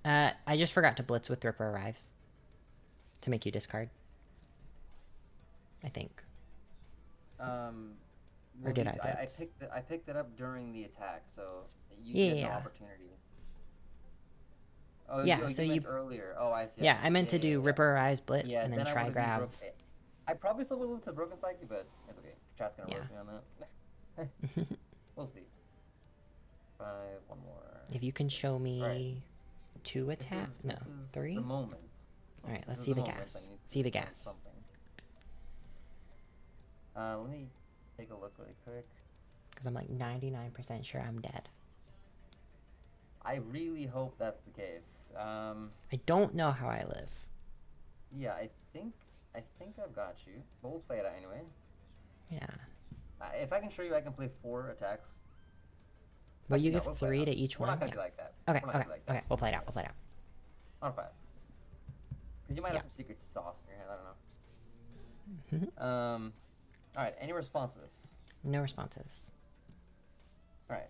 I just forgot to blitz with Ripper Arrives to make you discard. I think. Or did I blitz? I picked it up during the attack, so you get no Yeah. opportunity. Oh, Yeah, you so meant you- earlier. Oh, I see. Yeah, I meant to do yeah. Ripper Arrives blitz Yeah, and then I try would've grab. used I probably still would have put Broken Psyche, but it's okay. Chat's gonna roast me on that. We'll see. 5, 1 more. If you can show 6. me Right. 2 attack, no, This is 3. The moment. All right, let's This is see the moment I gas. need to See the find gas. Something. Let me take a look really quick. Because I'm like 99% sure I'm dead. I really hope that's the case. I don't know how I live. Yeah, I think I've got you, but we'll play it out anyway. Yeah. If I can show you, I can play 4 attacks. Well, you No, give we'll play 3 it to out. each We're one. not gonna Yeah. be like that. Okay, We're not gonna okay, be like that. okay. We'll play it out. We'll play it out. On 5. Because you might Yeah. have some secret sauce in your hand. I don't know. Mhm. All right. Any response to this? No responses. All right.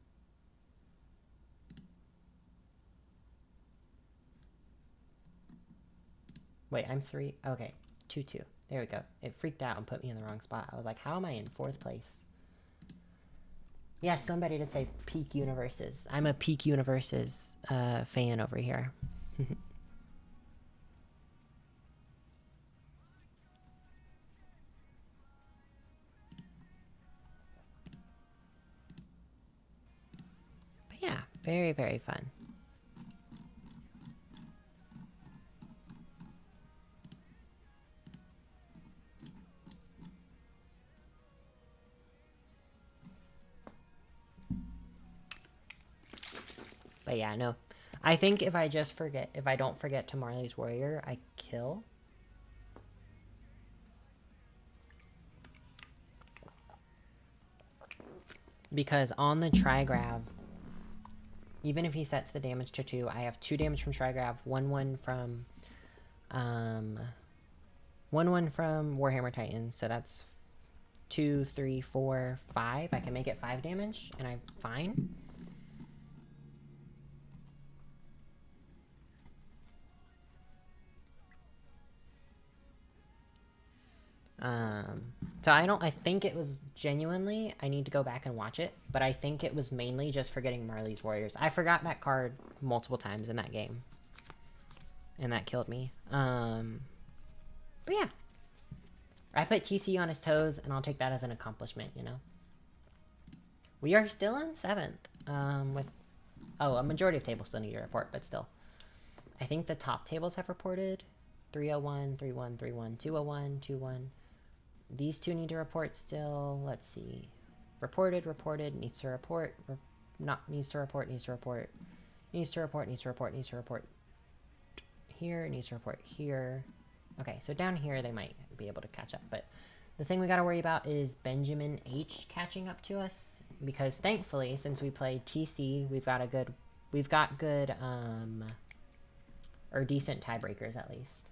Wait, I'm 3. Okay, 2-2. There we go. It freaked out and put me in the wrong spot. I was like, how am I in 4th place? Yes, somebody did say Peak Universes. I'm a Peak Universes fan over here. But yeah, very, very fun. But yeah, no. I think if I don't forget to Marley's Warrior, I kill. Because on the Trigrav, even if he sets the damage to 2, I have 2 damage from Trigrav, 1-1 from 1-1 from Warhammer Titan, so that's 2, 3, 4, 5. I can make it 5 damage, and I'm fine. So I think it was genuinely, I need to go back and watch it, but I think it was mainly just forgetting Marley's Warriors. I forgot that card multiple times in that game. And that killed me. But yeah. I put TC on his toes, and I'll take that as an accomplishment, you know? We are still in 7th, with... Oh, a majority of tables still need to report, but still. I think the top tables have reported. 301, 31, 31, 201, 21. These 2 need to report still. Let's see. Reported, needs to report. Needs to report. Needs to report. Needs to report, needs to report, needs to report. Here, needs to report here. Okay, so down here they might be able to catch up, but the thing we gotta worry about is Benjamin H catching up to us, because thankfully, since we played TC, we've got good, or decent tiebreakers at least.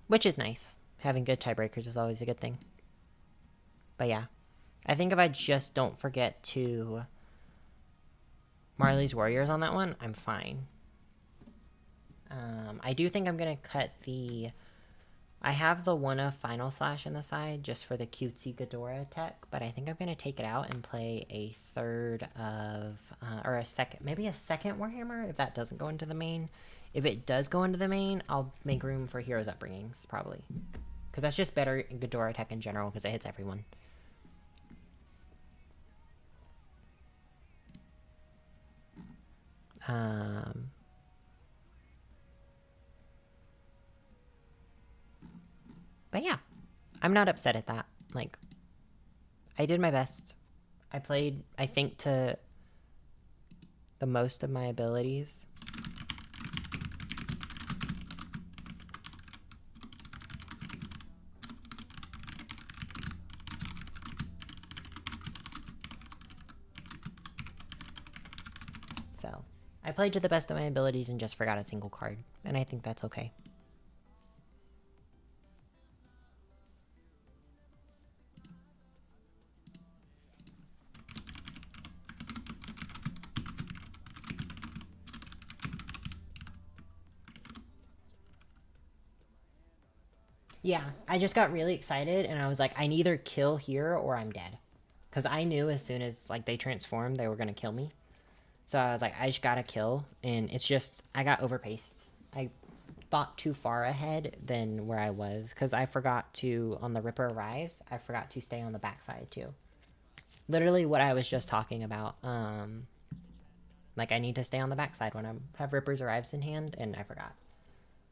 Which is nice. Having good tiebreakers is always a good thing. But yeah, I think if I just don't forget to Marley's Warriors on that one, I'm fine. I do think I'm going to cut the... I have the one of Final Slash in the side just for the cutesy Ghidorah tech, but I think I'm going to take it out and play a third of... or a second... Maybe a second Warhammer if that doesn't go into the main. If it does go into the main, I'll make room for Heroes Upbringings, probably. Because that's just better in Ghidorah tech in general, because it hits everyone. But yeah, I'm not upset at that. Like, I did my best. I played, I think, to the most of my abilities. So, I played to the best of my abilities and just forgot a single card, and I think that's okay. Yeah, I just got really excited, and I was like, I either kill here or I'm dead. Because I knew as soon as, like, they transformed, they were going to kill me. So I was like, I just gotta kill, and it's just, I got overpaced. I thought too far ahead than where I was, because I forgot to, on the Ripper Arrives, I forgot to stay on the backside, too. Literally what I was just talking about. Like, I need to stay on the backside when I have Ripper's Arrives in hand, and I forgot.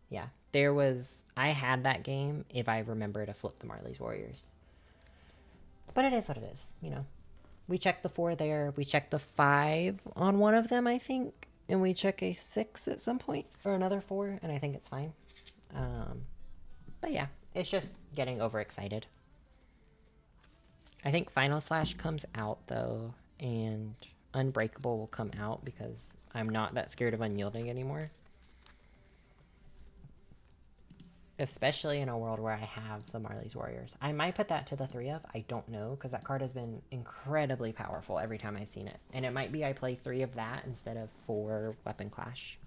Yeah, I had that game if I remember to flip the Marley's Warriors. But it is what it is, you know. We checked the 4 there. We checked the 5 on one of them, I think. And we check a 6 at some point. Or another 4. And I think it's fine. But yeah. It's just getting overexcited. I think Final Slash comes out, though. And Unbreakable will come out. Because I'm not that scared of Unyielding anymore. Especially in a world where I have the Marley's Warriors. I might put that to the 3 of. I don't know, because that card has been incredibly powerful every time I've seen it. And it might be I play 3 of that instead of 4 Weapon Clash.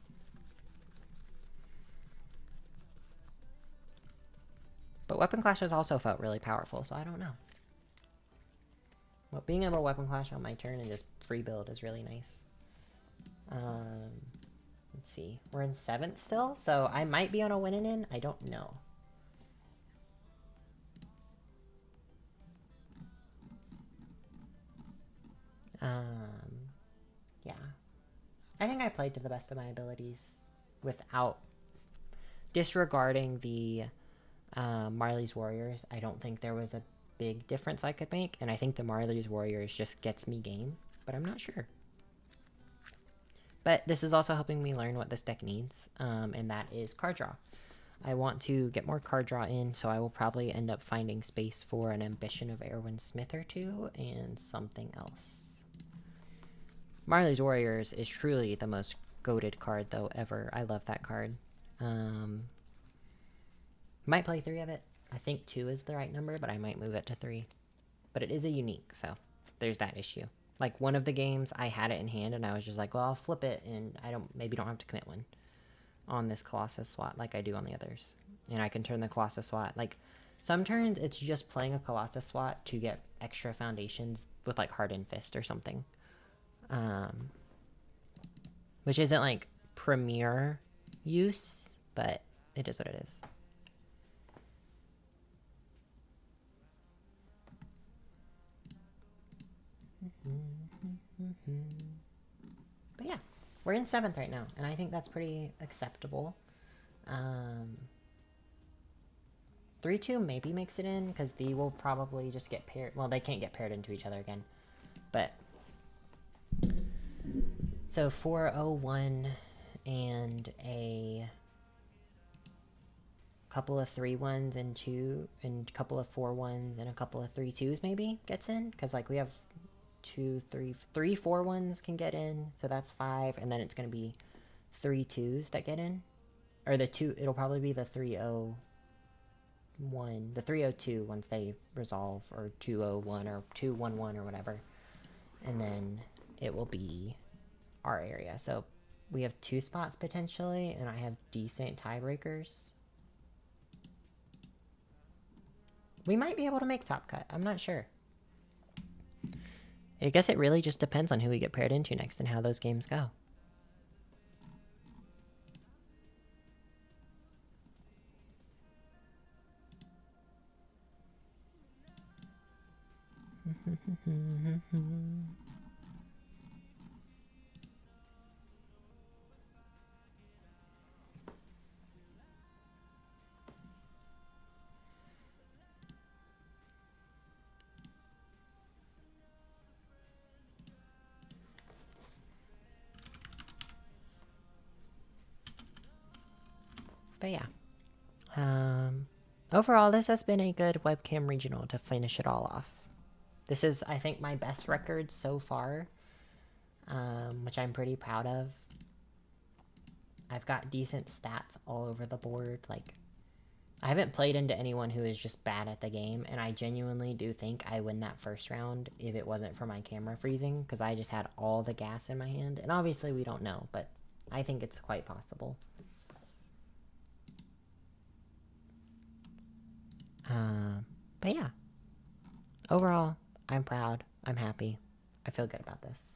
But Weapon Clash has also felt really powerful, so I don't know. Well, being able to Weapon Clash on my turn and just free build is really nice. Let's see. We're in 7th still, so I might be on a winning in. I don't know. Yeah. I think I played to the best of my abilities without disregarding the Marley's Warriors. I don't think there was a big difference I could make, and I think the Marley's Warriors just gets me game, but I'm not sure. But this is also helping me learn what this deck needs, and that is card draw. I want to get more card draw in, so I will probably end up finding space for an Ambition of Erwin Smith or two, and something else. Marley's Warriors is truly the most goated card, though, ever. I love that card. Might play 3 of it. I think 2 is the right number, but I might move it to 3. But it is a unique, so there's that issue. Like, one of the games, I had it in hand, and I was just like, well, I'll flip it, and I maybe don't have to commit one on this Colossus SWAT like I do on the others. And I can turn the Colossus SWAT. Like, some turns, it's just playing a Colossus SWAT to get extra foundations with, like, Hardened Fist or something. Which isn't, like, premier use, but it is what it is. But yeah, we're in 7th right now, and I think that's pretty acceptable. 3-2 maybe makes it in, because they will probably just get paired. Well, they can't get paired into each other again. But so 4-0-1 and a couple of 3-1s and 2, and a couple of 4-1s and a couple of 3-2s maybe gets in, because like we have 3 4-1s can get in, so that's 5, and then it's going to be 3-2s that get in, or the 2, it'll probably be the 3-0-1, the 3-0-2 once they resolve, or 2-0-1 or 2-1-1 or whatever, and then it will be our area. So we have 2 spots potentially, and I have decent tiebreakers. We might be able to make top cut, I'm not sure. I guess it really just depends on who we get paired into next and how those games go. But yeah. Overall, this has been a good webcam regional to finish it all off. This is, I think, my best record so far, which I'm pretty proud of. I've got decent stats all over the board. Like, I haven't played into anyone who is just bad at the game, and I genuinely do think I win that first round if it wasn't for my camera freezing, because I just had all the gas in my hand. And obviously we don't know, but I think it's quite possible. But yeah, overall, I'm proud, I'm happy, I feel good about this.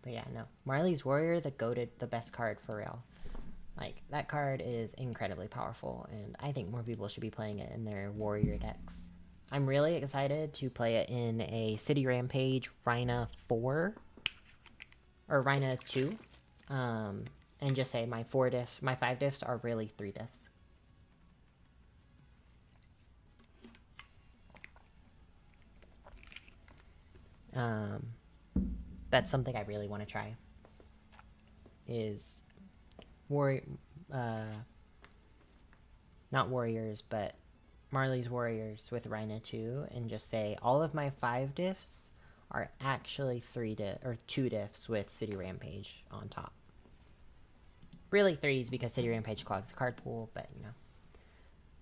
But yeah, no, Marley's Warrior, the best card for real. Like, that card is incredibly powerful, and I think more people should be playing it in their warrior decks. I'm really excited to play it in a City Rampage Rhina 4, or Rhina 2, and just say my 5 diffs are really 3 diffs. That's something I really want to try, is not warriors, but Marley's warriors with Rhina 2, and just say all of my 5 diffs are actually 2 diffs with City Rampage on top. Really 3s because City Rampage clogs the card pool, but you know,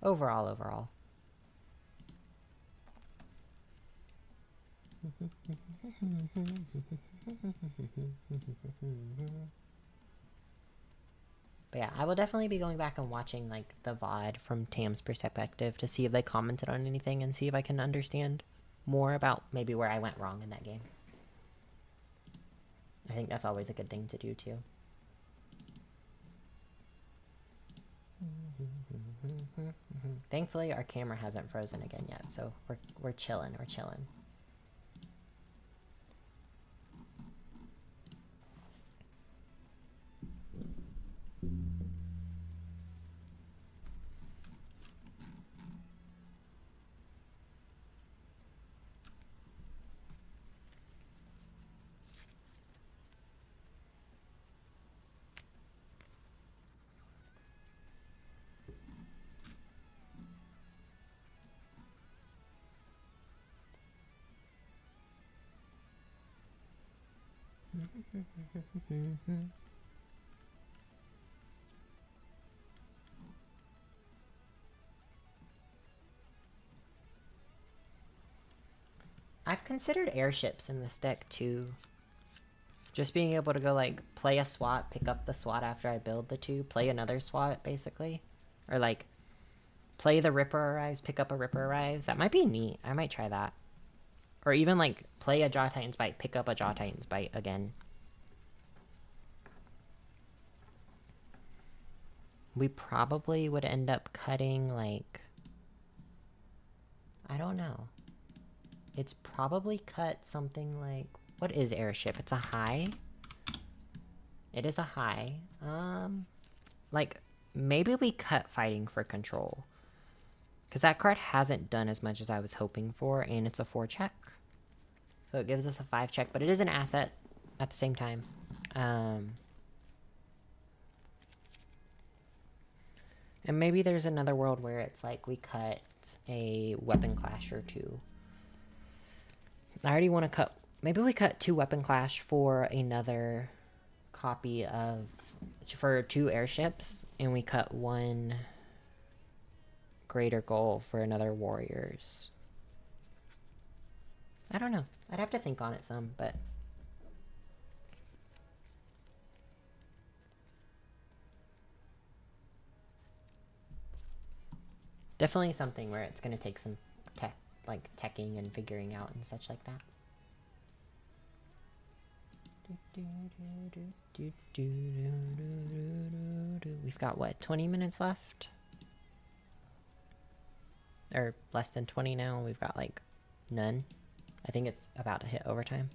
overall. But yeah, I will definitely be going back and watching like the VOD from Tam's perspective to see if they commented on anything and see if I can understand more about maybe where I went wrong in that game. I think that's always a good thing to do too. Thankfully, our camera hasn't frozen again yet, so we're chilling. We're chilling. I've considered airships in this deck too. Just being able to go like play a SWAT, pick up the SWAT after I build the 2, play another SWAT basically. Or like play the Ripper Arrives, pick up a Ripper Arrives. That might be neat. I might try that. Or even like play a Jaw Titan's Bite, pick up a Jaw Titan's Bite again. We probably would end up cutting like, I don't know. It's probably cut something like, what is airship? It's a high. It is a high. Like maybe we cut Fighting for Control. Because that card hasn't done as much as I was hoping for, and it's a 4 check. So it gives us a 5 check, but it is an asset at the same time. And maybe there's another world where it's like we cut a Weapon Clash or 2. I already want to cut... Maybe we cut 2 Weapon Clash for another copy of... For 2 airships, and we cut 1 Greater Goal for another Warriors. I don't know. I'd have to think on it some, but... Definitely something where it's going to take some tech, like teching and figuring out and such like that. We've got what, 20 minutes left? Or less than 20 now. We've got like none. I think it's about to hit overtime.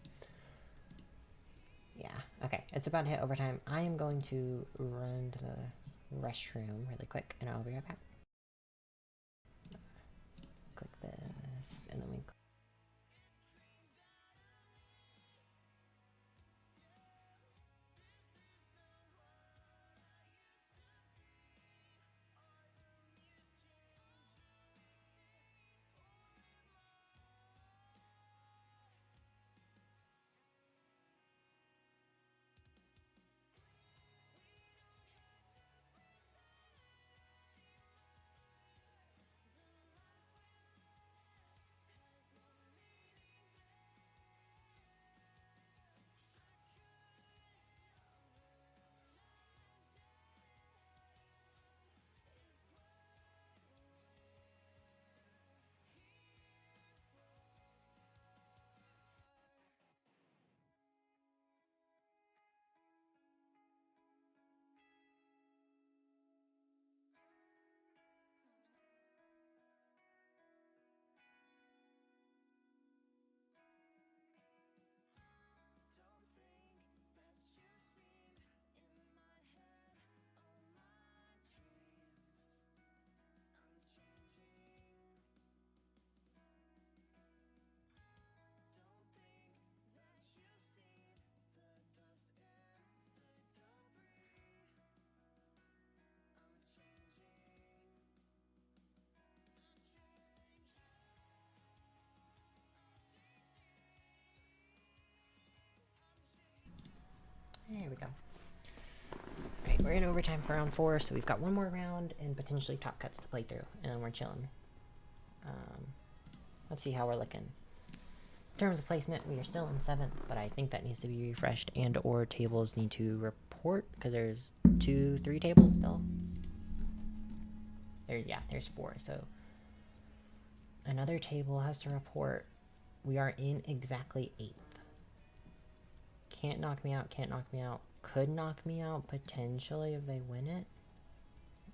Yeah, okay. It's about to hit overtime. I am going to run to the restroom really quick and I'll be right back. Click this and then we we go. Alright, we're in overtime for round 4, so we've got one more round and potentially top cuts to play through, and then we're chilling. Let's see how we're looking. In terms of placement, we are still in 7th, but I think that needs to be refreshed, and or tables need to report, because there's 3 tables still. There's 4, so another table has to report. We are in exactly 8th. Can't knock me out, can't knock me out. Could knock me out, potentially, if they win it.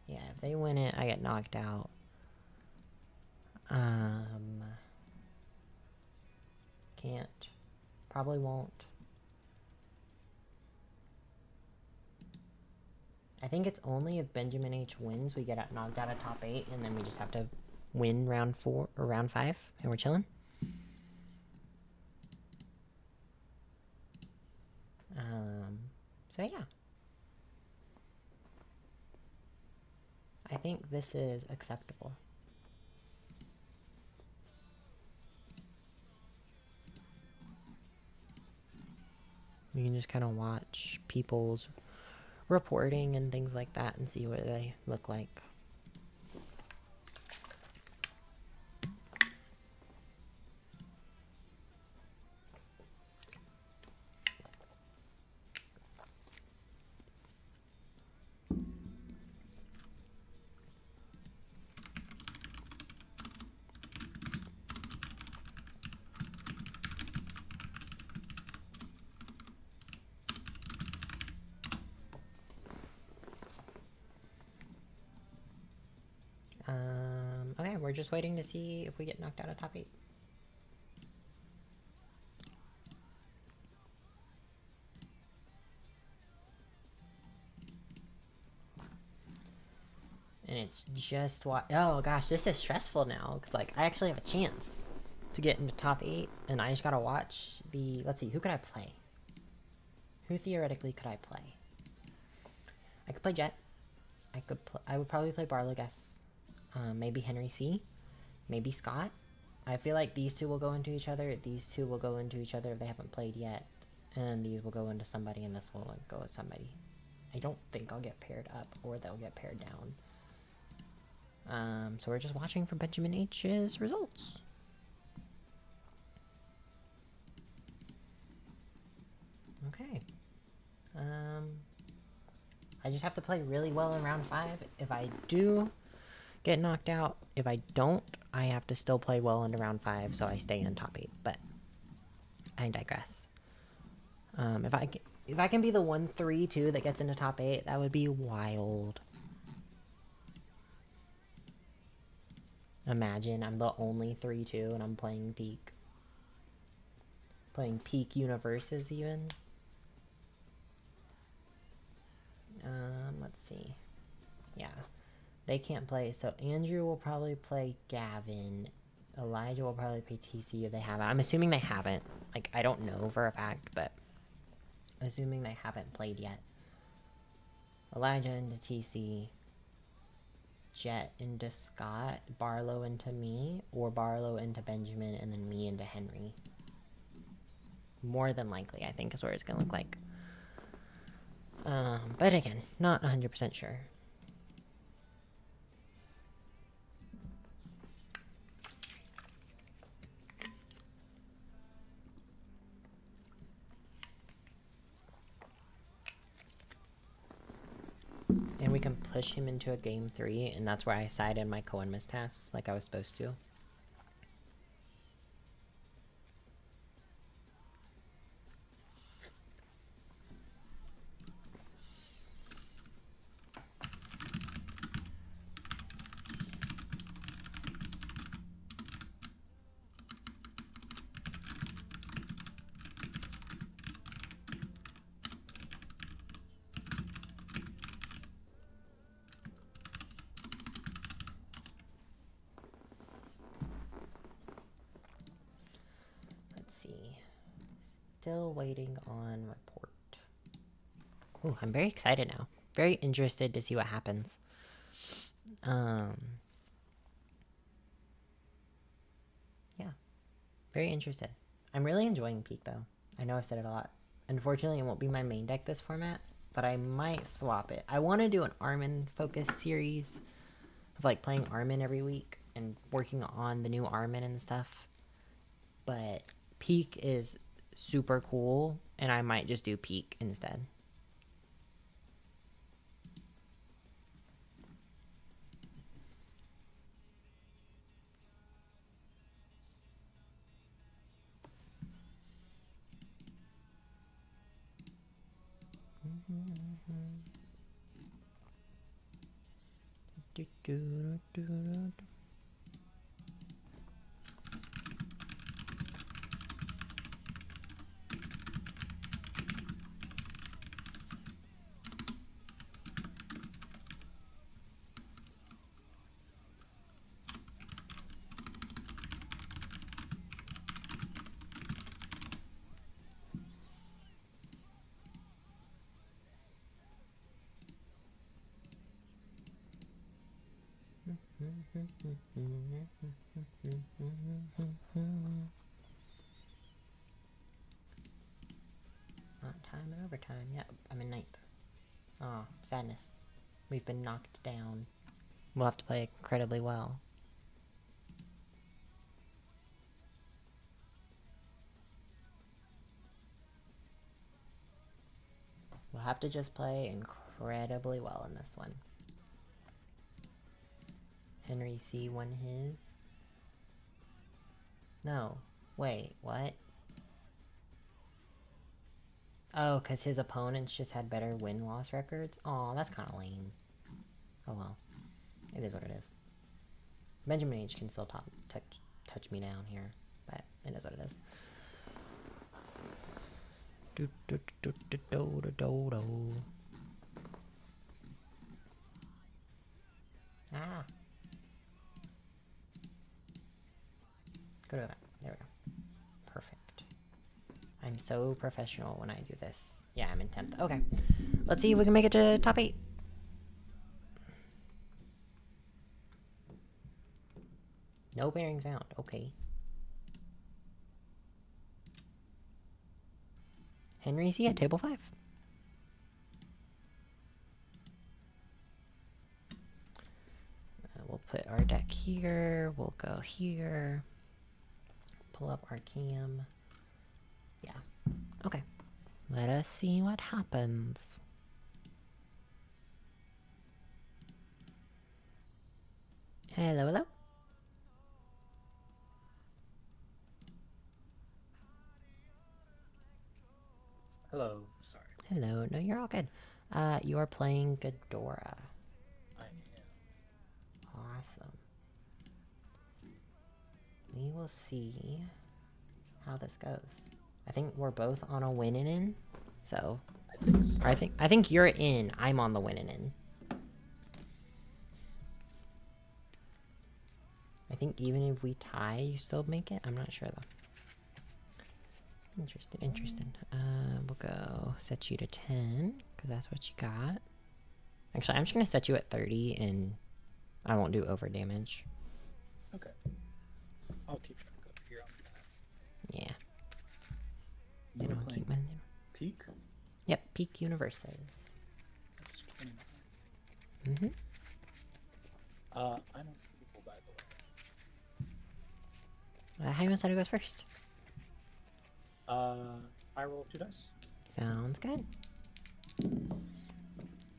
Yeah, if they win it, I get knocked out. Can't. Probably won't. I think it's only if Benjamin H wins we get knocked out of top 8, and then we just have to win round 4 or round 5, and we're chilling. So yeah. I think this is acceptable. You can just kind of watch people's reporting and things like that and see what they look like. Okay, we're just waiting to see if we get knocked out of top 8. And it's just what. Oh gosh, this is stressful now, because like I actually have a chance to get into top 8, and I just gotta watch the. Let's see, who could I play? Who theoretically could I play? I could play Jet. I would probably play Barlow, guess. Maybe Henry C. Maybe Scott. I feel like these two will go into each other. These two will go into each other if they haven't played yet. And these will go into somebody, and this will go with somebody. I don't think I'll get paired up, or they'll get paired down. So we're just watching for Benjamin H's results. Okay. I just have to play really well in round 5. If I do get knocked out, if I don't, I have to still play well into round 5, so I stay in top 8, but I digress. If I can be the 1-3-2 that gets into top 8, that would be wild. Imagine I'm the only 3-2 and I'm playing peak. Playing peak universes even. Let's see. Yeah. They can't play, so Andrew will probably play Gavin. Elijah will probably play TC if they haven't. I'm assuming they haven't. Like, I don't know for a fact, but assuming they haven't played yet. Elijah into TC. Jet into Scott. Barlow into me. Or Barlow into Benjamin, and then me into Henry. More than likely, I think, is where it's gonna look like. But again, not 100% sure. And we can push him into a game 3, and that's where I side in my Cohen miss tasks like I was supposed to. Still waiting on report. Ooh, I'm very excited now. Very interested to see what happens. Yeah. Very interested. I'm really enjoying Peak, though. I know I've said it a lot. Unfortunately, it won't be my main deck this format, but I might swap it. I want to do an Armin focus series of like playing Armin every week and working on the new Armin and stuff. But Peak is super cool, and I might just do Peak instead. Not time and overtime. Yep, I'm in ninth. Oh, sadness. We've been knocked down. We'll have to play incredibly well. We'll have to just play incredibly well in this one. Henry C won his. No. Wait, what? Oh, because his opponents just had better win-loss records? Aw, that's kind of lame. Oh well. It is what it is. Benjamin H can still touch me down here, but it is what it is. Do do do do do do do do. Ah. Go to that. There we go. Perfect. I'm so professional when I do this. Yeah, I'm in 10th. Okay. Let's see if we can make it to top 8. No bearings found. Okay. Henry C at table 5. We'll put our deck here. We'll go here. Pull up our cam. Yeah. Okay. Let us see what happens. Hello, hello. Hello, sorry. Hello. No, you're all good. You are playing Ghidorah. I am. Awesome. We will see how this goes. I think we're both on a winning in, so I think so. I think you're in. I'm on the winning in. I think even if we tie, you still make it. I'm not sure though. Interesting, interesting. We'll go set you to 10 because that's what you got. Actually, I'm just gonna set you at 30, and I won't do over damage. Okay. I'll keep track over here on that. Yeah. You Then were I'll playing keep mine. Peak? Yep, Peak Universes. That's 29. Mm-hmm. I'm on people, by the way. How you want to go first? I roll 2 dice. Sounds good.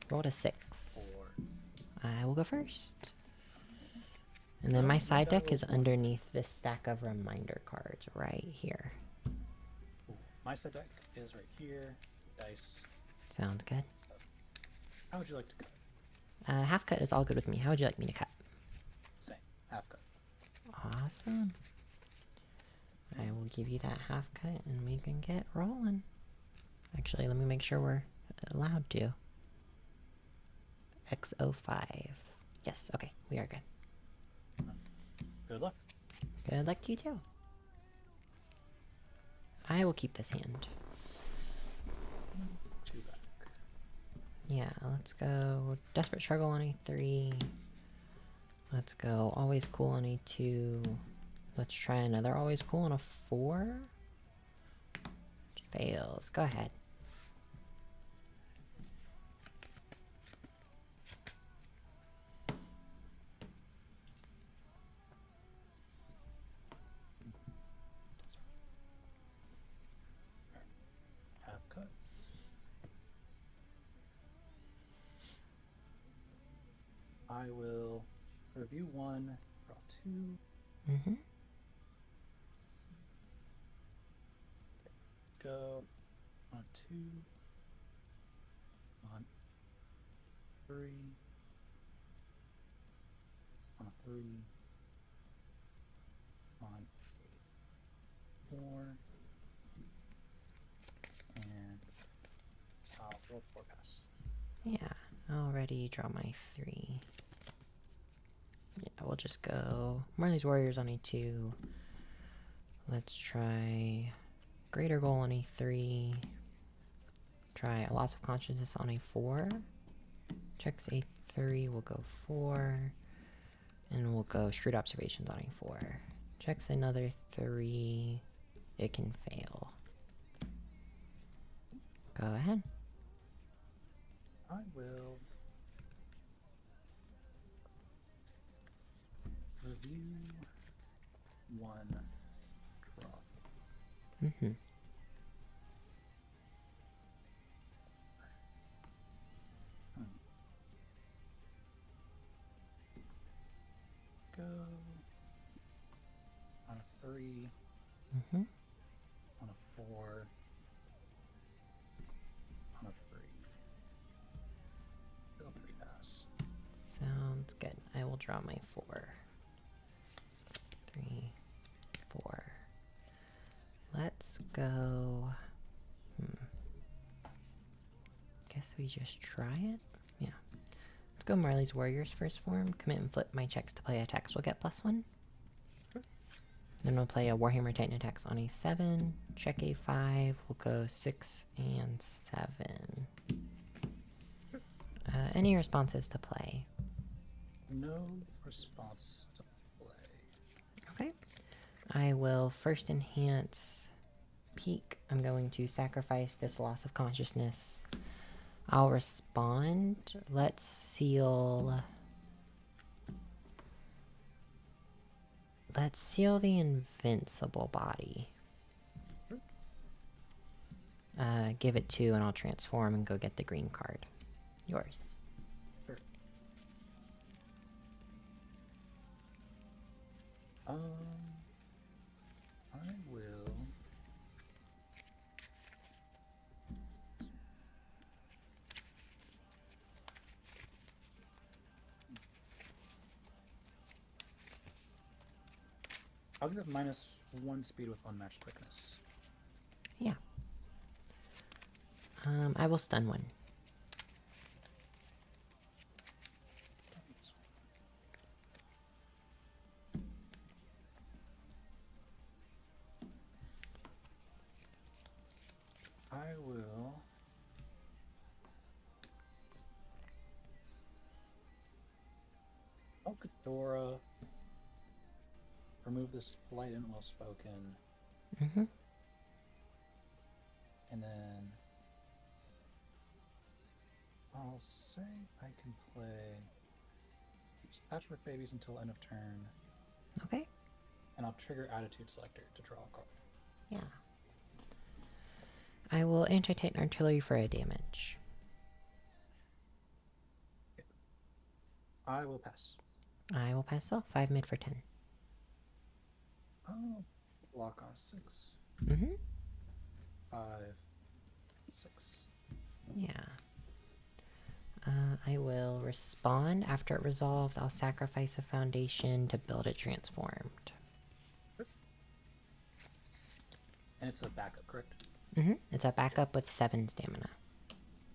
Rolled a 6. 4. I will go first. And then my side deck is underneath this stack of reminder cards right here. Ooh, my side deck is right here. Dice. Sounds good. How would you like to cut? Half cut is all good with me. How would you like me to cut? Same. Half cut. Awesome. I will give you that half cut and we can get rolling. Actually, let me make sure we're allowed to. X05. Yes, okay, we are good. Good luck. Good luck to you too. I will keep this hand. 2 back. Yeah, let's go Desperate Struggle on A3. Let's go Always Cool on A2. Let's try another Always Cool on a 4. Fails. Go ahead. Half cut. I will review 1, draw 2. Mm-hmm. Go on 2, on 3, on 3, on 4, and I'll roll 4 pass. Yeah, I already draw my 3. Yeah, we'll just go Marley's Warriors on A2. Let's try Greater Goal on A3. Try a Loss of Consciousness on A4. Checks A3, we'll go 4. And we'll go Shrewd Observations on A4. Checks another 3. It can fail. Go ahead. I will review 1, draw 4. Mm-hmm. Go on a 3, Mm-hmm. on a 4, on a 3. Go 3 pass. Sounds good. I will draw my 4. 3, 4. Let's go. Guess we just try it? Yeah. Let's go Marley's Warriors first form. Commit and flip my checks to play attacks. We'll get +1. Then we'll play a Warhammer Titan attacks on A7. Check A5. We'll go 6 and 7. Any responses to play? No response to play. Okay. I will first enhance Peak. I'm going to sacrifice this Loss of Consciousness. I'll respond. Let's seal... Let's seal the Invincible body. Give it 2 and I'll transform and go get the green card. Yours. Sure. I will... I'll give it -1 speed with unmatched quickness. Yeah. I will stun 1. I will... Dora. Remove this polite and well spoken. Mm-hmm. And then I'll say I can play Patchwork Babies until end of turn. Okay. And I'll trigger Attitude Selector to draw a card. Yeah. I will Anti-Titan Artillery for a damage. I will pass. I will pass off 5 mid for 10. I'll block on 6. Mm-hmm. 5, 6. Yeah. I will respond. After it resolves, I'll sacrifice a foundation to build it transformed. And it's a backup, correct? Mm-hmm. It's a backup with 7 stamina.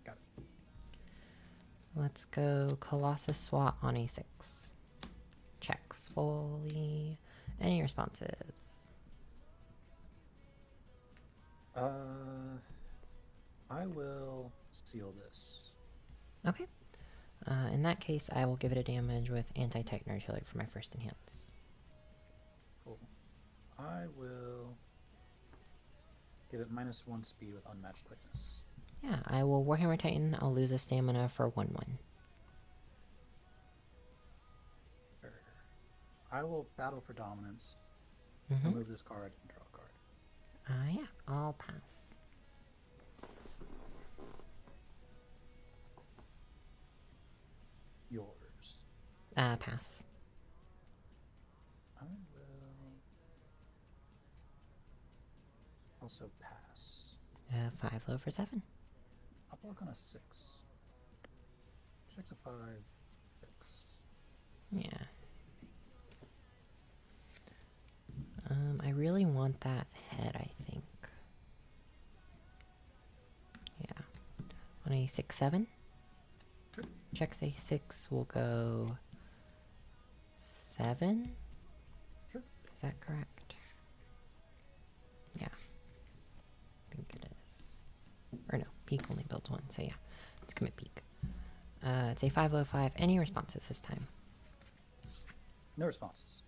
Got it. Let's go Colossus SWAT on A6. Checks fully. Any responses? I will seal this. Okay. In that case, I will give it a damage with Anti-Titan Artillery for my first enhance. Cool. I will Give it -1 speed with unmatched quickness. Yeah, I will Warhammer Titan. I'll lose a stamina for 1/1. Sure. I will battle for dominance. Mm-hmm. Remove this card and draw a card. Yeah, I'll pass. Yours. Pass. I will also pass. 5 low for 7. I'll block on a 6. Check's a 5, 6. Yeah. I really want that head, I think. Yeah. On a 6/7. Checks a 6 will go 7. Sure. Is that correct? Yeah. I think it is. Or no, peak only builds 1, so yeah. Let's commit peak. It's a 5/5. Any responses this time? No responses.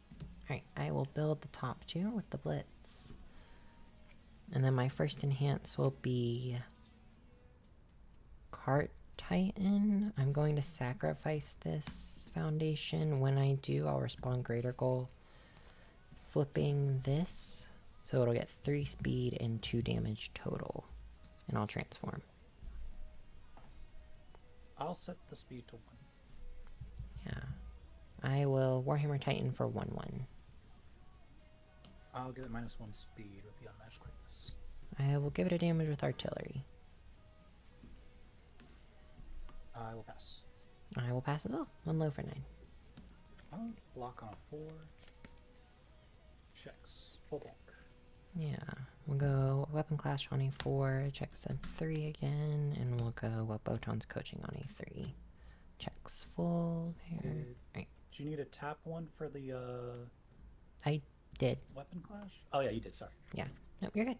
Alright, I will build the top 2 with the blitz. And then my first enhance will be Cart Titan. I'm going to sacrifice this foundation. When I do, I'll respond greater goal. Flipping this, so it'll get 3 speed and 2 damage total. And I'll transform. I'll set the speed to 1. Yeah. I will Warhammer Titan for 1/1. I'll give it -1 speed with the unmatched quickness. I will give it a damage with artillery. I will pass. I will pass as well. 1 low for 9. I'll block on a 4. Checks. Full block. Yeah. We'll go Weapon Clash on a 4. Checks a 3 again. And we'll go what Botan's coaching on a 3. Checks full there. Right. Do you need a tap one for the I did. weapon clash? Oh yeah, you did, sorry. Yeah. Nope, you're good.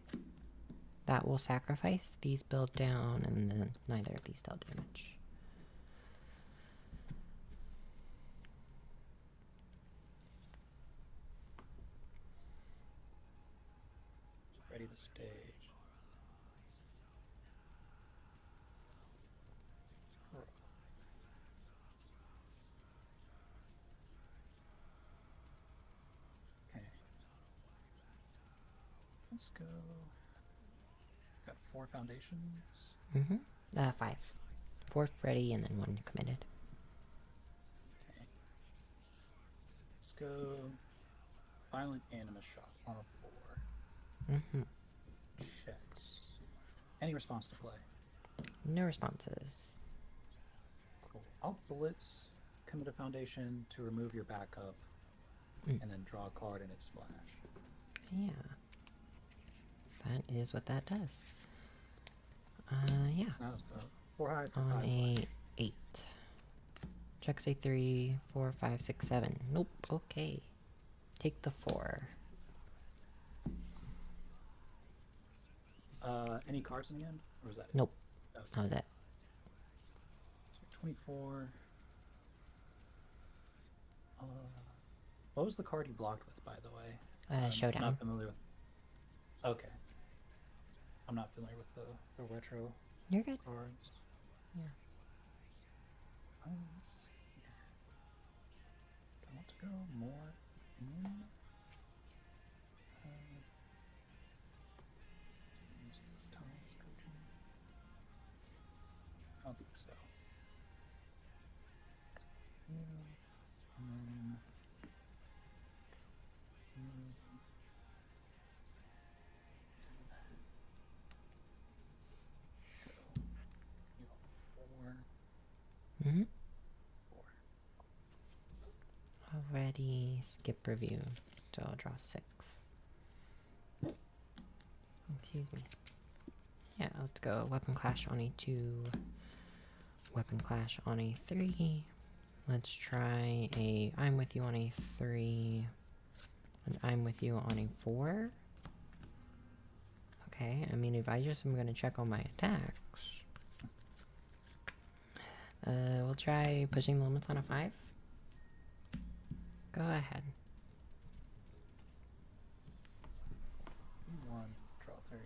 That will sacrifice. These build down, and then neither of these deal damage. Ready the stage. Okay. Let's go. Got 4 foundations. Mm-hmm. 5. 4 ready, and then 1 committed. Okay. Let's go. Violent Animus Shock on a 4. Mm-hmm. Checks. Any response to play? No responses. Cool. I'll blitz, commit a foundation to remove your backup, and then draw a card in its flash. Yeah. That is what that does. Yeah. Now it's 4 high for On 5 a flash. 8. Checks a 3, 4, 5, 6, 7. Nope. Okay. Take the 4. Any cards in the end? Or was that it? Nope. That was That was it. So 24. What was the card you blocked with, by the way? I'm Showdown. not familiar with. Okay. I'm not familiar with the retro You're good. cards. Yeah. Let's see. Do I want to go more in? Tom's coaching. I don't think so. And then. Mm-hmm. 4. Already skip review. So I'll draw 6. Excuse me. Yeah, let's go. Weapon Clash on a 2. Weapon Clash on a 3. Let's try a I'm with you on a 3. And I'm with you on a 4. Okay, I mean, if I just am gonna check on my attacks. We'll try pushing the limits on a 5. Go ahead. 1, draw 3.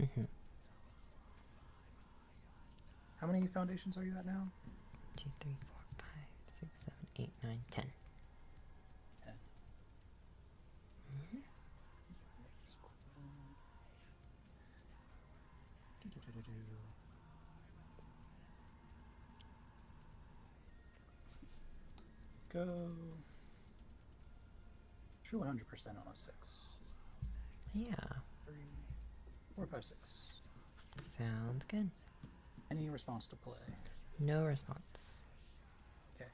Mm-hmm. How many foundations are you at now? 2, 3, 4, 5, 6, 7, 8, 9, 10. 10. Mm-hmm. Go. True 100% on a 6. Yeah. 3, 4, 5, 6. Sounds good. Any response to play? No response. Okay.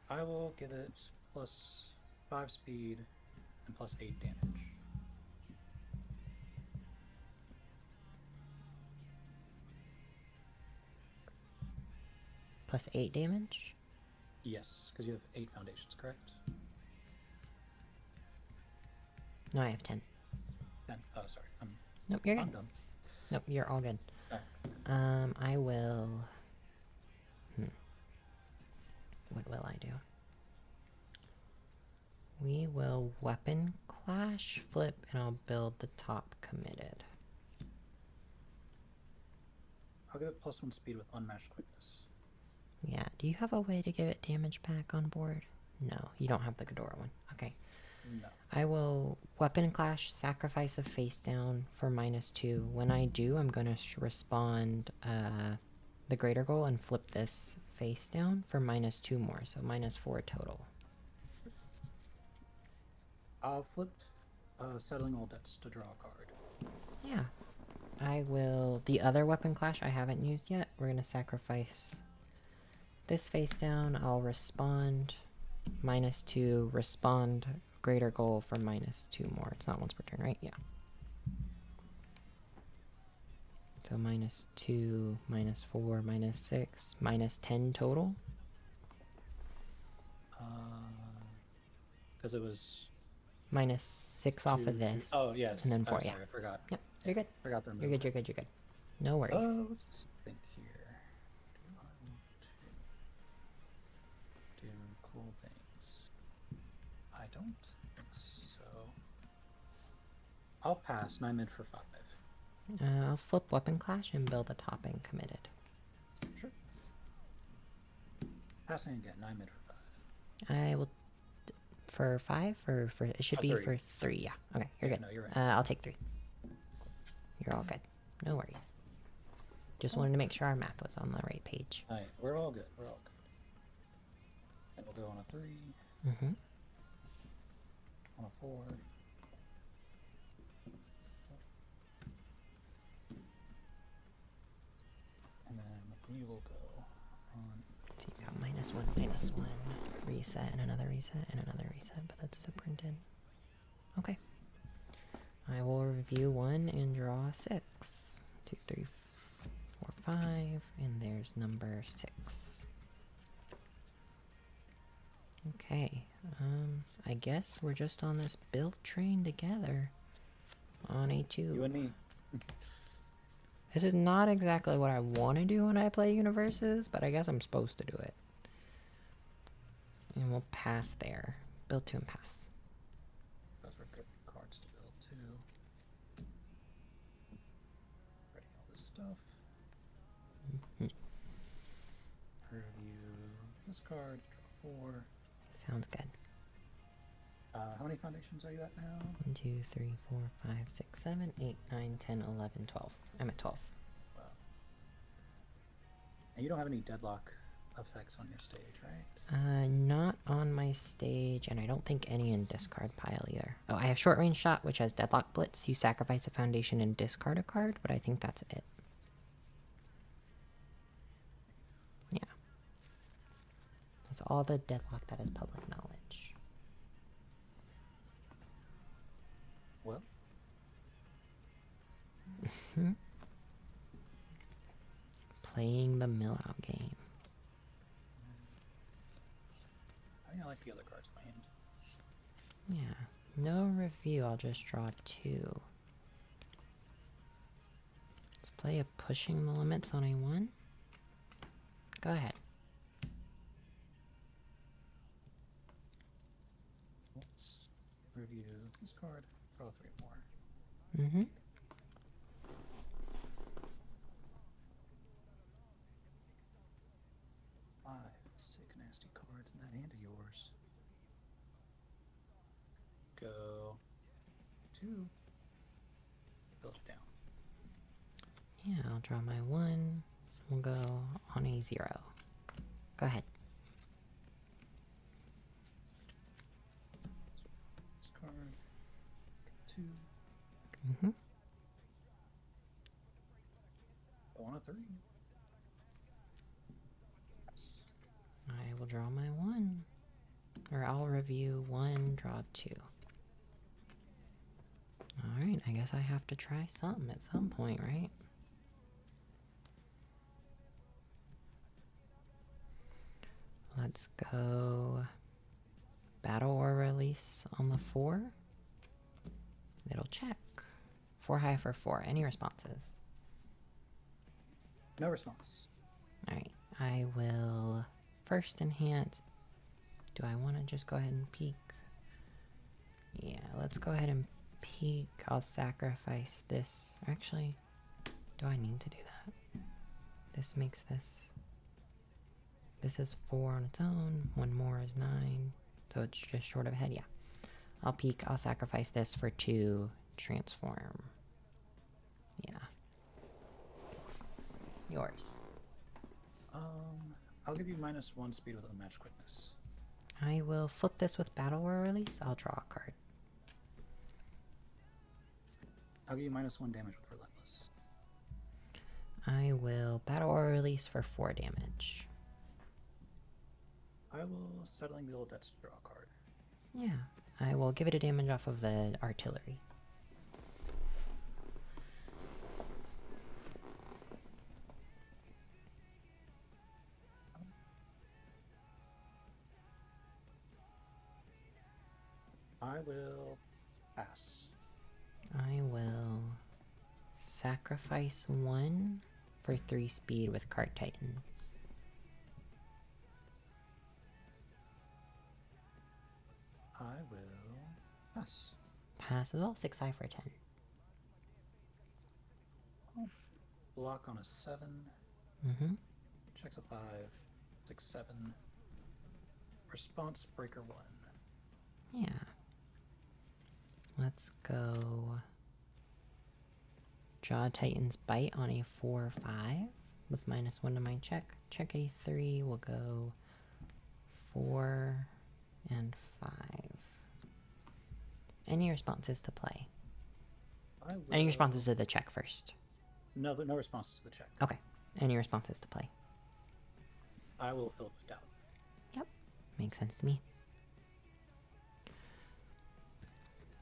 I will give it plus 5 speed and plus 8 damage. Plus 8 damage? Yes, because you have 8 foundations, correct? No, I have 10. 10. Oh, sorry. Nope, you're I'm good. done. Nope, you're all good. Alright. I will... What will I do? We will weapon clash, flip, and I'll build the top committed. I'll give it plus 1 speed with unmatched quickness. Yeah, do you have a way to give it damage back on board? No, you don't have the Ghidorah one. Okay. No. I will weapon clash, sacrifice a face down for -2. When I do, I'm going to respond the greater goal and flip this face down for -2 more, so -4 total. I'll flip settling all debts to draw a card. Yeah. I will... The other weapon clash I haven't used yet. We're going to sacrifice this face down. I'll respond -2, respond greater goal for -2 more. It's not once per turn, right? Yeah. So -2, -4, -6, -10 total. Because it was -6 off of this. Oh, yes. And then 4, sorry, yeah. I forgot. Yep, you're good. Forgot the You're good, you're good, you're good. No worries. Let's think here. Do I want to do cool things? I don't think so. I'll pass, and I'm in for 5. I'll flip weapon clash and build a top and committed. Sure. Passing again, I'm in for 5. I will... For 5? Or for... It should be 3. for 3, yeah. Okay, you're good. No, you're right. I'll take 3. You're all good. No worries. Just wanted to make sure our math was on the right page. Alright, we're all good. We're all good. And we'll go on a 3. Mm-hmm. On a 4. And then we will go on. So you got -1, reset, and another reset, and another reset, but that's the printed. Okay. I will review 1 and draw 6. 2, 3, 4, 5, and there's number 6. Okay, I guess we're just on this build train together on A2. You and me. This is not exactly what I want to do when I play Universes, but I guess I'm supposed to do it. And we'll pass there. Build 2 and pass. Those were good cards to build too. Ready all this stuff. Review this card. Draw 4. Sounds good. How many foundations are you at now? 1, 2, 3, 4, 5, 6, 7, 8, 9, 10, 11, 12. I'm at 12. Wow. And you don't have any deadlock effects on your stage, right? Not on my stage, and I don't think any in discard pile either. Oh, I have short range shot, which has deadlock blitz. You sacrifice a foundation and discard a card, but I think that's it. Yeah. That's all the deadlock that is public knowledge. Well, Playing the mill out game. I think I like the other cards in my hand. Yeah. No review, I'll just draw 2. Let's play a pushing the limits on A1. Go ahead. Let's review this card. Draw 3 more. Mm-hmm. 2. Build it down. Yeah, I'll draw my 1. We'll go on a 0. Go ahead. Discard. 2. Mm-hmm. On a 3. I will draw my 1. Or I'll review 1, draw 2. Alright, I guess I have to try something at some point, right? Let's go battle or release on the 4. It'll check. 4 high for 4. Any responses? No response. Alright, I will first enhance. Do I want to just go ahead and peek? Yeah, let's go ahead and peek. I'll sacrifice this. Actually, do I need to do that? This makes this. This is 4 on its own. 1 more is 9. So it's just short of a head, yeah. I'll peek. I'll sacrifice this for 2. Transform. Yeah. Yours. I'll give you -1 speed with unmatched quickness. I will flip this with battle or release. I'll draw a card. I'll give you -1 damage with relentless. I will battle or release for 4 damage. I will settling the old debts to draw a card. Yeah. I will give it a damage off of the artillery. I will pass. I will sacrifice 1 for 3 speed with Card Titan. I will pass. Pass is all 6 high for 10. Block on a 7. Mm-hmm. Checks a 5. 6, 7. Response breaker 1. Yeah. Let's go. Jaw Titan's Bite on a 4-5 with -1 to my check. Check a 3. We'll go 4 and 5. Any responses to play? Any responses to the check first? No responses to the check. Okay. Any responses to play? I will fill it with doubt. Yep. Makes sense to me.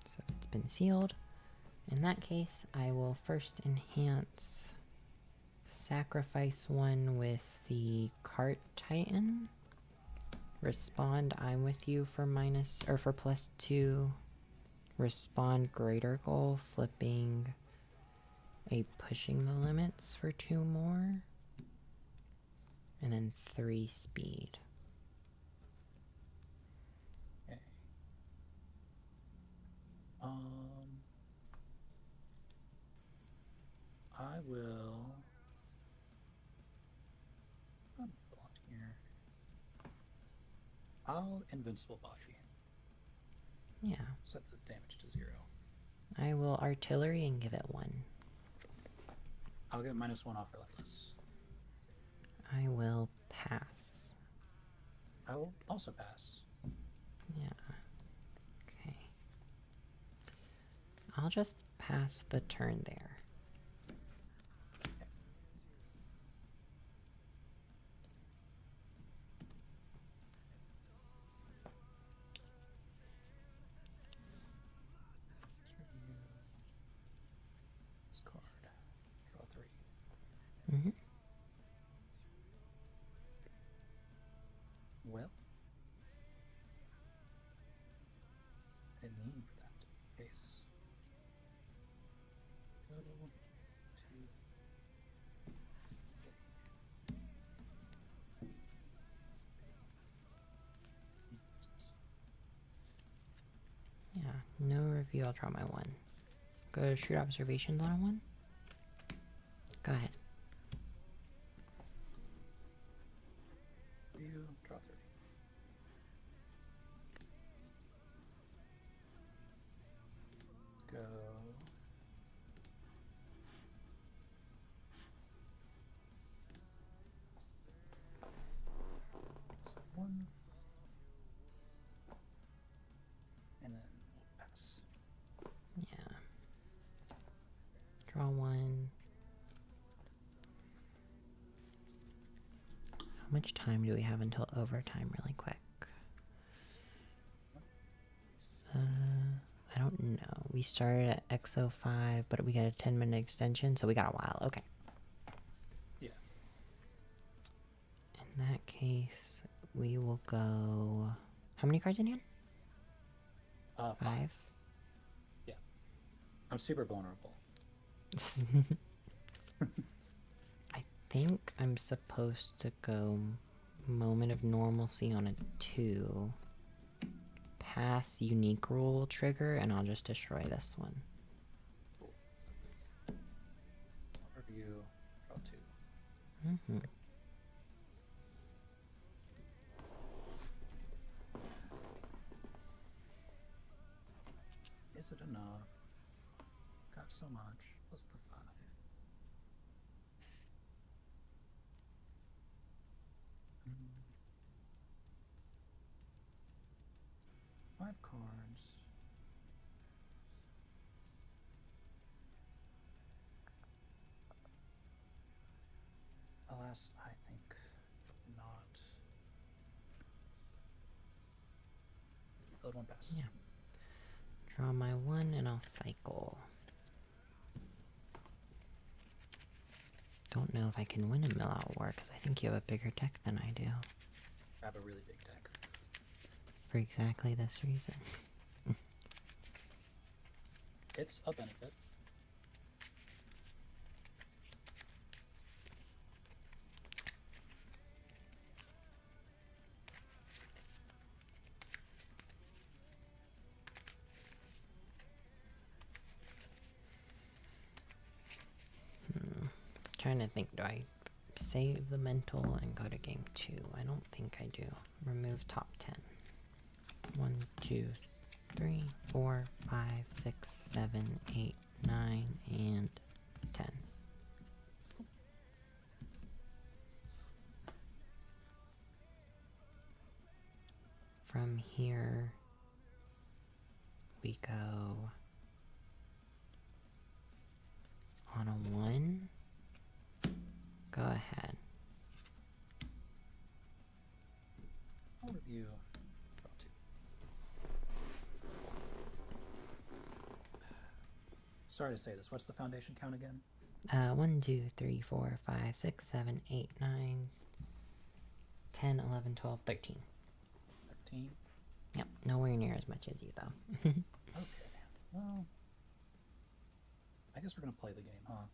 So it's been sealed. In that case, I will first enhance sacrifice 1 with the Cart Titan. Respond I'm with you for +2. Respond greater goal, flipping a pushing the limits for 2 more. And then 3 speed. Okay. I will. Here. I'll invincible Bashi. Yeah. Set the damage to 0. I will artillery and give it 1. I'll get -1 off relentless. I will pass. I will also pass. Yeah. Okay. I'll just pass the turn there. This card. Draw 3. Mm-hmm. Well, I didn't mean for that to be the case. Go to Yeah. No review. I'll draw my 1. Go to shoot observations on a 1. Go ahead. you draw 3. Let's go much time do we have until overtime really quick? I don't know. We started at XO5, but we got a 10-minute extension, so we got a while. Okay. Yeah. In that case, we will go... How many cards in hand? 5? Yeah. I'm super vulnerable. I think I'm supposed to go Moment of Normalcy on a 2. Pass Unique Rule trigger, and I'll just destroy this one. Review, draw 2. Mm-hmm. Is it enough? Got so much. Plus the 5. Five cards. Alas, I think not. Build one pass. Yeah. Draw my 1 and I'll cycle. Don't know if I can win a Mill Out War because I think you have a bigger deck than I do. I have a really big deck. For exactly this reason. It's a benefit. Trying to think, do I save the mental and go to game 2? I don't think I do. Remove top 10. 1, 2, 3, 4, 5, 6, 7, 8, 9, and 10. From here, we go on a 1. Go ahead. I'll review. Draw 2. Sorry to say this. What's the foundation count again? 1, 2, 3, 4, 5, 6, 7, 8, 9, 10, 11, 12, 13. 13. Yep, nowhere near as much as you, though. Okay. Well, I guess we're gonna play the game, huh?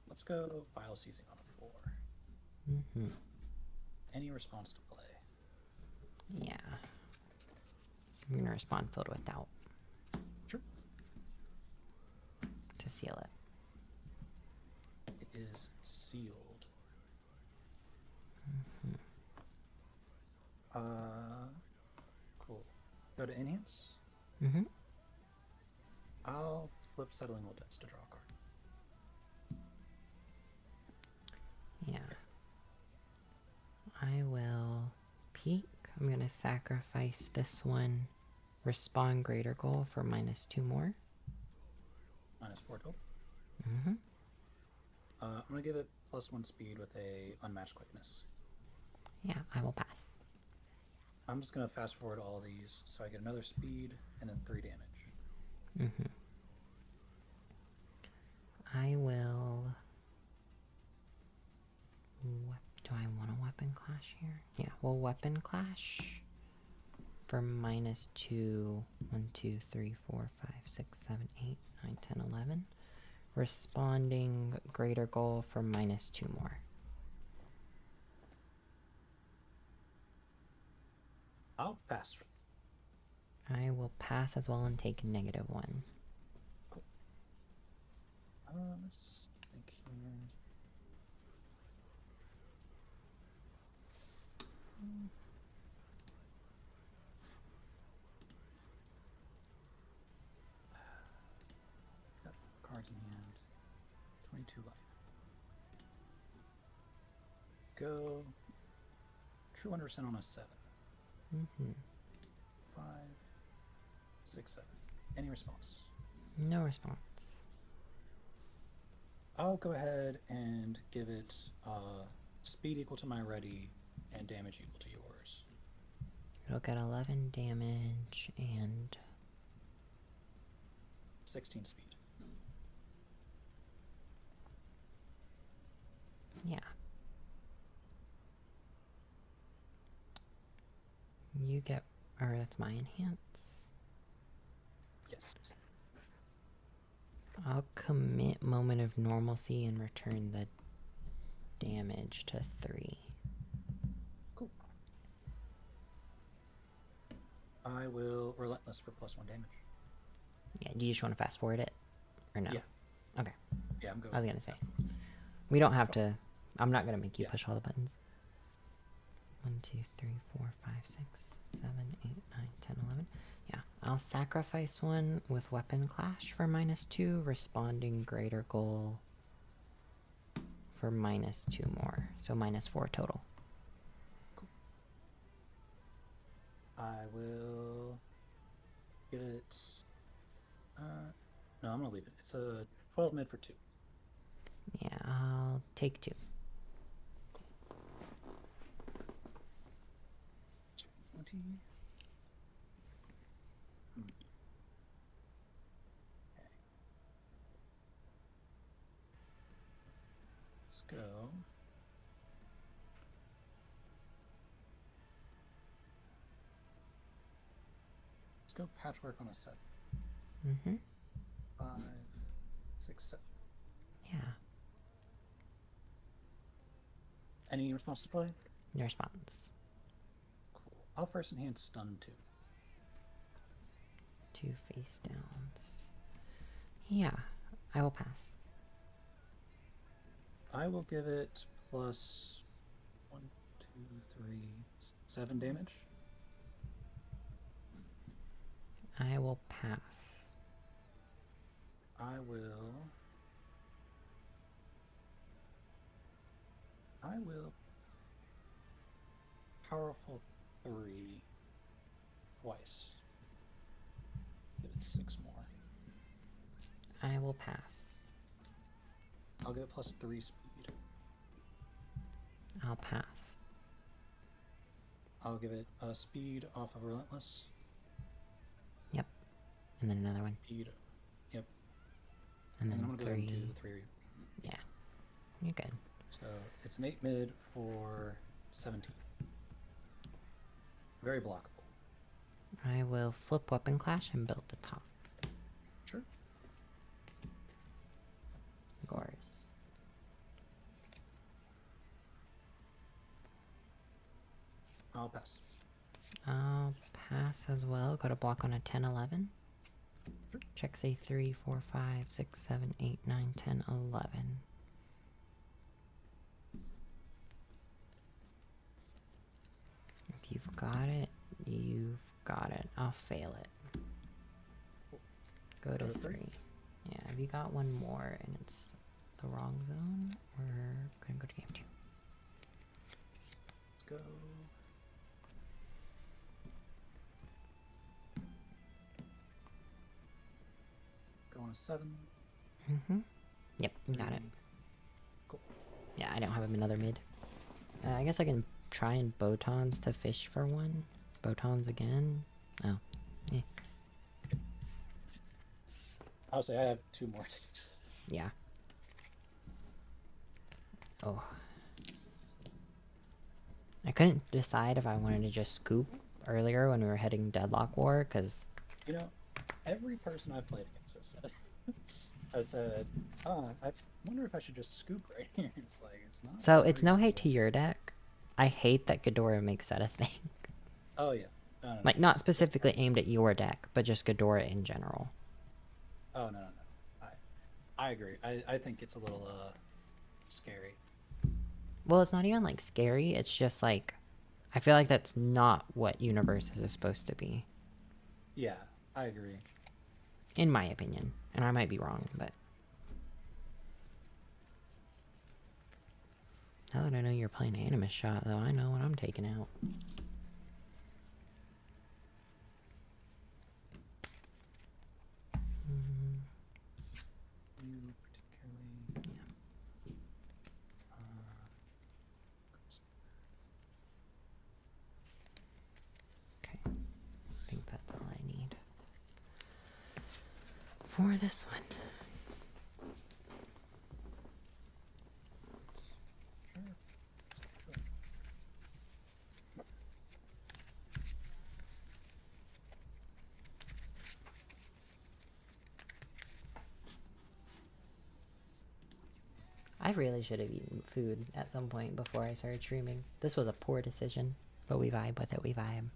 Let's go file seizing on a 4. Mm-hmm. Any response to play? Yeah. I'm gonna respond filled with doubt. Sure. To seal it. It is sealed. Mm-hmm. Cool. Go to enhance. Mm-hmm. I'll flip settling old debts to draw a card. Yeah. I will peek. I'm gonna sacrifice this one. Respond greater goal for -2 more. -4 total. Mm-hmm. I'm gonna give it +1 speed with a unmatched quickness. Yeah, I will pass. I'm just gonna fast forward all these so I get another speed and then 3 damage. Mm-hmm. I will... Do I want a weapon clash here? Yeah, well, weapon clash for -2. 1, 2, 3, 4, 5, 6, 7, 8, 9, 10, 11. Responding greater goal for -2 more. I'll pass. I will pass as well and take -1. Cool. Let's think here. Got 4 cards in hand. 22 life. Go. True 100% on a 7. Mm-hmm. 5, 6, 7. Any response? No response. I'll go ahead and give it speed equal to my ready and damage equal to yours. It'll get 11 damage and 16 speed. yeah. You get, or that's my enhance. Yes. I'll commit Moment of Normalcy and return the damage to 3. Cool. I will Relentless for +1 damage. Yeah, do you just want to fast forward it? Or no? Yeah. Okay. Yeah, I'm going. I was gonna say. We don't have to, I'm not gonna make you push all the buttons. 1, 2, 3, 4, 5, 6, 7, 8, 9, 10, 11. Yeah, I'll sacrifice one with Weapon Clash for -2, responding Greater Goal for -2 more. So -4 total. Cool. I will give it. No, I'm gonna leave it. It's a 12 mid for 2. Yeah, I'll take 2. 20. Okay. Let's go. Let's go patchwork on a 7. Mm-hmm. 5, 6, 7. Yeah. Any response to play? No response. Cool. I'll first enhance stun 2. 2 face downs. Yeah, I will pass. I will give it +1, 2, 3, 7 damage. I will pass. I will powerful 3 twice. Give it 6 more. I will pass. I'll give it +3 speed. I'll pass. I'll give it speed off of Relentless. Yep. And then another one. Speed. Yep. And then I'm gonna 3. go ahead and do the 3. Yeah. You're good. So it's an 8 mid for 17. Very blockable. I will flip Weapon Clash and build the top. Sure. Yours. I'll pass. I'll pass as well. Go to block on a 10, 11. Check say 3, 4, 5, 6, 7, 8, 9, 10, 11. If you've got it, you've got it. I'll fail it. Go to 3. Yeah, have you got one more and it's the wrong zone? We're gonna go to game 2. Let's go. Go on a 7. Mm-hmm. Yep, you got it. Cool. Yeah, I don't have another mid. I guess I can try and Botons to fish for one. Botons again. Oh. Eh. I'll say I have 2 more takes. Yeah. Oh. I couldn't decide if I wanted to just scoop earlier when we were heading Deadlock War, because... You know, every person I've played against has said, I said, I wonder if I should just scoop right here. It's like, it's not. So, it's no hate to your deck. I hate that Ghidorah makes that a thing. Oh, yeah. No, Like, not specifically aimed at your deck, but just Ghidorah in general. Oh, no. I agree. I think it's a little, scary. Well, it's not even, like, scary. It's just, like... I feel like that's not what Universes is supposed to be. Yeah, I agree. In my opinion. And I might be wrong, but... Now that I know you're playing Animus Shot, though, I know what I'm taking out. You particularly... for this one. Sure. I really should have eaten food at some point before I started streaming. This was a poor decision, but we vibe with it. We vibe.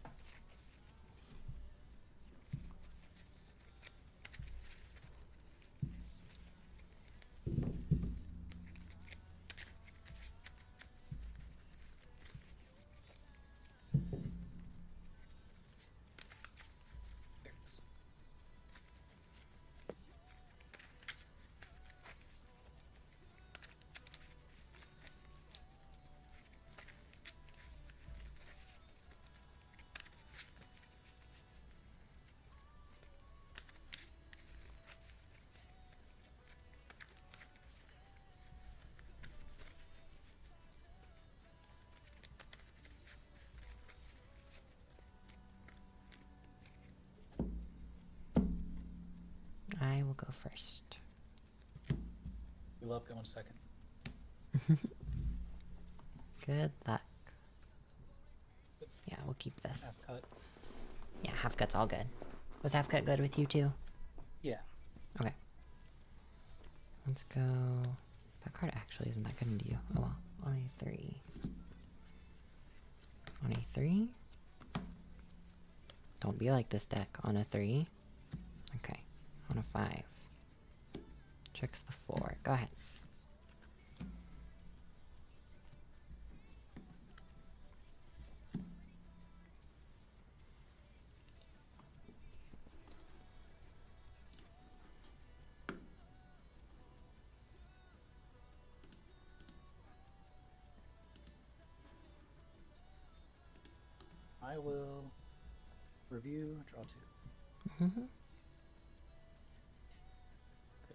There it is. I will go first. We love going second. Good luck. Yeah, we'll keep this. Half cut. Yeah, half cut's all good. Was half cut good with you too? Yeah. Okay. Let's go. That card actually isn't that good into you. Oh well. On a 3. On a 3? Don't be like this deck. On a 3. Okay. On a 5. Checks the 4. Go ahead. I will review, draw 2. Mm-hmm. Go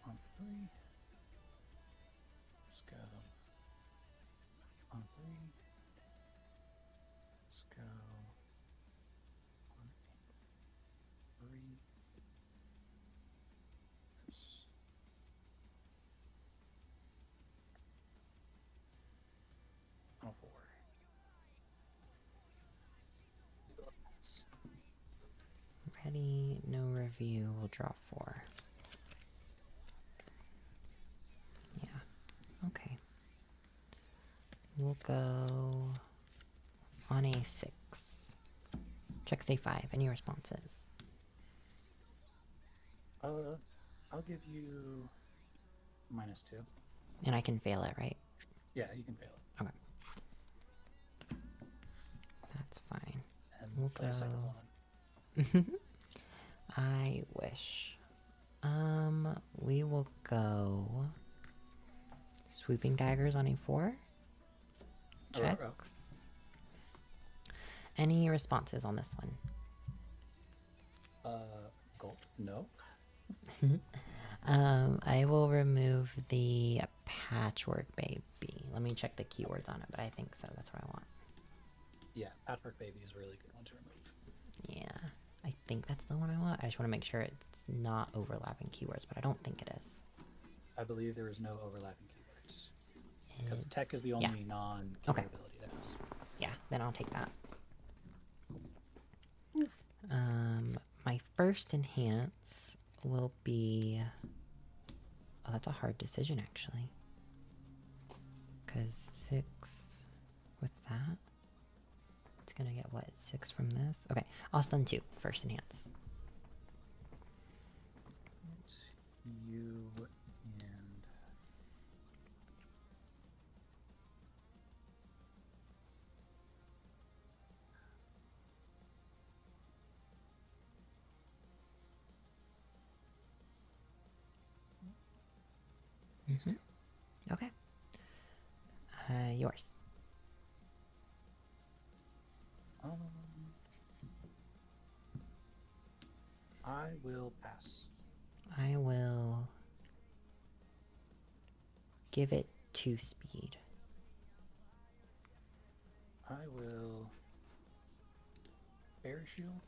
on 3. Let's go on 3. Let's go on 3. Let's on 4. Ready, no review, we'll draw 4. Yeah, okay. We'll go on a 6. Checks a 5. Any responses? I'll give you -2. And I can fail it, right? Yeah, you can fail it. Okay. That's fine. And We'll play a second go- one. I wish. We will go sweeping daggers on a 4. Checks. Ruh-roh. Any responses on this one? Gold. No. I will remove the patchwork baby. Let me check the keywords on it, but I think so. That's what I want. Yeah, Patchwork Baby is a really good one to remove. Yeah, I think that's the one I want. I just want to make sure it's not overlapping keywords, but I don't think it is. I believe there is no overlapping keywords. Because It's- tech is the only non-keyword Okay. ability it has. Yeah, then I'll take that. My first enhance will be... Oh, that's a hard decision, actually. Because 6 with that... It's gonna get, what, 6 from this? Okay, I'll stun 2. First enhance. You and... Okay. Yours. I will pass. I will... give it 2 speed. I will... Fairy Shield.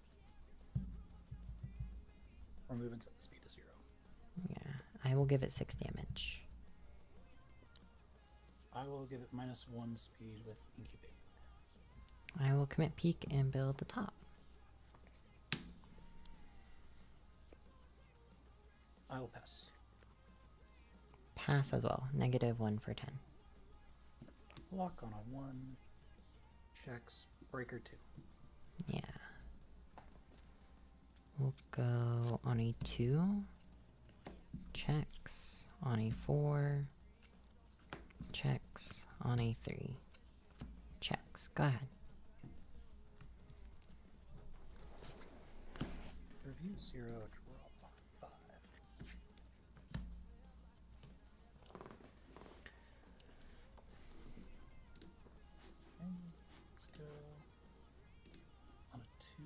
remove and set the speed to 0. Yeah, I will give it 6 damage. I will give it -1 speed with incubate. I will commit peak and build the top. I will pass. Pass as well. -1 for 10. Lock on a 1. Checks. Breaker 2. Yeah. We'll go on a 2. Checks. On a 4. Checks. On a 3. Checks. Go ahead. Review 0, draw 5. Okay, let's go on a 2.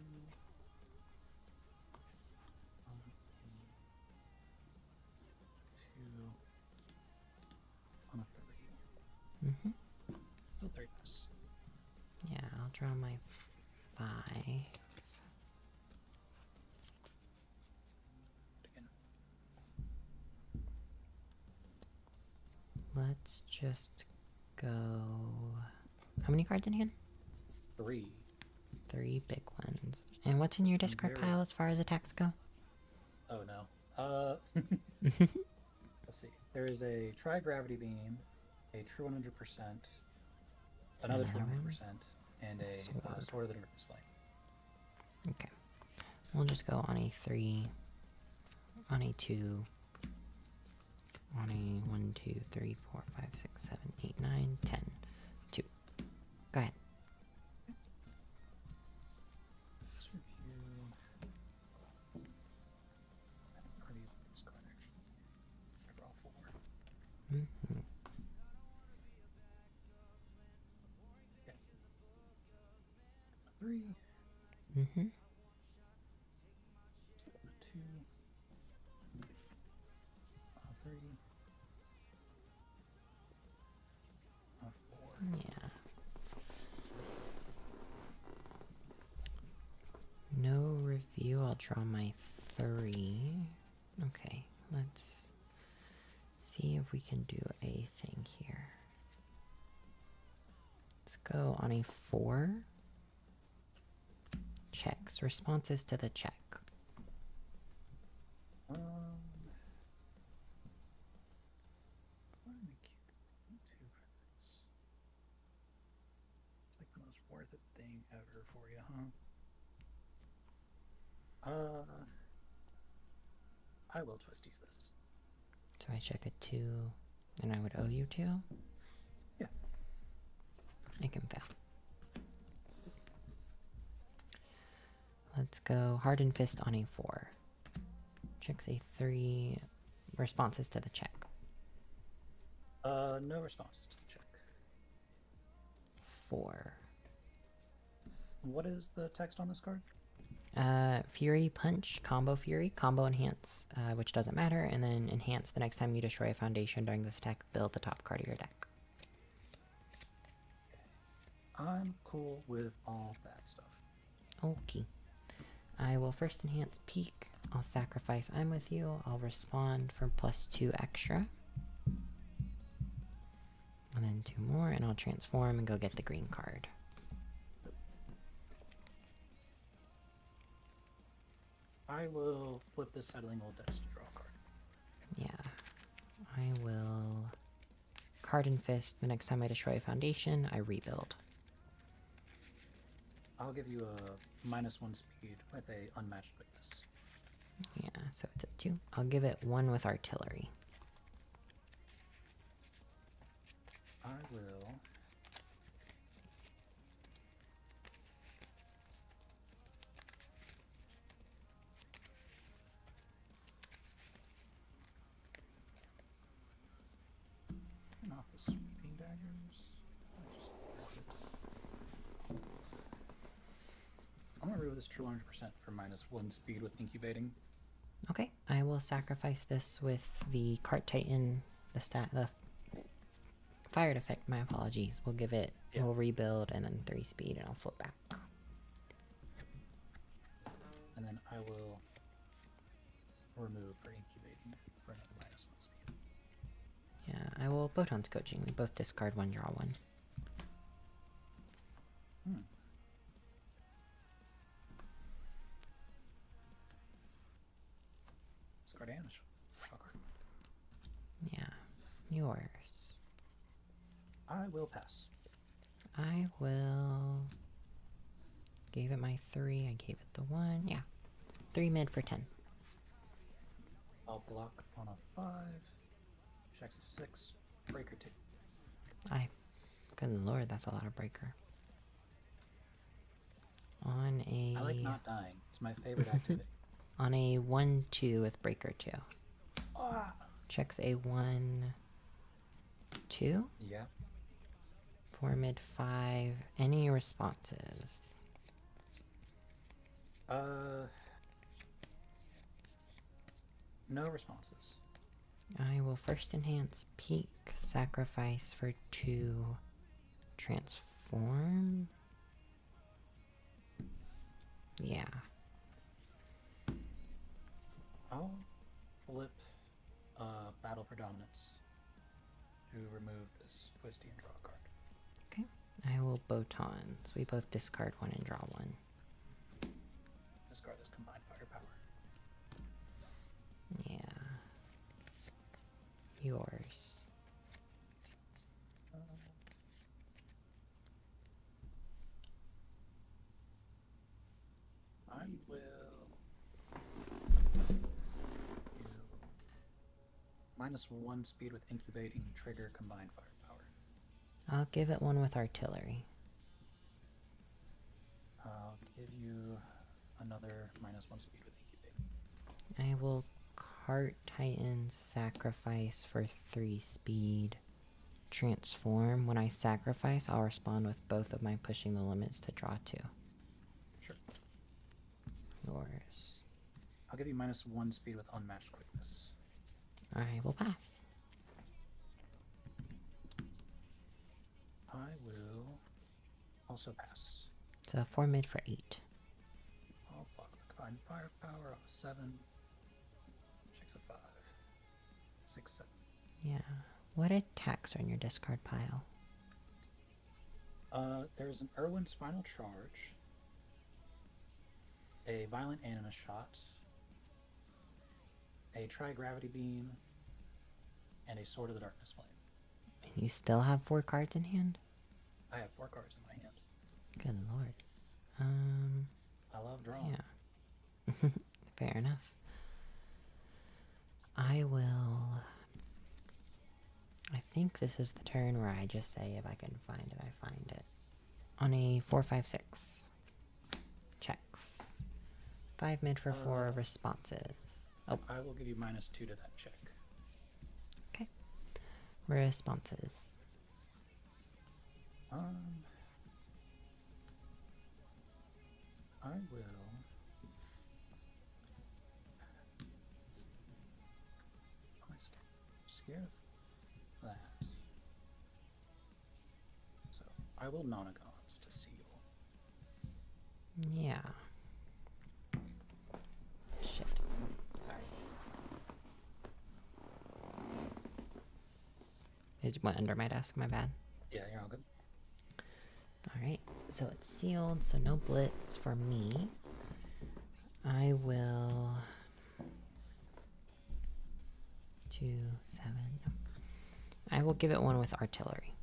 On a 2. On a 3. Mm-hmm. Oh, very nice. Yeah, I'll draw my 5. Again. Let's just go... How many cards in hand? 3. 3 big ones. And what's in your discard Very- pile as far as attacks go? Oh no. Let's see. There is a Tri-Gravity Beam, a True 100%, another True Another 100%, and a Sword. Sword of the Darkness Flame. Okay. We'll just go on a 3, on a 2, on a 1, 2, 3, 4, 5, 6, 7, 8, 9, 10. 2. Go ahead. Let's review. I didn't review this card actually. I draw 4. Mm-hmm. Okay. 3. Mm-hmm. 2. 3. 4. Yeah. No review. I'll draw my 3. Okay, let's see if we can do a thing here. Let's go on a 4. Checks. Responses to the check. What do I make you do for this? It's like the most worth it thing ever for you, huh? I will twisties this. So I check a 2, and I would owe you 2? Yeah. It can fail. Let's go Hardened Fist on a 4. Checks a 3. Responses to the check. No responses to the check. 4. What is the text on this card? Fury Punch, Combo Fury, Combo Enhance, which doesn't matter, and then Enhance the next time you destroy a foundation during this attack, build the top card of your deck. I'm cool with all that stuff. Okay. I will first enhance Peak. I'll sacrifice I'm with you. I'll respond for +2 extra. And then 2 more, and I'll transform and go get the green card. I will flip this settling old decks to draw a card. Yeah. I will Hardened Fist. The next time I destroy a foundation, I rebuild. I'll give you a -1 speed with a unmatched quickness. Yeah, so it's a 2. I'll give it 1 with artillery. I will. Turn off the sweeping daggers. That's just perfect. I'm gonna remove this true 100% for -1 speed with incubating. Okay, I will sacrifice this with the Cart Titan, the Fired Effect, my apologies. We'll give it, Yeah. we'll rebuild, and then 3 speed, and I'll flip back. And then I will remove for incubating for another -1 speed. Yeah, I will Botan's coaching. We both discard one, draw one. Discard damage. Draw card. Yeah, yours. I will pass. I will. Gave it my 3. I gave it the 1. Yeah, 3 mid for 10. I'll block on a 5. Checks a 6. Breaker 2. Good lord, that's a lot of breaker. On a. I like not dying. It's my favorite activity. On a 1/2 with breaker 2. Ah! Checks a 1 2. Yeah. 4 mid 5. Any responses? No responses. I will first enhance peak, sacrifice for 2, transform. Yeah. I'll flip Battle for Dominance to remove this Twisty and draw a card. Okay. I will Botons. We both discard 1 and draw 1. Discard this combined firepower. Yeah. Yours. I will -1 speed with incubating, trigger combined firepower. I'll give it 1 with artillery. I'll give you another -1 speed with incubating. I will cart Titan, sacrifice for 3 speed, transform. When I sacrifice, I'll respond with both of my pushing the limits to draw 2. Sure. Yours. I'll give you -1 speed with unmatched quickness. I will pass. I will also pass. So 4 mid for 8. I'll block the combined firepower on a 7. Checks a 5. 6, 7. Yeah. What attacks are in your discard pile? There's an Irwin's Final Charge, a Violent Animus Shot, a Tri-Gravity Beam, and a Sword of the Darkness Flame. And you still have 4 cards in hand? I have 4 cards in my hand. Good lord. I love drawing. Yeah. Fair enough. I will... I think this is the turn where I just say if I can find it, I find it. On a 4, 5, 6. Checks. 5 mid for 4 responses. Oh, I will give you -2 to that check. okay. Responses. I will... I'm scared of that. So, I will Nonagons to seal. Yeah. Shit. Sorry. It went under my desk, my bad. Yeah, you're all good. Alright, so it's sealed, so no blitz for me. I will... 2, 7... I will give it 1 with artillery.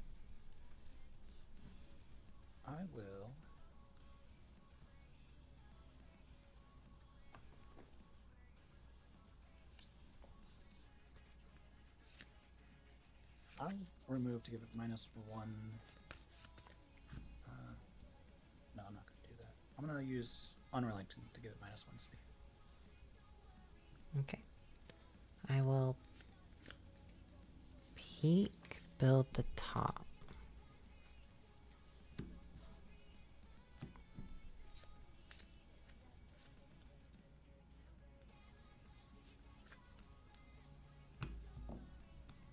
I will... I'll remove to give it -1. No, I'm not going to do that. I'm going to use Unrelenting to give it -1 speed. Okay. I will peek, build the top.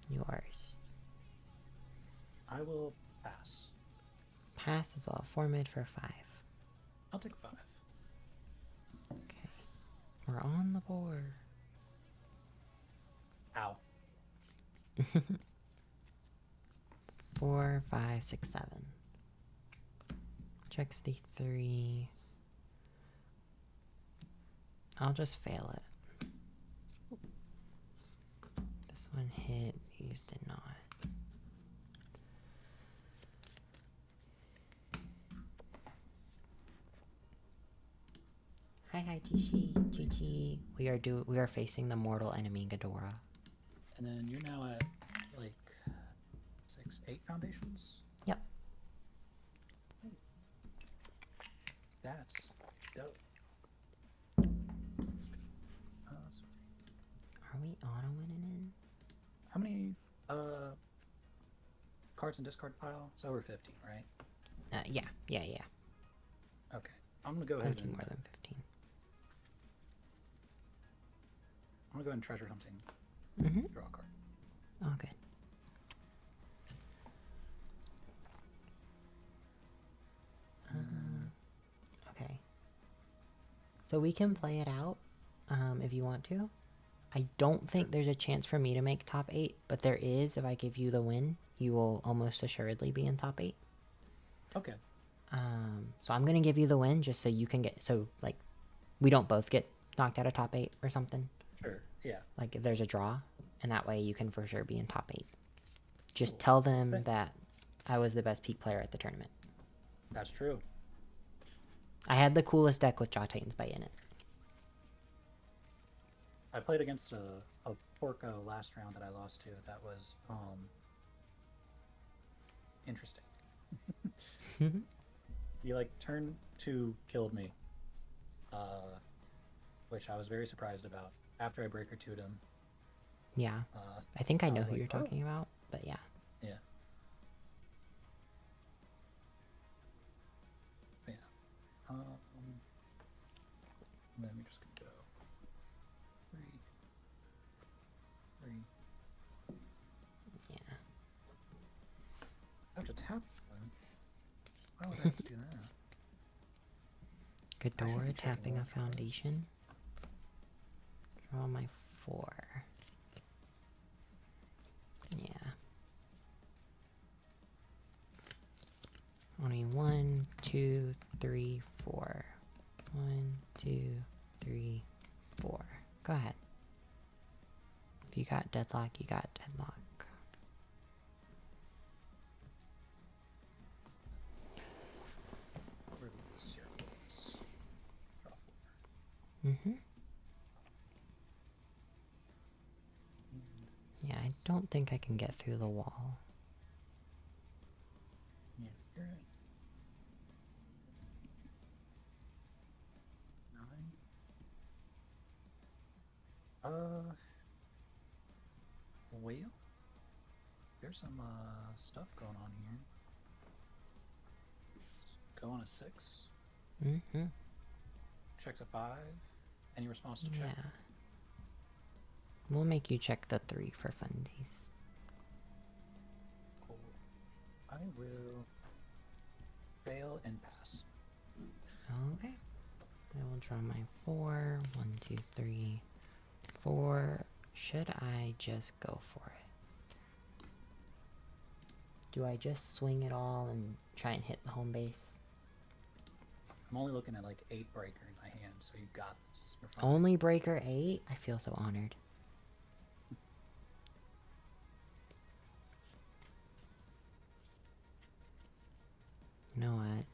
Yours. I will pass. Pass as well. 4 mid for 5. I'll take 5. Okay. We're on the board. Ow. 4, 5, 6, 7. Checks the 3. I'll just fail it. This one hit, these did not. Hi, Chichi. Chichi. We are facing the mortal enemy Ghidorah. And then you're now at like 6, 8 foundations. Yep. That's dope. Are we auto winning in? How many cards in discard pile? It's over 15, right? Yeah. Okay. I'm gonna go ahead Plenty and more than 15. I'm gonna go ahead and treasure hunting. Mm-hmm. Draw a card. All good. Okay. So we can play it out if you want to. I don't think there's a chance for me to make top 8, but there is if I give you the win. You will almost assuredly be in top 8. Okay. So I'm going to give you the win just so you can get... So, like, we don't both get knocked out of top 8 or something. Sure. Yeah. Like, if there's a draw. And that way you can for sure be in top 8. Just tell them that I was the best peak player at the tournament. That's true. I had the coolest deck with Jaw Titan's Bite in it. I played against a Porco last round that I lost to. That was interesting. He like turn 2 killed me, which I was very surprised about. After I breaker 2'd him. Yeah, I think I know was who like, you're talking about, but yeah. Yeah. Yeah. Let me just go. 3. Yeah. I have to tap one. Why would I have to do that? Ghidorah checking tapping a large cards. foundation. Draw my 4. Yeah. Only 1, 2, 3, 4. 1, 2, 3, 4. Go ahead. If you got deadlock, you got deadlock. Review the circles. Draw 4. Mm-hmm. Yeah, I don't think I can get through the wall. Yeah, you're right. 9. Well, there's some stuff going on here. Let's go on a 6. Mm-hmm. Checks a 5. Any response to check? Yeah. We'll make you check the 3 for funsies. Cool. I will fail and pass. Okay. I will draw my 4. 1, 2, 3, 4. Should I just go for it? Do I just swing it all and try and hit the home base? I'm only looking at like 8 breaker in my hand, so you've got this. You're fine. Only breaker 8? I feel so honored. You know what?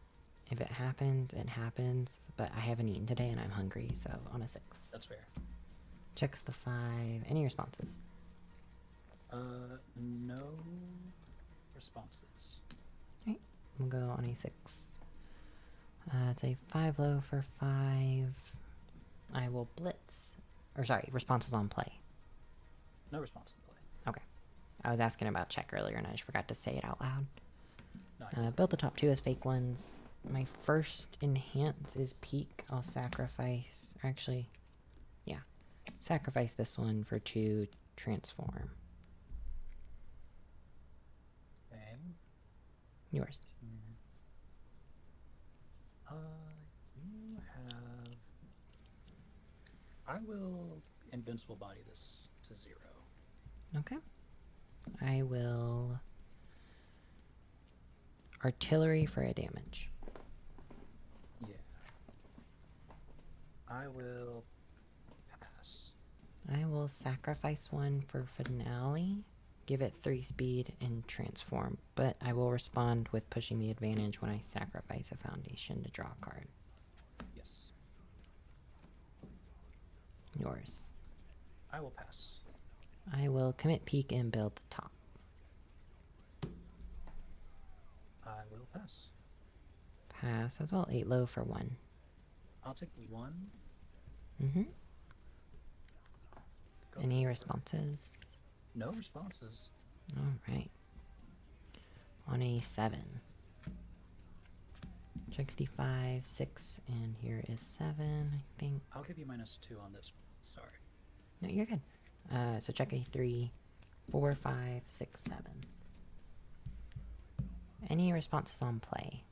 If it happens, it happens. But I haven't eaten today and I'm hungry, so on a 6. That's fair. Checks the 5. Any responses? No responses. Right. We'll go on a 6. It's a 5 low for 5. I will blitz. Or sorry, responses on play. No response in play. Okay. I was asking about check earlier and I just forgot to say it out loud. No, Build the top 2 as fake ones. My first enhance is peak. I'll sacrifice. Actually, yeah. Sacrifice this one for 2 transform. Okay. Yours. You have. I will invincible body this to 0. Okay. I will artillery for a damage. Yeah. I will pass. I will sacrifice one for finale, give it 3 speed, and transform. But I will respond with pushing the advantage when I sacrifice a foundation to draw a card. Yes. Yours. I will pass. I will commit peak and build the top. I will pass. Pass as well. 8 low for 1. I'll take 1. Mm-hmm. Go Any for it. responses? No responses. Alright. On a 7. Checks the 5, 6, and here is 7, I think. I'll give you -2 on this one. Sorry. No, you're good. So check a 3, 4, 5, 6, 7. Any responses on play?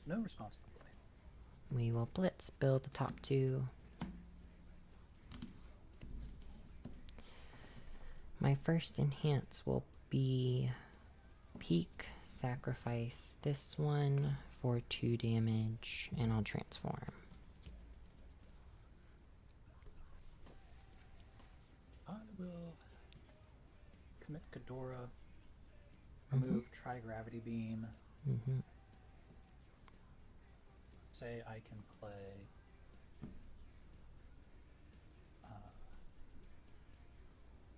No response to play. We will blitz, build the top 2. My first enhance will be peak, sacrifice this one for 2 damage, and I'll transform. I will commit Ghidorah, remove Tri-Gravity Beam, Mm-hmm. say I can play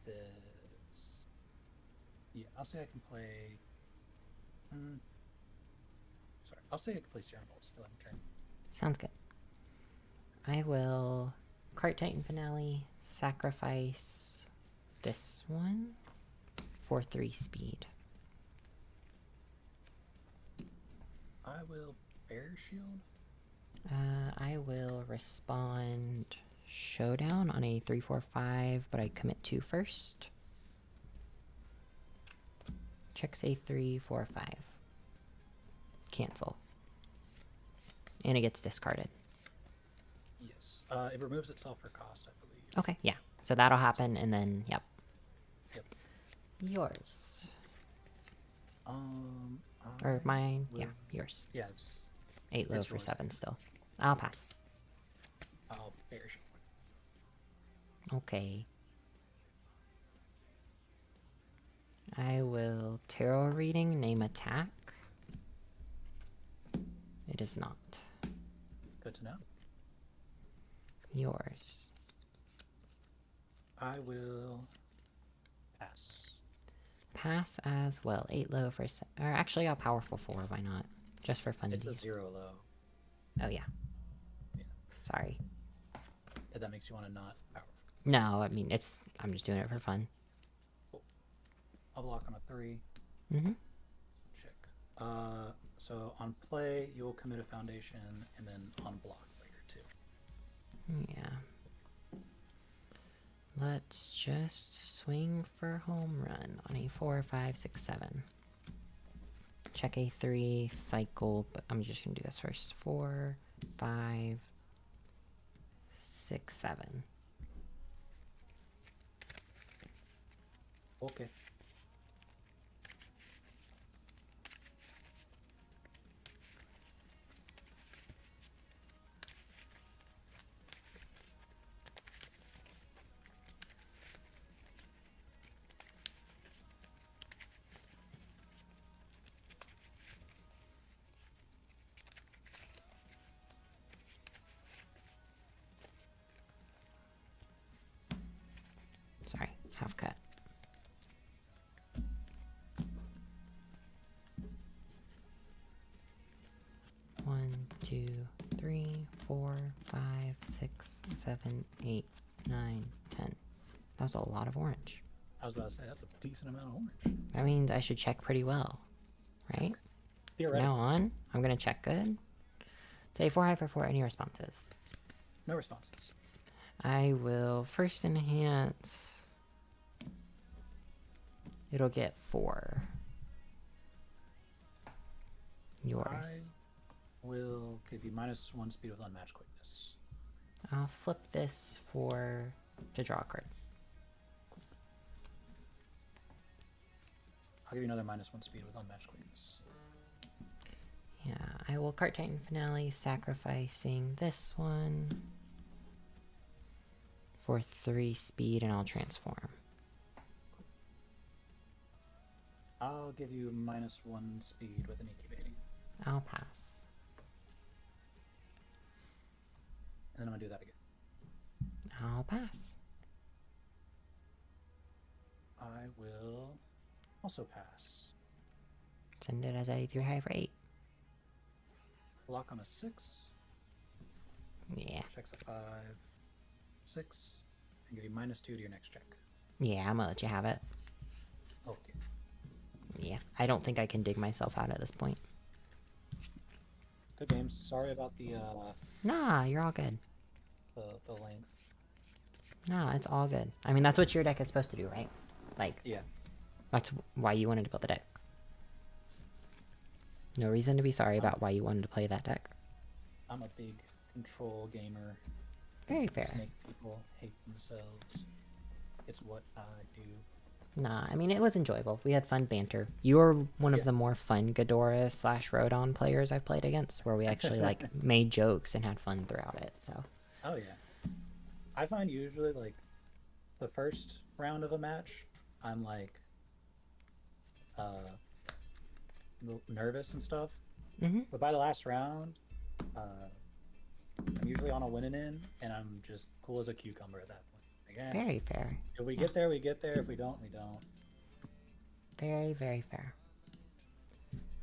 this. Yeah, I'll say I can play. Sorry, I'll say I can play Serum Bolt still on turn. Sounds good. I will Cart Titan Finale, sacrifice this one for 3 speed. I will Bear Shield. I will respond Showdown on a 3, 4, 5, but I commit 2 first. Checks a 3, 4, 5. Cancel. And it gets discarded. Yes. It removes itself for cost, I believe. Okay, yeah. So that'll happen, and then, yep. Yep. Yours. I Or mine. will- Yeah, yours. Yeah, it's 8 low it's for yours. 7 still. I'll pass. I'll Bear Shield. Okay. I will tarot reading, name attack. It is not. Good to know. Yours. I will pass. Pass as well. 8 low for... Or actually, I'll powerful 4. Why not? Just for funsies. It's a 0 low. Oh, yeah. Yeah. Sorry. If that makes you want to not powerful. No, I mean, it's... I'm just doing it for fun. I'll block on a 3. Mm-hmm. Check. So on play, you'll commit a foundation, and then on block later too. Yeah. Let's just swing for home run on a 4, 5, 6, 7. Check a 3, cycle, but I'm just gonna do this first. 4, 5, 6, 7. Okay. Sorry, half cut. One, 2, 3, 4, 5, 6, 7, 8, 9, 10. That was a lot of orange. I was about to say that's a decent amount of orange. That means I should check pretty well, right? Theoretically. Now on, I'm gonna check good. Say 4 high for 4. Any responses? No responses. I will first enhance. It'll get 4. Yours. I will give you -1 speed with unmatched quickness. I'll flip this for to draw a card. give you another -1 speed with unmatched quickness. Yeah, I will Cart Titan Finale, sacrificing this one for 3 speed, and I'll transform. I'll give you -1 speed with an incubating. I'll pass. And then I'm gonna do that again. I'll pass. I will also pass. Send it as a 3 high for 8. Block on a 6. Yeah. Checks a 5, 6, and give you -2 to your next check. Yeah, I'm gonna let you have it. Okay. Yeah, I don't think I can dig myself out at this point. Good games. Sorry about the Nah, you're all good. the length. Nah, it's all good. I mean, that's what your deck is supposed to do, right? Like, Yeah. that's why you wanted to build the deck. No reason to be sorry about why you wanted to play that deck. I'm a big control gamer. Very fair. Make people hate themselves. It's what I do. Nah, I mean, it was enjoyable. We had fun banter. You were one of the more fun Ghidorah / Rodon players I've played against, where we actually, like, made jokes and had fun throughout it, so. Oh, yeah. I find usually, like, the first round of a match, I'm, like, nervous and stuff. Mm-hmm. But by the last round, I'm usually on a winning end, and I'm just cool as a cucumber at that point. Again, Very fair. if we get there, we get there. If we don't, we don't. Very, very fair.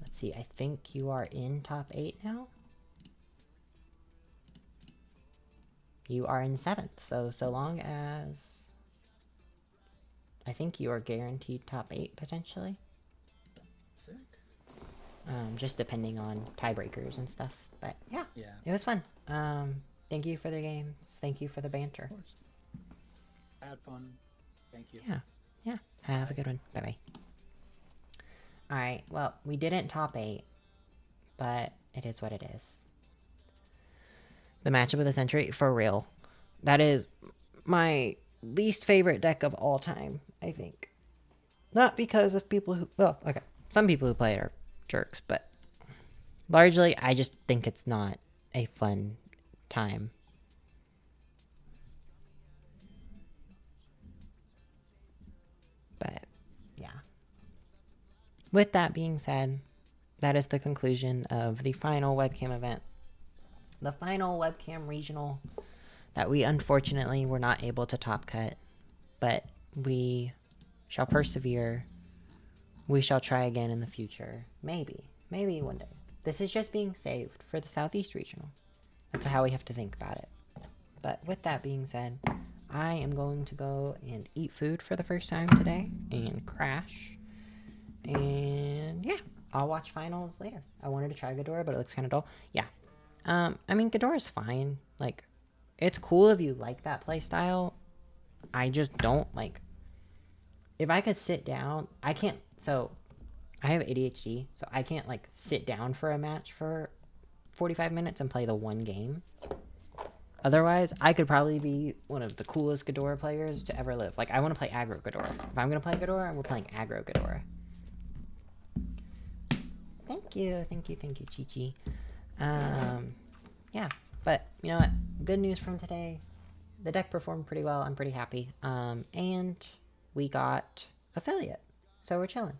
Let's see, I think you are in top 8 now? You are in 7th, so long as... I think you are guaranteed top 8, potentially. Sick. Just depending on tiebreakers and stuff. But yeah, Yeah. it was fun. Thank you for the games. Thank you for the banter. Of course. I had fun. Thank you. Yeah. Have a good one. Bye-bye. Alright, well, we didn't top 8, but it is what it is. The matchup of the century, for real. That is my least favorite deck of all time, I think. Not because of people who... Well, okay. Some people who play it are jerks, but... Largely, I just think it's not a fun time. But, yeah. With that being said, that is the conclusion of the final webcam event. The final webcam regional that we unfortunately were not able to top cut. But we shall persevere. We shall try again in the future. Maybe. Maybe one day. This is just being saved for the Southeast Regional. That's how we have to think about it. But with that being said, I am going to go and eat food for the first time today and crash. And yeah, I'll watch finals later. I wanted to try Ghidorah, but it looks kind of dull. Yeah. I mean, Ghidorah's fine. Like, it's cool if you like that playstyle. I just don't, like... If I could sit down... I can't... So... I have ADHD, so I can't, like, sit down for a match for 45 minutes and play the one game. Otherwise, I could probably be one of the coolest Ghidorah players to ever live. Like, I want to play aggro Ghidorah. If I'm going to play Ghidorah, we're playing aggro Ghidorah. Thank you, Chi-Chi. Yeah, but, you know what? Good news from today. The deck performed pretty well. I'm pretty happy. And we got affiliate, so we're chilling.